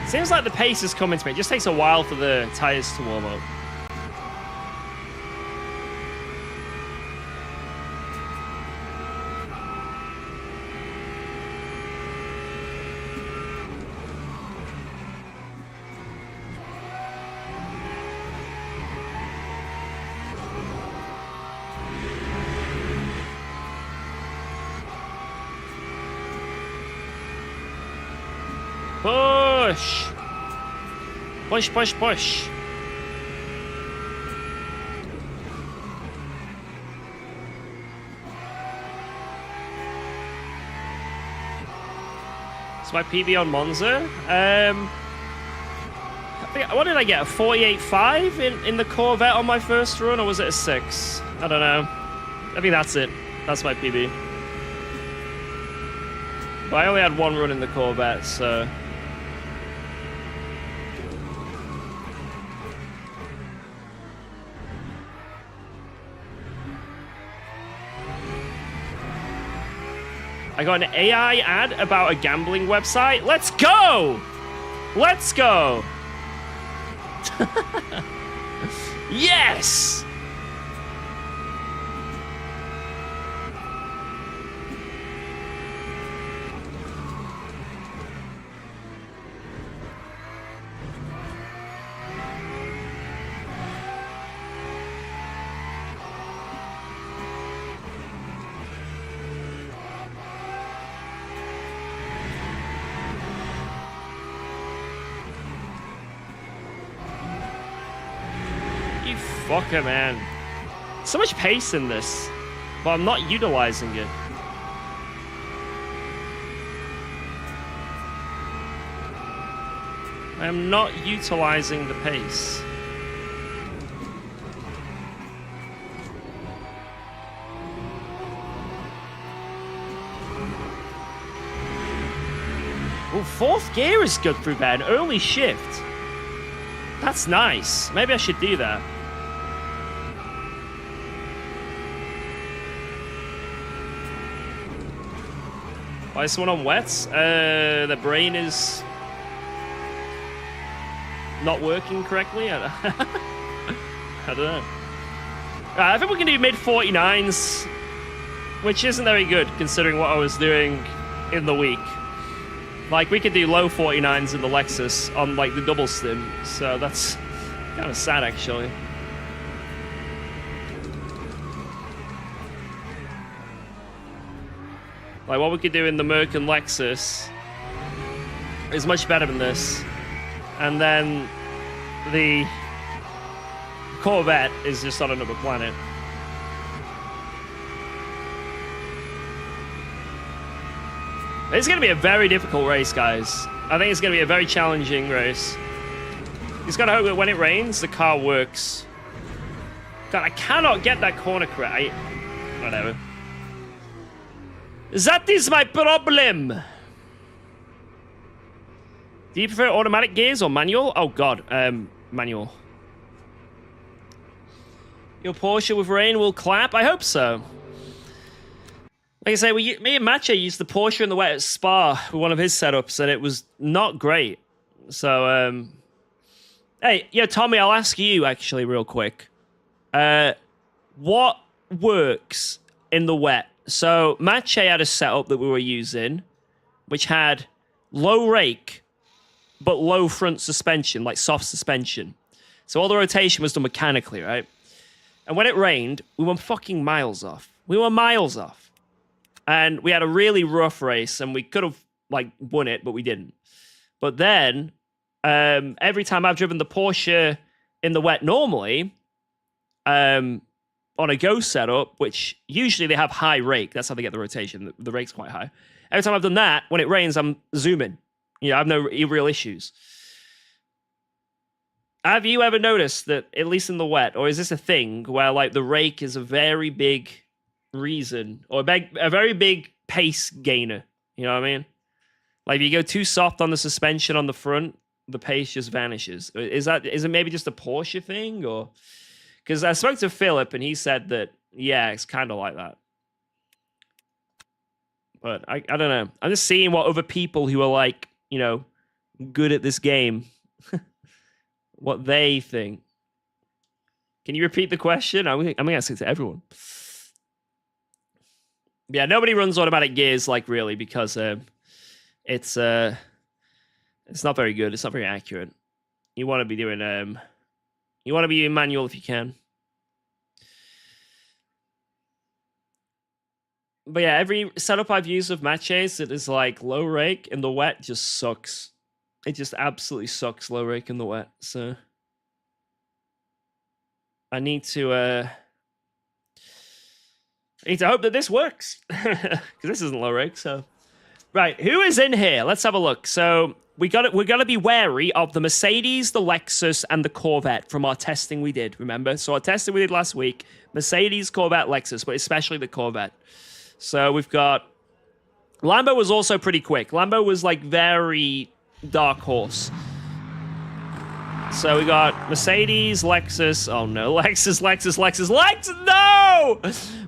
Seems like the pace is coming to me. It just takes a while for the tires to warm up. Push! Push, push, push. It's my PB on Monza. What did I get? A 48.5 in the Corvette on my first run, or was it a 6? I don't know. I think that's it. That's my PB. But I only had one run in the Corvette, so... I got an AI ad about a gambling website. Let's go! Let's go! Yes! Fucker, man. So much pace in this, but I'm not utilizing it. I am not utilizing the pace. Oh, fourth gear is good through bed. Early shift. That's nice. Maybe I should do that. Why is someone on wets? The brain is not working correctly. I don't know. I think we can do mid 49s, which isn't very good considering what I was doing in the week. Like, we could do low 49s in the Lexus on like the double stim, so that's kind of sad actually. Like, what we could do in the Merc and Lexus is much better than this. And then the Corvette is just on another planet. It's going to be a very difficult race, guys. I think it's going to be a very challenging race. Just got to hope that when it rains, the car works. God, I cannot get that corner correct. Whatever. That is my problem. Do you prefer automatic gears or manual? Oh god, manual. Your Porsche with rain will clap? I hope so. Like I say, me and Mache used the Porsche in the wet at Spa with one of his setups, and it was not great. So, hey, yo, Tommy, I'll ask you actually real quick. What works in the wet? So, Mache had a setup that we were using, which had low rake, but low front suspension, like soft suspension. So all the rotation was done mechanically, right? And when it rained, we were fucking miles off. We were miles off. And we had a really rough race, and we could have, like, won it, but we didn't. But then, every time I've driven the Porsche in the wet normally, on a Go setup, which usually they have high rake. That's how they get the rotation. The rake's quite high. Every time I've done that, when it rains, I'm zooming. You know, I have no real issues. Have you ever noticed that, at least in the wet, or is this a thing where like the rake is a very big reason, or a very big pace gainer? You know what I mean? Like if you go too soft on the suspension on the front, the pace just vanishes. Is it maybe just a Porsche thing, or because I spoke to Philip and he said that yeah, it's kind of like that. But I don't know. I'm just seeing what other people who are like, you know, good at this game, what they think. Can you repeat the question? I'm gonna ask it to everyone. Yeah, nobody runs automatic gears like really because it's not very good. It's not very accurate. You want to be doing you want to be doing manual if you can. But yeah, every setup I've used of matches that is like low rake in the wet just sucks. It just absolutely sucks low rake in the wet. So I need to hope that this works because this isn't low rake. So right, who is in here? Let's have a look. So we're gonna be wary of the Mercedes, the Lexus, and the Corvette from our testing we did. Remember, so our testing we did last week: Mercedes, Corvette, Lexus, but especially the Corvette. So we've got Lambo was also pretty quick. Lambo was like very dark horse. So we got Mercedes, Lexus. Oh no, Lexus. No!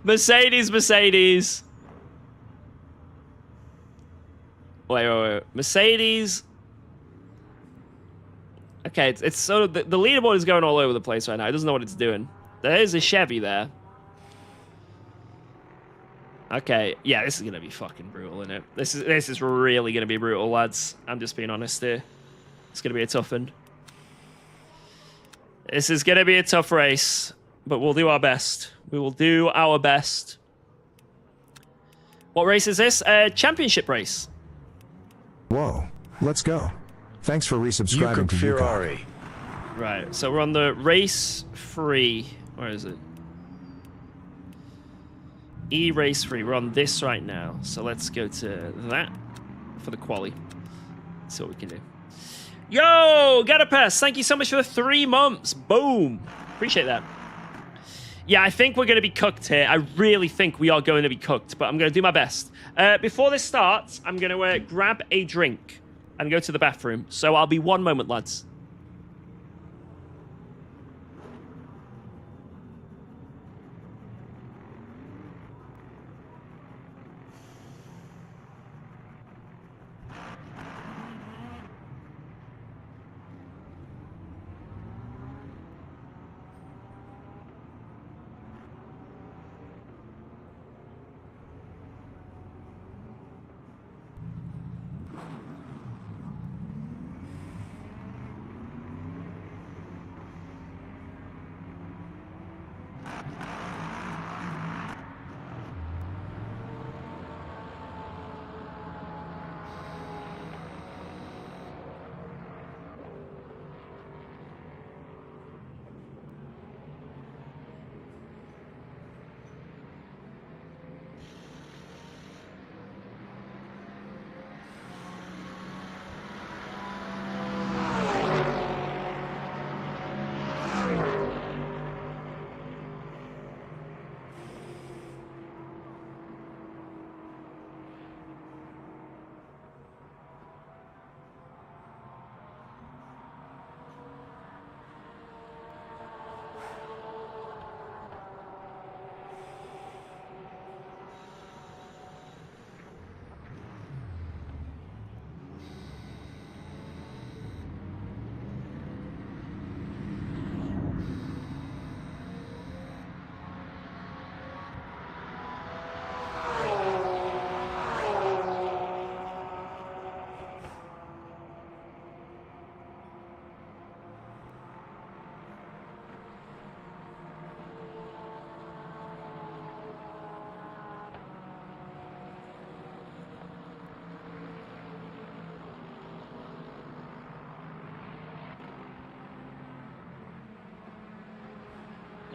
Mercedes. Wait. Mercedes. Okay, it's sort of the leaderboard is going all over the place right now. It doesn't know what it's doing. There is a Chevy there. Okay, yeah, this is gonna be fucking brutal, isn't it? This is really gonna be brutal, lads. I'm just being honest here. It's gonna be a tough one. This is gonna be a tough race, but we'll do our best. We will do our best. What race is this? Championship race. Whoa, let's go. Thanks for resubscribing UKOG to UKOG. Ferrari. Right, so we're on the race free. Where is it? Race free. We're on this right now. So let's go to that for the quali. See what we can do. Yo, Gatapes, thank you so much for the 3 months. Boom. Appreciate that. Yeah, I think we're going to be cooked here. I really think we are going to be cooked, but I'm going to do my best. Before this starts, I'm going to grab a drink and go to the bathroom. So I'll be 1 moment, lads.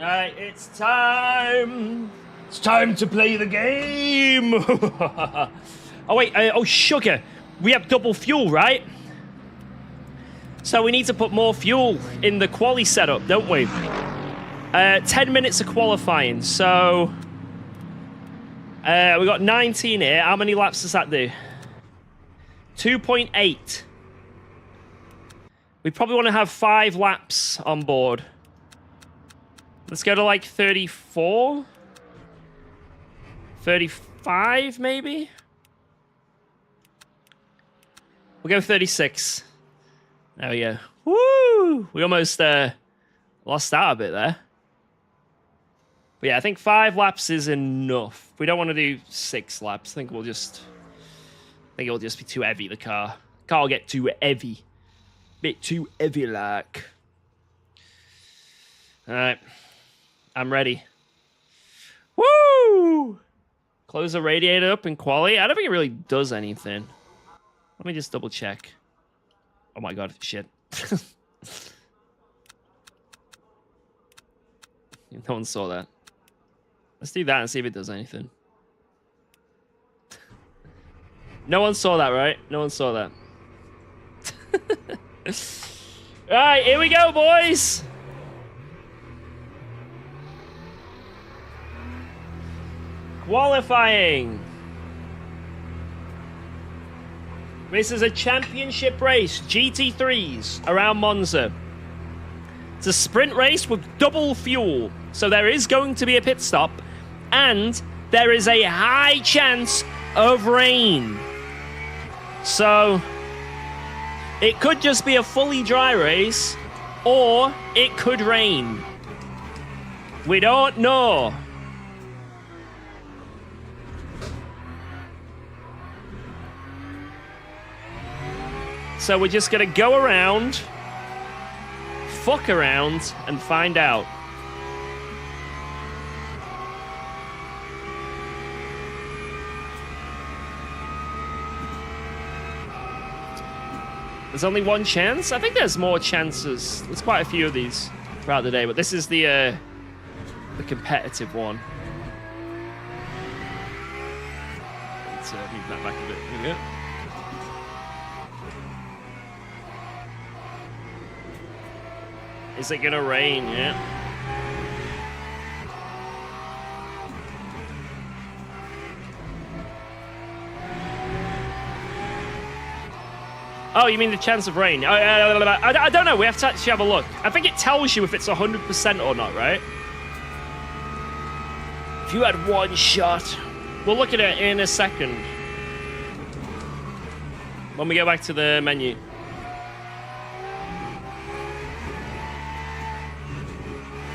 Alright, it's time. It's time to play the game. Oh, wait. Oh, sugar. We have double fuel, right? So we need to put more fuel in the quali setup, don't we? 10 minutes of qualifying, so... we got 19 here. How many laps does that do? 2.8. We probably want to have 5 laps on board. Let's go to like 34? 35, maybe? We'll go 36. There we go. Woo! We almost lost out a bit there. But yeah, I think 5 laps is enough. We don't want to do 6 laps. I think it'll just be too heavy, the car. Car will get too heavy. Bit too heavy, like. Alright. I'm ready. Woo! Close the radiator up in quali. I don't think it really does anything. Let me just double check. Oh my god, shit. No one saw that. Let's do that and see if it does anything. No one saw that, right? No one saw that. Alright, here we go, boys! Qualifying. This is a championship race, GT3s, around Monza. It's a sprint race with double fuel, so there is going to be a pit stop, and there is a high chance of rain. So, it could just be a fully dry race, or it could rain. We don't know. So we're just gonna go around, fuck around, and find out. There's only one chance? I think there's more chances. There's quite a few of these throughout the day, but this is the competitive one. Let's move that back a bit. There we go. Is it gonna rain? Yeah. Oh, you mean the chance of rain? I don't know. We have to actually have a look. I think it tells you if it's 100% or not, right? If you had one shot. We'll look at it in a second. When we go back to the menu.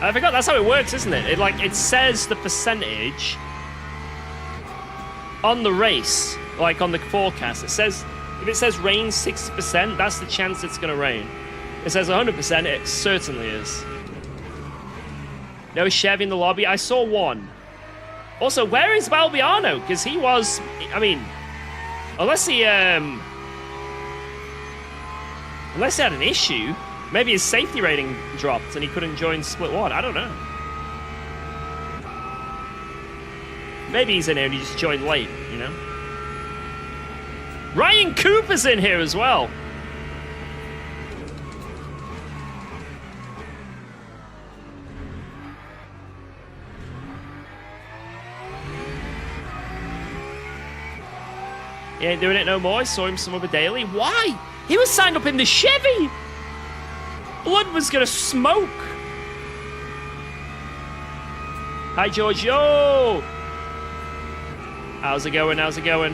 I forgot that's how it works, isn't it? It says the percentage on the race, like on the forecast. It says if it says rain 60%, that's the chance it's gonna rain. It says 100%, it certainly is. No Chevy in the lobby. I saw one. Also, where is Balbiano? Because he was, I mean, unless he had an issue. Maybe his safety rating dropped and he couldn't join Split 1. I don't know. Maybe he's in here and he just joined late, you know? Ryan Cooper's in here as well. He ain't doing it no more. I saw him some other daily. Why? He was signed up in the Chevy. Blood was gonna smoke. Hi, Giorgio. How's it going? How's it going?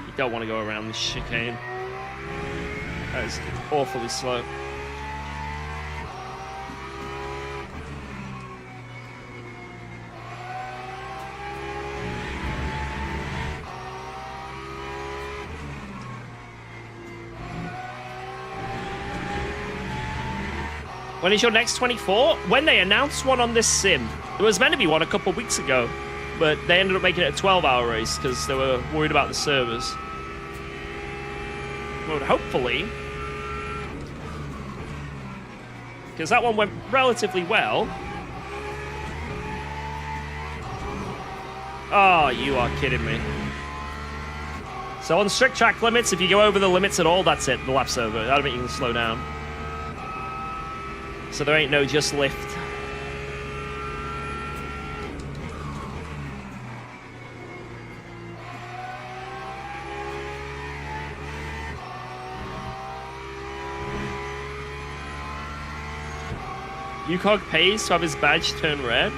You don't want to go around this chicane. That is awfully slow. When is your next 24? When they announced one on this sim. There was meant to be one a couple weeks ago, but they ended up making it a 12-hour race because they were worried about the servers. But hopefully, because that one went relatively well. Oh, you are kidding me. So on strict track limits, if you go over the limits at all, that's it. The lap's over. That'll mean you can slow down. So there ain't no just lift. UKOG pays to have his badge turn red?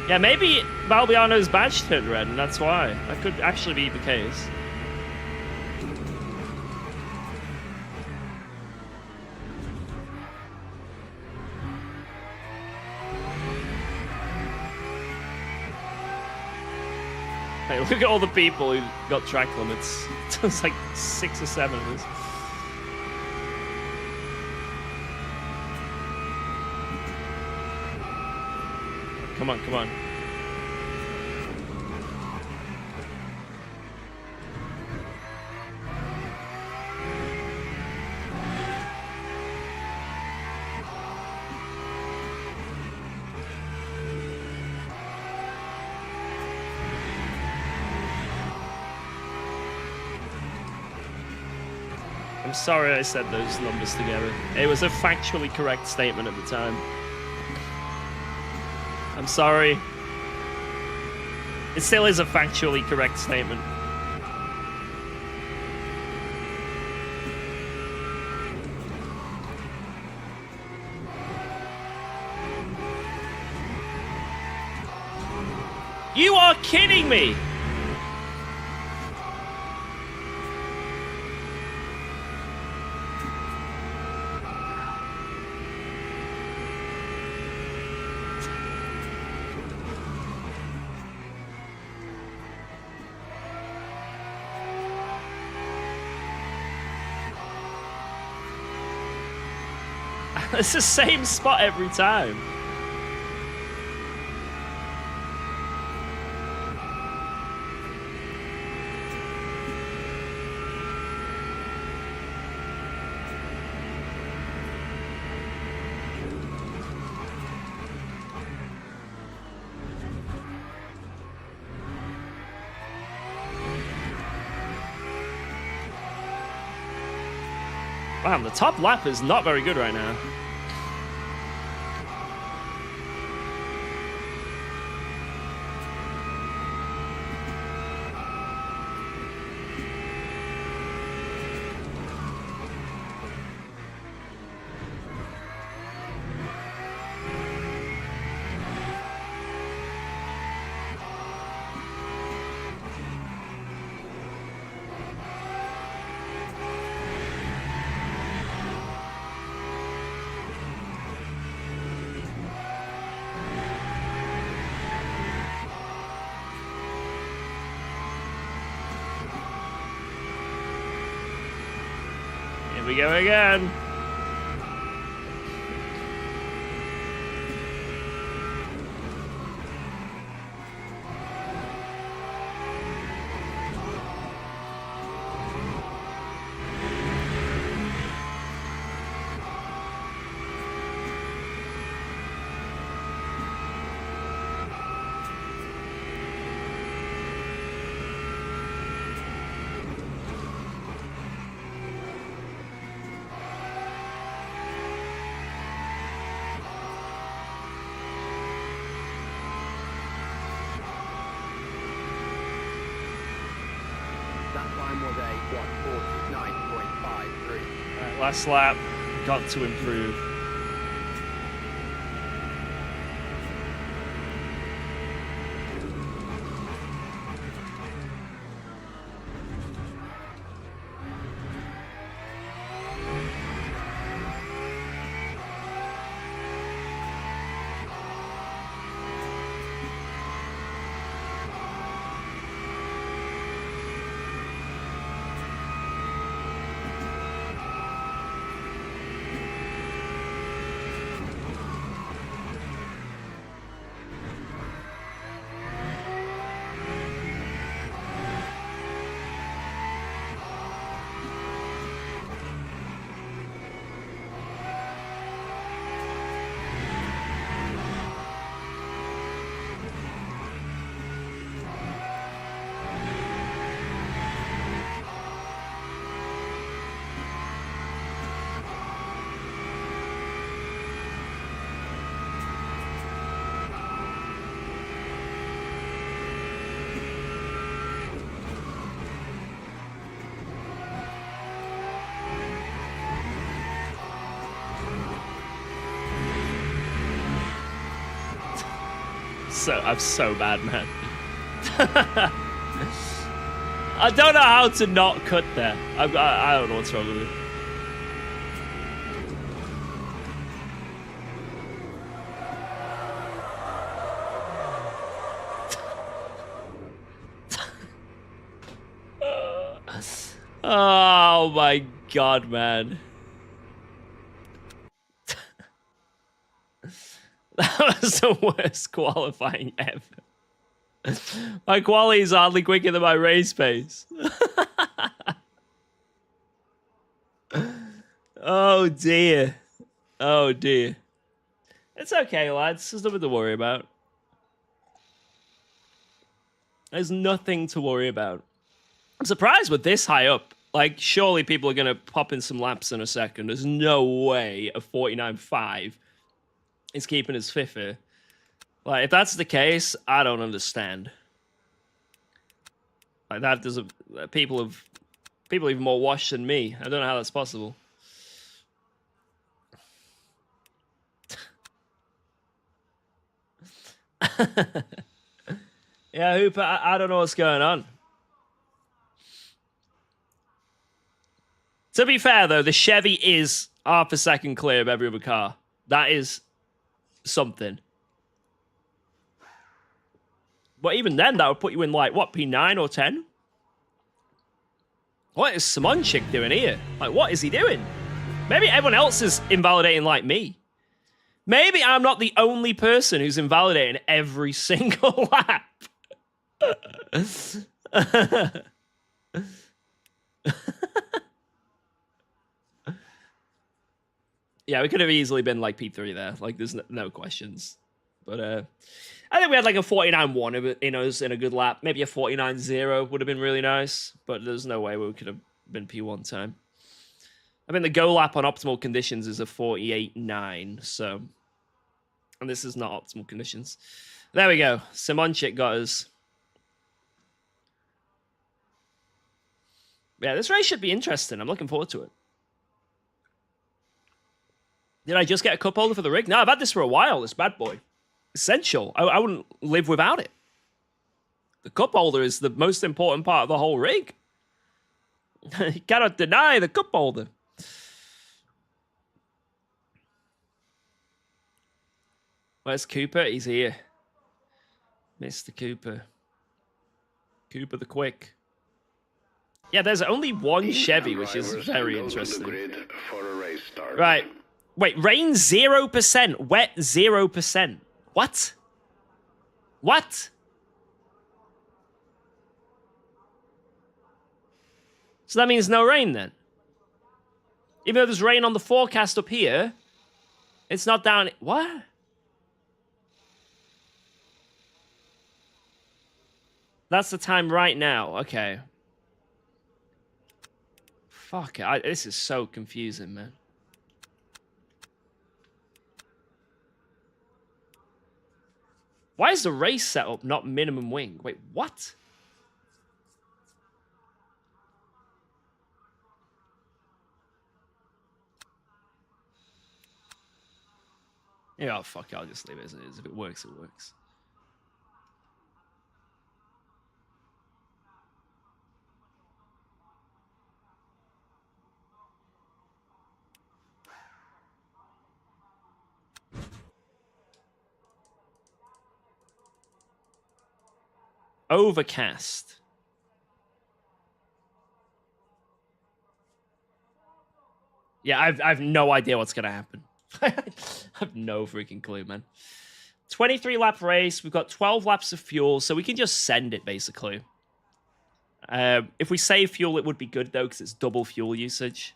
Yeah, maybe Balbiano's badge turned red, and that's why. That could actually be the case. Hey, look at all the people who got track limits. It's like 6 or 7 of us. Come on, come on. I'm sorry I said those numbers together. It was a factually correct statement at the time. I'm sorry. It still is a factually correct statement. You are kidding me! It's the same spot every time. Wow, the top lap is not very good right now. Here we go again. Alright, last lap. Got to improve. I'm so bad, man. I don't know how to not cut there. I don't know what's wrong with it. Oh my god, man. That was the worst qualifying ever. My quality is hardly quicker than my race pace. Oh dear. Oh dear. It's okay, lads. There's nothing to worry about. There's nothing to worry about. I'm surprised with this high up. Like, surely people are going to pop in some laps in a second. There's no way a 49.5 is keeping us fifth here. Like, if that's the case, I don't understand. Like, that doesn't... People even more washed than me. I don't know how that's possible. Yeah, Hooper, I don't know what's going on. To be fair, though, the Chevy is half a second clear of every other car. That is something. But even then, that would put you in, like, what, P9 or 10? What is Simonchik doing here? Like, what is he doing? Maybe everyone else is invalidating like me. Maybe I'm not the only person who's invalidating every single lap. Yeah, we could have easily been like P3 there. Like, there's no questions. But I think we had like a 49.1 in us in a good lap. Maybe a 49.0 would have been really nice. But there's no way we could have been P1 time. I mean, the go lap on optimal conditions is a 48.9. So, and this is not optimal conditions. There we go. Simonchik got us. Yeah, this race should be interesting. I'm looking forward to it. Did I just get a cup holder for the rig? No, I've had this for a while, this bad boy. Essential. I wouldn't live without it. The cup holder is the most important part of the whole rig. You cannot deny the cup holder. Where's Cooper? He's here. Mr. Cooper. Cooper the Quick. Yeah, there's only one Chevy, which is very interesting. Right. Wait, rain 0%, wet 0%. What? What? So that means no rain then? Even though there's rain on the forecast up here, it's not down... What? That's the time right now. Okay. Fuck it. This is so confusing, man. Why is the race setup not minimum wing? Wait, what? Yeah, oh, fuck it. I'll just leave it as it is. If it works, it works. Overcast. Yeah, I've no idea what's gonna happen. I have no freaking clue, man. 23 lap race. We've got 12 laps of fuel, so we can just send it basically. If we save fuel, it would be good though, because it's double fuel usage.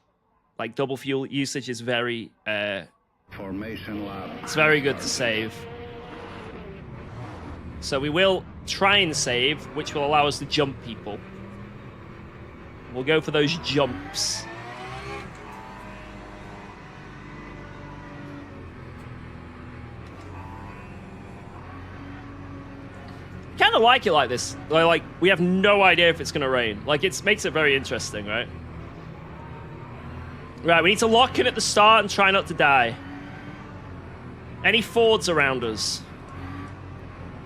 Like double fuel usage is very. Formation lap. It's very good to save. So we will try and save, which will allow us to jump people. We'll go for those jumps. Kind of like it like this. Like, we have no idea if it's going to rain. Like, it makes it very interesting, right? Right, we need to lock in at the start and try not to die. Any Fords around us?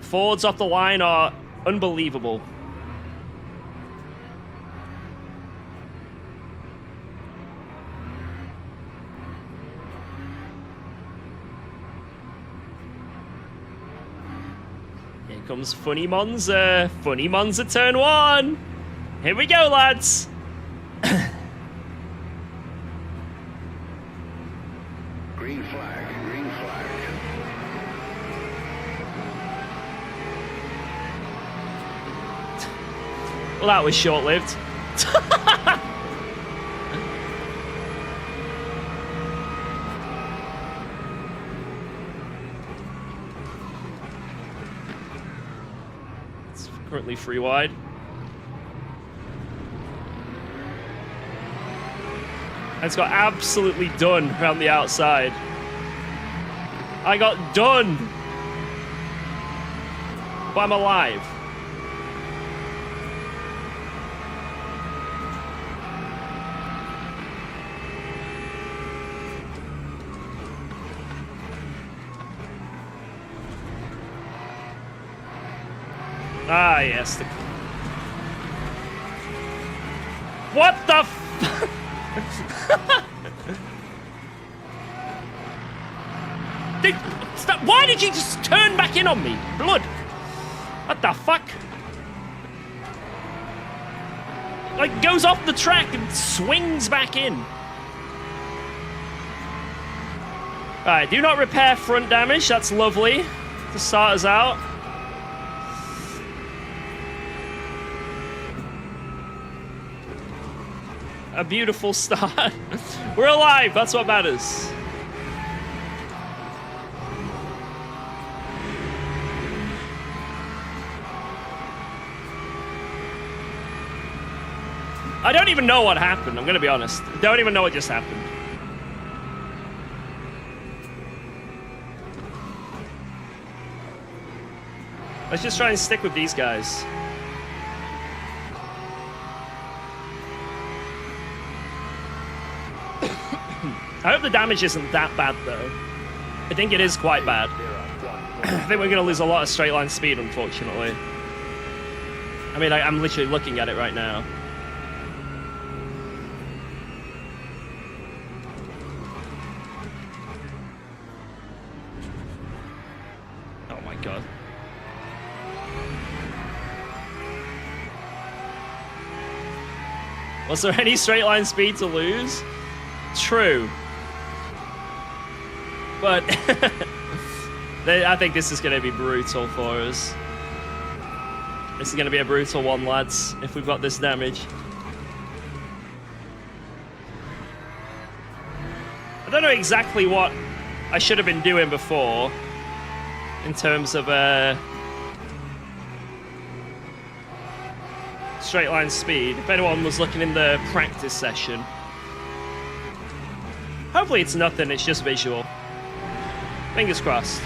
Fords off the line are unbelievable. Here comes Funny Monza. Funny Monza turn 1. Here we go, lads. Green flag, green flag. Well, that was short-lived. It's currently free wide. And it's got absolutely done around the outside. I got done. But I'm alive. Ah, yes. What the f... Why did you just turn back in on me? Blood. What the fuck? Like, goes off the track and swings back in. Alright, do not repair front damage. That's lovely to start us out. A beautiful start. We're alive. That's what matters. I don't even know what happened, I'm gonna be honest. Don't even know what just happened. Let's just try and stick with these guys. I hope the damage isn't that bad, though. I think it is quite bad. I think we're gonna lose a lot of straight line speed, unfortunately. I mean, I'm literally looking at it right now. Oh my god. Was there any straight line speed to lose? True. But I think this is going to be brutal for us. This is going to be a brutal one, lads, if we've got this damage. I don't know exactly what I should have been doing before in terms of straight line speed. If anyone was looking in the practice session. Hopefully it's nothing, it's just visual. Fingers crossed.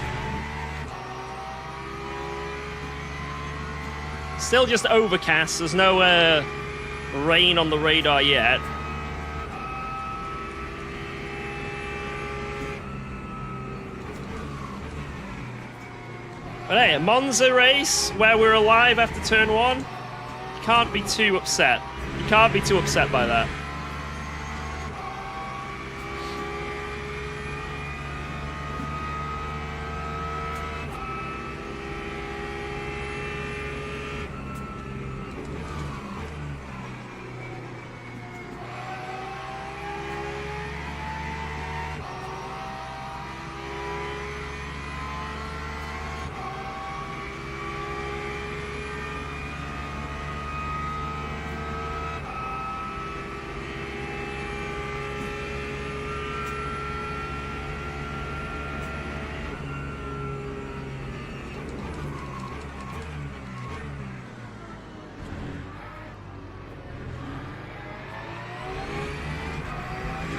Still just overcast, there's no rain on the radar yet. But hey, a Monza race where we're alive after turn 1. You can't be too upset. You can't be too upset by that.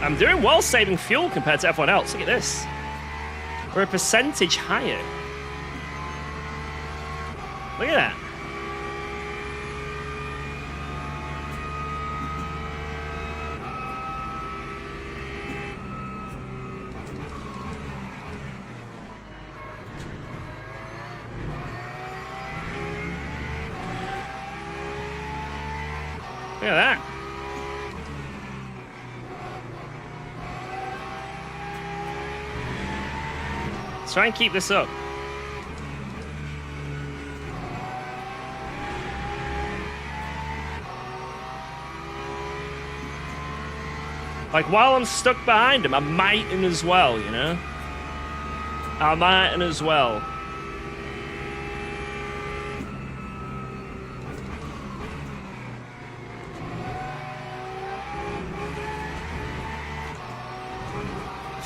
I'm doing well saving fuel compared to everyone else. Look at this. We're a percentage higher. Look at that. Look at that. Let's try and keep this up. Like, while I'm stuck behind him, I'm mighting as well, you know? I'm mighting as well.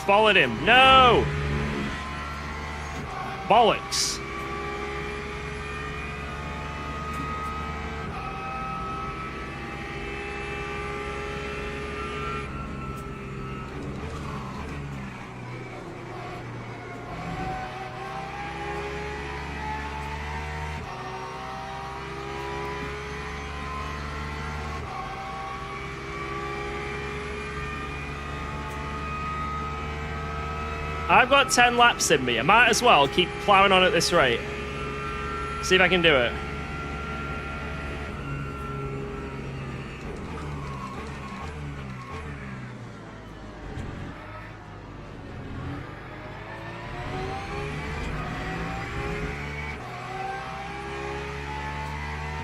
Followed him. No! Bollocks. I've got 10 laps in me. I might as well keep plowing on at this rate. See if I can do it.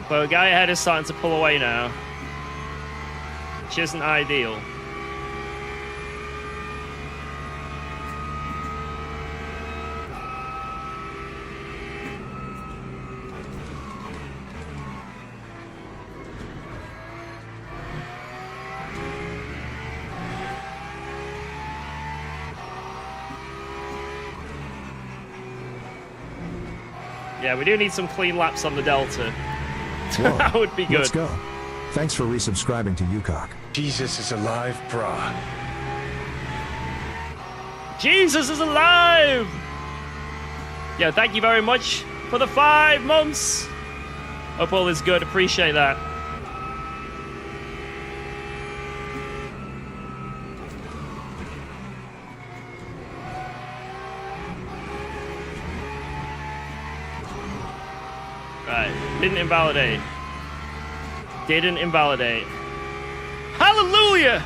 But the guy ahead is starting to pull away now, which isn't ideal. Yeah, we do need some clean laps on the Delta. That would be good. Let's go. Thanks for resubscribing to UKOG. Jesus is alive, brah. Jesus is alive! Yeah, thank you very much for the 5 months. Hope all is good. Appreciate that. Right, didn't invalidate. Didn't invalidate. Hallelujah!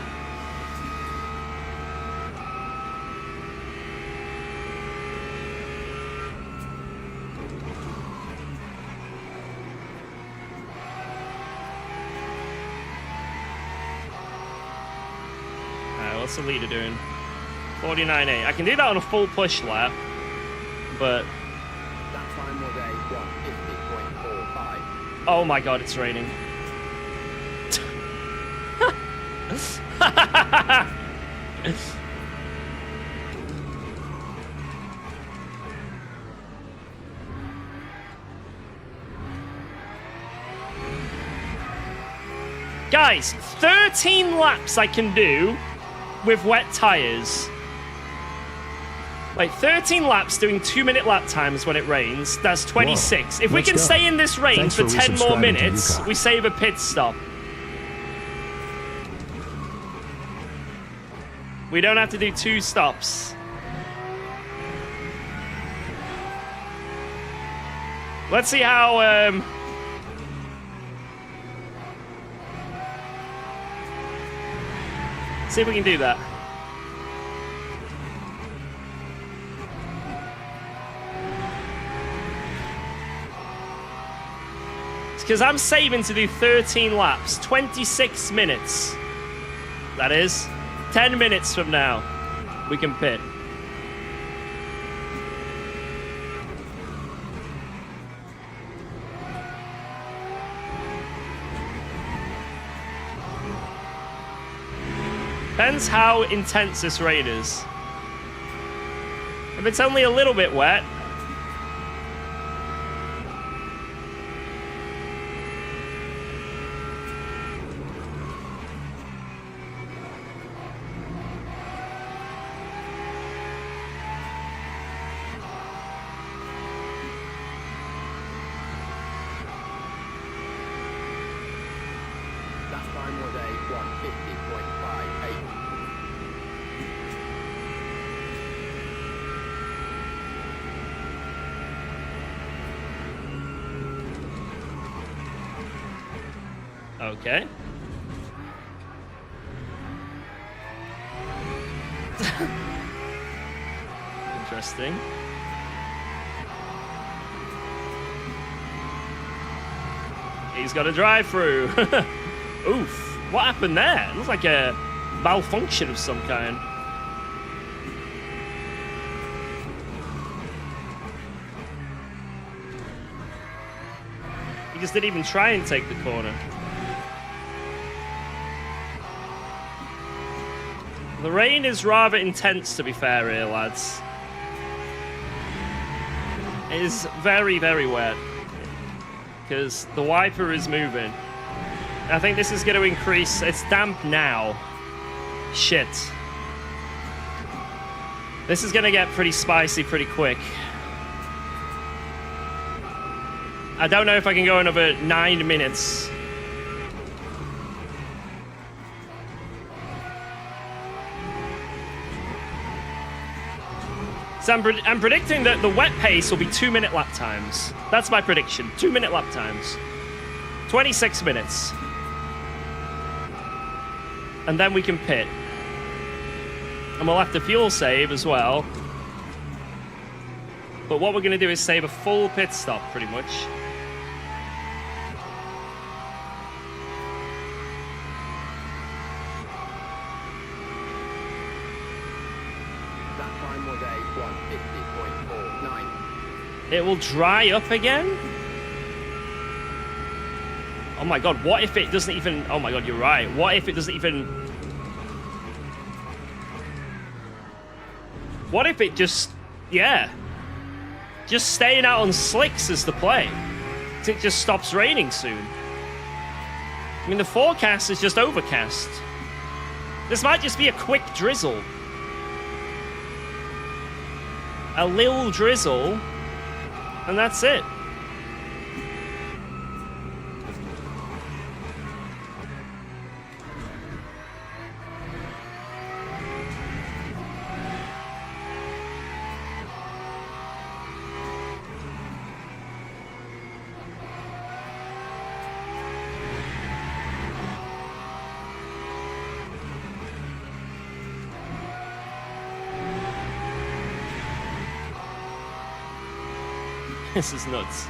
Alright, what's the leader doing? 49.8. I can do that on a full push lap, but... That time was a 150.45. Oh my god, it's raining. Guys, 13 laps I can do with wet tires. Like 13 laps doing 2-minute lap times when it rains. That's 26. Whoa, if we let's can go. stay in this rain Thanks for for 10 more resubscribing to minutes, UKOG. we save a pit stop. We don't have to do 2 stops. Let's see how see if we can do that. Because I'm saving to do 13 laps, 26 minutes. That is 10 minutes from now, we can pit. Depends how intense this rain is. If it's only a little bit wet, That time was a 150.58. okay. interesting. He's got a drive-through. Oof. What happened there? It looks like a malfunction of some kind. He just didn't even try and take the corner. The rain is rather intense, to be fair here, lads. It is very, very wet. Because the wiper is moving. I think this is going to increase. It's damp now. Shit. This is going to get pretty spicy pretty quick. I don't know if I can go another 9 minutes. So I'm predicting that the wet pace will be 2-minute lap times. That's my prediction. 2-minute lap times. 26 minutes. And then we can pit. And we'll have to fuel save as well. But what we're going to do is save a full pit stop, pretty much. That time was a 150.49. It will dry up again? Oh my god, what if it doesn't even... Oh my god, you're right. What if it doesn't even... What if it just... Yeah. Just staying out on slicks is the play. It just stops raining soon. I mean, the forecast is just overcast. This might just be a quick drizzle. A little drizzle. And that's it. This is nuts.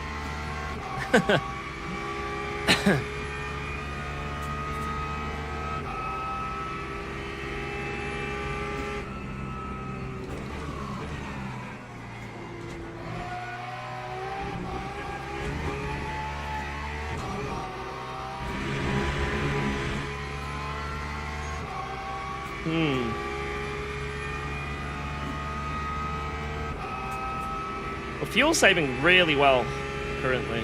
We're fuel saving really well currently.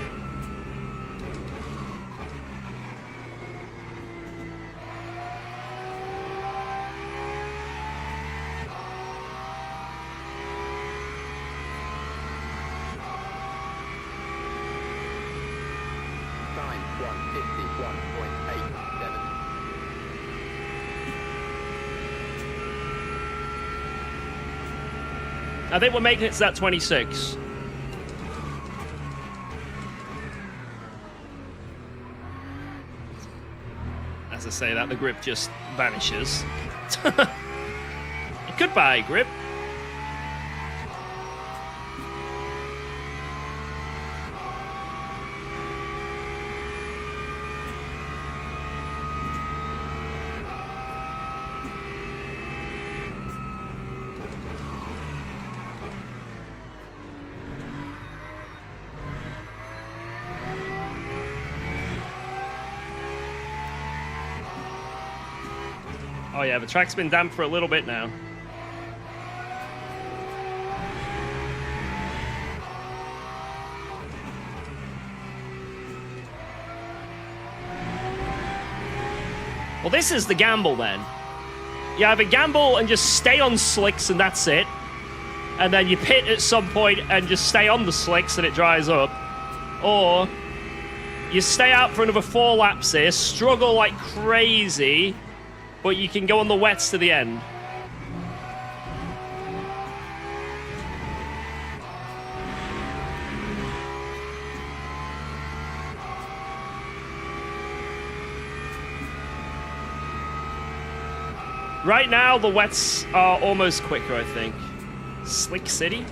Time 151.87. I think we're making it to that 26. As I say that, the grip just vanishes. Goodbye, grip. Oh yeah, the track's been damp for a little bit now. Well, this is the gamble then. You either gamble and just stay on slicks and that's it, and then you pit at some point and just stay on the slicks and it dries up, or you stay out for another 4 laps here, struggle like crazy, but you can go on the wets to the end. Right now, the wets are almost quicker, I think. Slick City?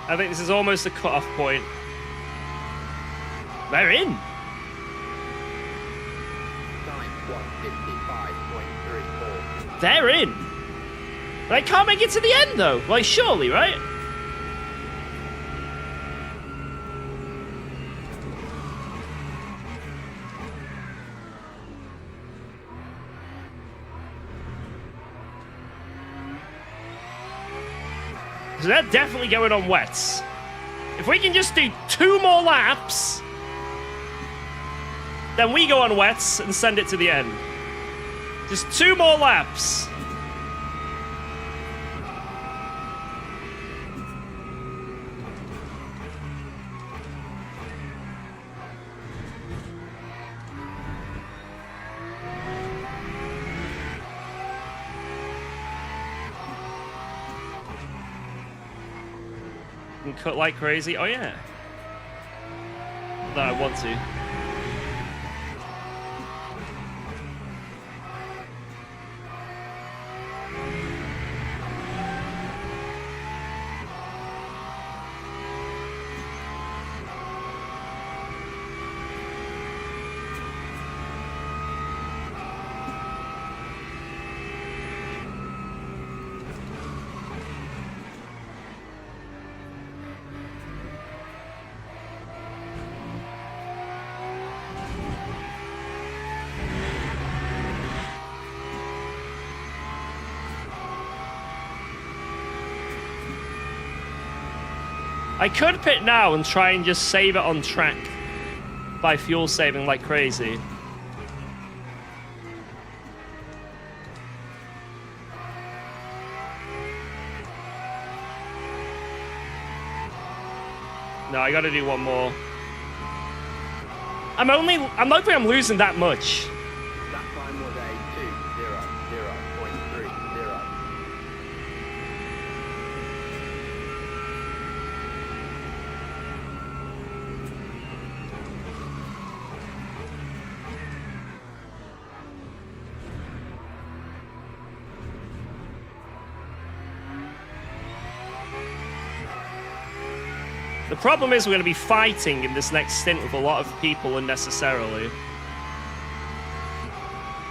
I think this is almost a cut-off point. They're in! Time 155.34. They're in! They can't make it to the end, though. Like, surely, right? So they're definitely going on wets. If we can just do 2 more laps, then we go on wets and send it to the end. Just 2 more laps. And cut like crazy. Oh yeah. That I want to. I could pit now and try and just save it on track by fuel saving like crazy. No, I gotta do one more. I'm not think I'm losing that much. That time was a 2:00.30. The problem is we're going to be fighting in this next stint with a lot of people unnecessarily.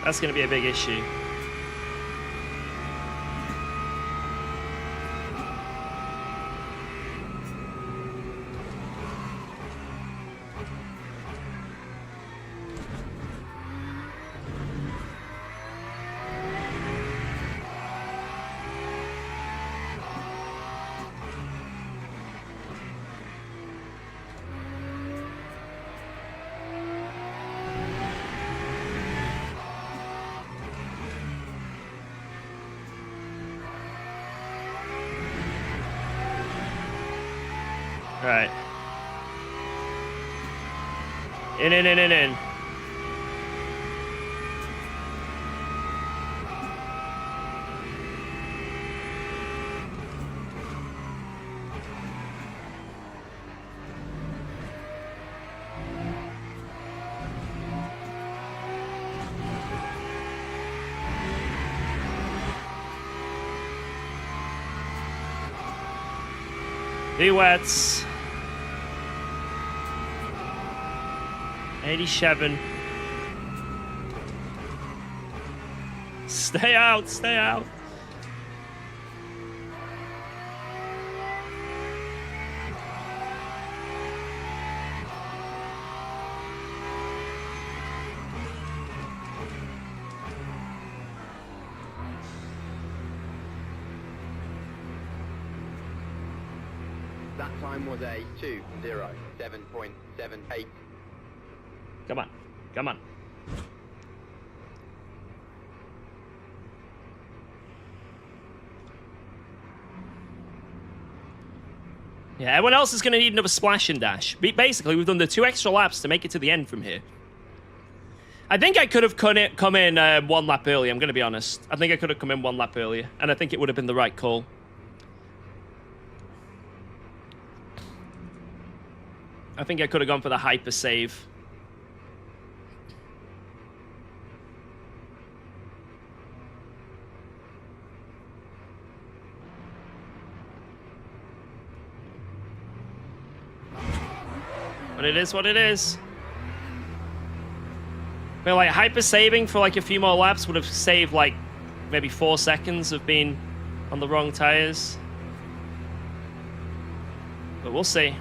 That's going to be a big issue. Alright. In. The wets. 87. Stay out, stay out. That time was a 2:07.78. Come on, come on. Yeah, everyone else is going to need another splash and dash. Basically, we've done the 2 extra laps to make it to the end from here. I think I could have come in 1 lap earlier, I'm going to be honest. I think I could have come in 1 lap earlier, and I think it would have been the right call. I think I could have gone for the hyper save. But it is what it is. I mean, like, hyper saving for like a few more laps would have saved like maybe 4 seconds of being on the wrong tires. But we'll see.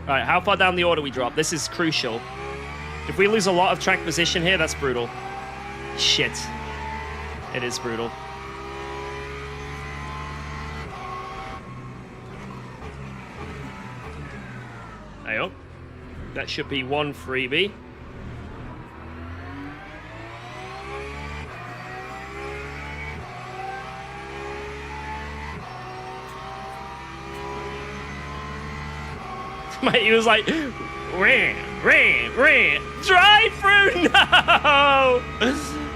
Alright, how far down the order we drop? This is crucial. If we lose a lot of track position here, that's brutal. Shit. It is brutal. Ayo. That should be one freebie. Mate, he was like, ran, drive through, no!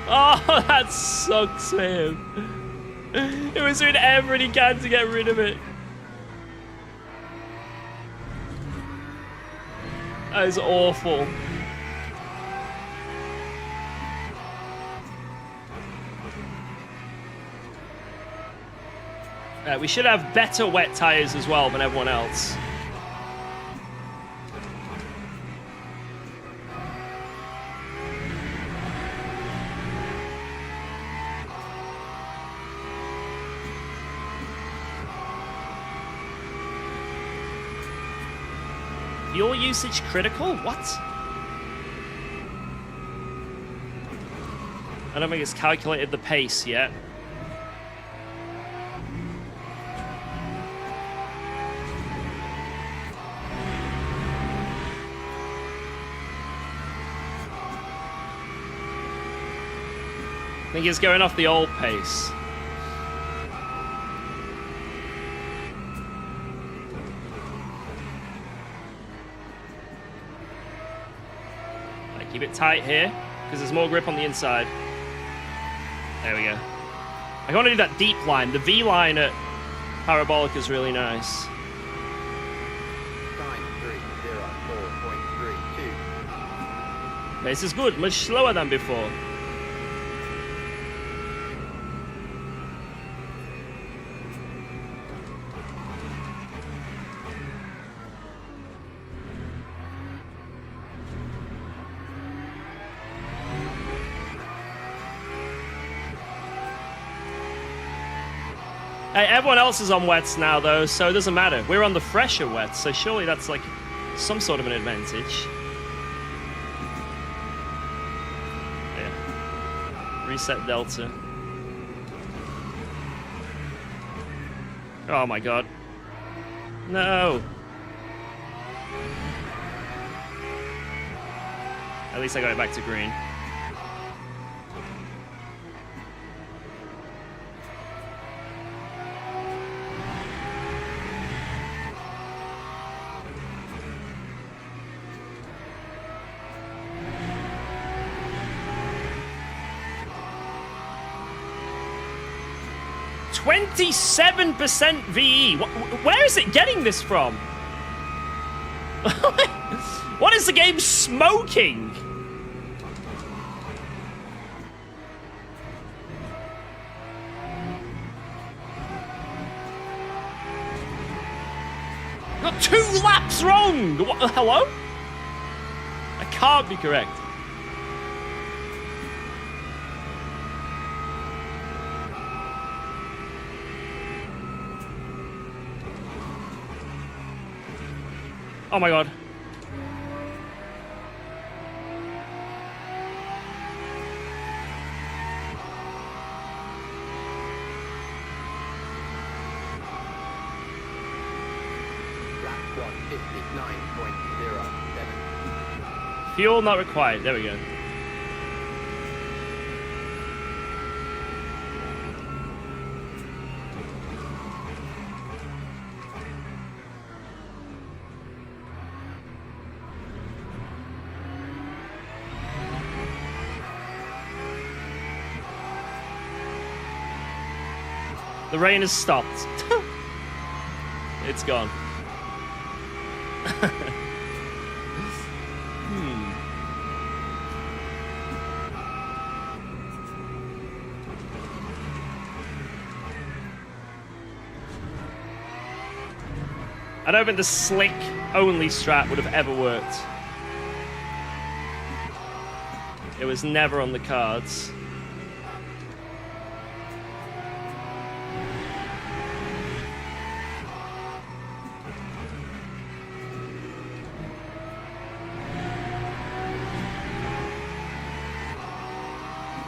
Oh, that sucks for him. It was doing everything he can to get rid of it. That is awful. We should have better wet tires as well than everyone else. Fuel usage critical? What? I don't think it's calculated the pace yet. I think it's going off the old pace. Keep it tight here, because there's more grip on the inside. There we go. I want to do that deep line. The V line at Parabolic is really nice. Time 304.32. This is good, much slower than before. Hey, everyone else is on wets now, though, so it doesn't matter. We're on the fresher wets, so surely that's like some sort of an advantage. Yeah. Reset delta. Oh my god. No. At least I got it back to green. %, VE. Where is it getting this from? What is the game smoking? Got 2 laps wrong. What, hello? That can't be correct. Oh my god. Lap 159.07. Fuel not required. There we go. The rain has stopped. It's gone. I don't think the slick only strat would have ever worked. It was never on the cards.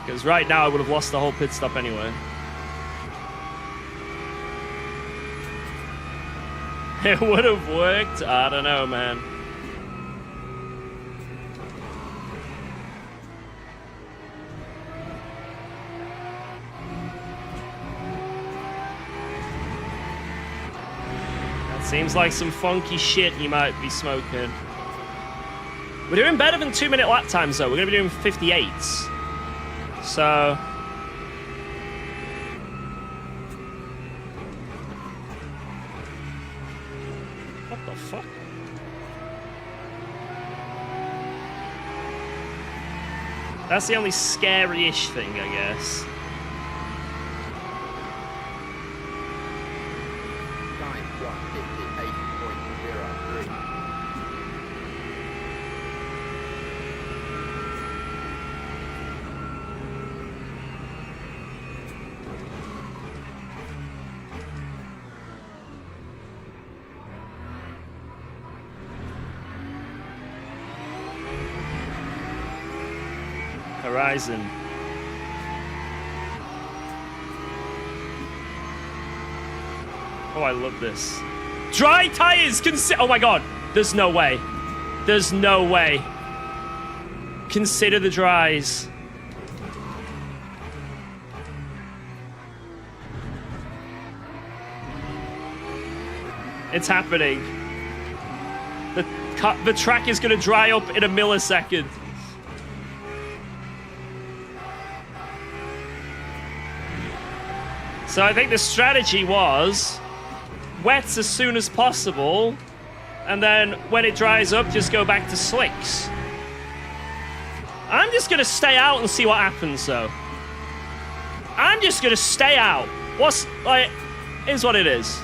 Because right now I would have lost the whole pit stop anyway. It would have worked? I don't know, man. That seems like some funky shit you might be smoking. We're doing better than 2-minute lap times, though. We're going to be doing 58s. So... what the fuck? That's the only scary-ish thing, I guess. Time 158.03. Horizon. Oh, I love this. Dry tires! Oh my god! There's no way. There's no way. Consider the dries. It's happening. The track is going to dry up in a millisecond. So I think the strategy was wets as soon as possible, and then when it dries up, just go back to slicks. I'm just going to stay out and see what happens, though. I'm just going to stay out. What's, like, is what it is.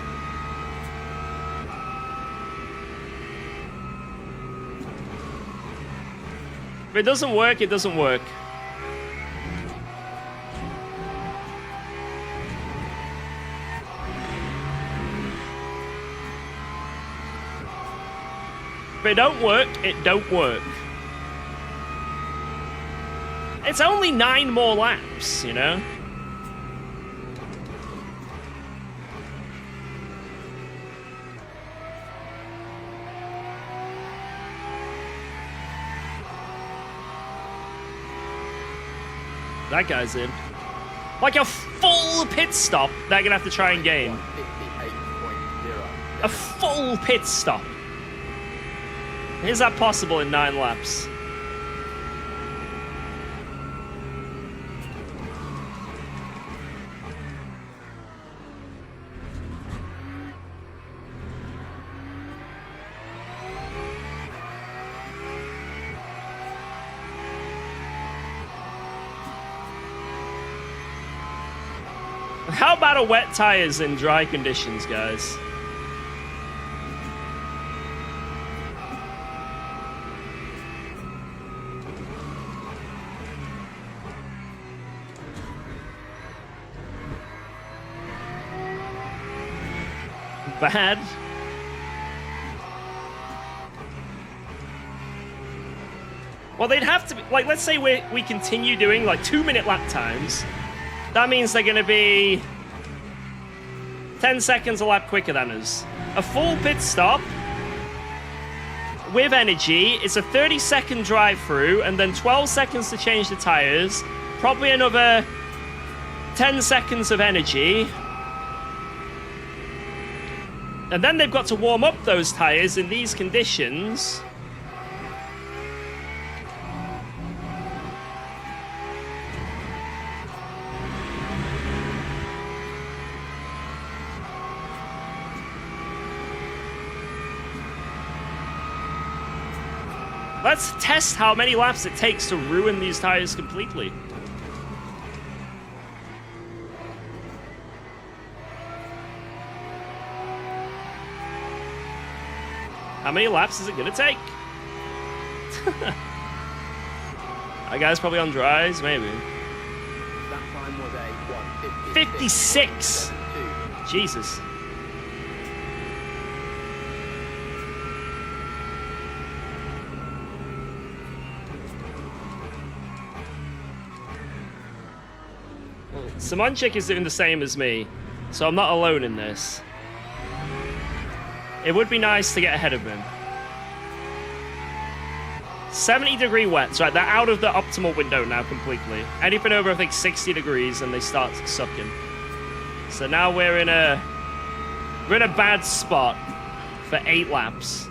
If it doesn't work, it doesn't work. If it don't work, it don't work. It's only 9 more laps, you know? That guy's in. Like a full pit stop, they're gonna have to try and gain. 158.0. A full pit stop. Is that possible in 9 laps? How about a wet tires in dry conditions, guys? Bad. Well, they'd have to be, like, let's say we continue doing like 2-minute lap times. That means they're going to be 10 seconds a lap quicker than us. A full pit stop with energy is a 30-second drive through, and then 12 seconds to change the tires. Probably another 10 seconds of energy. And then they've got to warm up those tires in these conditions. Let's test how many laps it takes to ruin these tires completely. How many laps is it gonna take? That guy's probably on dries, maybe. That time was a 56! 1:56.72. Jesus. Well, Simonchik is doing the same as me, so I'm not alone in this. It would be nice to get ahead of him. 70-degree wets, right? They're out of the optimal window now completely. Anything over, I think, 60 degrees, and they start sucking. So now we're in a bad spot for 8 laps.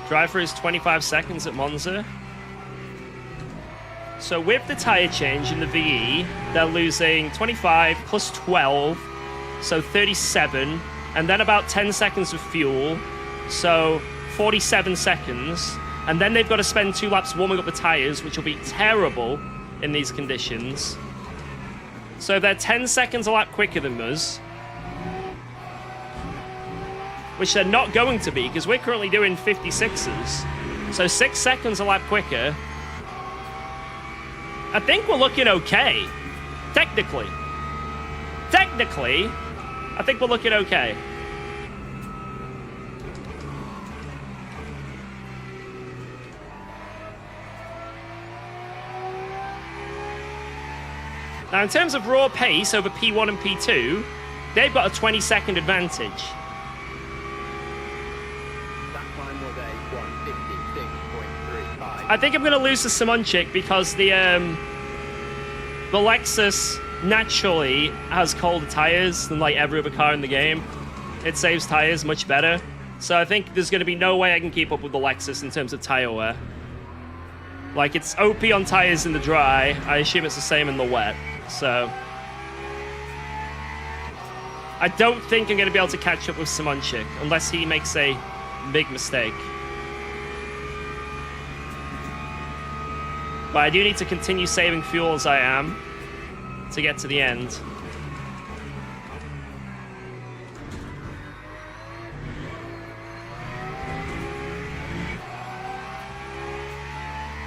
Driver is 25 seconds at Monza. So with the tire change in the VE, they're losing 25 plus 12, so 37, and then about 10 seconds of fuel, so 47 seconds. And then they've got to spend 2 laps warming up the tires, which will be terrible in these conditions. So they're 10 seconds a lap quicker than us, which they're not going to be because we're currently doing 56s. So 6 seconds a lap quicker. I think we're looking okay. Technically. Technically, I think we're looking okay. Now, in terms of raw pace over P1 and P2, they've got a 20-second advantage. That time was a 1:56.35. I think I'm going to lose to Simonchik because the Lexus naturally has colder tires than like every other car in the game. It saves tires much better. So I think there's going to be no way I can keep up with the Lexus in terms of tire wear. Like, it's OP on tires in the dry. I assume it's the same in the wet. So I don't think I'm going to be able to catch up with Simonchik unless he makes a big mistake. But I do need to continue saving fuel as I am to get to the end.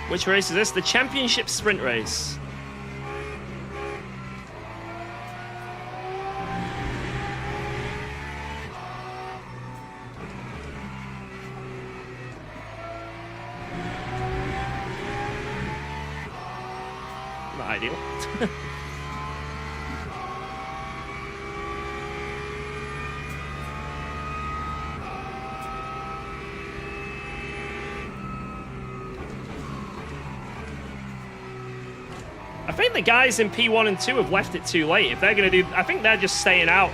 Which race is this? The championship sprint race. Not ideal. I think the guys in P1 and 2 have left it too late. If they're going to do... I think they're just staying out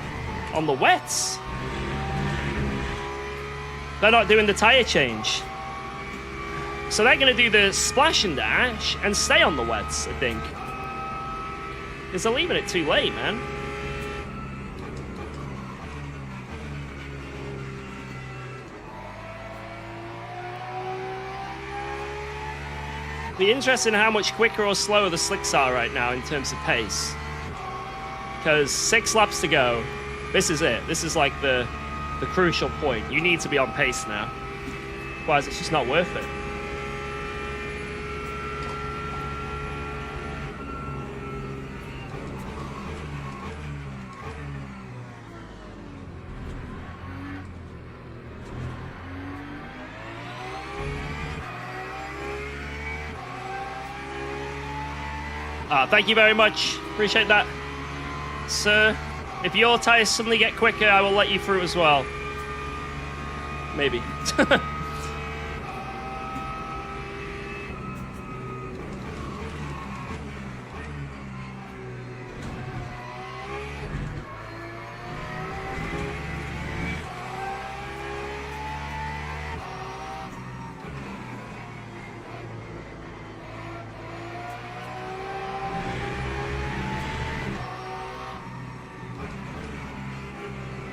on the wets. They're not doing the tyre change. So they're going to do the splash and dash and stay on the wets, I think. Because they're leaving it too late, man. Be interested in how much quicker or slower the slicks are right now in terms of pace. Because 6 laps to go. This is it. This is like the crucial point. You need to be on pace now. Otherwise, it's just not worth it. Thank you very much. Appreciate that. Sir, if your tires suddenly get quicker, I will let you through as well. Maybe.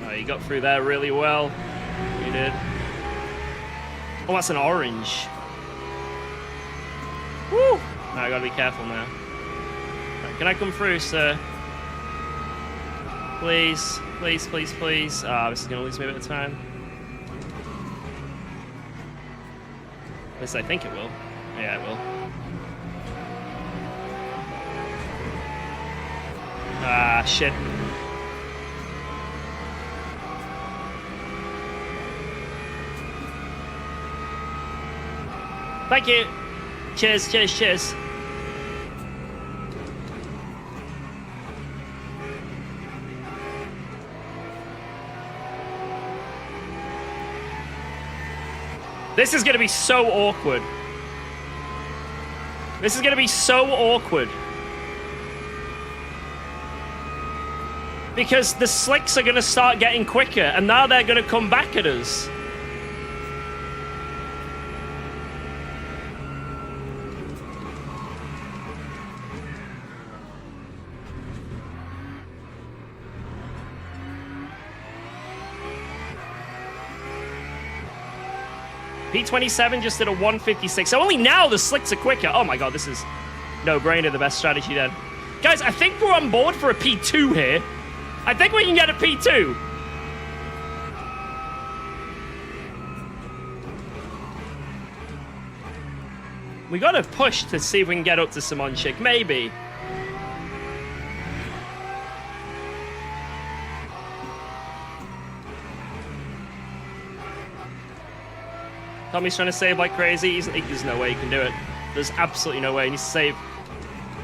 Oh, you got through there really well. You did. Oh, that's an orange. Woo! I gotta be careful now. Right, can I come through, sir? Please, please, please, please. Ah, this is gonna lose me a bit of time. At least I think it will. Yeah, it will. Ah, shit. Thank you. Cheers, cheers, cheers. This is gonna be so awkward. This is gonna be so awkward. Because the slicks are gonna start getting quicker, and now they're gonna come back at us. P27 just did a 156. So only now the slicks are quicker. Oh my god, this is no-brainer, the best strategy then. Guys, I think we're on board for a P2 here. I think we can get a P2. We gotta push to see if we can get up to Simonchik, maybe. Tommy's trying to save like crazy. There's no way he can do it. There's absolutely no way. He needs to save.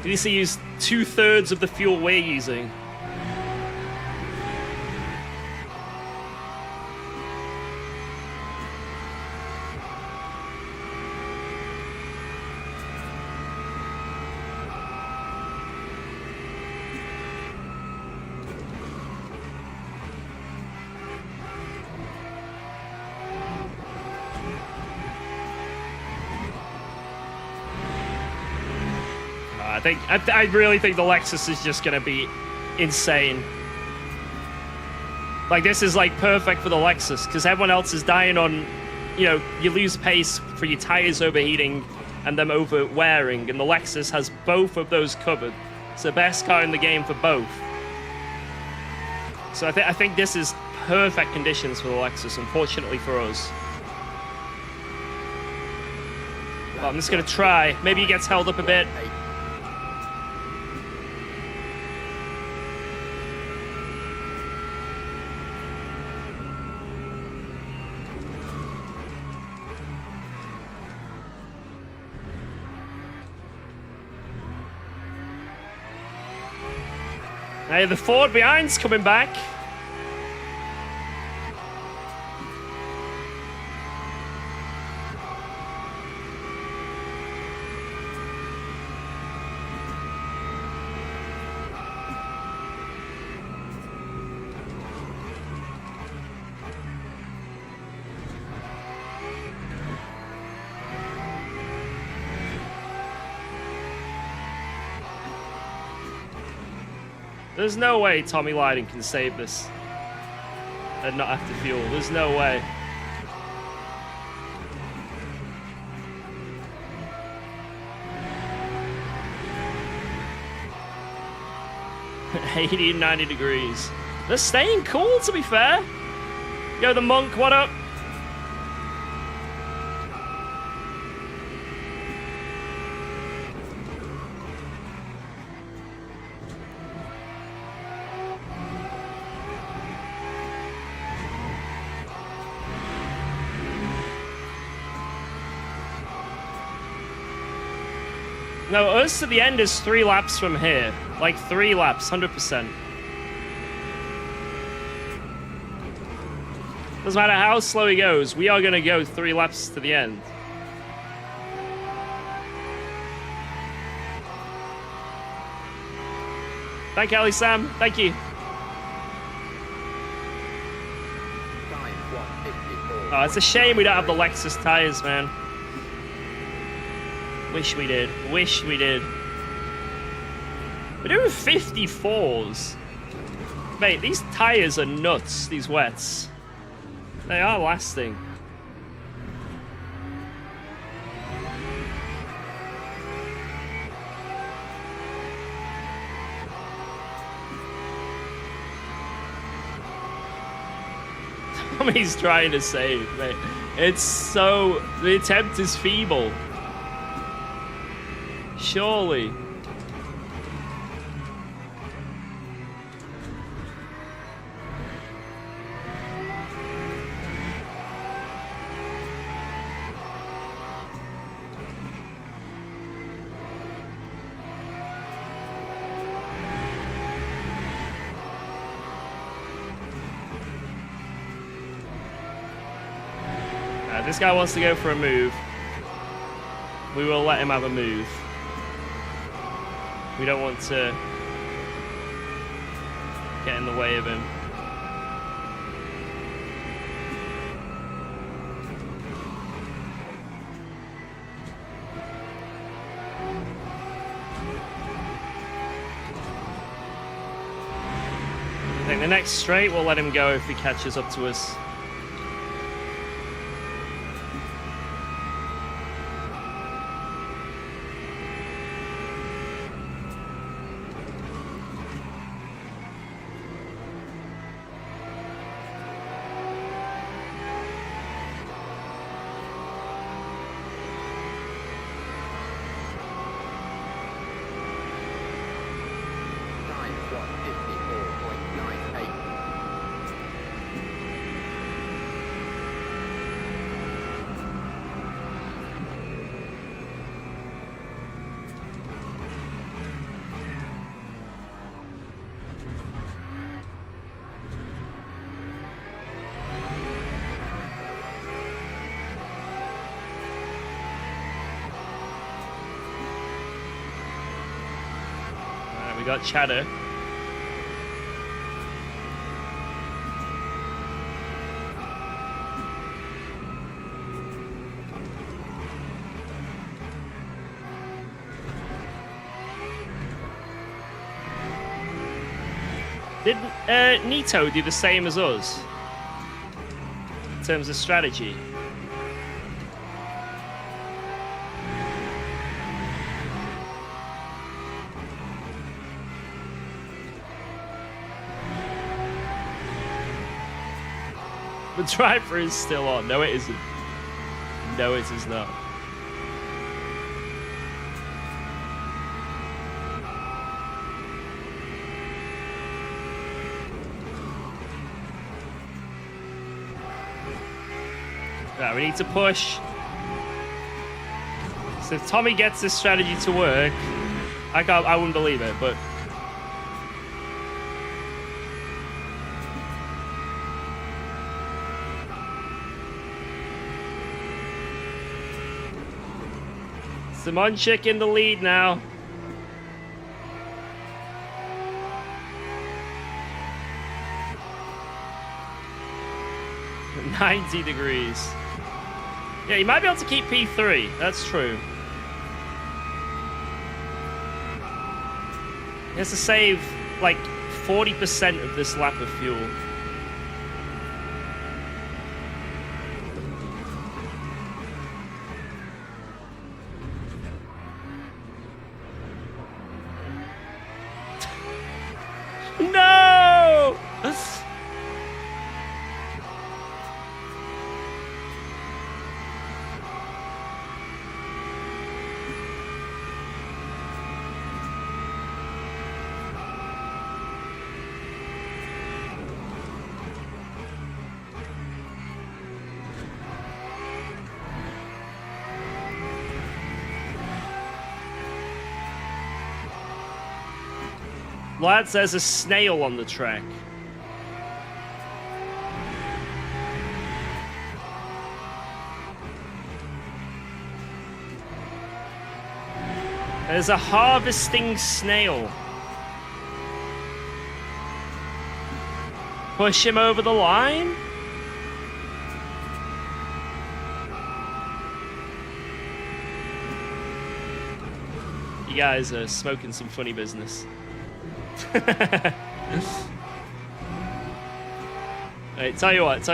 He needs to use 2/3 of the fuel we're using. I really think the Lexus is just gonna be insane. Like, this is like perfect for the Lexus because everyone else is dying on, you know, you lose pace for your tires overheating and them over wearing, and the Lexus has both of those covered. It's the best car in the game for both. So I think this is perfect conditions for the Lexus, unfortunately for us. Well, I'm just gonna try. Maybe he gets held up a bit. Hey, the Ford behind's coming back. There's no way Tommy Lydon can save this and not have to fuel. There's no way. $80 and 90 degrees. They're staying cool, to be fair. Yo, the monk, what up? No, us to the end is 3 laps from here. Like 3 laps, 100%. Doesn't matter how slow he goes, we are going to go 3 laps to the end. Thank you, Ali Sam. Thank you. Oh, it's a shame we don't have the Lexus tires, man. Wish we did. Wish we did. We're doing 54s. Mate, these tires are nuts, these wets. They are lasting. Tommy's trying to save, mate. It's so... The attempt is feeble. Surely. This guy wants to go for a move. We will let him have a move. We don't want to get in the way of him. I think the next straight we'll let him go if he catches up to us. We got chatter. Did Nito do the same as us in terms of strategy? The driver is still on. No, it isn't. No, it is not. Right, we need to push. So if Tommy gets this strategy to work, I wouldn't believe it, but... Simonchik in the lead now. $90 degrees. Yeah, you might be able to keep P3. That's true. He has to save like 40% of this lap of fuel. No! Lads, there's a snail on the track. There's a harvesting snail. Push him over the line? You guys are smoking some funny business. Wait, tell you what.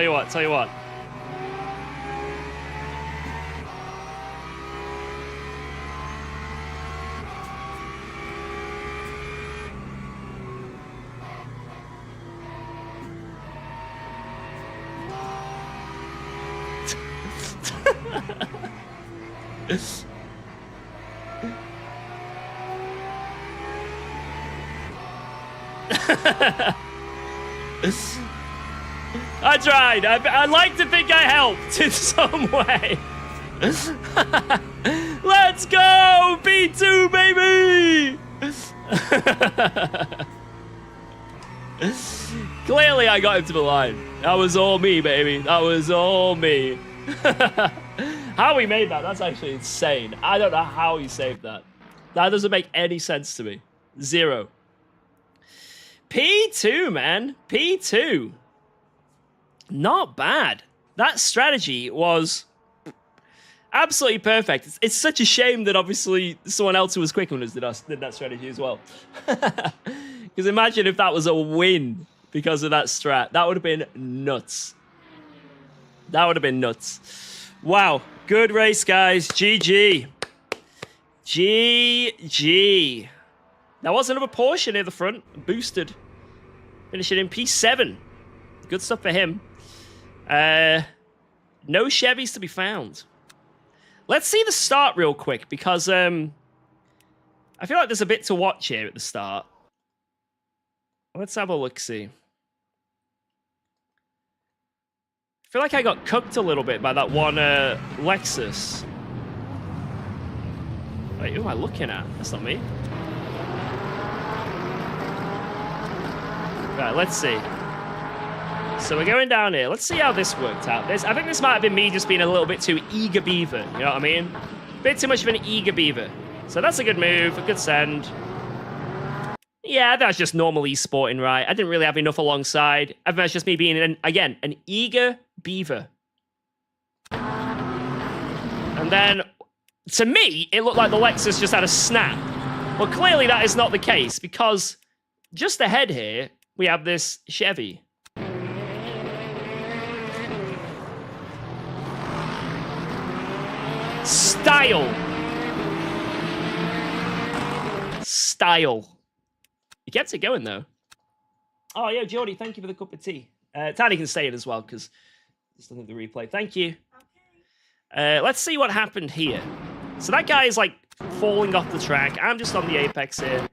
I tried. I'd like to think I helped in some way. Let's go! B2, baby! Clearly, I got him to the line. That was all me, baby. That was all me. How he made that, that's actually insane. I don't know how he saved that. That doesn't make any sense to me. Zero. P2, man. P2. Not bad. That strategy was absolutely perfect. It's such a shame that obviously someone else who was quicker than us did that strategy as well. Because imagine if that was a win because of that strat. That would have been nuts. That would have been nuts. Wow. Good race, guys. GG. GG. There was another Porsche near the front. Boosted. Finishing in P7. Good stuff for him. No Chevys to be found. Let's see the start real quick because I feel like there's a bit to watch here at the start. Let's have a look-see. I feel like I got cooked a little bit by that one Lexus. Wait, who am I looking at? That's not me. Right, let's see. So we're going down here. Let's see how this worked out. I think this might have been me just being a little bit too eager beaver. You know what I mean? Bit too much of an eager beaver. So that's a good move, a good send. Yeah, that's just normal esporting, right? I didn't really have enough alongside. I think that's just me being, an eager beaver. And then, to me, it looked like the Lexus just had a snap. Well, clearly that is not the case, because just ahead here, we have this Chevy. Style. Style. He kept it going, though. Oh, yeah, Jordy, thank you for the cup of tea. Tiny can stay in as well, because just looking at the replay. Thank you. Okay. Let's see what happened here. So that guy is, like, falling off the track. I'm just on the apex here.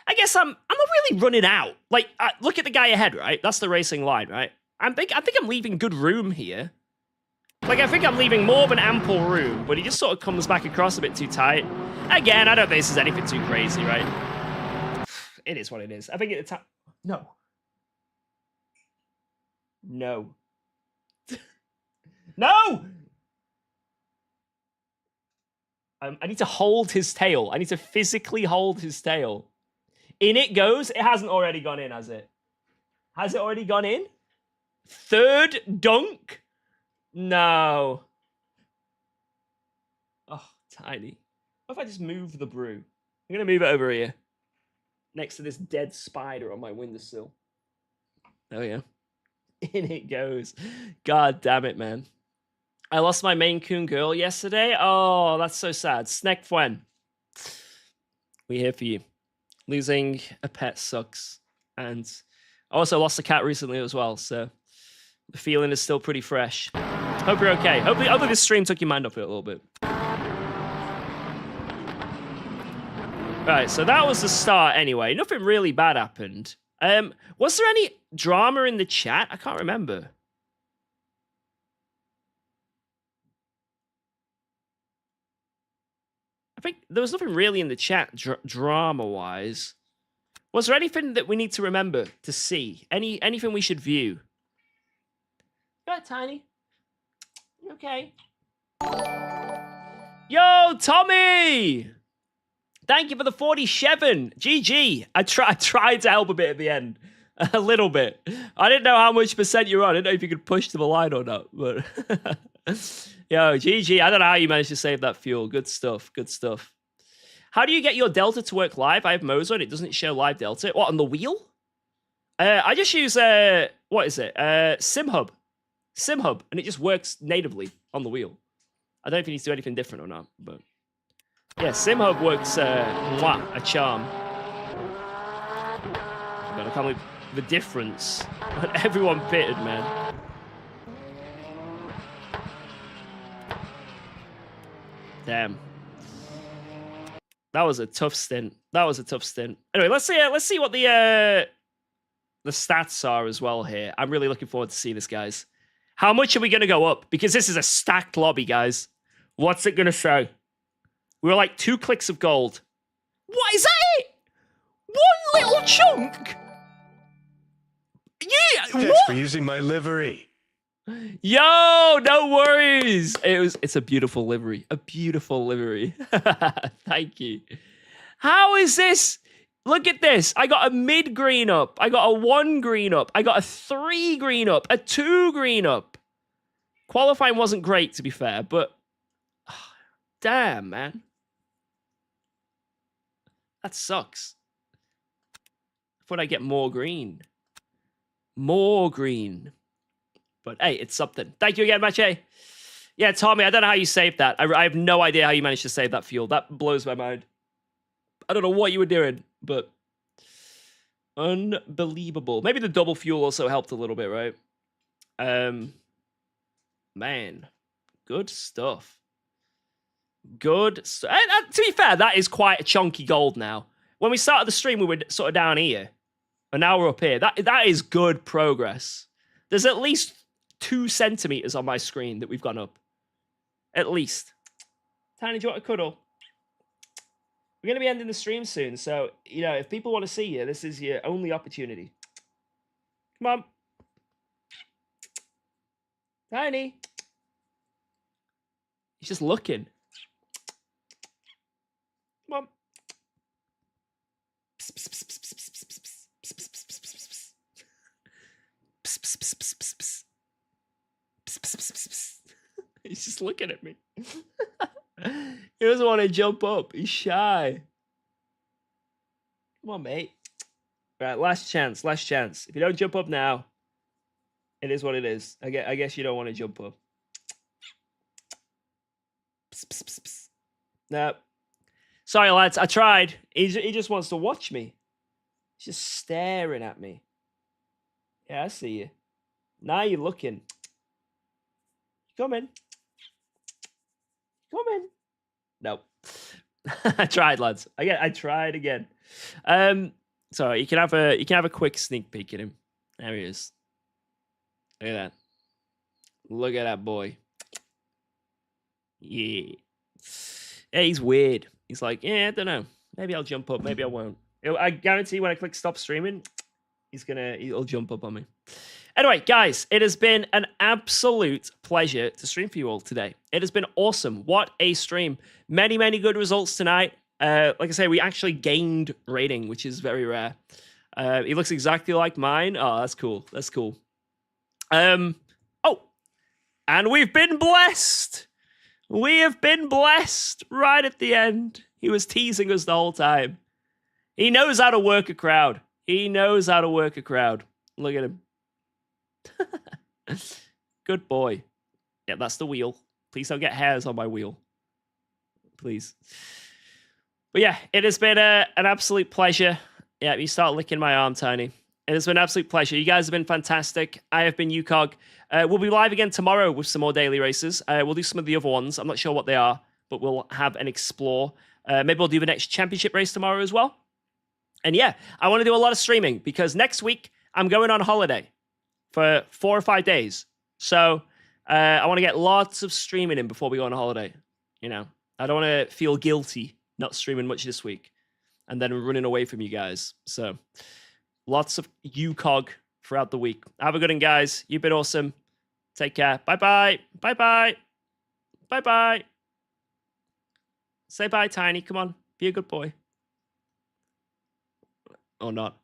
I guess I'm not really running out. Like, look at the guy ahead, right? That's the racing line, right? I think I'm leaving good room here. Like, I think I'm leaving more than ample room, but he just sort of comes back across a bit too tight. Again, I don't think this is anything too crazy, right? It is what it is. I think at the time... No. No. No! I need to hold his tail. I need to physically hold his tail. In it goes. It hasn't already gone in, has it? Has it already gone in? Third dunk? No. Oh, Tiny. What if I just move the brew? I'm going to move it over here. Next to this dead spider on my windowsill. Oh, yeah. In it goes. God damn it, man. I lost my Maine Coon girl yesterday. Oh, that's so sad. Snack Fwen. We're here for you. Losing a pet sucks. And I also lost a cat recently as well, so the feeling is still pretty fresh. Hope you're okay. Hopefully this stream took your mind off it a little bit. Right, so that was the start anyway. Nothing really bad happened. Was there any drama in the chat? I can't remember. I think there was nothing really in the chat drama-wise. Was there anything that we need to remember to see? Anything we should view? You right, Tiny? You okay? Yo, Tommy! Thank you for the 47. GG. I tried to help a bit at the end. A little bit. I didn't know how much percent you're on. I didn't know if you could push to the line or not. But yo, GG. I don't know how you managed to save that fuel. Good stuff. Good stuff. How do you get your Delta to work live? I have Mozo and it doesn't show live Delta. What, on the wheel? I just use what is it? SimHub, and it just works natively on the wheel. I don't know if you need to do anything different or not, but yeah, SimHub works a charm. God, I can't believe the difference. Everyone pitted, man. Damn. That was a tough stint. Anyway, let's see what the stats are as well here. I'm really looking forward to see this, guys. How much are we going to go up? Because this is a stacked lobby, guys. What's it going to say? We were like 2 clicks of gold. What is that? It? One little chunk? Yeah. Thanks What? for using my livery. Yo, no worries. It's a beautiful livery. A beautiful livery. Thank you. How is this? Look at this. I got a mid green up. I got a 1 green up. I got a 3 green up. A 2 green up. Qualifying wasn't great, to be fair, but damn, man. That sucks. I thought I'd get more green. More green. But hey, it's something. Thank you again, Mache. Yeah, Tommy, I don't know how you saved that. I have no idea how you managed to save that fuel. That blows my mind. I don't know what you were doing, but unbelievable. Maybe the double fuel also helped a little bit, right? Man, good stuff. To be fair, that is quite a chunky gold now. When we started the stream, we were sort of down here. And now we're up here. That is good progress. There's at least 2 centimeters on my screen that we've gone up. At least. Tiny, do you want a cuddle? We're going to be ending the stream soon. So, you know, if people want to see you, this is your only opportunity. Come on. Tiny. He's just looking. Come on. He's just looking at me. He doesn't want to jump up. He's shy. Come on, mate. Right, last chance. If you don't jump up now, it is what it is. I guess you don't want to jump up. No. Sorry, lads. I tried. He just wants to watch me. He's just staring at me. Yeah, I see you. Now you're looking. Come in. Nope. I tried, lads. I tried again. Sorry, you can have a quick sneak peek at him. There he is. Look at that. Look at that boy. Yeah. Yeah, he's weird. He's like, yeah, I don't know. Maybe I'll jump up. Maybe I won't. I guarantee when I click stop streaming, he'll jump up on me. Anyway, guys, it has been an absolute pleasure to stream for you all today. It has been awesome. What a stream. Many, many good results tonight. Like I say, we actually gained rating, which is very rare. He looks exactly like mine. Oh, that's cool. Oh, and we've been blessed. We have been blessed right at the end. He was teasing us the whole time. He knows how to work a crowd. Look at him. Good boy. Yeah, that's the wheel. Please don't get hairs on my wheel. Please. But yeah, it has been an absolute pleasure. Yeah, you start licking my arm, Tiny. It has been an absolute pleasure. You guys have been fantastic. I have been UKOG. We'll be live again tomorrow with some more daily races. We'll do some of the other ones. I'm not sure what they are, but we'll have an explore. Maybe we'll do the next championship race tomorrow as well. And yeah, I want to do a lot of streaming because next week I'm going on holiday for 4 or 5 days. So I want to get lots of streaming in before we go on holiday. You know, I don't want to feel guilty not streaming much this week and then running away from you guys. So lots of UKOG throughout the week. Have a good one, guys. You've been awesome. Take care. Bye-bye. Bye-bye. Bye-bye. Say bye, Tiny. Come on. Be a good boy. Or not.